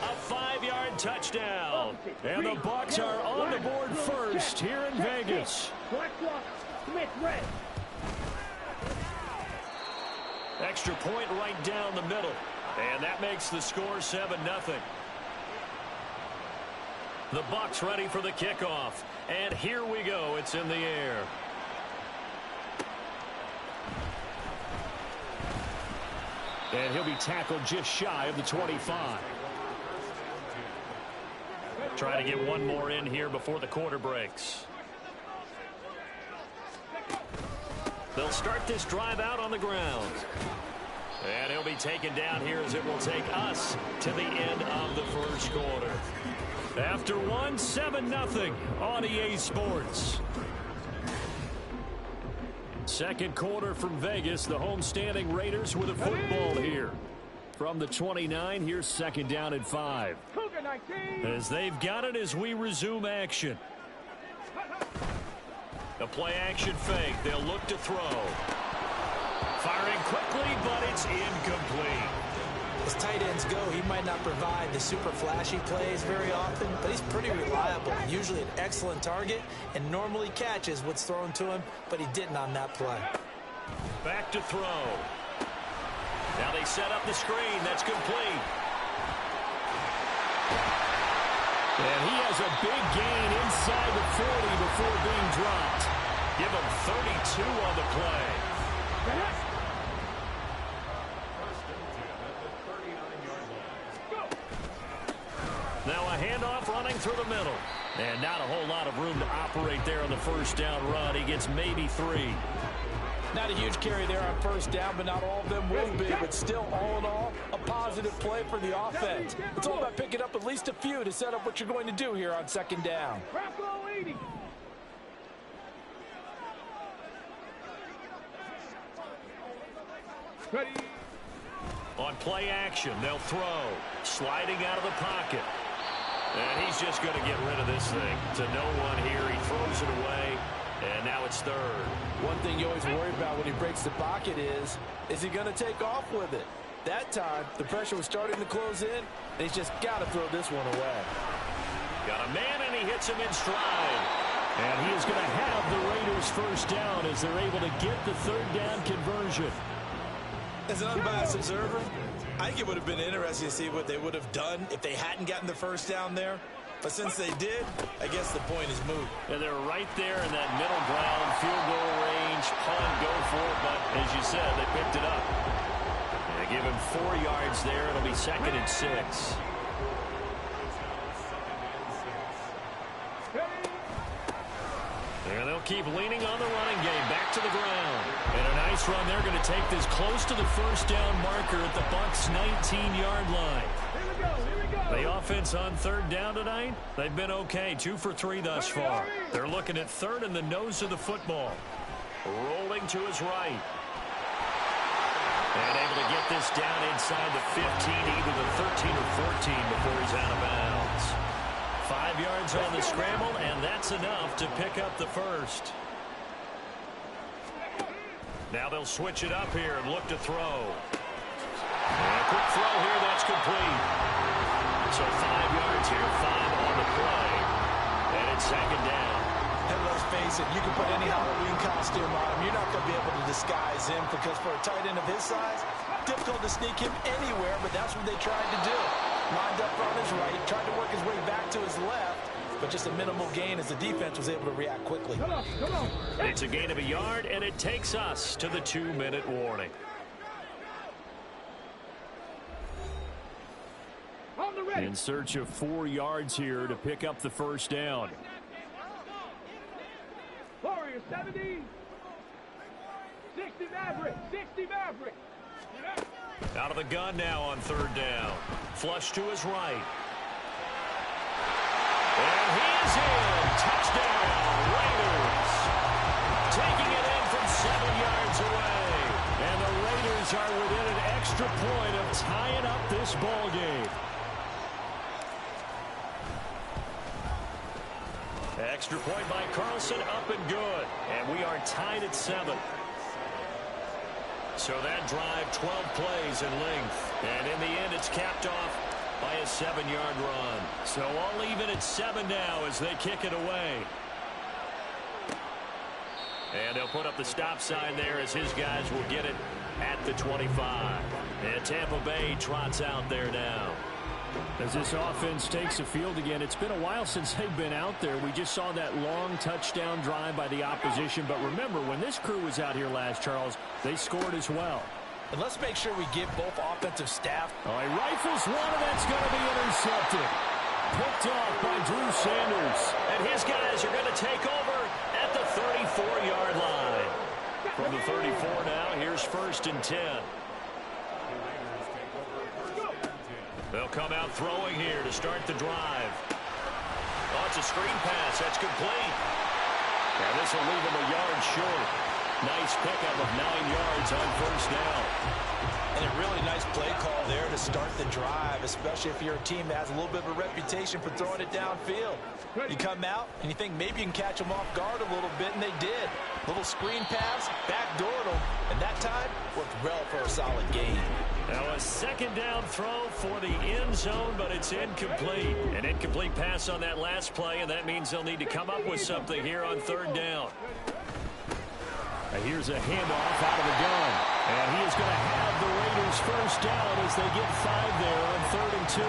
A 5-yard touchdown. And the Bucs are on the board first here in Vegas. Extra point right down the middle. And that makes the score 7-0. The Bucs ready for the kickoff. And here we go. It's in the air. And he'll be tackled just shy of the 25. Trying to get one more in here before the quarter breaks. They'll start this drive out on the ground. And he'll be taken down here as it will take us to the end of the 1st quarter. After 7-0 on EA Sports. 2nd quarter from Vegas. The homestanding Raiders with a football here. From the 29, here's 2nd down and 5. As they've got it as we resume action. A play action fake. They'll look to throw. Firing quickly, but it's incomplete. As tight ends go, he might not provide the super flashy plays very often, but he's pretty reliable. Usually an excellent target and normally catches what's thrown to him, but he didn't on that play. Back to throw. Now they set up the screen. That's complete. And he has a big gain inside the 40 before being dropped. Give him 32 on the play. Now a handoff running through the middle. And not a whole lot of room to operate there on the 1st down run. He gets maybe 3. Not a huge carry there on 1st down, but not all of them will be. But still, all in all, a positive play for the offense. It's all about picking up at least a few to set up what you're going to do here on 2nd down. Ready. On play action, they'll throw. Sliding out of the pocket. And he's just going to get rid of this thing. To no one here. He throws it away. And now it's 3rd. One thing you always worry about when he breaks the pocket is he going to take off with it? That time, the pressure was starting to close in, and he's just got to throw this one away. Got a man, and he hits him in stride. And he is going to have the Raiders 1st down as they're able to get the 3rd down conversion. As an unbiased observer, I think it would have been interesting to see what they would have done if they hadn't gotten the first down there. But since they did, I guess the point is moot. And they're right there in that middle ground, field goal range, punt, go for it. But as you said, they picked it up. They give him 4 yards there. It'll be 2nd and 6. And they'll keep leaning on the running game. Back to the ground. And a nice run. They're going to take this close to the first down marker at the Bucs' 19-yard line. The offense on 3rd down tonight, they've been okay. 2 for 3 thus far. They're looking at 3rd in the nose of the football. Rolling to his right. And able to get this down inside the 15, either the 13 or 14 before he's out of bounds. 5 yards on the scramble, and that's enough to pick up the first. Now they'll switch it up here and look to throw. And a quick throw here, that's complete. So 5 yards here, 5 on the play. And it's 2nd down. And let's face it, you can put any Halloween costume on him. You're not going to be able to disguise him because for a tight end of his size, difficult to sneak him anywhere, but that's what they tried to do. Lined up on his right, tried to work his way back to his left, but just a minimal gain as the defense was able to react quickly. Come on. It's a gain of a yard, and it takes us to the 2-minute warning. In search of 4 yards here to pick up the first down. Warriors 70. 60 Maverick. Out of the gun now on 3rd down. Flush to his right. And he is in. Touchdown, Raiders. Taking it in from 7 yards away. And the Raiders are within an extra point of tying up this ball game. Extra point by Carlson, up and good. And we are tied at 7. So that drive, 12 plays in length. And in the end, it's capped off by a 7-yard run. So all even at 7 now as they kick it away. And they'll put up the stop sign there as his guys will get it at the 25. And Tampa Bay trots out there now. As this offense takes the field again, it's been a while since they've been out there. We just saw that long touchdown drive by the opposition. But remember, when this crew was out here last, Charles, they scored as well. And let's make sure we give both offensive staff. Oh, he rifles one, and that's going to be intercepted. Picked off by Drew Sanders. And his guys are going to take over at the 34-yard line. From the 34 now, here's 1st and 10. They'll come out throwing here to start the drive. Oh, it's a screen pass. That's complete. And this will leave them a yard short. Nice pickup of 9 yards on 1st down. And a really nice play call there to start the drive, especially if you're a team that has a little bit of a reputation for throwing it downfield. You come out and you think maybe you can catch them off guard a little bit, and they did. Little screen pass, backdoored them, and that time worked well for a solid gain. Now a 2nd down throw for the end zone, but it's incomplete. An incomplete pass on that last play, and that means they'll need to come up with something here on 3rd down. Now here's a handoff out of the gun. And he is going to have the Raiders first down as they get 5 there on 3rd and 2.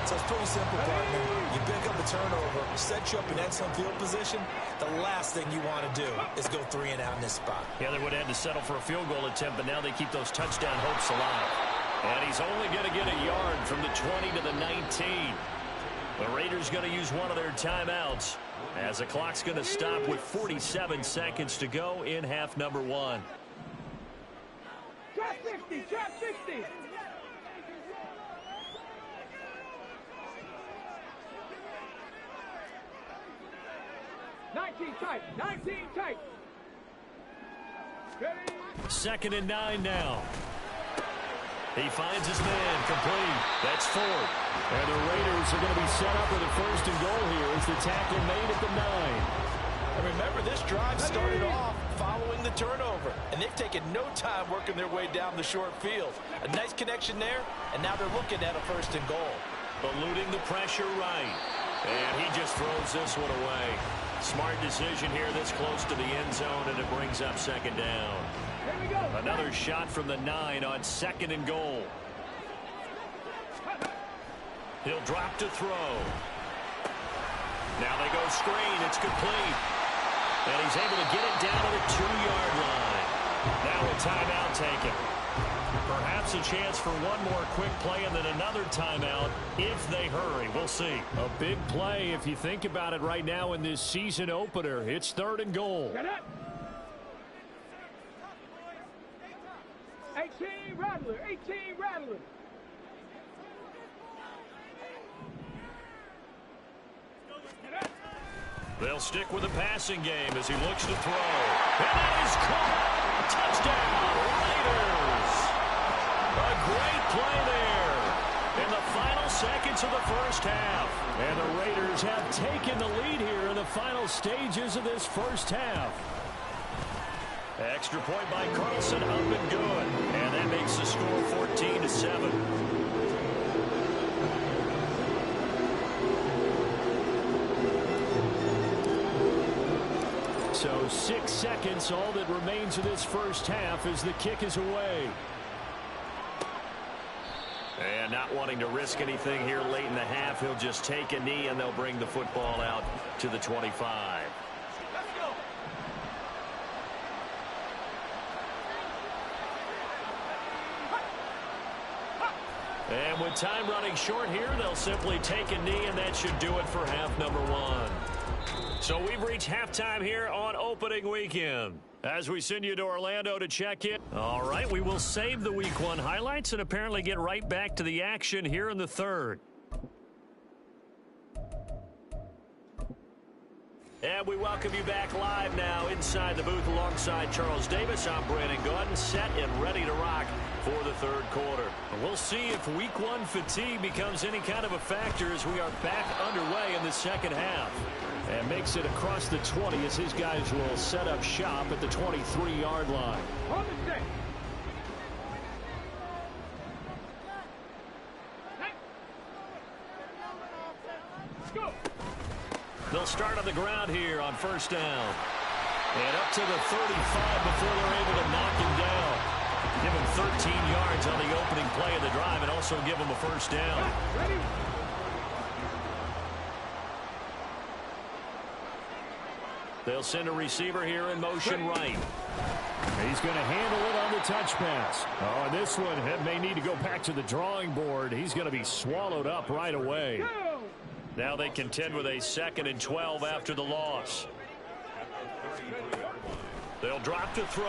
So it's pretty simple, partner. You pick up a turnover, set you up in excellent field position. The last thing you want to do is go 3 and out in this spot. Yeah, they would have had to settle for a field goal attempt, but now they keep those touchdown hopes alive. And he's only going to get a yard from the 20 to the 19. The Raiders going to use one of their timeouts as the clock's going to stop with 47 seconds to go in half number 1. Trap 60. 19 tight. Ready? 2nd and 9 now. He finds his man, complete. That's 4th. And the Raiders are going to be set up with a 1st and goal here as the tackle made at the 9. And remember, this drive started off following the turnover, and they've taken no time working their way down the short field. A nice connection there, and now they're looking at a 1st and goal. Eluding the pressure right. And he just throws this one away. Smart decision here this close to the end zone, and it brings up second down. Another shot from the 9 on 2nd and goal. He'll drop to throw. Now they go screen. It's complete. And he's able to get it down to the 2-yard line. Now a timeout taken. Perhaps a chance for one more quick play and then another timeout if they hurry. We'll see. A big play if you think about it right now in this season opener. It's 3rd and goal. 18 Rattler, 18 Rattler. They'll stick with the passing game as he looks to throw. And that is caught. Touchdown, Raiders. A great play there in the final seconds of the first half. And the Raiders have taken the lead here in the final stages of this first half. Extra point by Carlson, up and good. And that makes the score 14-7. So 6 seconds, all that remains of this first half as the kick is away. And not wanting to risk anything here late in the half, he'll just take a knee and they'll bring the football out to the 25. And with time running short here, they'll simply take a knee, and that should do it for half number 1. So we've reached halftime here on opening weekend. As we send you to Orlando to check in. All right, we will save the Week 1 highlights and apparently get right back to the action here in the 3rd. And we welcome you back live now inside the booth alongside Charles Davis. I'm Brandon Gordon, set and ready to rock for the 3rd quarter. We'll see if Week 1 fatigue becomes any kind of a factor as we are back underway in the second half. And makes it across the 20 as his guys will set up shop at the 23-yard line. On the set. Go. They'll start on the ground here on first down. And up to the 35 before they're able to knock him down. Give him 13 yards on the opening play of the drive and also give him a first down. Ready? They'll send a receiver here in motion right. He's going to handle it on the touch pass. Oh, and this one may need to go back to the drawing board. He's going to be swallowed up right away. Now they contend with a 2nd and 12 after the loss. They'll drop to throw.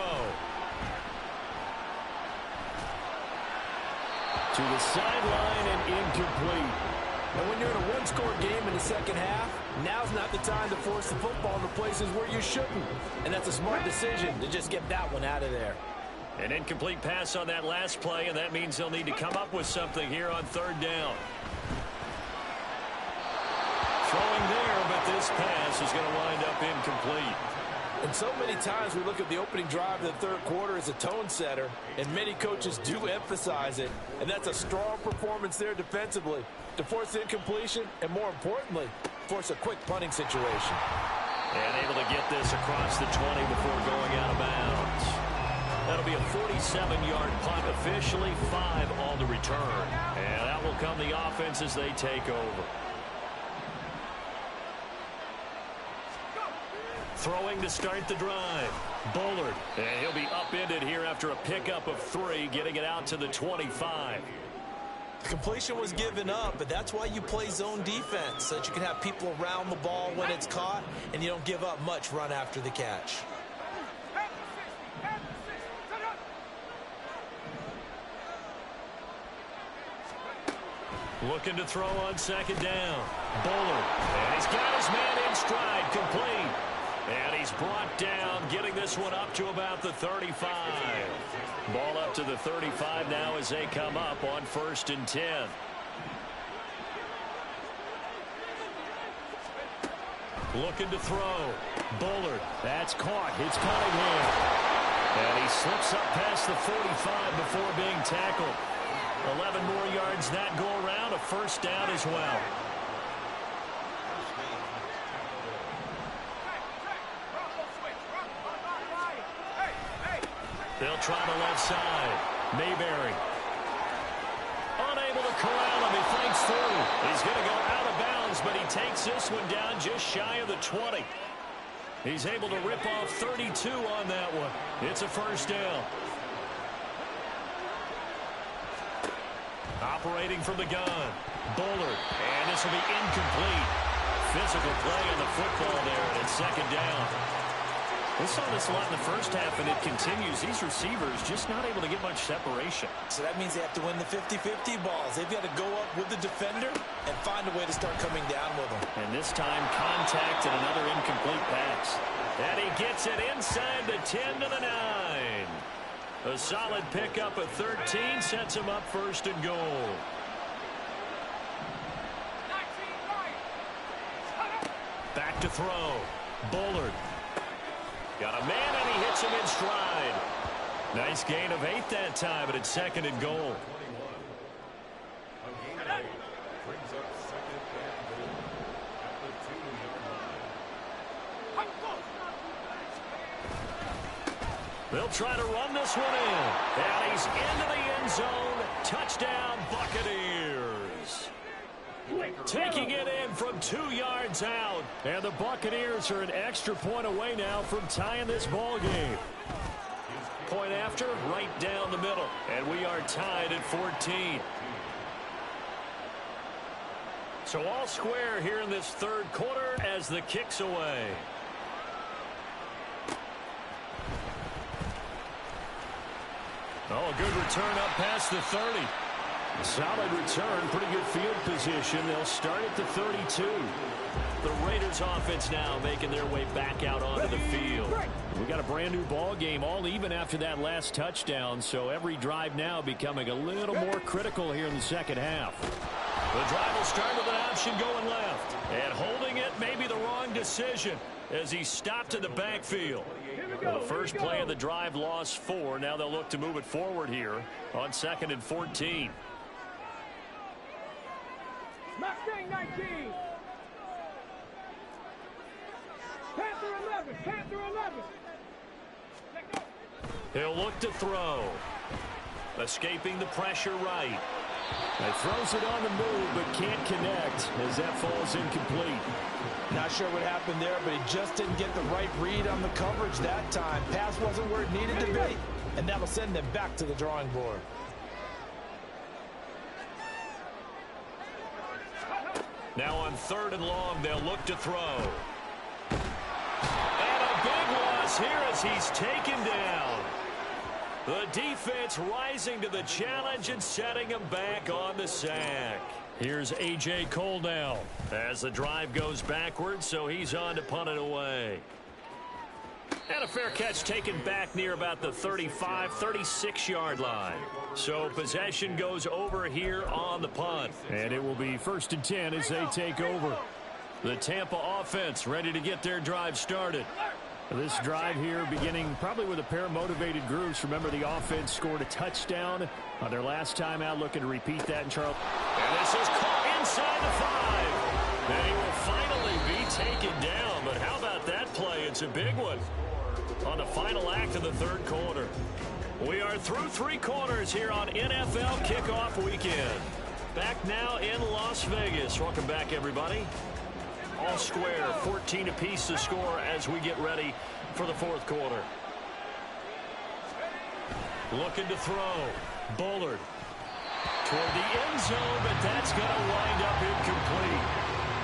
To the sideline and incomplete. And when you're in a one-score game in the second half, now's not the time to force the football into places where you shouldn't. And that's a smart decision to just get that one out of there. An incomplete pass on that last play, and that means they'll need to come up with something here on 3rd down. Throwing there, but this pass is going to wind up incomplete. And so many times we look at the opening drive of the 3rd quarter as a tone setter, and many coaches do emphasize it. And that's a strong performance there defensively to force incompletion and, more importantly, force a quick punting situation. And able to get this across the 20 before going out of bounds. That'll be a 47-yard punt, officially 5 on the return. And that will come the offense as they take over. Throwing to start the drive. Bullard. And he'll be upended here after a pickup of 3, getting it out to the 25. The completion was given up, but that's why you play zone defense, so that you can have people around the ball when it's caught, and you don't give up much run after the catch. Looking to throw on 2nd down. Bullard. And he's got his man in stride, complete. And he's brought down, getting this one up to about the 35. Ball up to the 35 now as they come up on 1st and 10. Looking to throw. Bullard. That's caught. It's Cunningham. And he slips up past the 45 before being tackled. 11 more yards that go around, a first down as well. They'll try the left side. Mayberry. Unable to corral him. He fights through. He's going to go out of bounds, but he takes this one down just shy of the 20. He's able to rip off 32 on that one. It's a first down. Operating from the gun. Bullard. And this will be incomplete. Physical play on the football there, and it's second down. We saw this a lot in the first half, and it continues. These receivers just not able to get much separation. So that means they have to win the 50-50 balls. They've got to go up with the defender and find a way to start coming down with them. And this time, contact and another incomplete pass. And he gets it inside the 10 to the 9. A solid pickup at 13 sets him up first and goal. Back to throw. Bullard. Got a man, and he hits him in stride. Nice gain of 8 that time, but it's second and goal. Brings up second and goal at the 2-yard line. They'll try to run this one in. And he's into the end zone. Touchdown, Buccaneers. Taking it in from 2 yards out. And the Buccaneers are an extra point away now from tying this ball game. Point after, right down the middle. And we are tied at 14. So all square here in this third quarter as the kick's away. Oh, a good return up past the 30. Solid return, pretty good field position. They'll start at the 32. The Raiders offense now making their way back out onto the field. We got a brand new ball game, all even after that last touchdown, so every drive now becoming a little more critical here in the second half. The drive will start with an option going left, and holding it may be the wrong decision as he stopped in the backfield. Well, the first play of the drive lost 4. Now they'll look to move it forward here on 2nd and 14. Mustang 19. Panther 11. Panther 11. He'll look to throw. Escaping the pressure right. He throws it on the move but can't connect as that falls incomplete. Not sure what happened there, but he just didn't get the right read on the coverage that time. Pass wasn't where it needed to be, and that'll send them back to the drawing board. Now on 3rd and long, they'll look to throw. And a big loss here as he's taken down. The defense rising to the challenge and setting him back on the sack. Here's A.J. Cole now as the drive goes backwards, so he's on to punt it away. And a fair catch taken back near about the 35, 36-yard line. So possession goes over here on the punt. And it will be 1st and 10 as they take over. The Tampa offense ready to get their drive started. This drive here beginning probably with a pair of motivated groups. Remember, the offense scored a touchdown on their last time out, looking to repeat that in Charlotte. And this is caught inside the 5. And he will finally be taken down. But how about that play? It's a big one on the final act of the third quarter. We are through 3 quarters here on NFL Kickoff Weekend. Back now in Las Vegas. Welcome back, everybody. All square, 14 apiece to score as we get ready for the fourth quarter. Looking to throw. Bullard toward the end zone, but that's going to wind up incomplete.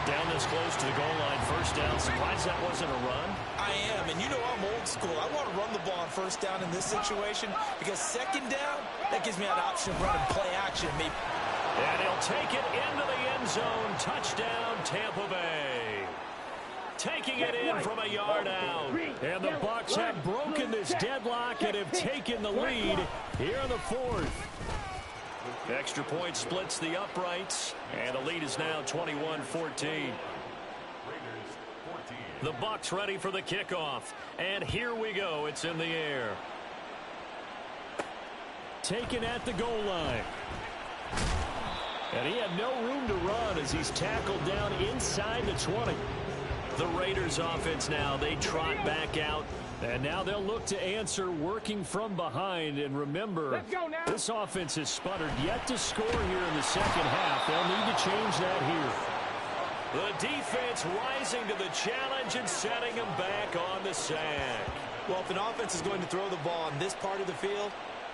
Down this close to the goal line, first down. Surprised that wasn't a run? I am, and you know I'm old school. I want to run the ball on first down in this situation because second down, that gives me an option of running play action. Maybe. And he'll take it into the end zone. Touchdown, Tampa Bay. Taking it in from a yard out. And the Bucs have broken this deadlock and have taken the lead here in the fourth. Extra point splits the uprights, and the lead is now 21-14. The Bucs ready for the kickoff, and here we go. It's in the air. Taken at the goal line. And he had no room to run as he's tackled down inside the 20. The Raiders offense now, they trot back out And now they'll look to answer working from behind. And remember, this offense has sputtered yet to score here in the second half. They'll need to change that here. The defense rising to the challenge and setting them back on the sack. Well, if an offense is going to throw the ball on this part of the field,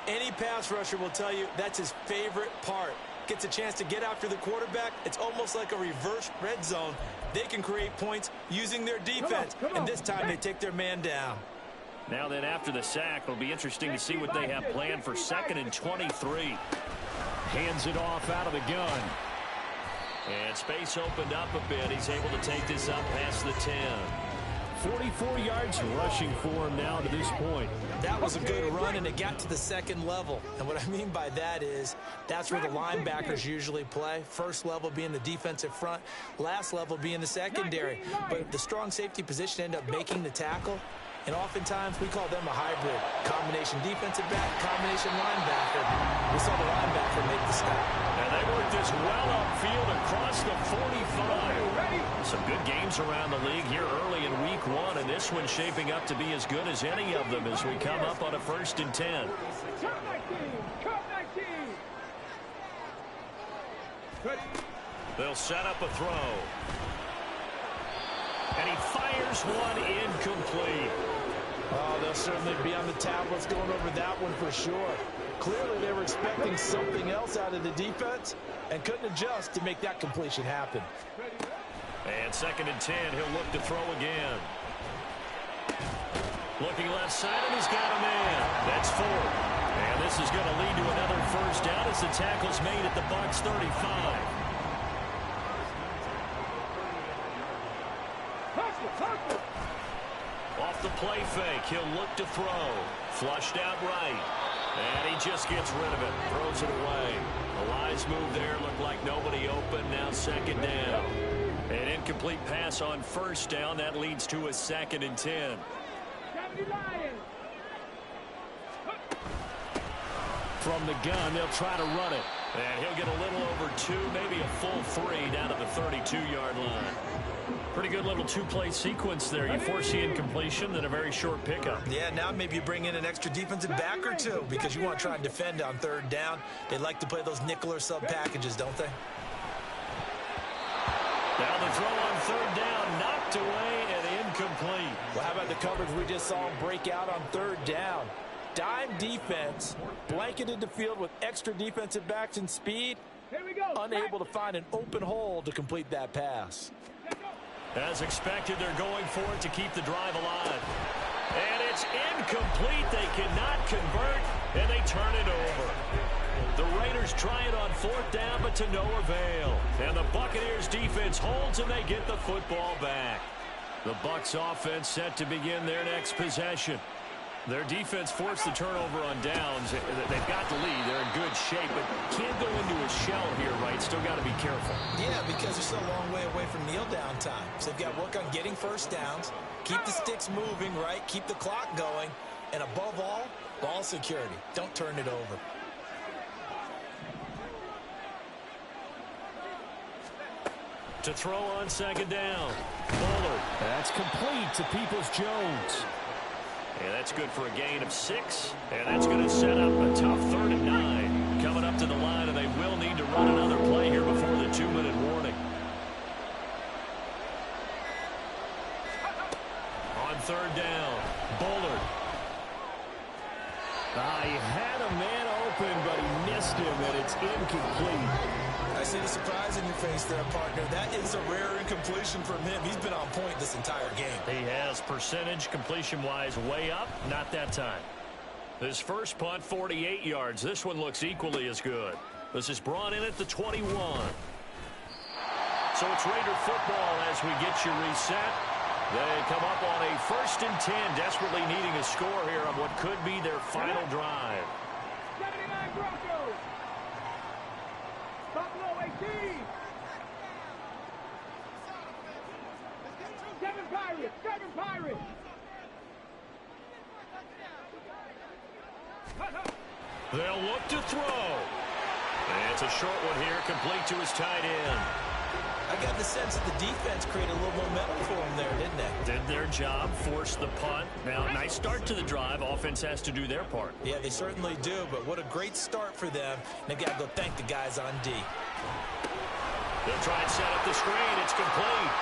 any pass rusher will tell you that's his favorite part. Gets a chance to get after the quarterback. It's almost like a reverse red zone. They can create points using their defense, and this time they take their man down. Now then, after the sack, it'll be interesting to see what they have planned for 2nd and 23. Hands it off out of the gun. And space opened up a bit. He's able to take this up past the 10. 44 yards rushing for him now to this point. That was a good run, and it got to the second level. And what I mean by that is that's where the linebackers usually play. First level being the defensive front, last level being the secondary. But the strong safety position ended up making the tackle. And oftentimes we call them a hybrid. Combination defensive back, combination linebacker. We saw the linebacker make the stop. And they worked this well upfield across the 45. Some good games around the league here early in week 1, and this one's shaping up to be as good as any of them as we come up on a 1st and 10. They'll set up a throw. And he fires one incomplete. Oh, they'll certainly be on the tablets going over that one for sure. Clearly they were expecting something else out of the defense and couldn't adjust to make that completion happen. And 2nd and 10, he'll look to throw again. Looking left side, and he's got a man. That's 4. And this is going to lead to another 1st down as the tackle's made at the Bucs 35. Off the play fake, he'll look to throw. Flushed out right. And he just gets rid of it. Throws it away. A wise move there. Looked like nobody open. Now 2nd down. An incomplete pass on 1st down. That leads to a 2nd and 10. From the gun, they'll try to run it. And he'll get a little over 2, maybe a full 3 down to the 32-yard line. Pretty good little 2-play sequence there. You force the incompletion, then a very short pickup. Yeah, now maybe you bring in an extra defensive back or 2 because you want to try and defend on 3rd down. They like to play those nickel or sub packages, don't they? Now the throw on 3rd down, knocked away and incomplete. Well, how about the coverage we just saw him break out on 3rd down? Dime defense, blanketed the field with extra defensive backs and speed. Here we go. Unable to find an open hole to complete that pass. As expected, they're going for it to keep the drive alive. And it's incomplete. They cannot convert, and they turn it over. The Raiders try it on 4th down, but to no avail. And the Buccaneers defense holds, and they get the football back. The Bucs offense set to begin their next possession. Their defense forced the turnover on downs. They've got the lead. They're in good shape, but can't go into a shell here, right? Still got to be careful. Yeah, because they're still a long way away from kneel down time. So they've got to work on getting 1st downs, keep the sticks moving, right? Keep the clock going. And above all, ball security. Don't turn it over. To throw on 2nd down. Bullard. That's complete to Peoples-Jones. And that's good for a gain of 6. And that's going to set up a tough 3rd and 9. Coming up to the line, and they will need to run another play here before the 2-minute warning. On 3rd down, Bullard. He had a man open, but he missed him, and it's incomplete. I see the surprise in your face there, partner. That is a rare incompletion from him. He's been on point this entire game. He has percentage completion-wise way up. Not that time. His first punt, 48 yards. This one looks equally as good. This is brought in at the 21. So it's Raider football as we get you reset. They come up on a 1st and 10, desperately needing a score here on what could be their final drive. 79 Broncos. Buffalo 18. 7 Pirates. 7 Pirates. They'll look to throw. And it's a short one here, complete to his tight end. I got the sense that the defense created a little momentum for them there, didn't they? Did their job, forced the punt. Now, nice start to the drive. Offense has to do their part. Yeah, they certainly do, but what a great start for them. They've got to go thank the guys on D. They'll try and set up the screen. It's complete.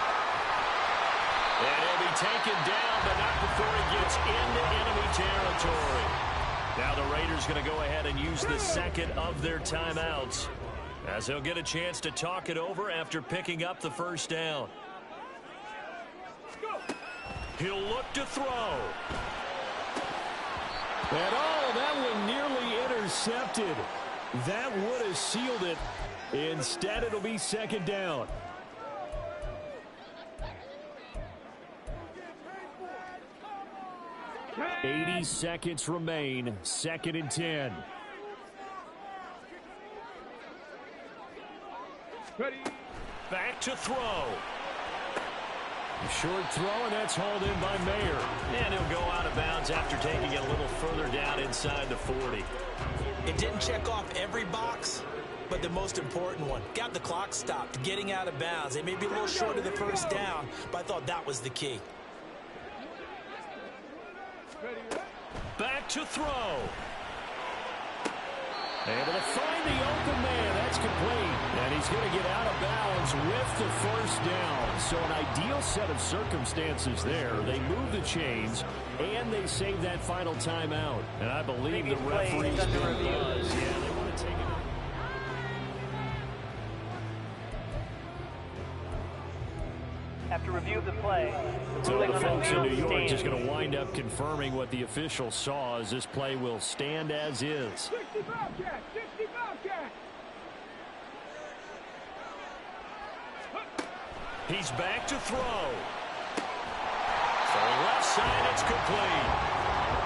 And he'll be taken down, but not before he gets into enemy territory. Now the Raiders going to go ahead and use the second of their timeouts, as he'll get a chance to talk it over after picking up the first down. He'll look to throw. And that one nearly intercepted. That would have sealed it. Instead, it'll be second down. "80 seconds remain. Second and 10. Back to throw. Short throw, and that's hauled in by Mayer. And he'll go out of bounds after taking it a little further down inside the 40. It didn't check off every box, but the most important one. Got the clock stopped, getting out of bounds. They may be a little short of the first down, but I thought that was the key. Back to throw. Able to find the open man. That's complete. And he's going to get out of bounds with the first down. So an ideal set of circumstances there. They move the chains, and they save that final timeout. And I believe the referee's been buzzed. Yeah, they want to take it. After review of the play, So the folks in New York just going to wind up confirming what the official saw, as this play will stand as is. 60 Bobcat! 60 Bobcat! He's back to throw. For left side, it's complete.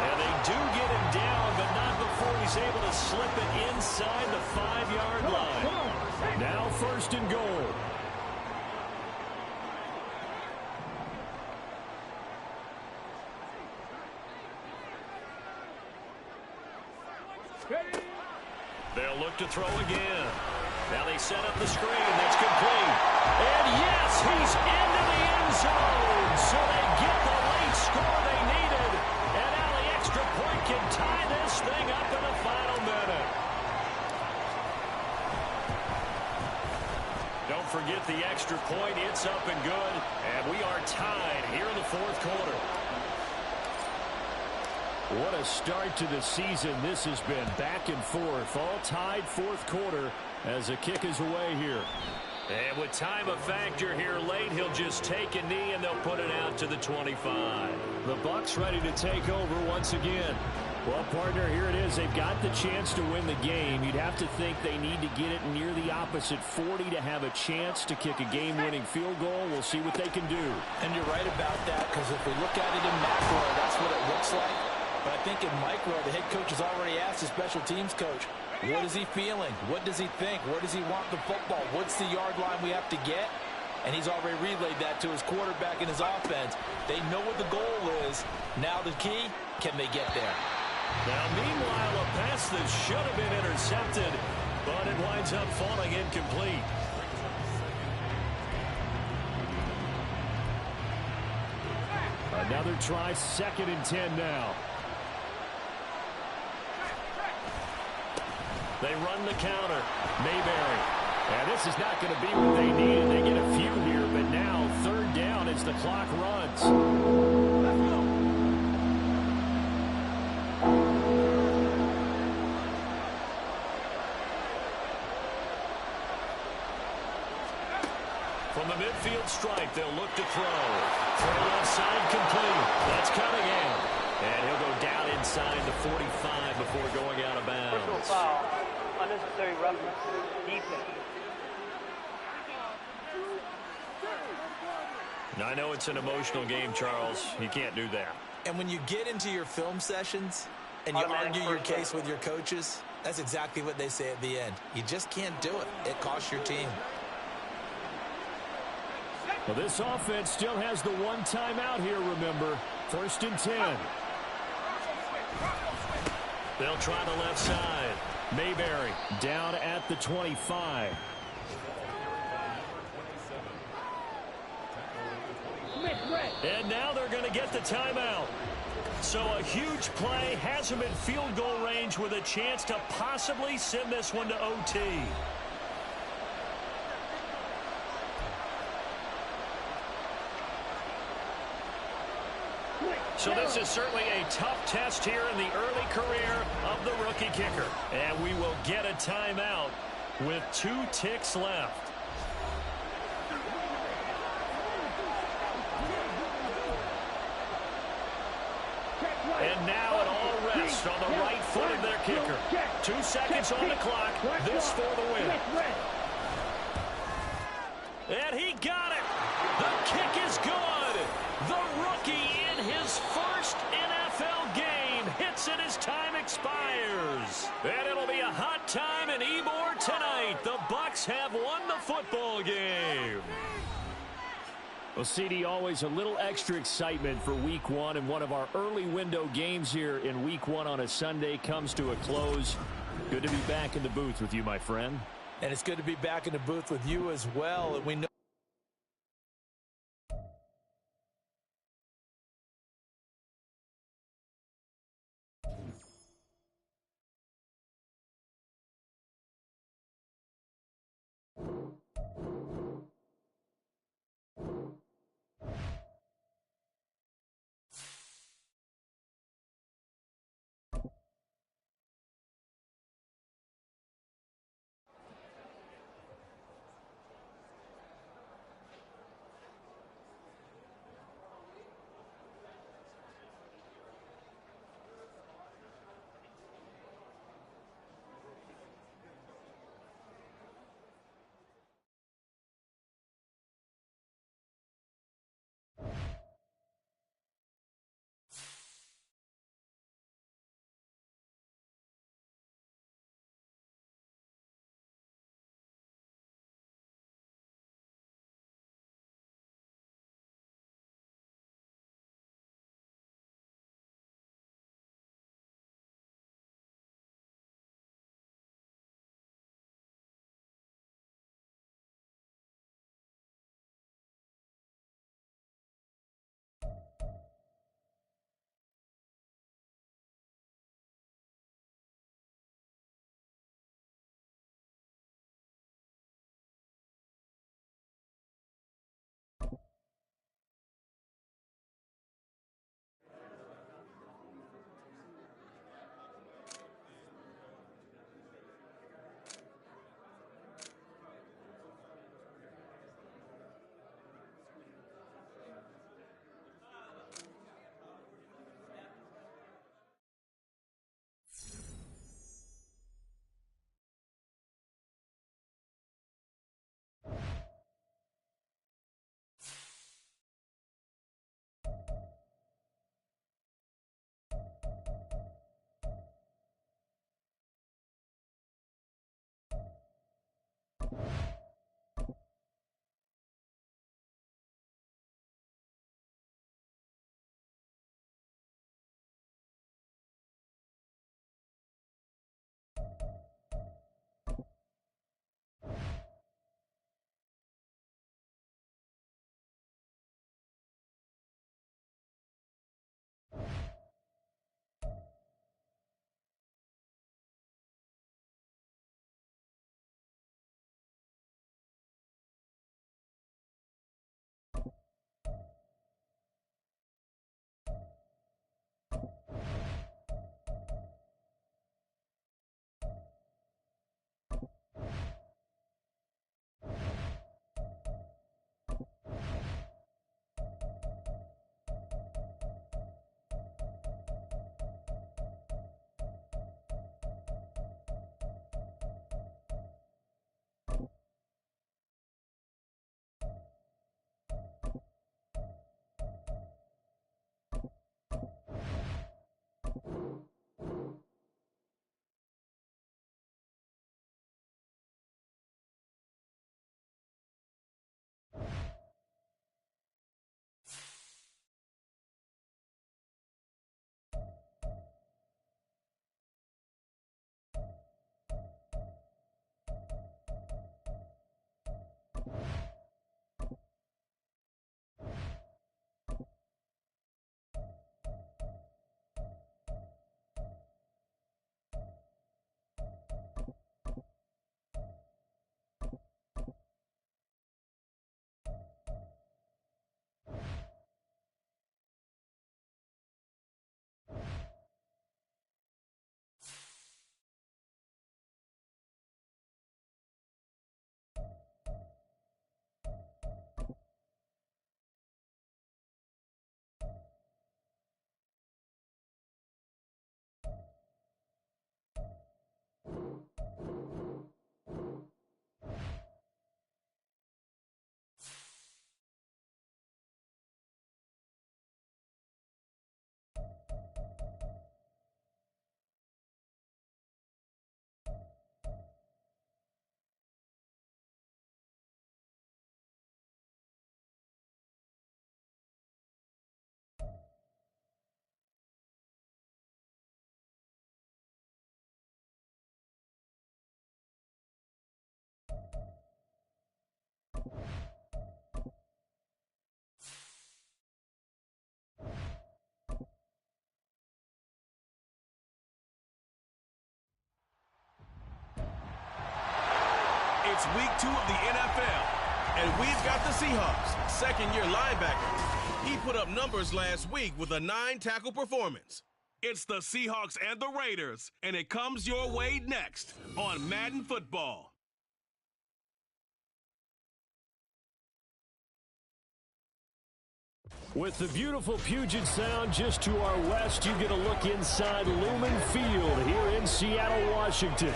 And they do get him down, but not before he's able to slip it inside the 5-yard line. Now first and goal. They'll look to throw again. Now they set up the screen. That's complete. And yes, he's into the end zone. So they get the late score they needed. And now the extra point can tie this thing up in the final minute. Don't forget the extra point. It's up and good. And we are tied here in the fourth quarter. What a start to the season this has been. Back and forth, all tied fourth quarter as the kick is away here. And with time a factor here late, he'll just take a knee and they'll put it out to the 25. The Bucs ready to take over once again. Well, partner, here it is. They've got the chance to win the game. You'd have to think they need to get it near the opposite 40 to have a chance to kick a game-winning field goal. We'll see what they can do. And you're right about that, because if we look at it in macro, that's what it looks like. But I think in micro, the head coach has already asked the special teams coach, what is he feeling? What does he think? Where does he want the football? What's the yard line we have to get? And he's already relayed that to his quarterback and his offense. They know what the goal is. Now the key, can they get there? Now, meanwhile, a pass that should have been intercepted, but it winds up falling incomplete. Another try, second and 10 now. They run the counter. Mayberry. And this is not going to be what they needed. They get a few here, but now third down as the clock runs. From the midfield stripe, they'll look to throw. Throw left side complete. That's Cunningham. And he'll go down inside the 45 before going out of bounds. Personal foul. Unnecessary roughness. Defense. Now, I know it's an emotional game, Charles. You can't do that. And when you get into your film sessions and you argue your case with your coaches, that's exactly what they say at the end. You just can't do it. It costs your team. Well, this offense still has the one timeout here, remember. First and 10. They'll try the left side. Mayberry down at the 25. And now they're going to get the timeout. So a huge play, has him in field goal range with a chance to possibly send this one to OT. So this is certainly a tough test here in the early career of the rookie kicker. And we will get a timeout with 2 ticks left. And now it all rests on the right foot of their kicker. 2 seconds on the clock. This for the win. And he got it. The kick is good. The rookie in his first NFL game hits it as time expires. And it'll be a hot time in Ybor tonight. The Bucs have won the football game. Well, CD, always a little extra excitement for Week 1, and one of our early window games here in Week 1 on a Sunday comes to a close. Good to be back in the booth with you, my friend. And it's good to be back in the booth with you as well. And we know It's week 2 of the NFL, and we've got the Seahawks' second-year linebacker. He put up numbers last week with a 9-tackle performance. It's the Seahawks and the Raiders, and it comes your way next on Madden Football. With the beautiful Puget Sound just to our west, you get a look inside Lumen Field here in Seattle, Washington.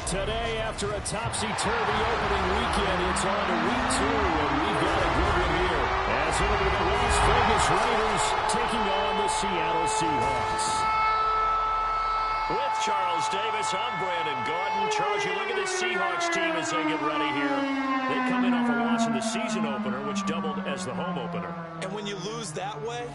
Today, after a topsy-turvy opening weekend, it's on to week 2, and we've got a good one here. As it'll be the Las Vegas Raiders taking on the Seattle Seahawks. With Charles Davis, I'm Brandon Gordon. Charles, you look at this Seahawks team as they get ready here. They come in off a loss in the season opener, which doubled as the home opener. And when you lose that way,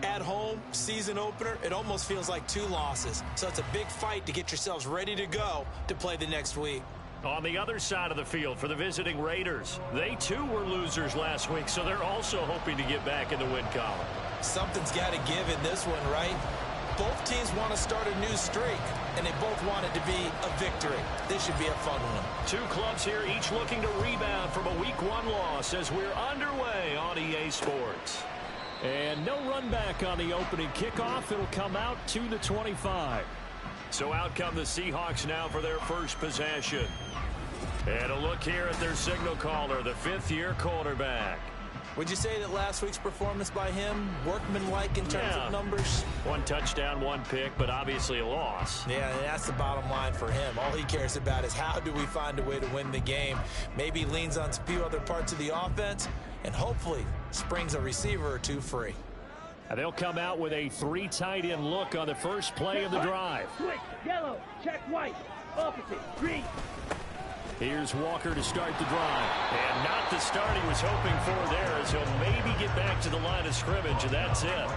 at home, season opener, it almost feels like 2 losses. So it's a big fight to get yourselves ready to go to play the next week. On the other side of the field for the visiting Raiders, they too were losers last week, so they're also hoping to get back in the win column. Something's got to give in this one, right? Both teams want to start a new streak, and they both want it to be a victory. This should be a fun one. 2 clubs here, each looking to rebound from a Week 1 loss as we're underway on EA Sports. And no run back on the opening kickoff. It'll come out to the 25. So out come the Seahawks now for their first possession. And a look here at their signal caller, the 5th-year quarterback. Would you say that last week's performance by him, workmanlike in terms of numbers? 1 touchdown, 1 pick, but obviously a loss. Yeah, and that's the bottom line for him. All he cares about is how do we find a way to win the game. Maybe he leans on a few other parts of the offense, and hopefully springs a receiver or 2 free. And they'll come out with a 3 tight end look on the first play of the drive. Switch, yellow, check white, opposite, green. Here's Walker to start the drive. And not the start he was hoping for there, as he'll maybe get back to the line of scrimmage, and that's it.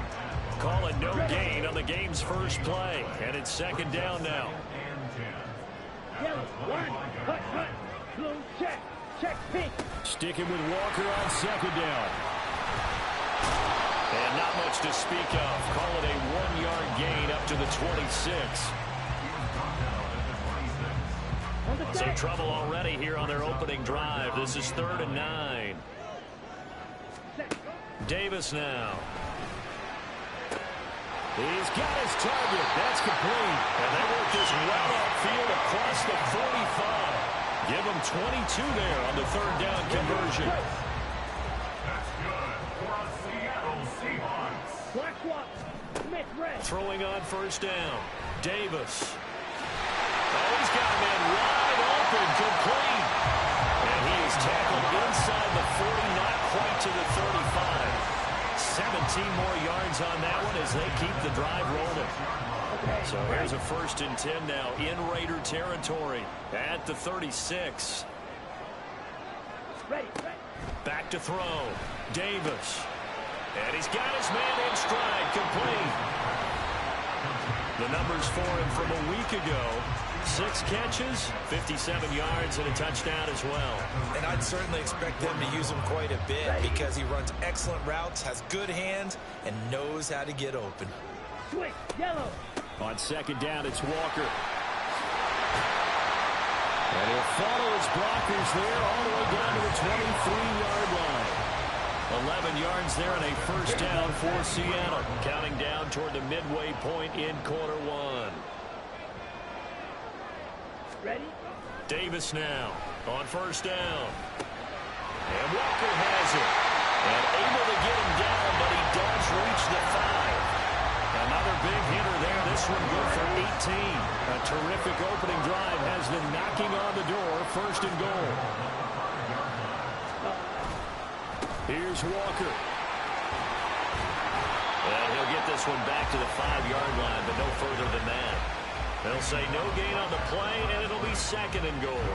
Call it no gain on the game's first play, and it's 2nd down now. Yellow, line, cut, blue, check, pink. Sticking with Walker on 2nd down. And not much to speak of. Call it a 1-yard gain up to the 26. So trouble already here on their opening drive. This is 3rd and 9. Davis now. He's got his target. That's complete. And they work this well upfield across the 45. Give them 22 there on the 3rd down conversion. That's good for a Seattle Seahawks. Black swap, Smith red. Throwing on 1st down. Davis. Oh, he's got a man wide open, complete. And he is tackled inside the 40, not quite to the 35. 17 more yards on that one as they keep the drive rolling. So here's a 1st and 10 now in Raider territory at the 36. Ready. Back to throw. Davis. And he's got his man in stride, complete. The numbers for him from a week ago. 6 catches, 57 yards, and a touchdown as well. And I'd certainly expect them to use him quite a bit because he runs excellent routes, has good hands, and knows how to get open. Switch, yellow. On 2nd down, it's Walker. And he'll follow his blockers there all the way down to the 23-yard line. 11 yards there and a 1st down for Seattle. Counting down toward the midway point in quarter 1. Ready? Davis now on 1st down. And Walker has it. And able to get him down, but he does reach the 5. Another big hitter there. This one good for 18. A terrific opening drive has them knocking on the door. 1st and goal. Here's Walker. And he'll get this one back to the 5-yard line, but no further than that. They'll say no gain on the play, and it'll be 2nd and goal.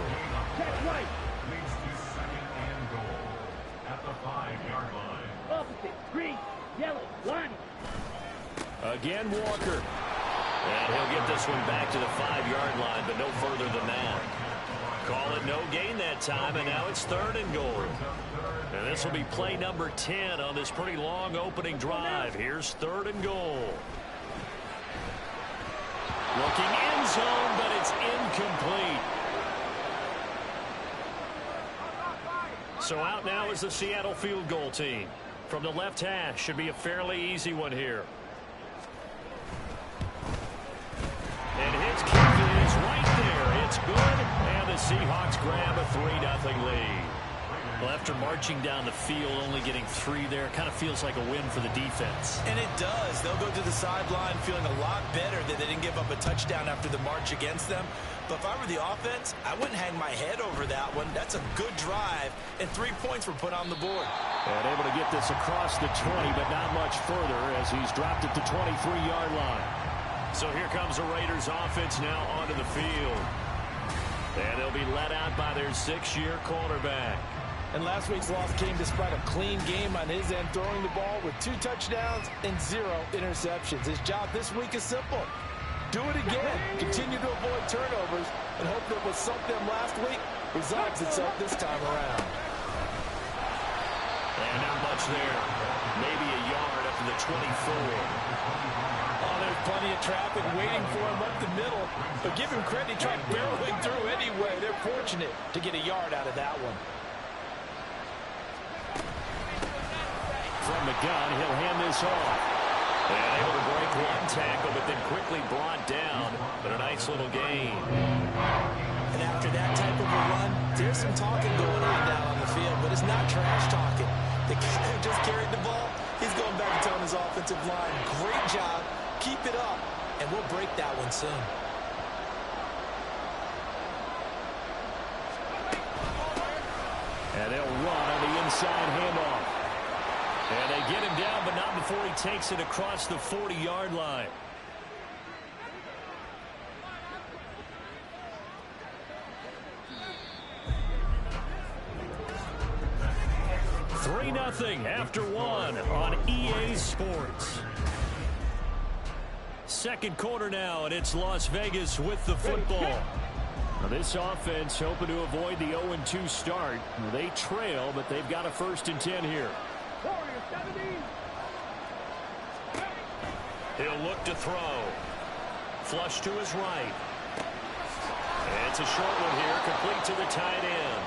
Check right. Leads to 2nd and goal at the 5-yard line. Opposite, green, yellow, line. Again, Walker. And he'll get this one back to the 5-yard line, but no further than that. Call it no gain that time, and now it's 3rd and goal. And this will be play number 10 on this pretty long opening drive. Here's 3rd and goal. Looking end zone, but it's incomplete. So out now is the Seattle field goal team. From the left hash, should be a fairly easy one here. And his kick is right there. It's good, and the Seahawks grab a 3-0 lead. Well, after marching down the field, only getting 3 there, kind of feels like a win for the defense. And it does. They'll go to the sideline feeling a lot better that they didn't give up a touchdown after the march against them. But if I were the offense, I wouldn't hang my head over that one. That's a good drive, and 3 points were put on the board. And able to get this across the 20, but not much further as he's dropped it to 23-yard line. So here comes the Raiders offense now onto the field. And they'll be let out by their 6-year quarterback. And last week's loss came despite a clean game on his end, throwing the ball with 2 touchdowns and 0 interceptions. His job this week is simple. Do it again. Continue to avoid turnovers and hope that what sunk them last week resolves itself this time around. And not much there. Maybe a yard up to the 24. Oh, there's plenty of traffic waiting for him up the middle. But give him credit, he tried barreling through anyway. They're fortunate to get a yard out of that one. From the gun, he'll hand this off. And able to break 1 tackle, but then quickly brought down. But a nice little gain. And after that type of a run, there's some talking going on down on the field, but it's not trash talking. The guy who just carried the ball, he's going back and telling his offensive line, great job, keep it up, and we'll break that one soon. And they'll run on the inside handoff. And they get him down, but not before he takes it across the 40-yard line. Nothing after 1 on EA Sports. Second quarter now, and it's Las Vegas with the football. Now this offense hoping to avoid the 0-2 start. They trail, but they've got a 1st and 10 here. He'll look to throw. Flush to his right. And it's a short one here, complete to the tight end.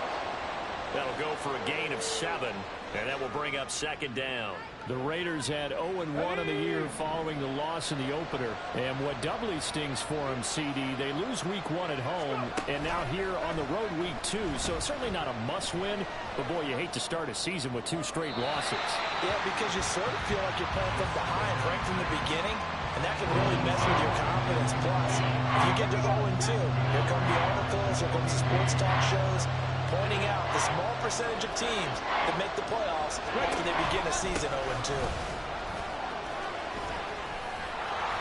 That'll go for a gain of 7, and that will bring up 2nd down. The Raiders had 0-1 in the year following the loss in the opener. And what doubly stings for them, CD, they lose week 1 at home, and now here on the road week 2. So it's certainly not a must-win, but boy, you hate to start a season with 2 straight losses. Yeah, because you sort of feel like you're playing from behind right from the beginning, and that can really mess with your confidence. Plus, if you get to 0-2, here come the articles, here comes the sports talk shows, pointing out the small percentage of teams that make the playoffs after they begin a season 0-2.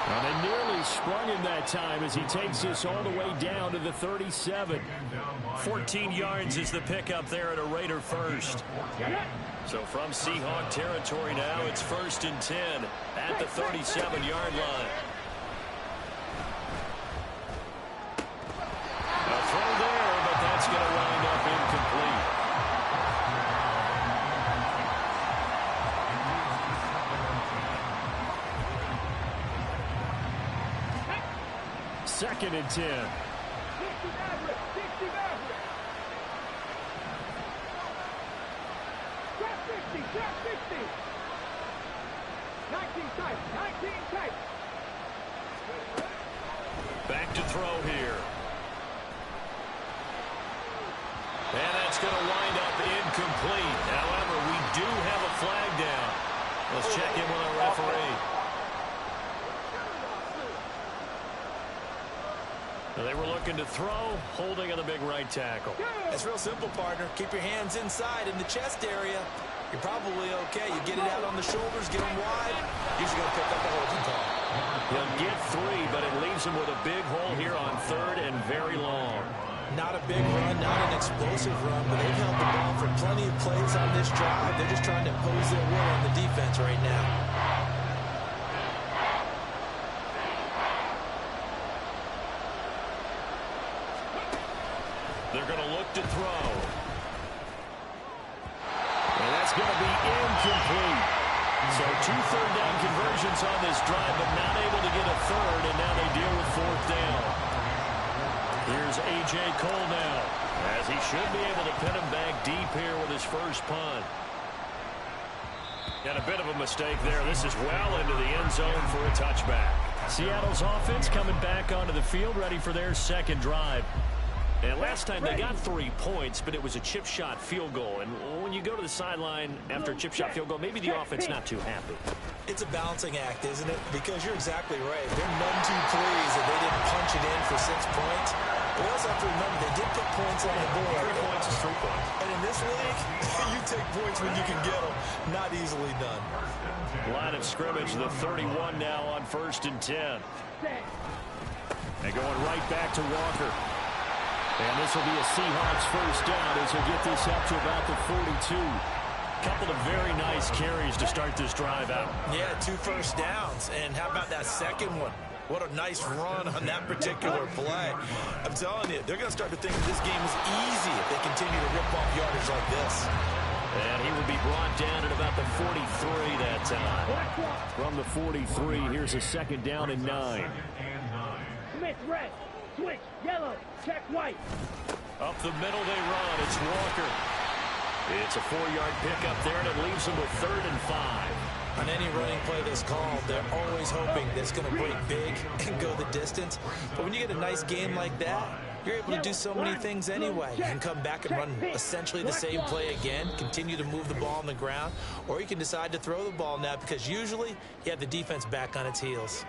Well, they nearly sprung him that time as he takes this all the way down to the 37. 14 yards is the pickup there at a Raider first. So from Seahawk territory now, it's 1st and 10 at the 37-yard line. A throw there, but that's going to wind up incomplete. Second and 10. 60 Maverick, 60 Maverick. Trap 50, trap 50. 19 tight, 19 tight. Back to throw here. And that's going to wind up incomplete. However, we do have a flag down. Let's check in with our referee. They were looking to throw, holding on the big right tackle. It's real simple, partner. Keep your hands inside in the chest area. You're probably okay. You get it out on the shoulders, get them wide. Usually going to pick up a holding call. He'll get 3, but it leaves him with a big hole here on 3rd and very long. Not a big run, not an explosive run, but they've held the ball for plenty of plays on this drive. They're just trying to impose their will on the defense right now. They're going to look to throw. And that's going to be incomplete. So 2 third-down conversions on this drive, but not able to get a 3rd, and now they deal with 4th down. Here's A.J. Cole now, as he should be able to pin him back deep here with his first punt. And a bit of a mistake there. This is well into the end zone for a touchback. Seattle's offense coming back onto the field, ready for their second drive. And last time they got 3 points, but it was a chip shot field goal. And when you go to the sideline after a chip shot field goal, maybe the offense not too happy. It's a balancing act, isn't it? Because you're exactly right. They're none too pleased that they didn't punch it in for 6 points. But we also have to remember they did put points on the board. 3 points is 3 points. And in this league, you take points when you can get them. Not easily done. Line of scrimmage, the 31 now on 1st and 10. They're going right back to Walker. And this will be a Seahawks first down as he'll get this up to about the 42. Couple of very nice carries to start this drive out. Yeah, 2 first downs. And how about that second one? What a nice run on that particular play. I'm telling you, they're going to start to think this game is easy if they continue to rip off yardage like this. And he will be brought down at about the 43 that time. From the 43, here's a 2nd down and 9. Smith, red. Switch, yellow. Check white. Up the middle they run. It's Walker. It's a 4-yard pickup there, and it leaves them with 3rd and 5. On any running play that's called, they're always hoping that it's going to break big and go the distance. But when you get a nice game like that, you're able to do so many things anyway. You can come back and run essentially the same play again, continue to move the ball on the ground, or you can decide to throw the ball now because usually you have the defense back on its heels.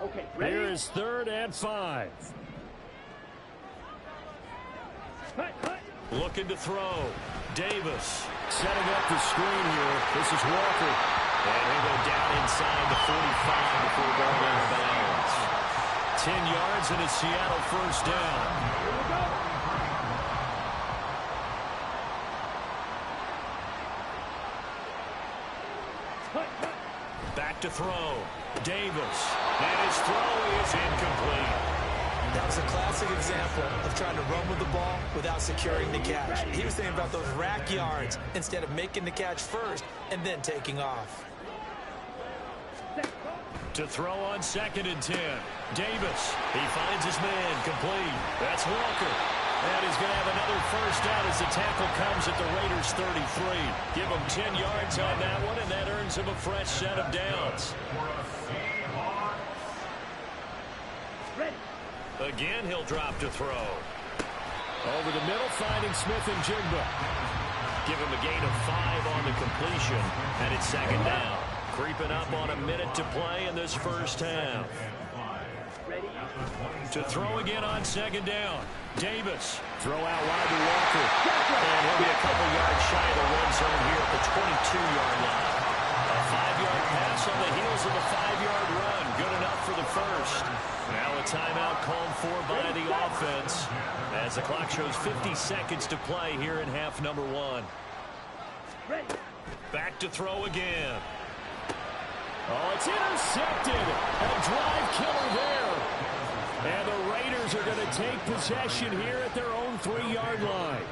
Okay, Here is 3rd and 5. Looking to throw. Davis setting up the screen here. This is Walker. And he'll go down inside the 45 before going out of bounds. 10 yards and a Seattle first down. Back to throw. Davis. And his throw is incomplete. That was a classic example of trying to run with the ball without securing the catch. He was thinking about those rack yards instead of making the catch first and then taking off. To throw on 2nd and 10. Davis. He finds his man complete. That's Walker. And he's going to have another first down as the tackle comes at the Raiders' 33. Give him 10 yards on that one, and that earns him a fresh set of downs. Again, he'll drop to throw. Over the middle, finding Smith and Jigba. Give him a gain of 5 on the completion, and it's 2nd down. Creeping up on a minute to play in this first half. To throw again on 2nd down. Davis. Throw out wide to Walker. And he'll be a couple yards shy of the red zone here at the 22-yard line. A 5-yard pass on the heels of a 5-yard run. Good enough for the first. Now a timeout called for by the offense as the clock shows 50 seconds to play here in half number 1. Back to throw again. Oh, it's intercepted. A drive killer there. And the Raiders are going to take possession here at their own 3-yard line.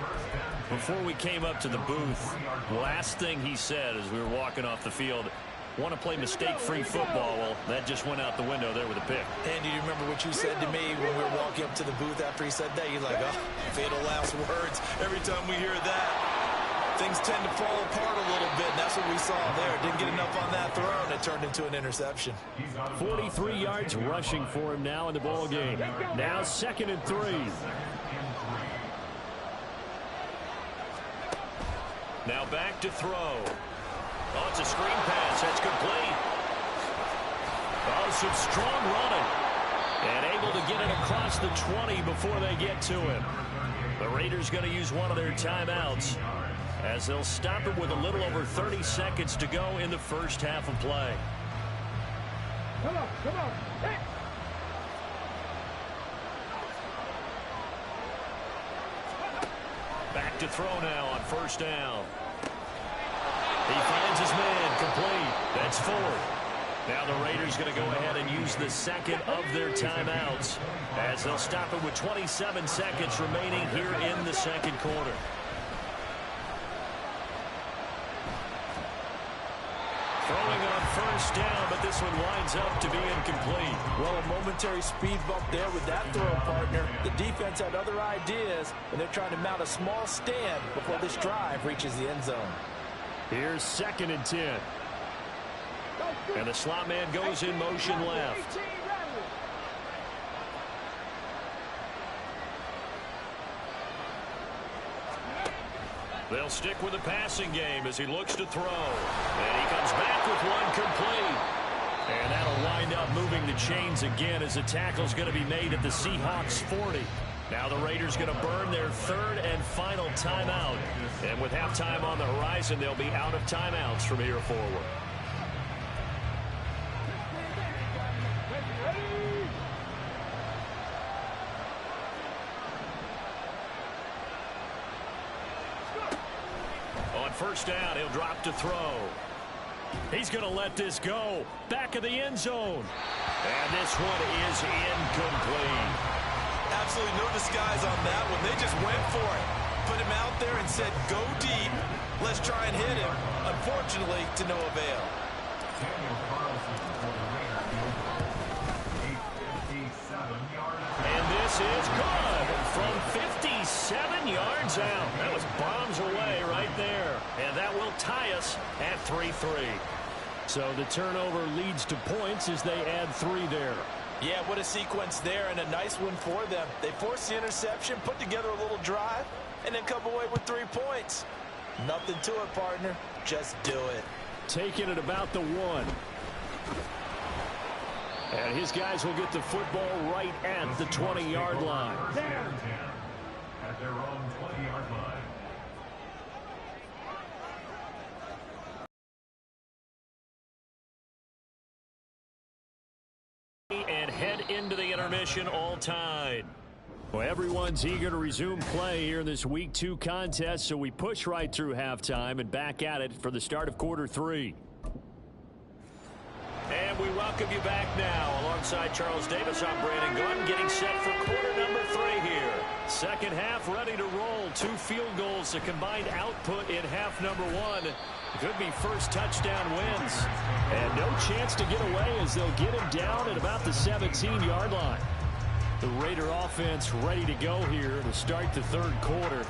Before we came up to the booth, last thing he said as we were walking off the field, want to play mistake-free football. Well, that just went out the window there with a pick. And do you remember what you said to me when we were walking up to the booth after he said that? You're like, oh, fatal last words. Every time we hear that, things tend to fall apart a little bit. And that's what we saw there. Didn't get enough on that throw, and it turned into an interception. 43 yards rushing for him now in the ball game. Now 2nd and 3. Now back to throw. Oh, it's a screen pass. That's complete. Oh, some strong running. And able to get it across the 20 before they get to him. The Raiders going to use one of their timeouts as they'll stop it with a little over 30 seconds to go in the first half of play. Come on, come on. Hey. Back to throw now on 1st down. He finds his man complete. That's 4th. Now the Raiders going to go ahead and use the 2nd of their timeouts as they'll stop it with 27 seconds remaining here in the 2nd quarter. Throwing on first down, but this one winds up to be incomplete. Well, a momentary speed bump there with that throw, partner. The defense had other ideas, and they're trying to mount a small stand before this drive reaches the end zone. Here's 2nd and 10. And the slot man goes in motion left. They'll stick with the passing game as he looks to throw. And he comes back with one complete. And that'll wind up moving the chains again as the tackle's going to be made at the Seahawks 40. Now the Raiders going to burn their 3rd and final timeout. And with halftime on the horizon, they'll be out of timeouts from here forward. First down, he'll drop to throw. He's going to let this go. Back of the end zone. And this one is incomplete. Absolutely no disguise on that one. They just went for it. Put him out there and said, go deep. Let's try and hit him. Unfortunately, to no avail. And this is good from 57 yards out. That was bombs away right there. And that will tie us at 3-3. So the turnover leads to points as they add 3 there. Yeah, what a sequence there, and a nice one for them. They forced the interception, put together a little drive, and then come away with 3 points. Nothing to it, partner. Just do it. Taking it about the 1. And his guys will get the football right at the 20-yard line. At their own 20-yard line. And head into the intermission all tied. Well, everyone's eager to resume play here in this Week 2 contest, so we push right through halftime and back at it for the start of quarter 3. And we welcome you back now. Alongside Charles Davis, I'm Brandon Gordon, getting set for quarter number 3 here. Second half ready to roll. 2 field goals, the combined output in half number 1. Could be first touchdown wins. And no chance to get away as they'll get him down at about the 17-yard line. The Raider offense ready to go here to start the 3rd quarter.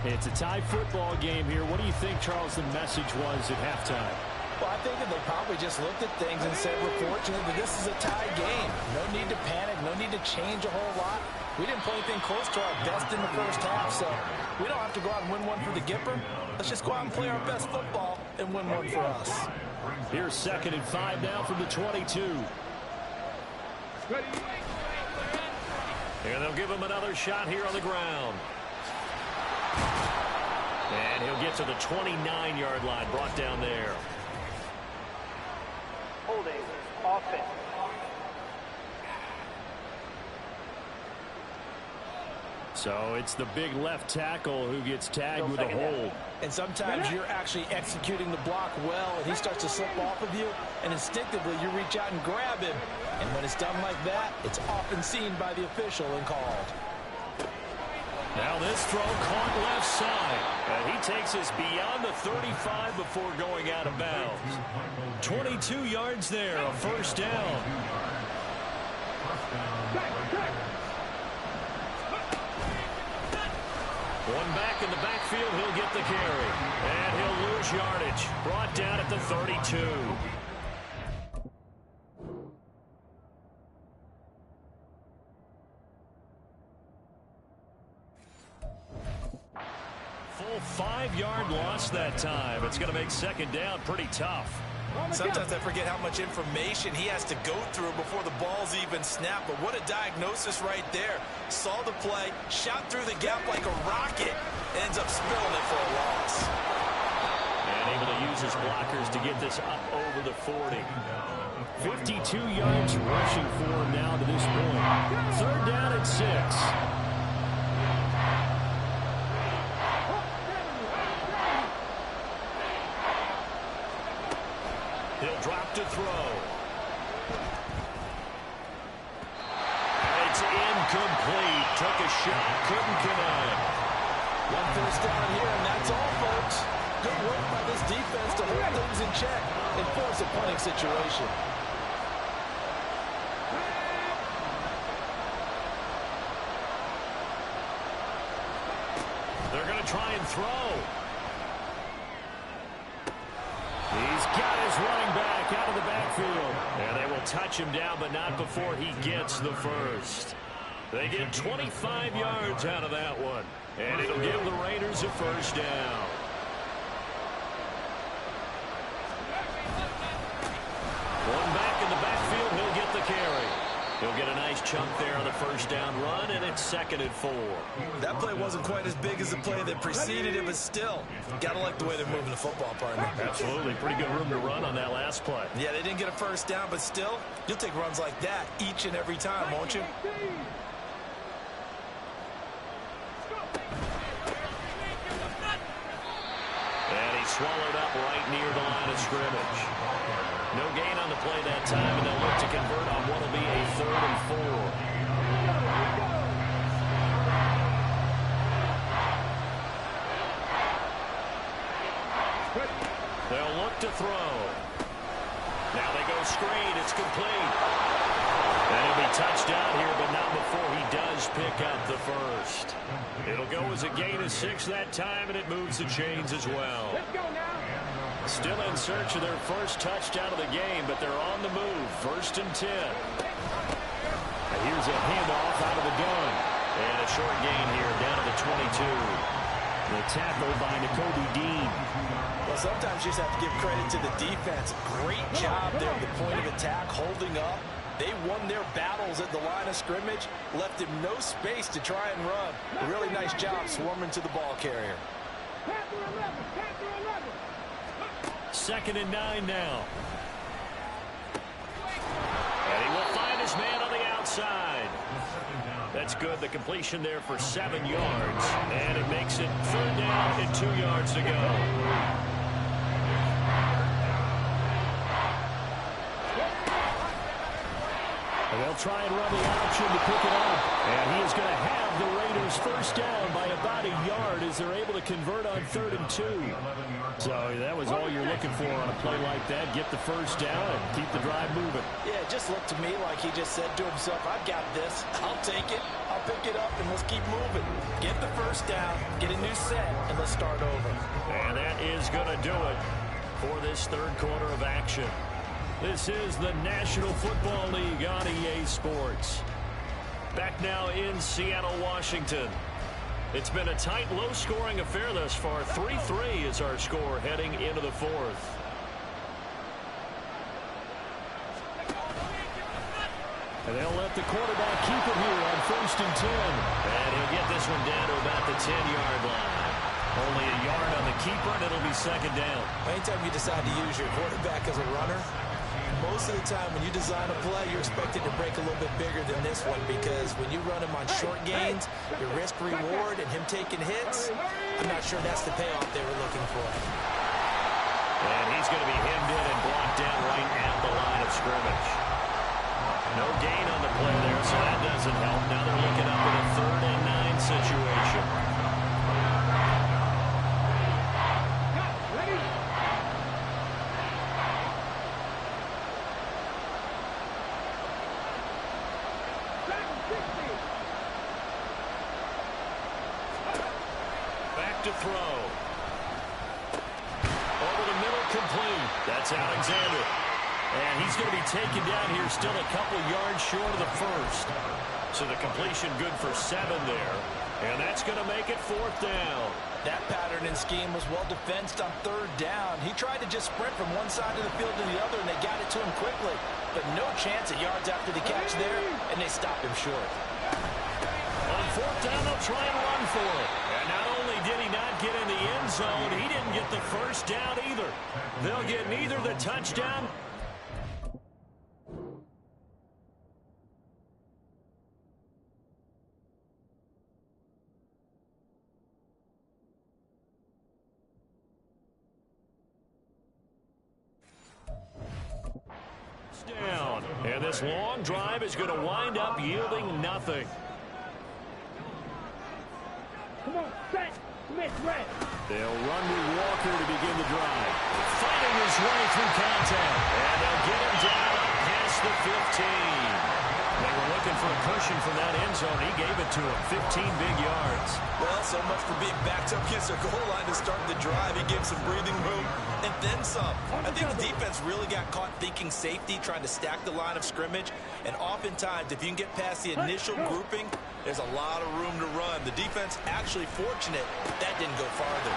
It's a tie football game here. What do you think, Charles, the message was at halftime? Well, I think that they probably just looked at things and said, we're fortunate that this is a tie game. No need to panic, no need to change a whole lot. We didn't play anything close to our best in the first half, so we don't have to go out and win one for the Gipper. Let's just go out and play our best football and win one for us. Here's 2nd and 5 now from the 22. And they'll give him another shot here on the ground. And he'll get to the 29-yard line, brought down there. Holding offense. So it's the big left tackle who gets tagged with a hold. And sometimes you're actually executing the block well, and he starts to slip off of you, and instinctively you reach out and grab him. And when it's done like that, it's often seen by the official and called. Now this throw caught left side. And he takes us beyond the 35 before going out of bounds. 22 yards there, a first down. One back in the backfield, he'll get the carry. And he'll lose yardage. Brought down at the 32. Full 5-yard loss that time. It's going to make second down pretty tough. Sometimes I forget how much information he has to go through before the ball's even snapped. But what a diagnosis right there. Saw the play, shot through the gap like a rocket, ends up spilling it for a loss. And able to use his blockers to get this up over the 40. 52 yards rushing for him now to this point. 3rd down and 6. He'll drop to throw. It's incomplete. Took a shot, couldn't connect. One first down here, and that's all, folks. Good work by this defense to hold things in check and force a punting situation. They're going to try and throw. He's got his running back out of the backfield. And they will touch him down, but not before he gets the first. They get 25 yards out of that one. And it'll give the Raiders a first down. One back in the backfield, he'll get the carry. He'll get a nice chunk there on the first down run, and it's 2nd and 4. That play wasn't quite as big as the play that preceded it, but still, gotta like the way they're moving the football, partner. Absolutely. Pretty good room to run on that last play. Yeah, they didn't get a first down, but still, you'll take runs like that each and every time, won't you? And he's swallowed up right near the line of scrimmage. No gain on the play that time, and they'll look to convert on what will be a 3rd and 4. They'll look to throw. Now they go screen. It's complete. And he'll be touched out here, but not before he does pick up the first. It'll go as a gain of 6 that time, and it moves the chains as well. Let's go now. Still in search of their first touchdown of the game, but they're on the move. 1st and 10. Here's a handoff out of the gun. And a short gain here down to the 22. The tackle by Nakobe Dean. Well, sometimes you just have to give credit to the defense. Great job there at the point of attack, holding up. They won their battles at the line of scrimmage, left him no space to try and run. A really nice job swarming to the ball carrier. 2nd and 9 now. And he will find his man on the outside. That's good. The completion there for 7 yards. And it makes it 3rd down and 2 yards to go. And they'll try and run the option to pick it up. And he is going to have the Raiders first down by about a yard as they're able to convert on 3rd and 2. So that was all you're looking for on a play like that. Get the first down and keep the drive moving. Yeah, it just looked to me like he just said to himself, I've got this. I'll take it. I'll pick it up, and let's keep moving. Get the first down, get a new set, and let's start over. And that is going to do it for this 3rd quarter of action. This is the National Football League on EA Sports. Back now in Seattle, Washington. It's been a tight, low-scoring affair thus far. 3-3 is our score heading into the 4th. And they'll let the quarterback keep it here on 1st and 10. And he'll get this one down to about the 10-yard line. Only a yard on the keeper, and it'll be 2nd down. Anytime you decide to use your quarterback as a runner, most of the time when you design a play, you're expected to break a little bit bigger than this one, because when you run him on short gains, your risk-reward and him taking hits, I'm not sure that's the payoff they were looking for. And he's going to be hemmed in and blocked down right at the line of scrimmage. No gain on the play there, so that doesn't help. Now they're looking up in a 3rd and 9 situation. To throw. Over the middle, complete. That's Alexander. And he's going to be taken down here still a couple yards short of the first. So the completion good for 7 there. And that's going to make it 4th down. That pattern and scheme was well defensed on 3rd down. He tried to just sprint from one side of the field to the other, and they got it to him quickly. But no chance at yards after the catch there, and they stopped him short. On 4th down, they'll try and run for it. And not only did he not get in the end zone, he didn't get the first down either. They'll get neither the touchdown. Down. And this long drive is going to wind up yielding nothing. Come on, set, Smith, red. They'll run with Walker to begin the drive. Fighting his way through contact. And they'll get him down past the 15. They were looking for a cushion from that end zone. He gave it to him. 15 big yards. Well, so much for being backed up against their goal line to start the drive. He gave some breathing room and then some. I think the defense really got caught thinking safety, trying to stack the line of scrimmage. And oftentimes, if you can get past the initial grouping, there's a lot of room to run. The defense actually fortunate that didn't go farther.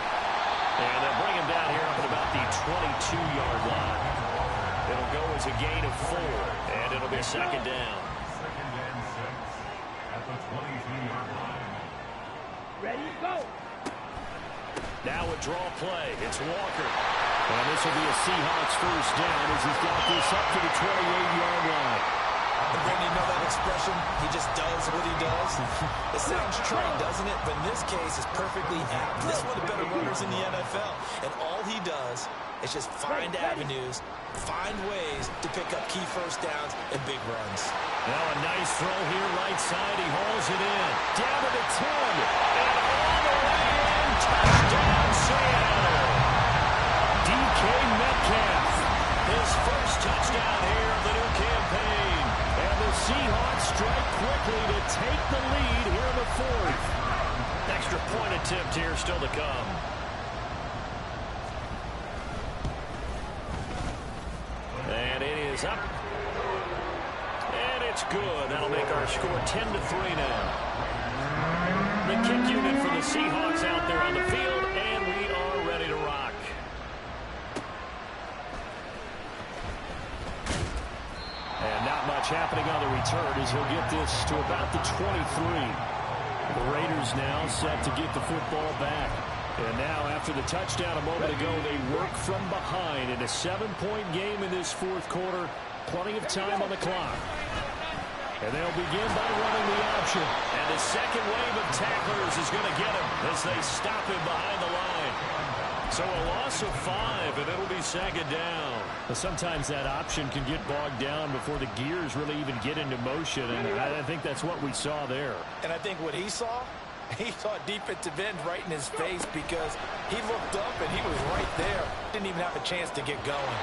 And they'll bring him down here up at about the 22-yard line. It'll go as a gain of 4, and it'll be second down. Second and 6 at the 22-yard line. Ready, go. Now a draw play. It's Walker. And this will be a Seahawks first down as he's got this up to the 28-yard line. And Brandon, you know that expression? He just does what he does. It sounds trite, doesn't it? But in this case, it's perfectly apt. This is one of the better runners in the NFL. And all he does is just find avenues, find ways to pick up key first downs and big runs. Now a nice throw here right side. He hauls it in. Down to the 10. And all the way in. Touchdown, Seattle. DK Metcalf. His first touchdown here of the new campaign. And the Seahawks strike quickly to take the lead here in the 4th. Extra point attempt here still to come. And it is up. And it's good. That'll make our score 10-3 now. The kick unit for the Seahawks out there on the field, and we are ready to rock. And not much happening on the return as he'll get this to about the 23. The Raiders now set to get the football back. And now, after the touchdown a moment ago, they work from behind in a 7-point game in this 4th quarter. Plenty of time on the clock. And they'll begin by running the option. And the second wave of tacklers is going to get him as they stop him behind the line. So a loss of 5, and it'll be second down. Well, sometimes that option can get bogged down before the gears really even get into motion, and I think that's what we saw there. And I think what he saw a defensive end right in his face because he looked up and he was right there. Didn't even have a chance to get going.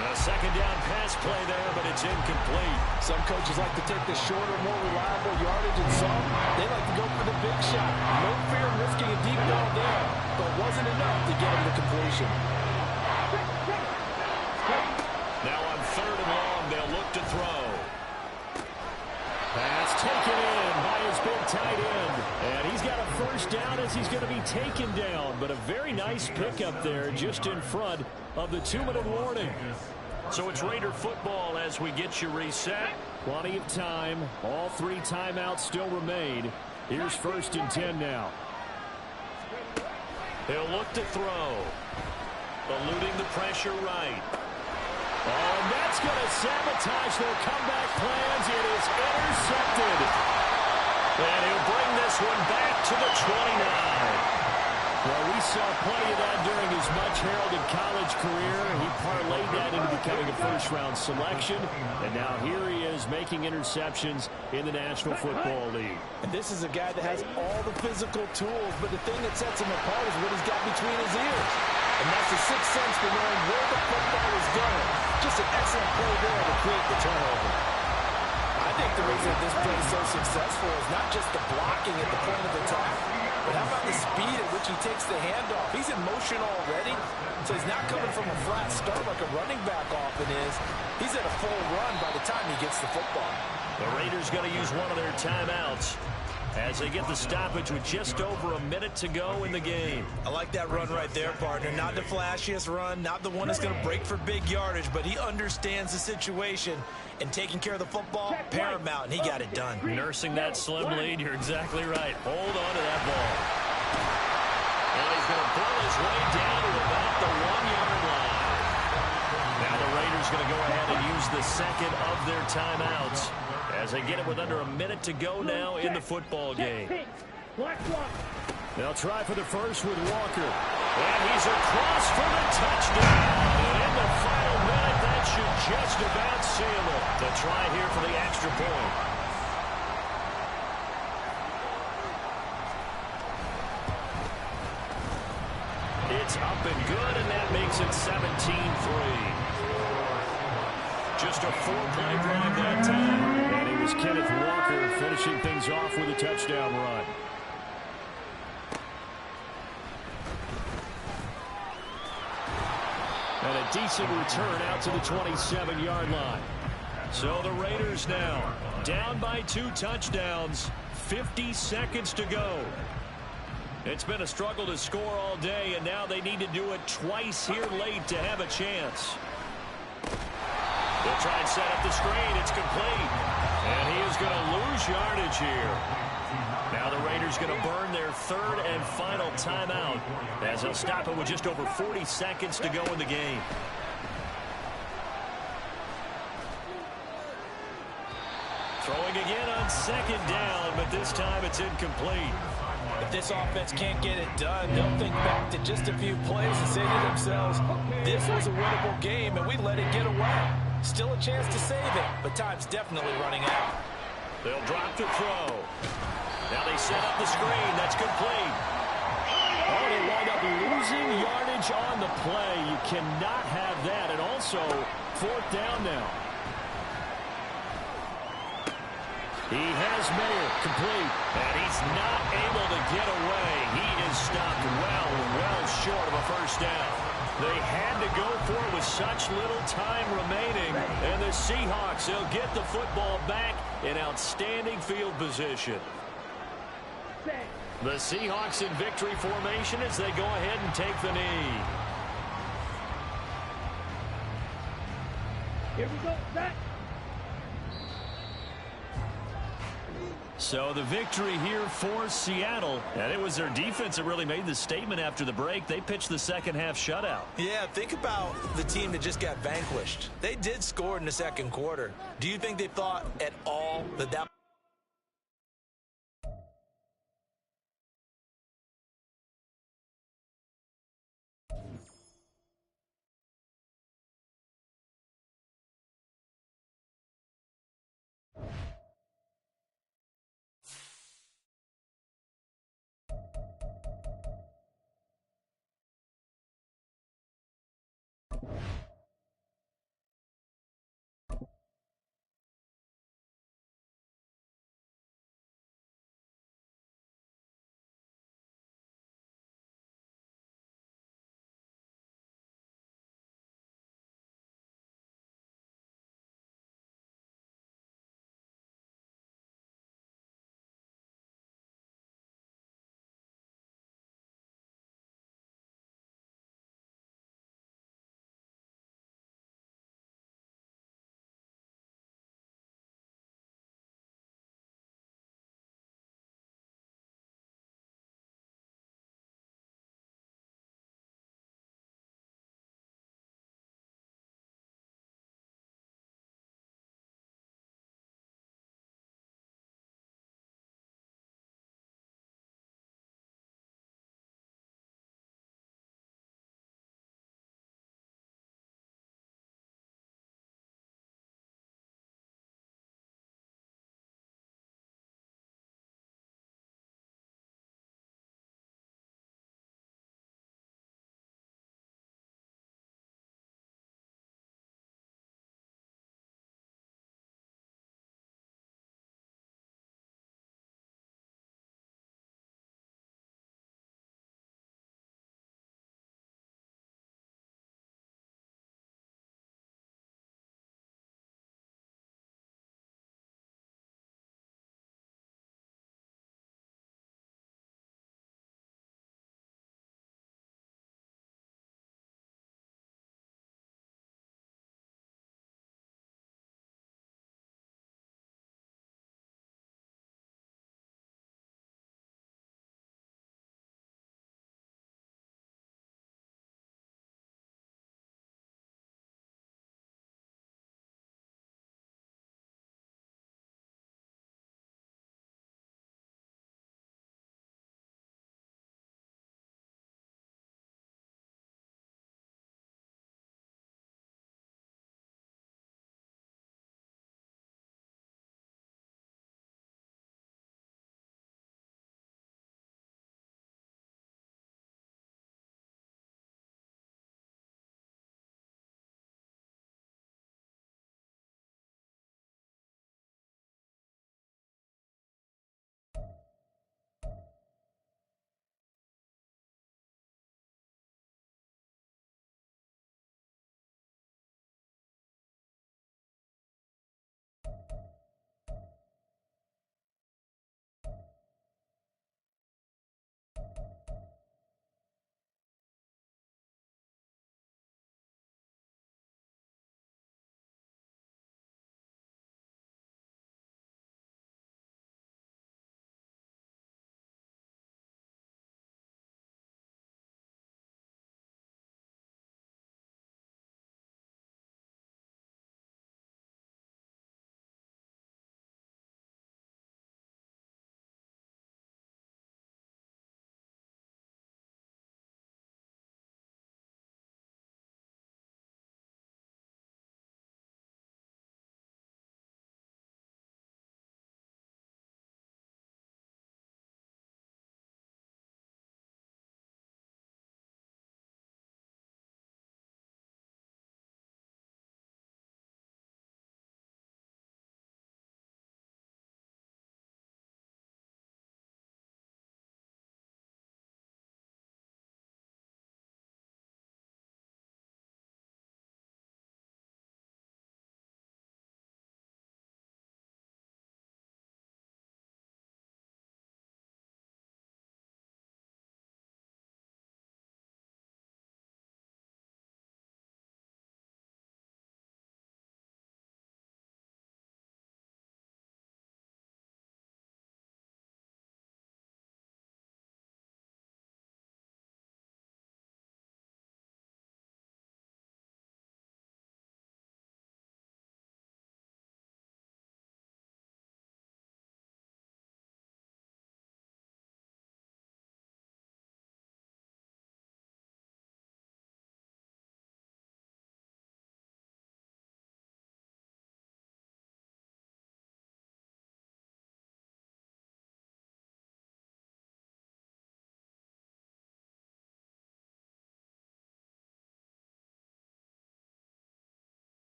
A second down pass play there, but it's incomplete. Some coaches like to take the shorter, more reliable yardage, and some, they like to go for the big shot. No fear of risking a deep ball there, but wasn't enough to get him the completion. Now on 3rd and long, they'll look to throw. Pass taken in by his big tight end. And he's got a first down as he's going to be taken down. But a very nice pickup there just in front of the 2-minute warning. So it's Raider football as we get you reset. Plenty of time. All 3 timeouts still remain. Here's 1st and 10 now. He'll look to throw. Eluding the pressure right. Oh, and that's going to sabotage their comeback plans. It is intercepted. And he'll bring this one back to the 29. Well, we saw plenty of that during his much-heralded college career. He parlayed that into becoming a first-round selection. And now here he is making interceptions in the National Football League. And this is a guy that has all the physical tools, but the thing that sets him apart is what he's got between his ears. And that's the sixth sense for knowing where the football is going. Just an excellent play there to create the turnover. I think the reason this play is so successful is not just the blocking at the point of attack, but how about the speed at which he takes the handoff? He's in motion already, so he's not coming from a flat start like a running back often is. He's at a full run by the time he gets the football. The Raiders going to use one of their timeouts as they get the stoppage with just over a minute to go in the game. I like that run right there, partner. Not the flashiest run, not the one that's going to break for big yardage, but he understands the situation, and taking care of the football, paramount, and he got it done. Nursing that slim lead, you're exactly right. Hold on to that ball. And he's going to pull his way down to about the 1-yard line. Now the Raiders going to go ahead and use the second of their timeouts as they get it with under a minute to go now in the football game. They'll try for the first with Walker. And he's across for the touchdown. And in the final minute, that should just about seal it. The try here for the extra point. makes it 17-3. Just a 4-play drive that time. And it was Kenneth Walker finishing things off with a touchdown run. And a decent return out to the 27-yard line. So the Raiders now down by 2 touchdowns, 50 seconds to go. It's been a struggle to score all day, and now they need to do it twice here late to have a chance. They'll try and set up the screen. It's complete. And he is going to lose yardage here. Now the Raiders going to burn their 3rd and final timeout as they'll stop it with just over 40 seconds to go in the game. Throwing again on 2nd down, but this time it's incomplete. If this offense can't get it done, they'll think back to just a few plays and say to themselves, this was a winnable game and we let it get away. Still a chance to save it, but time's definitely running out. They'll drop to throw. Now they set up the screen. That's complete. Oh, they wind up losing yardage on the play. You cannot have that. And also, 4th down now. He has Mayer complete, and he's not able to get away. He is stopped well short of a 1st down. They had to go for it with such little time remaining, and the Seahawks, they'll get the football back in outstanding field position. The Seahawks in victory formation as they go ahead and take the knee. Here we go, Zach. So the victory here for Seattle. And it was their defense that really made the statement after the break. They pitched the 2nd half shutout. Yeah, think about the team that just got vanquished. They did score in the 2nd quarter. Do you think they thought at all that that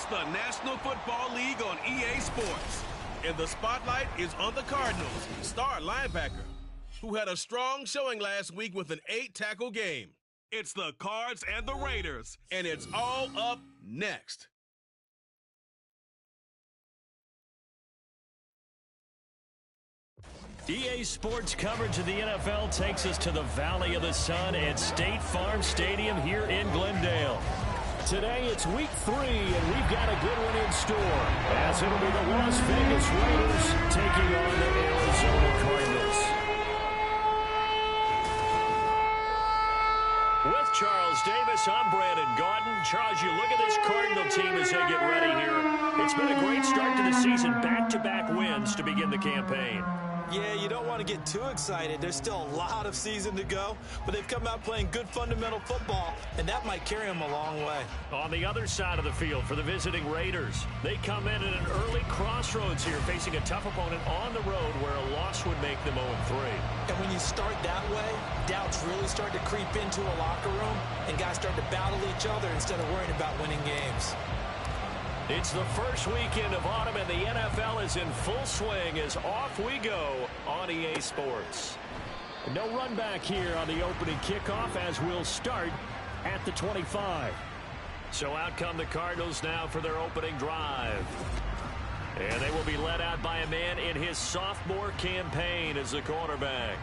It's the National Football League on EA Sports. And the spotlight is on the Cardinals' star linebacker, who had a strong showing last week with an 8-tackle game. It's the Cards and the Raiders, and it's all up next. EA Sports coverage of the NFL takes us to the Valley of the Sun at State Farm Stadium here in Glendale. Today it's week 3, and we've got a good one in store, as it'll be the Las Vegas Raiders taking on the Arizona Cardinals. With Charles Davis, I'm Brandon Gaudin. Charles, you look at this Cardinal team as they get ready here. It's been a great start to the season, back-to-back wins to begin the campaign. Yeah, you don't want to get too excited. There's still a lot of season to go, but they've come out playing good fundamental football, and that might carry them a long way. On the other side of the field for the visiting Raiders, they come in at an early crossroads here, facing a tough opponent on the road where a loss would make them 0-3. And when you start that way, doubts really start to creep into a locker room, and guys start to battle each other instead of worrying about winning games. It's the first weekend of autumn, and the NFL is in full swing as off we go on EA Sports. No run back here on the opening kickoff as we'll start at the 25. So out come the Cardinals now for their opening drive. And they will be led out by a man in his sophomore campaign as the quarterback.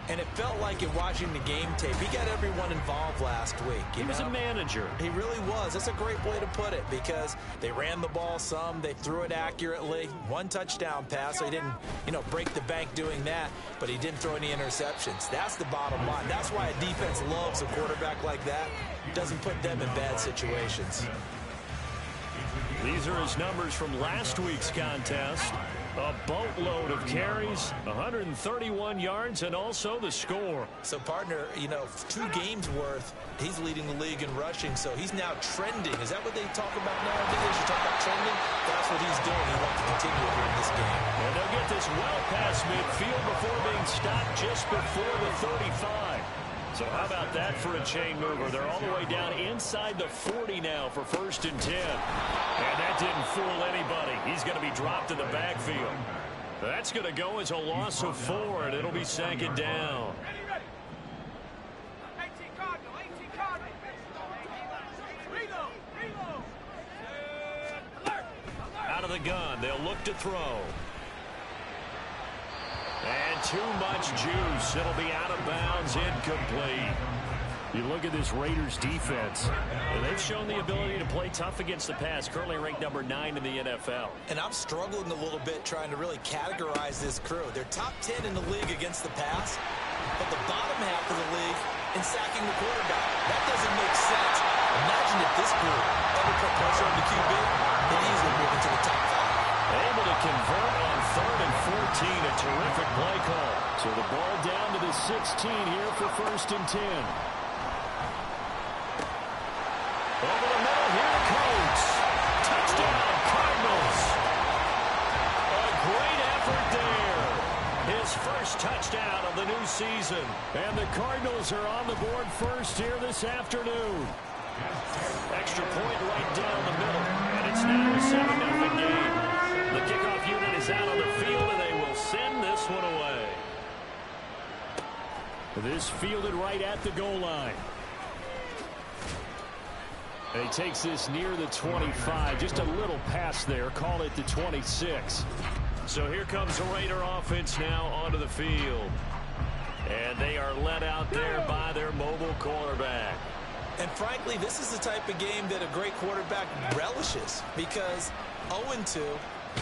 And it felt like it watching the game tape. He got everyone involved last week. He was a manager. He really was. That's a great way to put it because they ran the ball some. They threw it accurately. 1 touchdown pass. So he didn't, break the bank doing that, but he didn't throw any interceptions. That's the bottom line. That's why a defense loves a quarterback like that. Doesn't put them in bad situations. These are his numbers from last week's contest. A boatload of carries, 131 yards, and also the score. So, partner, 2 games worth, he's leading the league in rushing, so he's now trending. Is that what they talk about nowadays? You talk about trending? That's what he's doing. He wants to continue here in this game. And they'll get this well past midfield before being stopped just before the 35. So how about that for a chain mover? They're all the way down inside the 40 now for 1st and 10. And that didn't fool anybody. He's going to be dropped in the backfield. That's going to go as a loss of 4, and it'll be 2nd down. Ready. 18 Cardinal. Reload. Alert. Out of the gun, they'll look to throw. And too much juice. It'll be out of bounds, incomplete. You look at this Raiders defense, and they've shown the ability to play tough against the pass, currently ranked number 9 in the NFL. And I'm struggling a little bit trying to really categorize this crew. They're top 10 in the league against the pass, but the bottom half of the league in sacking the quarterback. That doesn't make sense. Imagine if this group ever put pressure on the QB, they'd easily move into the top 5. Able to convert on 3rd and 14, a terrific play call. So the ball down to the 16 here for 1st and 10. Over the middle, here it comes. Touchdown, Cardinals. A great effort there. His first touchdown of the new season. And the Cardinals are on the board first here this afternoon. Extra point right down the middle. And it's now a 7-0 game. The kickoff unit is out on the field, and they will send this one away. This fielded right at the goal line. And he takes this near the 25. Just a little pass there. Call it the 26. So here comes the Raider offense now onto the field. And they are led out there by their mobile quarterback. And frankly, this is the type of game that a great quarterback relishes because 0-2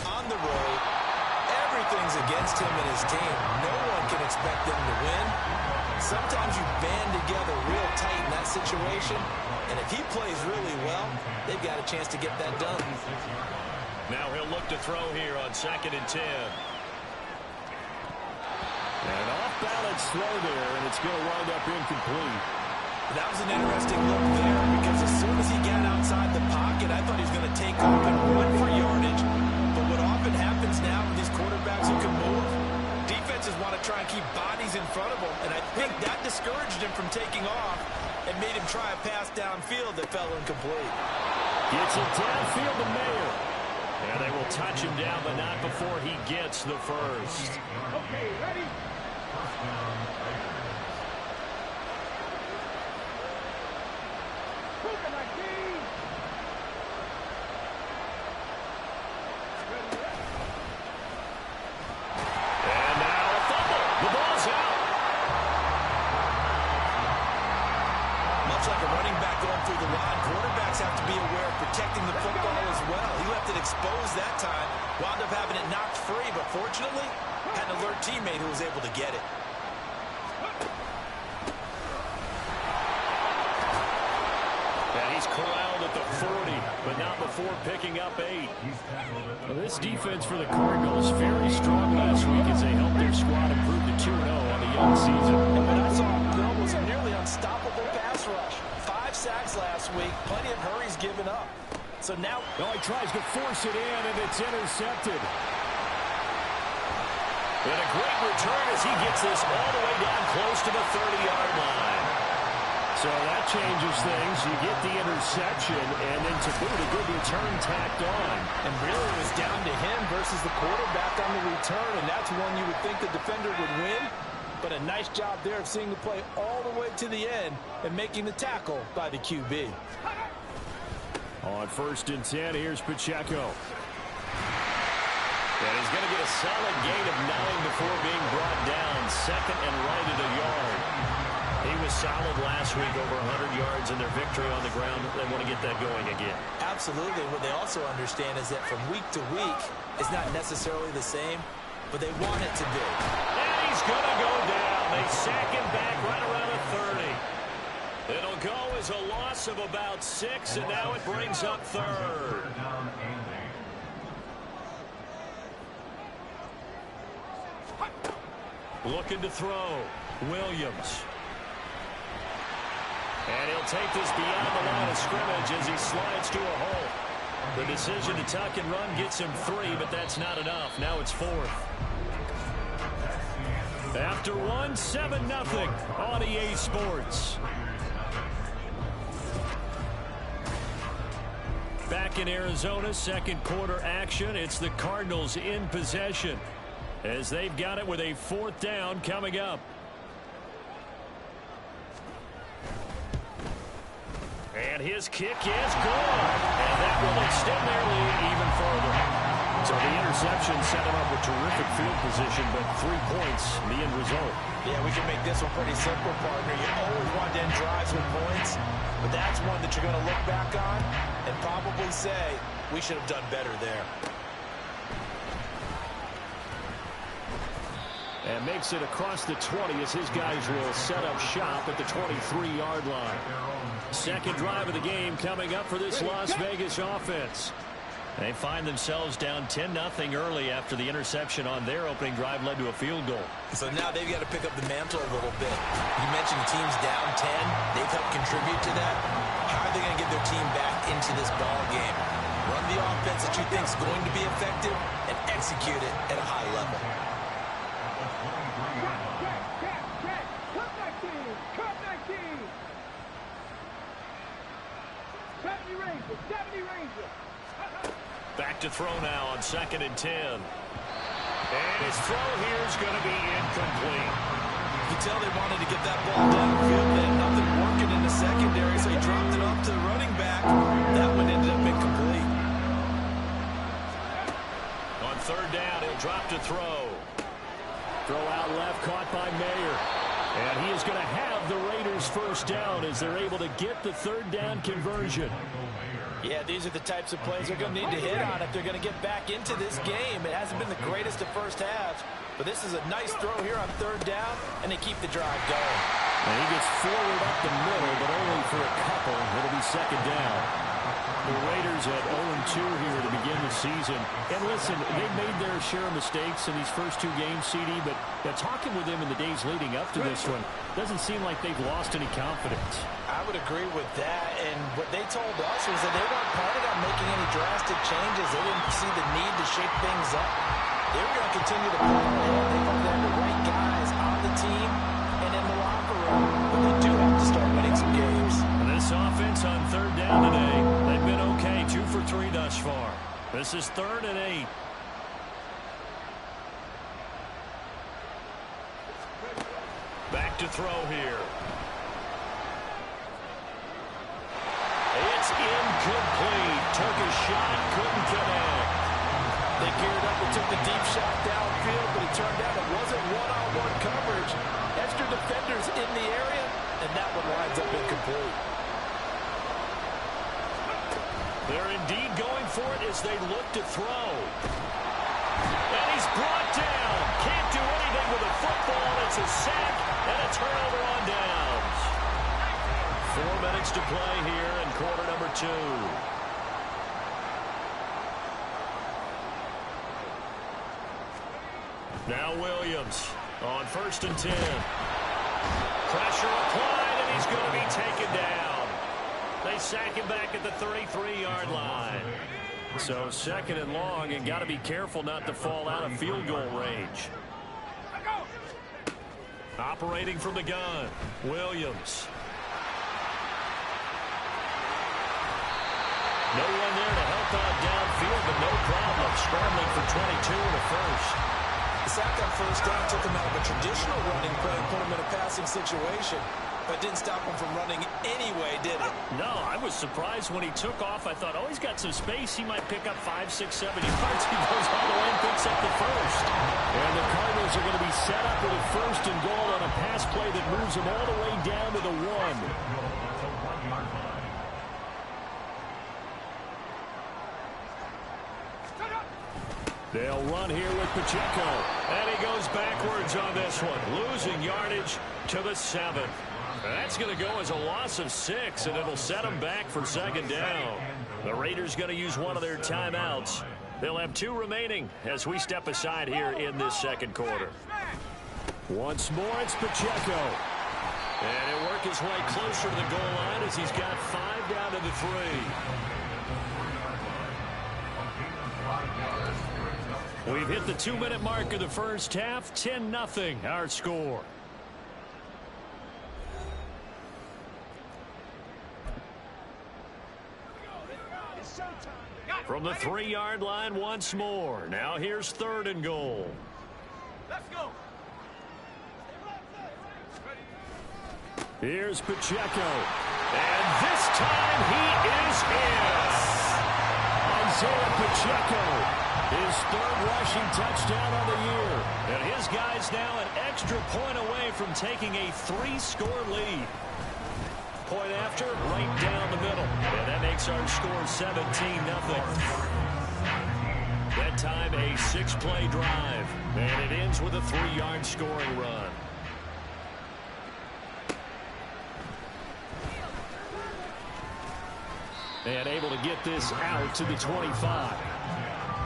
on the road, everything's against him and his team. No one can expect them to win. Sometimes you band together real tight in that situation, and if he plays really well, they've got a chance to get that done. Now he'll look to throw here on 2nd and 10. An off-balance throw there, and it's going to wind up incomplete. That was an interesting look there because as soon as he got outside the pocket, I thought he was going to take off and run for yardage. But what often happens now with these quarterbacks who can move, defenses want to try and keep bodies in front of them. And I think that discouraged him from taking off and made him try a pass downfield that fell incomplete. Gets it downfield to Mayer. And they will touch him down, but not before he gets the first. Okay, ready? And now a fumble. The ball's out. Much like a running back going through the line, quarterbacks have to be aware of protecting the football as well. He left it exposed that time, wound up having it knocked free, but fortunately, had an alert teammate who was able to get it. And he's corralled at the 40, but not before picking up 8. Well, this defense for the Cardinals very strong last week as they helped their squad improve to 2-0 on the young season. And what I saw, Bill, was a nearly unstoppable pass rush. 5 sacks last week, plenty of hurries given up. So now... Oh, he tries to force it in, and it's intercepted. And a great return as he gets this all the way down close to the 30-yard line. So that changes things. You get the interception, and then to boot, a good return tacked on. And really it was down to him versus the quarterback on the return, and that's one you would think the defender would win. But a nice job there of seeing the play all the way to the end and making the tackle by the QB. On 1st and 10, here's Pacheco. And he's going to get a solid gain of 9 before being brought down. Second and right at a yard. He was solid last week, over 100 yards in their victory on the ground. They want to get that going again. Absolutely. What they also understand is that from week to week, it's not necessarily the same, but they want it to be. And he's going to go down. They sack him back right around the 30. It'll go as a loss of about 6, and now it brings up 3rd. Looking to throw. Williams. And he'll take this beyond the line of scrimmage as he slides to a hole. The decision to tuck and run gets him 3, but that's not enough. Now it's 4th. After 1, 7-0 on EA Sports. Back in Arizona, second quarter action. It's the Cardinals in possession as they've got it with a 4th down coming up. And his kick is good. And that will extend their lead even further. So the interception set him up with terrific field position, but 3 points, the end result. Yeah, we can make this one pretty simple, partner. You always want to end drives with points, but that's one that you're going to look back on and probably say, we should have done better there. And makes it across the 20 as his guys will set up shop at the 23-yard line. Second drive of the game coming up for this Las Vegas offense. They find themselves down 10-0 early after the interception on their opening drive led to a field goal. So now they've got to pick up the mantle a little bit. You mentioned the team's down 10. They've helped contribute to that. How are they going to get their team back into this ball game? Run the offense that you think is going to be effective and execute it at a high level. Back to throw now on 2nd and 10. And his throw here is going to be incomplete. You can tell they wanted to get that ball downfield. They had nothing working in the secondary, so he dropped it off to the running back. That one ended up incomplete. On 3rd down, he'll drop to throw. Throw out left, caught by Mayer. And he is going to have the Raiders 1st down as they're able to get the 3rd down conversion. Yeah, these are the types of plays they're going to need to hit on if they're going to get back into this game. It hasn't been the greatest of first halves, but this is a nice throw here on 3rd down, and they keep the drive going. And he gets forward up the middle, but only for a couple. It'll be 2nd down. The Raiders at 0-2 here to begin the season. And listen, they made their share of mistakes in these first 2 games, CD, but talking with them in the days leading up to this one, doesn't seem like they've lost any confidence. I would agree with that, and what they told us was that they weren't planning on making any drastic changes. They didn't see the need to shake things up. They were going to continue to play ahead. They wanted to have the right guys on the team and in the locker room, but they do have to start winning some games. This offense on 3rd down today, they've been okay. to throw here. It's incomplete. Took a shot, couldn't connect. They geared up and took the deep shot downfield, but it turned out it wasn't one-on-one coverage. Extra defenders in the area, and that one winds up incomplete. They're indeed going for it as they look to throw. And he's brought down. Can't do anything with a football. It's a sack and a turnover on downs. 4 minutes to play here in quarter number 2. Now Williams on 1st and 10. Pressure applied, and he's going to be taken down. They sack him back at the 33-yard line. So 2nd and long, and got to be careful not to fall out of field goal range. Operating from the gun, Williams. No one there to help out downfield, but no problem. Scrambling for 22 in the first. The sack on 1st down took him out of a traditional running play and put him in a passing situation. But didn't stop him from running anyway, did it? No, I was surprised when he took off. I thought, oh, he's got some space. He might pick up 5, 6, 7 yards. He goes all the way and picks up the first. And the Cardinals are going to be set up with a 1st and goal on a pass play that moves them all the way down to the 1. They'll run here with Pacheco. And he goes backwards on this one, losing yardage to the 7. That's going to go as a loss of 6, and it'll set them back for 2nd down. The Raiders going to use one of their timeouts. They'll have 2 remaining as we step aside here in this 2nd quarter. Once more, it's Pacheco. And he'll work his way closer to the goal line as he's got 5 down to the 3. We've hit the 2-minute mark of the first half. 10-0 our score. From the 3-yard line once more. Now here's 3rd and goal. Let's go. Here's Pacheco. And this time he is in. Isaiah Pacheco. His 3rd rushing touchdown on the year. And his guys now an extra point away from taking a 3-score lead. Point after, right down the middle. And that makes our score 17-0. That time a 6-play drive. And it ends with a 3-yard scoring run. And able to get this out to the 25.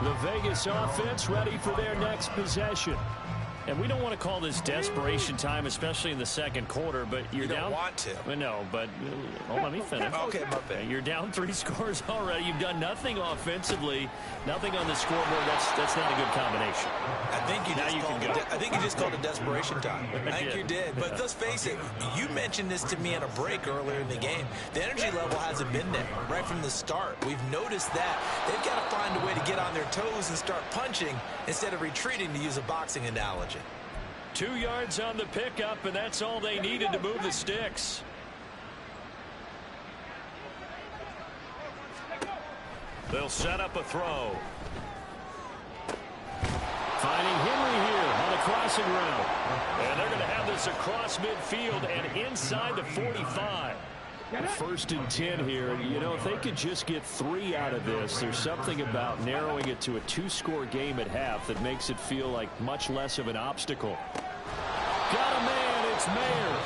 The Vegas offense ready for their next possession. And we don't want to call this desperation time, especially in the 2nd quarter, but you're down. You don't want to. No, but let me finish. Okay, my bad. You're down 3 scores already. You've done nothing offensively, nothing on the scoreboard. That's not a good combination. I think you just called it desperation time. I think you did. But let's face it, you mentioned this to me in a break earlier in the game. The energy level hasn't been there right from the start. We've noticed that. They've got to find a way to get on their toes and start punching instead of retreating, to use a boxing analogy. 2 yards on the pickup, and that's all they needed to move the sticks. They'll set up a throw. Finding Henry here on the crossing route. And they're going to have this across midfield and inside the 45. 1st and 10 here. You know, if they could just get 3 out of this, there's something about narrowing it to a 2-score game at half that makes it feel like much less of an obstacle. Got a man, it's Mayer.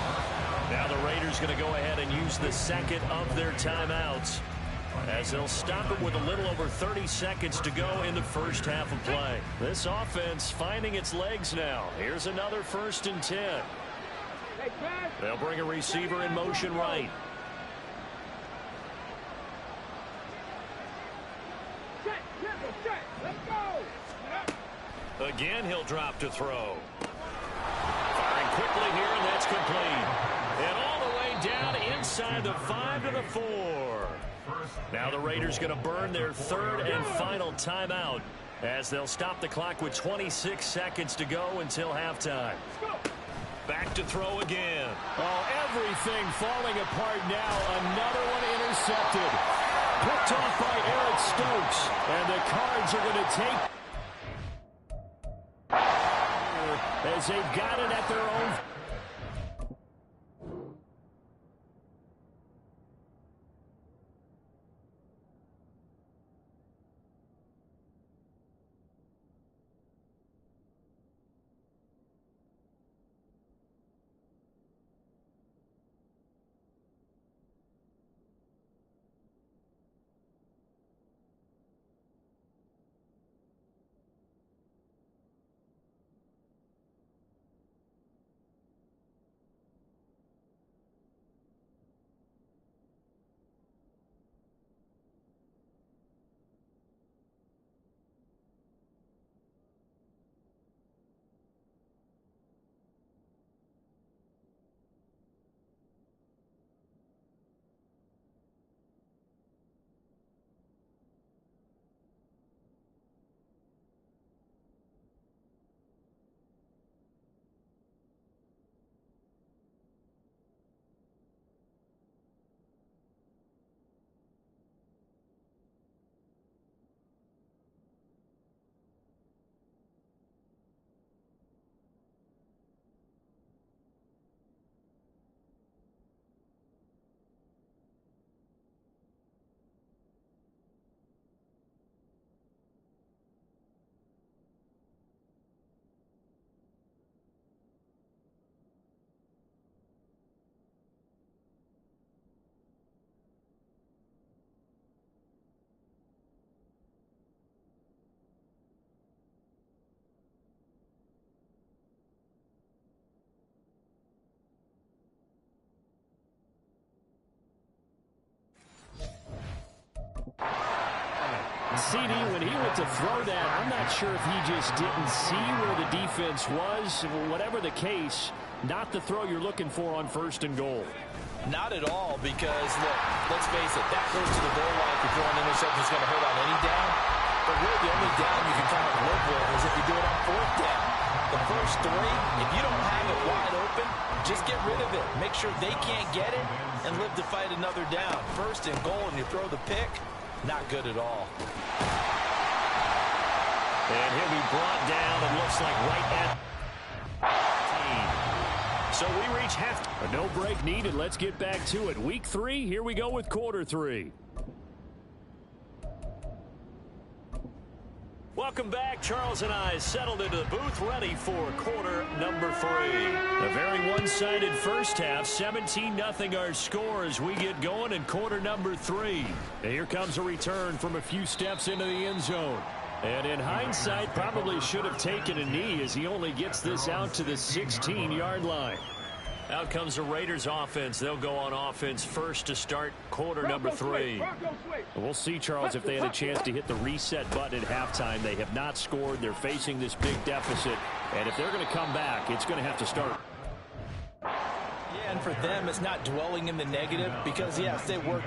Now the Raiders going to go ahead and use the 2nd of their timeouts as they'll stop it with a little over 30 seconds to go in the first half of play. This offense finding its legs now. Here's another 1st and 10. They'll bring a receiver in motion right. Again, he'll drop to throw. Firing quickly here, and that's complete. And all the way down inside the 5 to the 4. Now the Raiders going to burn their 3rd and final timeout as they'll stop the clock with 26 seconds to go until halftime. Back to throw again. Oh, everything falling apart now. Another one intercepted. Picked off by Eric Stokes. And the Cards are going to take as they've got it at their own. CD, when he went to throw that, I'm not sure if he just didn't see where the defense was. Whatever the case, not the throw you're looking for on 1st and goal. Not at all, because, look, let's face it, that close to the goal line for throwing interception is going to hurt on any down. But really, the only down you can kind of live with is if you do it on 4th down. The first 3, if you don't have it wide open, just get rid of it. Make sure they can't get it and live to fight another down. 1st and goal, and you throw the pick, not good at all. And he'll be brought down, and looks like right at 15. So we reach half. A no break needed. Let's get back to it. Week 3, here we go with quarter 3. Welcome back. Charles and I settled into the booth, ready for quarter number 3. A very one-sided first half. 17-0 our score as we get going in quarter number 3. And here comes a return from a few steps into the end zone. And in hindsight, probably should have taken a knee as he only gets this out to the 16-yard line. Out comes the Raiders offense. They'll go on offense first to start quarter number 3. We'll see, Charles, if they had a chance to hit the reset button at halftime. They have not scored. They're facing this big deficit. And if they're going to come back, it's going to have to start. Yeah, and for them, it's not dwelling in the negative because, yes, they work.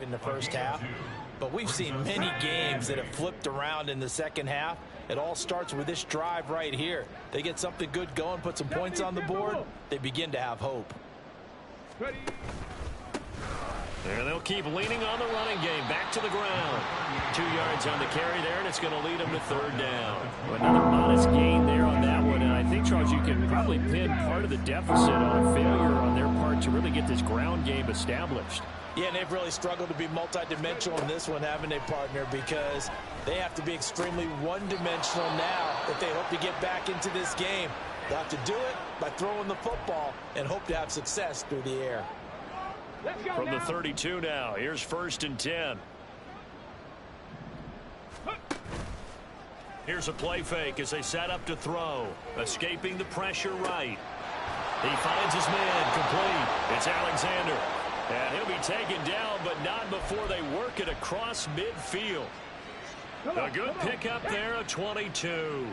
In the first half, but we've seen many games that have flipped around in the second half. It all starts with this drive right here. They get something good going, put some points on the board, they begin to have hope. And they'll keep leaning on the running game. Back to the ground. 2 yards on the carry there, and it's going to lead them to 3rd down. Another modest gain there on that one. And I think, Charles, you can probably pin part of the deficit on a failure on their part to really get this ground game established. Yeah, and they've really struggled to be multidimensional in this one, haven't they, partner? Because they have to be extremely one-dimensional now if they hope to get back into this game. They have to do it by throwing the football and hope to have success through the air. From the 32 now, here's 1st and 10. Here's a play fake as they set up to throw. Escaping the pressure right. He finds his man complete. It's Alexander. And he'll be taken down, but not before they work it across midfield. A good pickup there of 22.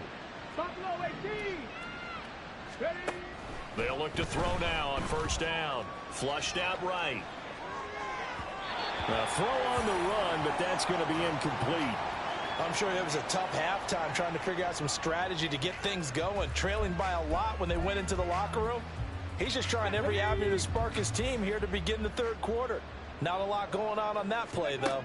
They'll look to throw now on 1st down. Flushed out right. A throw on the run, but that's going to be incomplete. I'm sure it was a tough halftime trying to figure out some strategy to get things going. Trailing by a lot when they went into the locker room. He's just trying every avenue to spark his team here to begin the 3rd quarter. Not a lot going on that play, though.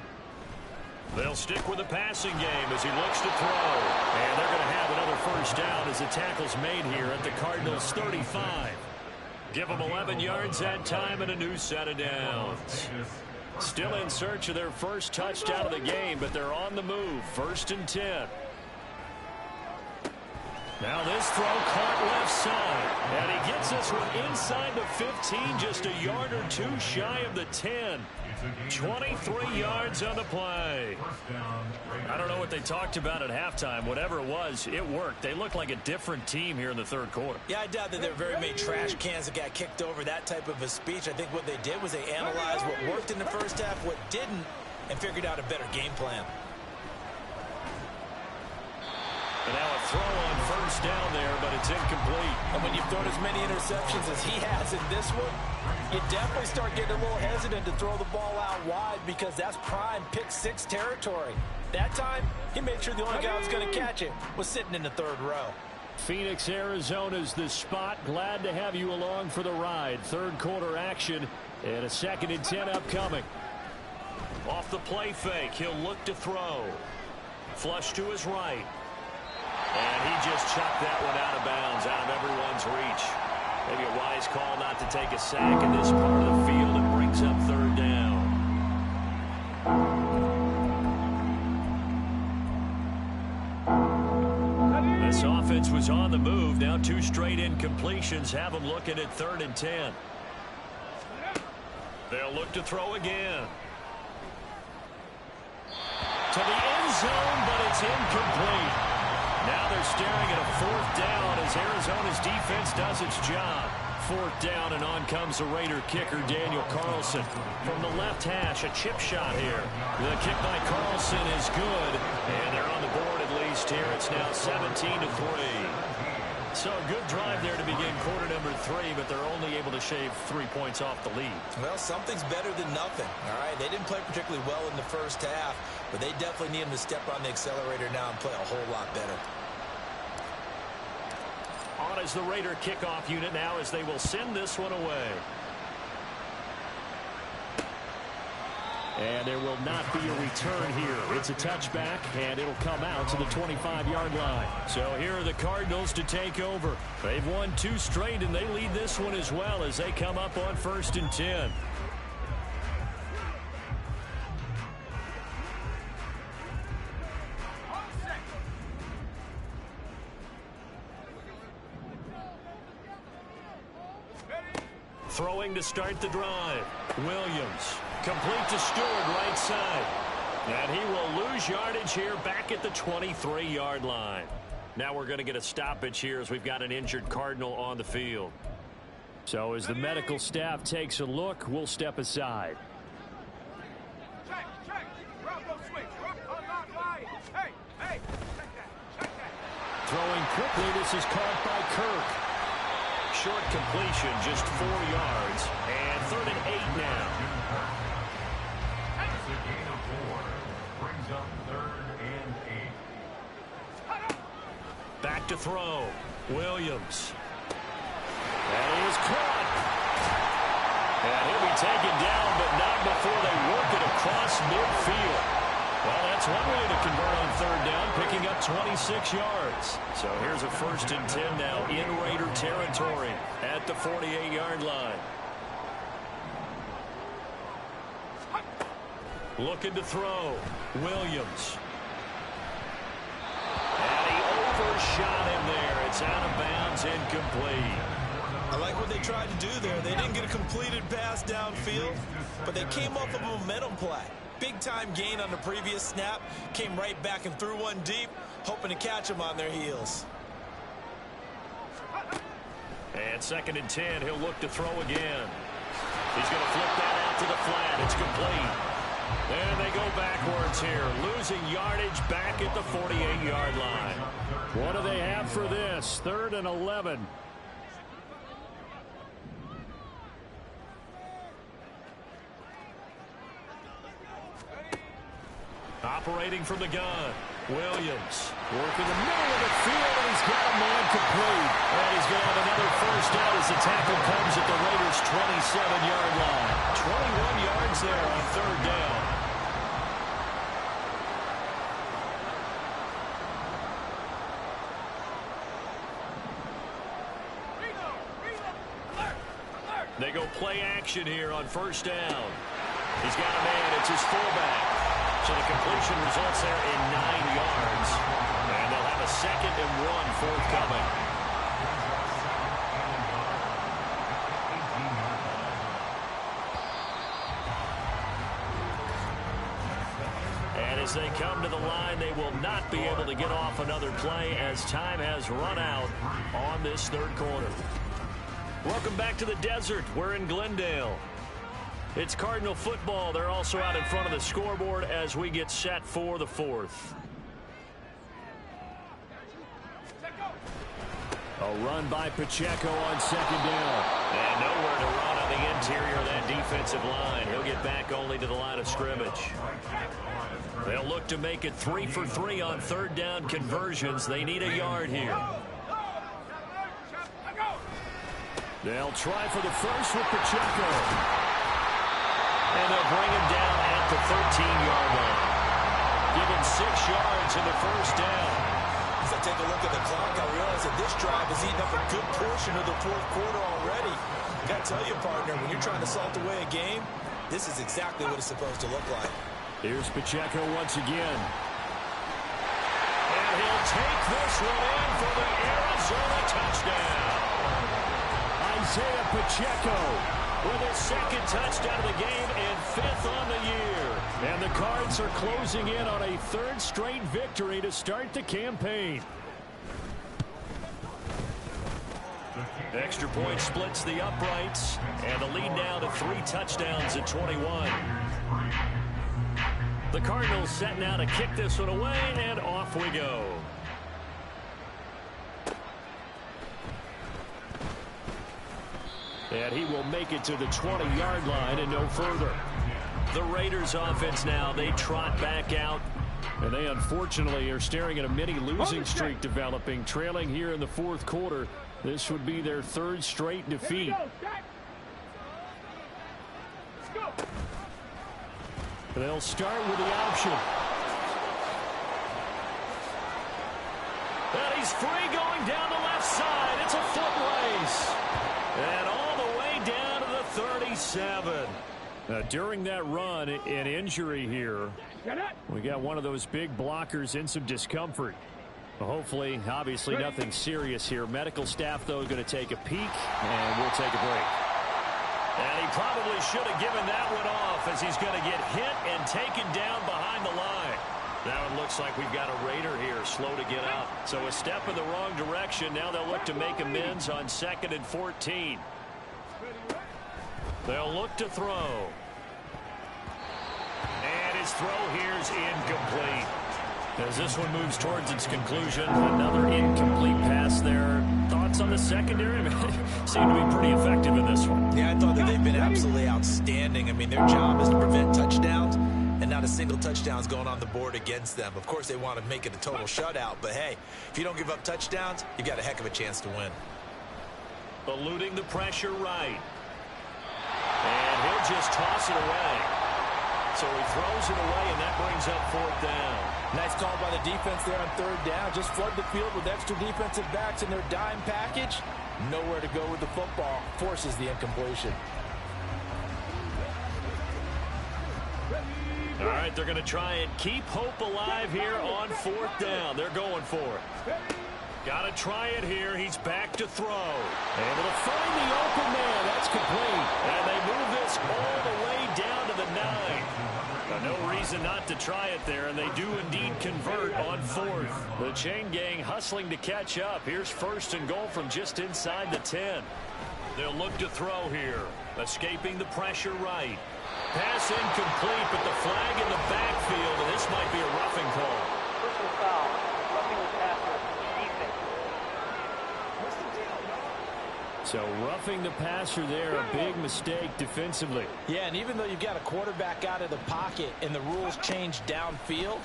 They'll stick with the passing game as he looks to throw. And they're going to have another 1st down as the tackle's made here at the Cardinals' 35. Give them 11 yards that time and a new set of downs. Still in search of their 1st touchdown of the game, but they're on the move. 1st and 10. Now this throw caught left side. And he gets this one inside the 15, just a yard or 2 shy of the 10. 23 yards on the play. I don't know what they talked about at halftime. Whatever it was, it worked. They look like a different team here in the 3rd quarter. Yeah, I doubt that there were very many trash cans that got kicked over, that type of a speech. I think what they did was they analyzed what worked in the 1st half, what didn't, and figured out a better game plan. And now a throw on 1st down there, but it's incomplete. And when you've thrown as many interceptions as he has in this one, you definitely start getting a little hesitant to throw the ball out wide because that's prime pick 6 territory. That time, he made sure the only guy who was going to catch it was sitting in the 3rd row. Phoenix, Arizona's the spot. Glad to have you along for the ride. 3rd quarter action and a 2nd and 10 upcoming. Off the play fake, he'll look to throw. Flush to his right. And he just chucked that one out of bounds, out of everyone's reach. Maybe a wise call not to take a sack in this part of the field. It brings up 3rd down. This offense was on the move. Now 2 straight incompletions have them looking at 3rd and 10. They'll look to throw again. To the end zone, but it's incomplete. Now they're staring at a 4th down as Arizona's defense does its job. 4th down, and on comes the Raider kicker, Daniel Carlson. From the left hash, a chip shot here. The kick by Carlson is good, and they're on the board at least here. It's now 17-3. So a good drive there to begin quarter number 3, but they're only able to shave 3 points off the lead. Well, something's better than nothing, all right? They didn't play particularly well in the 1st half, but they definitely need them to step on the accelerator now and play a whole lot better. On is the Raider kickoff unit now as they will send this one away. And there will not be a return here. It's a touchback, and it'll come out to the 25-yard line. So here are the Cardinals to take over. They've won 2 straight, and they lead this one as well as they come up on 1st and 10. Throwing to start the drive. Williams. Complete to Stewart, right side. And he will lose yardage here back at the 23-yard line. Now we're going to get a stoppage here as we've got an injured Cardinal on the field. So as the medical staff takes a look, we'll step aside. Check. Bravo switch. Unlock line. Hey. Check that. Throwing quickly, this is caught by Kirk. Short completion, just 4 yards. And 3rd and 8 now. It's a gain of 4. Brings up 3rd and 8. Back to throw. Williams. That is caught. And he'll be taken down, but not before they work it across midfield. Well, that's one way to convert on 3rd down, picking up 26 yards. So here's a 1st and 10 now in Raider territory at the 48-yard line. Looking to throw. Williams. And he shot in there. It's out of bounds, incomplete. I like what they tried to do there. They didn't get a completed pass downfield, but they came off of a momentum play. Big-time gain on the previous snap. Came right back and threw one deep, hoping to catch them on their heels. And 2nd and 10, he'll look to throw again. He's going to flip that out to the flat. It's complete. And they go backwards here, losing yardage back at the 48-yard line. What do they have for this? 3rd and 11. Operating from the gun, Williams working the middle of the field, and he's got a man complete. And he's going to have another first down as the tackle comes at the Raiders' 27-yard line. 21 yards there on 3rd down. They go play action here on 1st down. He's got a man. It's his fullback. So the completion results there in 9 yards. And they'll have a 2nd and 1 forthcoming. And as they come to the line, they will not be able to get off another play as time has run out on this 3rd quarter. Welcome back to the desert. We're in Glendale. It's Cardinal football. They're also out in front of the scoreboard as we get set for the 4th. A run by Pacheco on 2nd down. And nowhere to run on the interior of that defensive line. He'll get back only to the line of scrimmage. They'll look to make it 3 for 3 on 3rd down conversions. They need a yard here. They'll try for the first with Pacheco. And they'll bring him down at the 13-yard line. Give him 6 yards in the first down. As I take a look at the clock, I realize that this drive has eaten up a good portion of the 4th quarter already. Got to tell you, partner, when you're trying to salt away a game, this is exactly what it's supposed to look like. Here's Pacheco once again. And he'll take this one in for the Arizona touchdown. Isaiah Pacheco with his 2nd touchdown of the game and 5th on the year. And the Cards are closing in on a 3rd straight victory to start the campaign. Extra point splits the uprights, and the lead now to 3 touchdowns at 21. The Cardinals set now to kick this one away, and off we go. And he will make it to the 20-yard line and no further. The Raiders offense now, they trot back out. And they unfortunately are staring at a mini losing streak developing, trailing here in the 4th quarter. This would be their 3rd straight defeat. They'll start with the option. And he's free going down the left side. It's a foot race. And all the way down to the 37. During that run, an injury here. We got one of those big blockers in some discomfort. Hopefully, obviously nothing serious here. Medical staff, though, is going to take a peek, and we'll take a break. And he probably should have given that one off as he's going to get hit and taken down behind the line. Now it looks like we've got a Raider here slow to get up. So a step in the wrong direction. Now they'll look to make amends on 2nd and 14. They'll look to throw. And his throw here is incomplete. As this one moves towards its conclusion, another incomplete pass there. Thoughts on the secondary? Seem to be pretty effective in this one. Yeah, I thought that they've been absolutely outstanding. I mean, their job is to prevent touchdowns, and not a single touchdown's going on the board against them. Of course, they want to make it a total shutout, but hey, if you don't give up touchdowns, you got a heck of a chance to win. Eluding the pressure right. And he'll just toss it away. So he throws it away, and that brings up 4th down. Nice call by the defense there on 3rd down. Just flood the field with extra defensive backs in their dime package. Nowhere to go with the football. Forces the incompletion. All right, they're going to try and keep hope alive here on 4th down. They're going for it. Got to try it here. He's back to throw. Able to find the open man. That's complete. And they move this all the way down to the 9. No reason not to try it there, and they do indeed convert on 4th. The chain gang hustling to catch up. Here's 1st and goal from just inside the 10. They'll look to throw here. Escaping the pressure right. Pass incomplete, but the flag in the backfield, and this might be a roughing call. Personal foul. Roughing the passer. Defense. So roughing the passer there, a big mistake defensively. Yeah, and even though you've got a quarterback out of the pocket and the rules change downfield,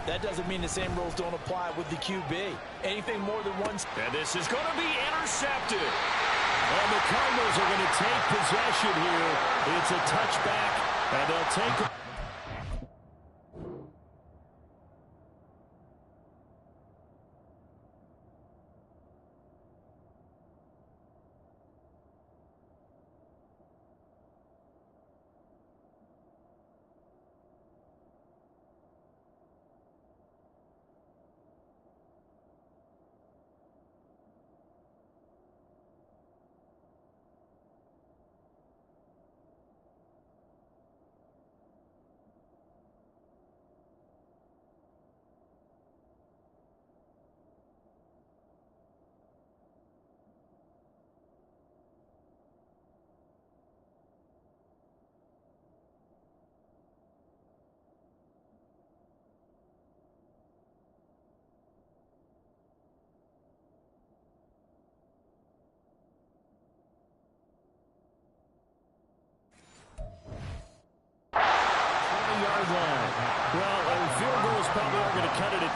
that doesn't mean the same rules don't apply with the QB. Anything more than one. And this is going to be intercepted. And the Cardinals are going to take possession here. It's a touchback, and they'll take.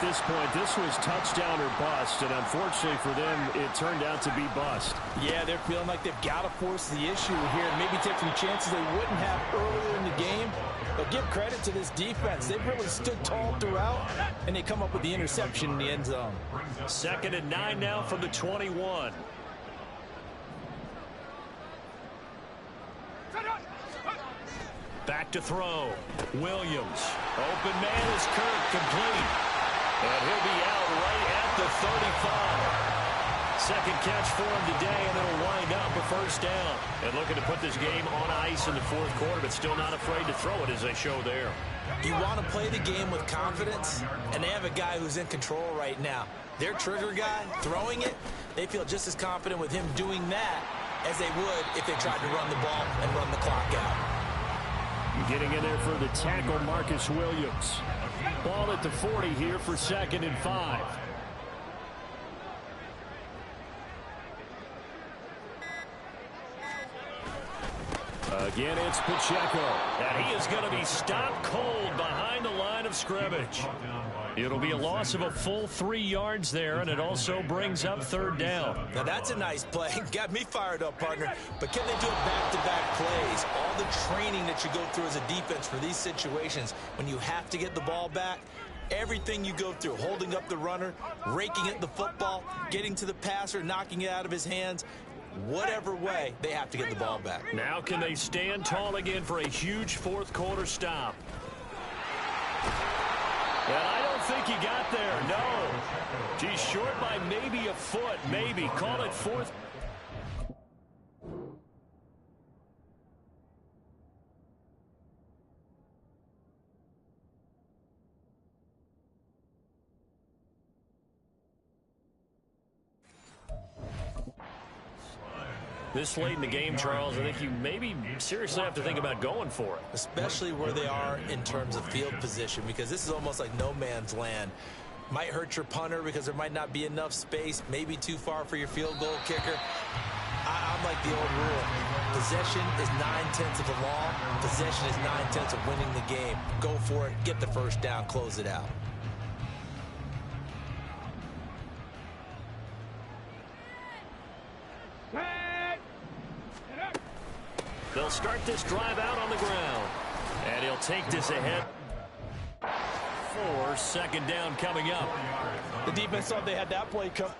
This point, this was touchdown or bust, and unfortunately for them, it turned out to be bust. Yeah, they're feeling like they've got to force the issue here and maybe take some chances they wouldn't have earlier in the game. But give credit to this defense. They've really stood tall throughout, and they come up with the interception in the end zone. 2nd and 9 now from the 21. Back to throw. Williams. Open man is Kirk, complete. And he'll be out right at the 35. Second catch for him today, and it'll wind up a 1st down. And looking to put this game on ice in the 4th quarter, but still not afraid to throw it as they show there. You want to play the game with confidence, and they have a guy who's in control right now. Their trigger guy, throwing it, they feel just as confident with him doing that as they would if they tried to run the ball and run the clock out. Getting in there for the tackle, Marcus Williams. Ball at the 40 here for 2nd and 5. Again, it's Pacheco. And he is going to be stopped cold behind the line of scrimmage. It'll be a loss of a full 3 yards there, and it also brings up 3rd down. Now, that's a nice play. Got me fired up, partner. But can they do it back-to-back plays? All the training that you go through as a defense for these situations, when you have to get the ball back, everything you go through, holding up the runner, raking at the football, getting to the passer, knocking it out of his hands, whatever way, they have to get the ball back. Now can they stand tall again for a huge 4th quarter stop? And I don't think he got there, no. He's short by maybe a foot, maybe. Call it 4th. This late in the game, Charles, I think you maybe seriously have to think about going for it. Especially where they are in terms of field position, because this is almost like no man's land. Might hurt your punter because there might not be enough space, maybe too far for your field goal kicker. I'm like the old rule. Possession is 9/10 of the law. Possession is 9/10 of winning the game. Go for it, get the 1st down, close it out. They'll start this drive out on the ground. And he'll take this ahead. 2nd down coming up. The defense thought they had that play come.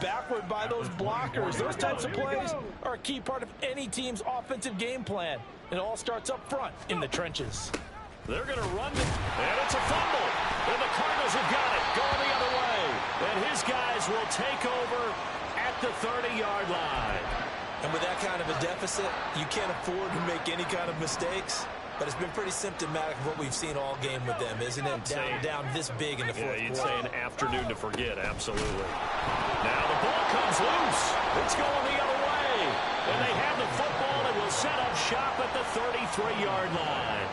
backward by those blockers. Those types of plays are a key part of any team's offensive game plan. It all starts up front in the trenches. They're going to run, and it's a fumble. And the Cardinals have got it, going the other way. And his guys will take over at the 30-yard line. And with that kind of a deficit, you can't afford to make any kind of mistakes. But it's been pretty symptomatic of what we've seen all game with them, isn't it? Down this big in the fourth quarter. You'd say an afternoon to forget, absolutely. Now the ball comes loose. It's going the other way. And they have the football and will set up shop at the 33-yard line.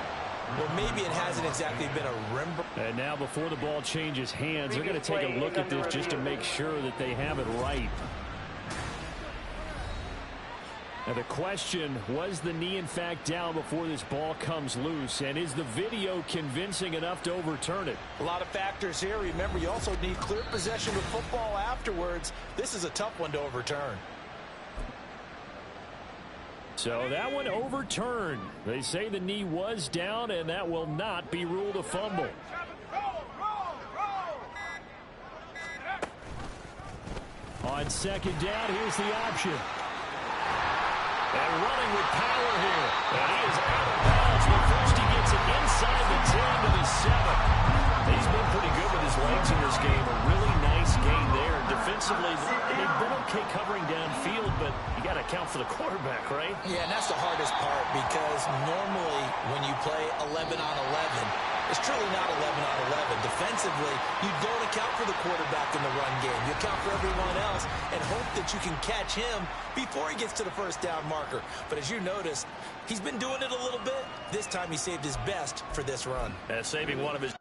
Well, maybe it hasn't exactly been a rim. And now before the ball changes hands, they're going to take a look at this just to make sure that they have it right. Now the question, was the knee in fact down before this ball comes loose? And is the video convincing enough to overturn it? A lot of factors here. Remember, you also need clear possession of football afterwards. This is a tough one to overturn. So that one overturned. They say the knee was down, and that will not be ruled a fumble. On second down, here's the option. And running with power here. And he is out of bounds, but first he gets it inside the 10 to the 7. He's been pretty good with his legs in this game. A really nice gain there. Defensively, they've been okay covering downfield, but you got to account for the quarterback, right? Yeah, and that's the hardest part because normally when you play 11 on 11, it's truly not 11 on 11. Defensively, you don't account for the quarterback in the run game. You account for everyone else and hope that you can catch him before he gets to the first down marker. But as you noticed, he's been doing it a little bit. This time he saved his best for this run. Saving one of his